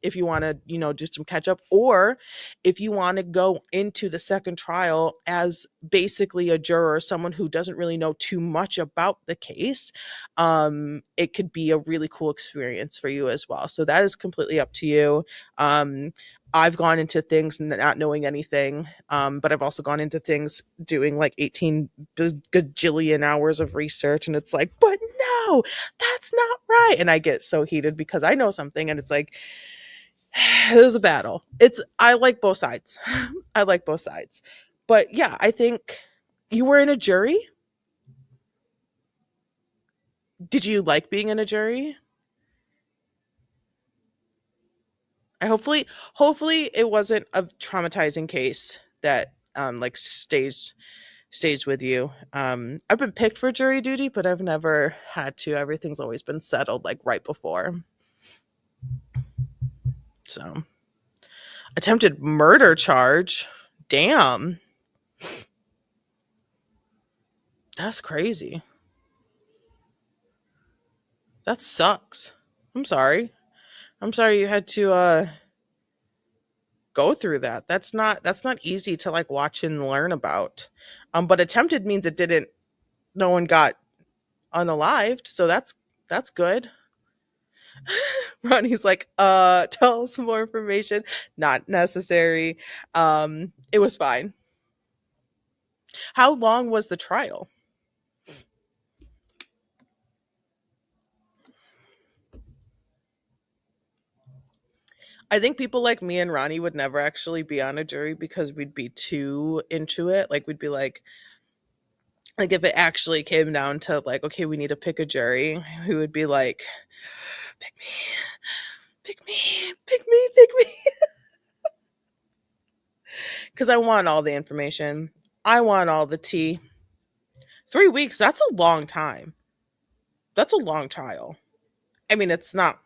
S1: if you want to do some catch up, or if you want to go into the second trial as basically a juror, someone who doesn't really know too much about the case, it could be a really cool experience for you as well. So that is completely up to you. I've gone into things not knowing anything, but I've also gone into things doing like 18 gajillion hours of research, and it's like, but no, that's not right. And I get so heated because I know something, and it's like, there's a battle. I like both sides. I like both sides. But yeah, I think you were in a jury. Did you like being in a jury? I hopefully it wasn't a traumatizing case that like stays stays with you. I've been picked for jury duty, but I've never had to. Everything's always been settled like right before. So, attempted murder charge. Damn. That's crazy. That sucks. I'm sorry. I'm sorry you had to go through that. That's not easy to like watch and learn about. But attempted means it didn't no one got unalived, so that's good. Ronnie's like, tell us more information. Not necessary. It was fine. How long was the trial? I think people like me and Ronnie would never actually be on a jury because we'd be too into it. Like we'd be like if it actually came down to like, okay, we need to pick a jury, we would be like, pick me, pick me, pick me, pick me. Because I want all the information. I want all the tea. 3 weeks, that's a long time. That's a long trial. I mean, it's not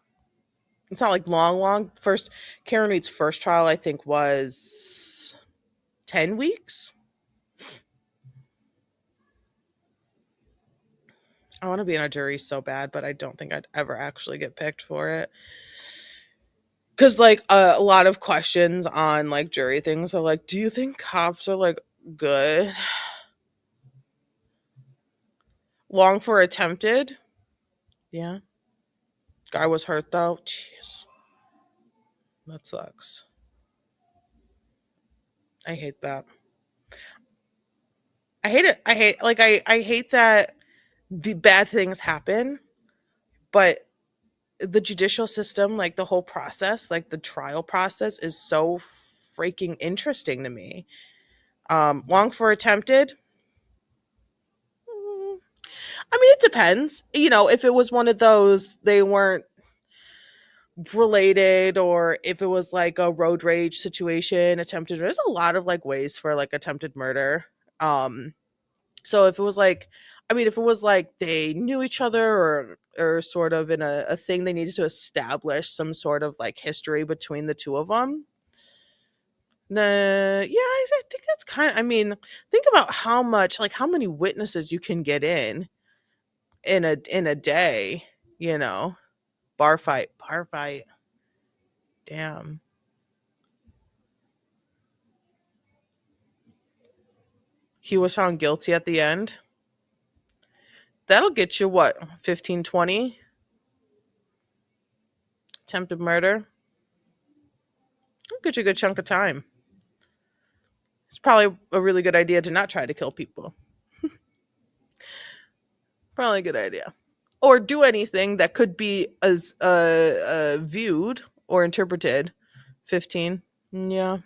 S1: like long. First Karen Reed's first trial I think was 10 weeks. I want to be on a jury so bad, but I don't think I'd ever actually get picked for it. Cuz like a lot of questions on like jury things are like, do you think cops are like good? Long for attempted? Yeah. Guy was hurt though. Jeez. That sucks. I hate that. I hate it. I hate that the bad things happen, but the judicial system, like the whole process, like the trial process is so freaking interesting to me. Long for attempted? Mm, I mean, it depends. If it was one of those they weren't related or if it was like a road rage situation, attempted, there's a lot of like ways for like attempted murder. Um So if it was like, I mean, if it was like they knew each other or sort of in a thing they needed to establish some sort of like history between the two of them, yeah, I think that's kind of. I mean, think about how much, like how many witnesses you can get in a day. You know, bar fight. Damn, he was found guilty at the end. That'll get you what 15, 20 attempted murder. That'll get you a good chunk of time. It's probably a really good idea to not try to kill people. Probably a good idea. Or do anything that could be as viewed or interpreted. 15. Yeah.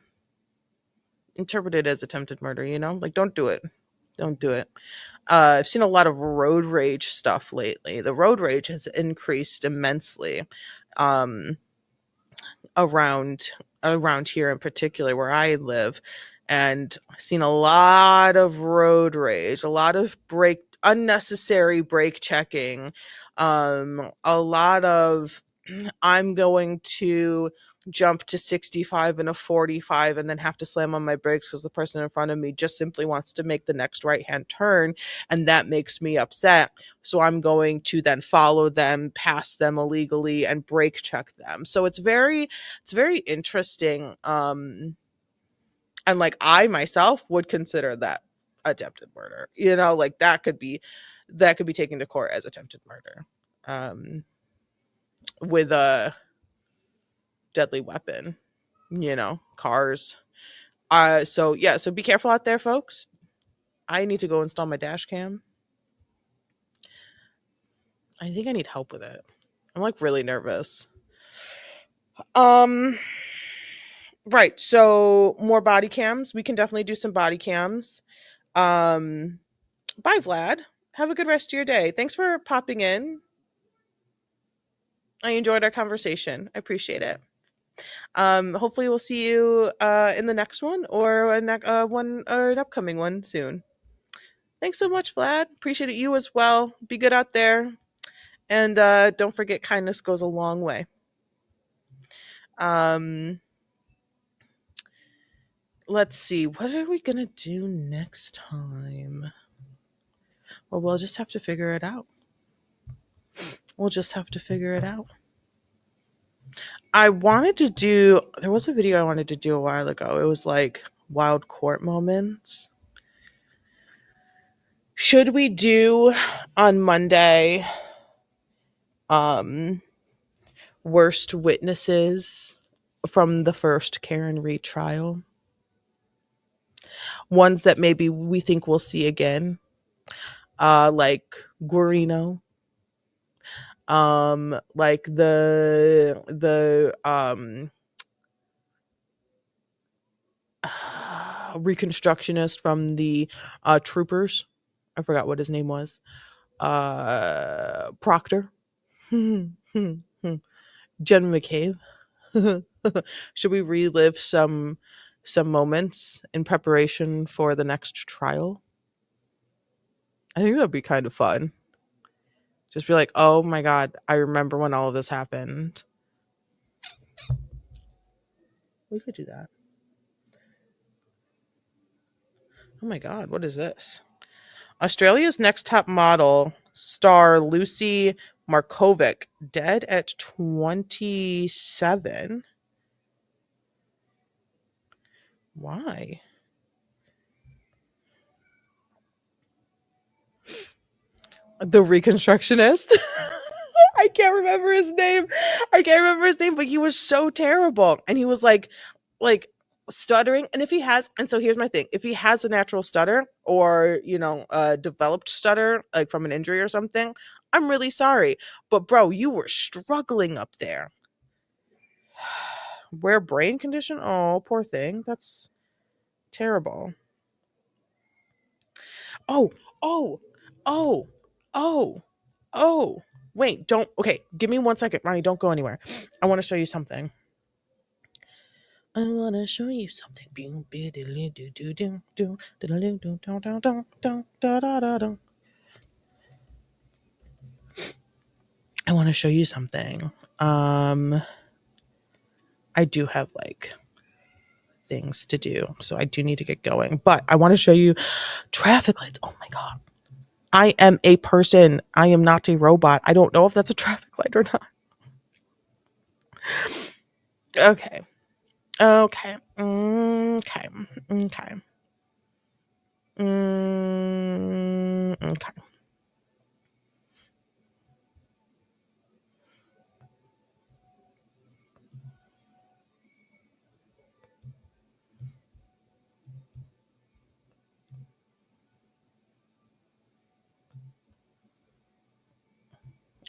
S1: Interpreted as attempted murder, Like, don't do it. Don't do it. I've seen a lot of road rage stuff lately. The road rage has increased immensely. Um, around here in particular where I live, and I've seen a lot of road rage, a lot of unnecessary brake checking, a lot of I'm going to jump to 65 in a 45 and then have to slam on my brakes because the person in front of me just simply wants to make the next right hand turn, and that makes me upset, so I'm going to then follow them, pass them illegally, and brake check them. So it's very interesting, and like I myself would consider that attempted murder, like that could be taken to court as attempted murder, with a deadly weapon, cars. So yeah, so be careful out there, folks. I need to go install my dash cam. I think I need help with it. I'm like really nervous. Um right, so more body cams. We can definitely do some body cams. Um Bye, Vlad. Have a good rest of your day. Thanks for popping in. I enjoyed our conversation. I appreciate it. Hopefully we'll see you in the next one or one or an upcoming one soon. Thanks so much, Vlad. Appreciate it. You as well. Be good out there. And don't forget, kindness goes a long way. Um, let's see. What are we going to do next time? Well, we'll just have to figure it out. We'll just have to figure it out. I wanted to do, there was a video I wanted to do a while ago. It was like wild court moments. Should we do on Monday worst witnesses from the first Karen Reed trial? Ones that maybe we think we'll see again. Like Guarino. Like the reconstructionist from the troopers. I forgot what his name was. Proctor. Jen McCabe. Should we relive some moments in preparation for the next trial? I think that'd be kind of fun. Just be like, oh my god, I remember when all of this happened. We could do that. Oh my god, what is this? Australia's Next Top Model star Lucy Markovic dead at 27. Why? The reconstructionist. I can't remember his name. But he was so terrible. And he was like stuttering. And if he has, and so here's my thing. If he has a natural stutter or, a developed stutter, like from an injury or something, I'm really sorry. But bro, you were struggling up there. Rare brain condition? Oh, poor thing. That's terrible. Oh, oh, oh, oh, oh. Wait, don't. Okay, give me 1 second, Ronnie. Don't go anywhere. I want to show you something. I want to show you something. I want to show you something. I do have like things to do, so I do need to get going. But I want to show you traffic lights. Oh my god. I am a person. I am not a robot. I don't know if that's a traffic light or not. Okay. Okay. Okay. Okay. Okay.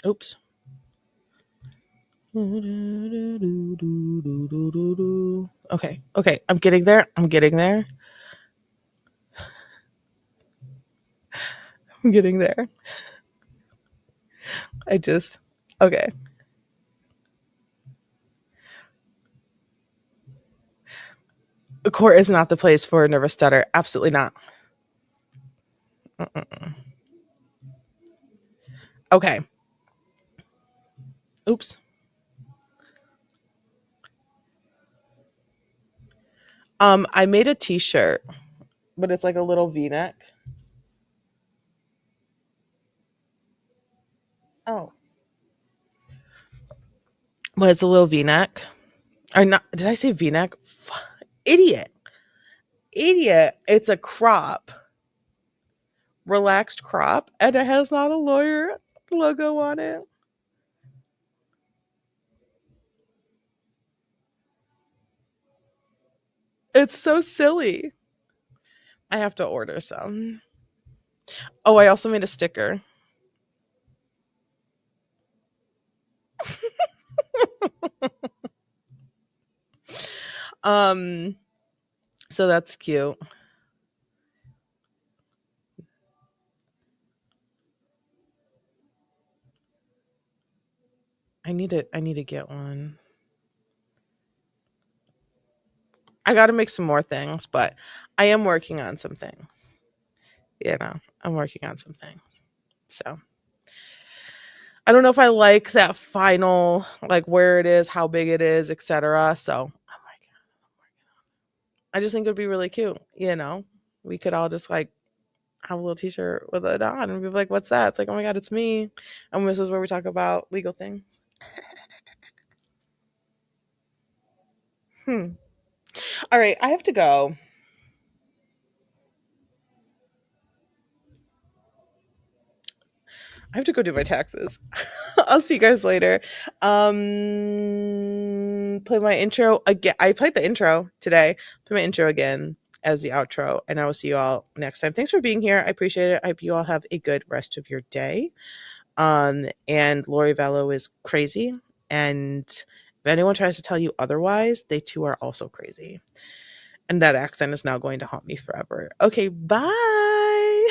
S1: Oops. Okay. Okay. I'm getting there. I'm getting there. I'm getting there. Okay. The court is not the place for a nervous stutter. Absolutely not. Mm-mm. Okay. Oops. I made a t-shirt, but it's like a little V-neck. Oh. But it's a little V-neck. Or not, did I say V-neck? Idiot. It's a crop. Relaxed crop. And it has not a lawyer logo on it. It's so silly. I have to order some. Oh, I also made a sticker. So that's cute. I need to get one. I got to make some more things, but I am working on some things. I'm working on some things. So I don't know if I like that final, like where it is, how big it is, etc. So I just think it would be really cute. We could all just like have a little t-shirt with it on and be like, what's that? It's like, oh my God, it's me. And this is where we talk about legal things. All right, I have to go. I have to go do my taxes. I'll see you guys later. Play my intro again. I played the intro today. Play my intro again as the outro, and I will see you all next time. Thanks for being here. I appreciate it. I hope you all have a good rest of your day. And Lori Vallow is crazy, and if anyone tries to tell you otherwise, they too are also crazy. And that accent is now going to haunt me forever. Okay, bye.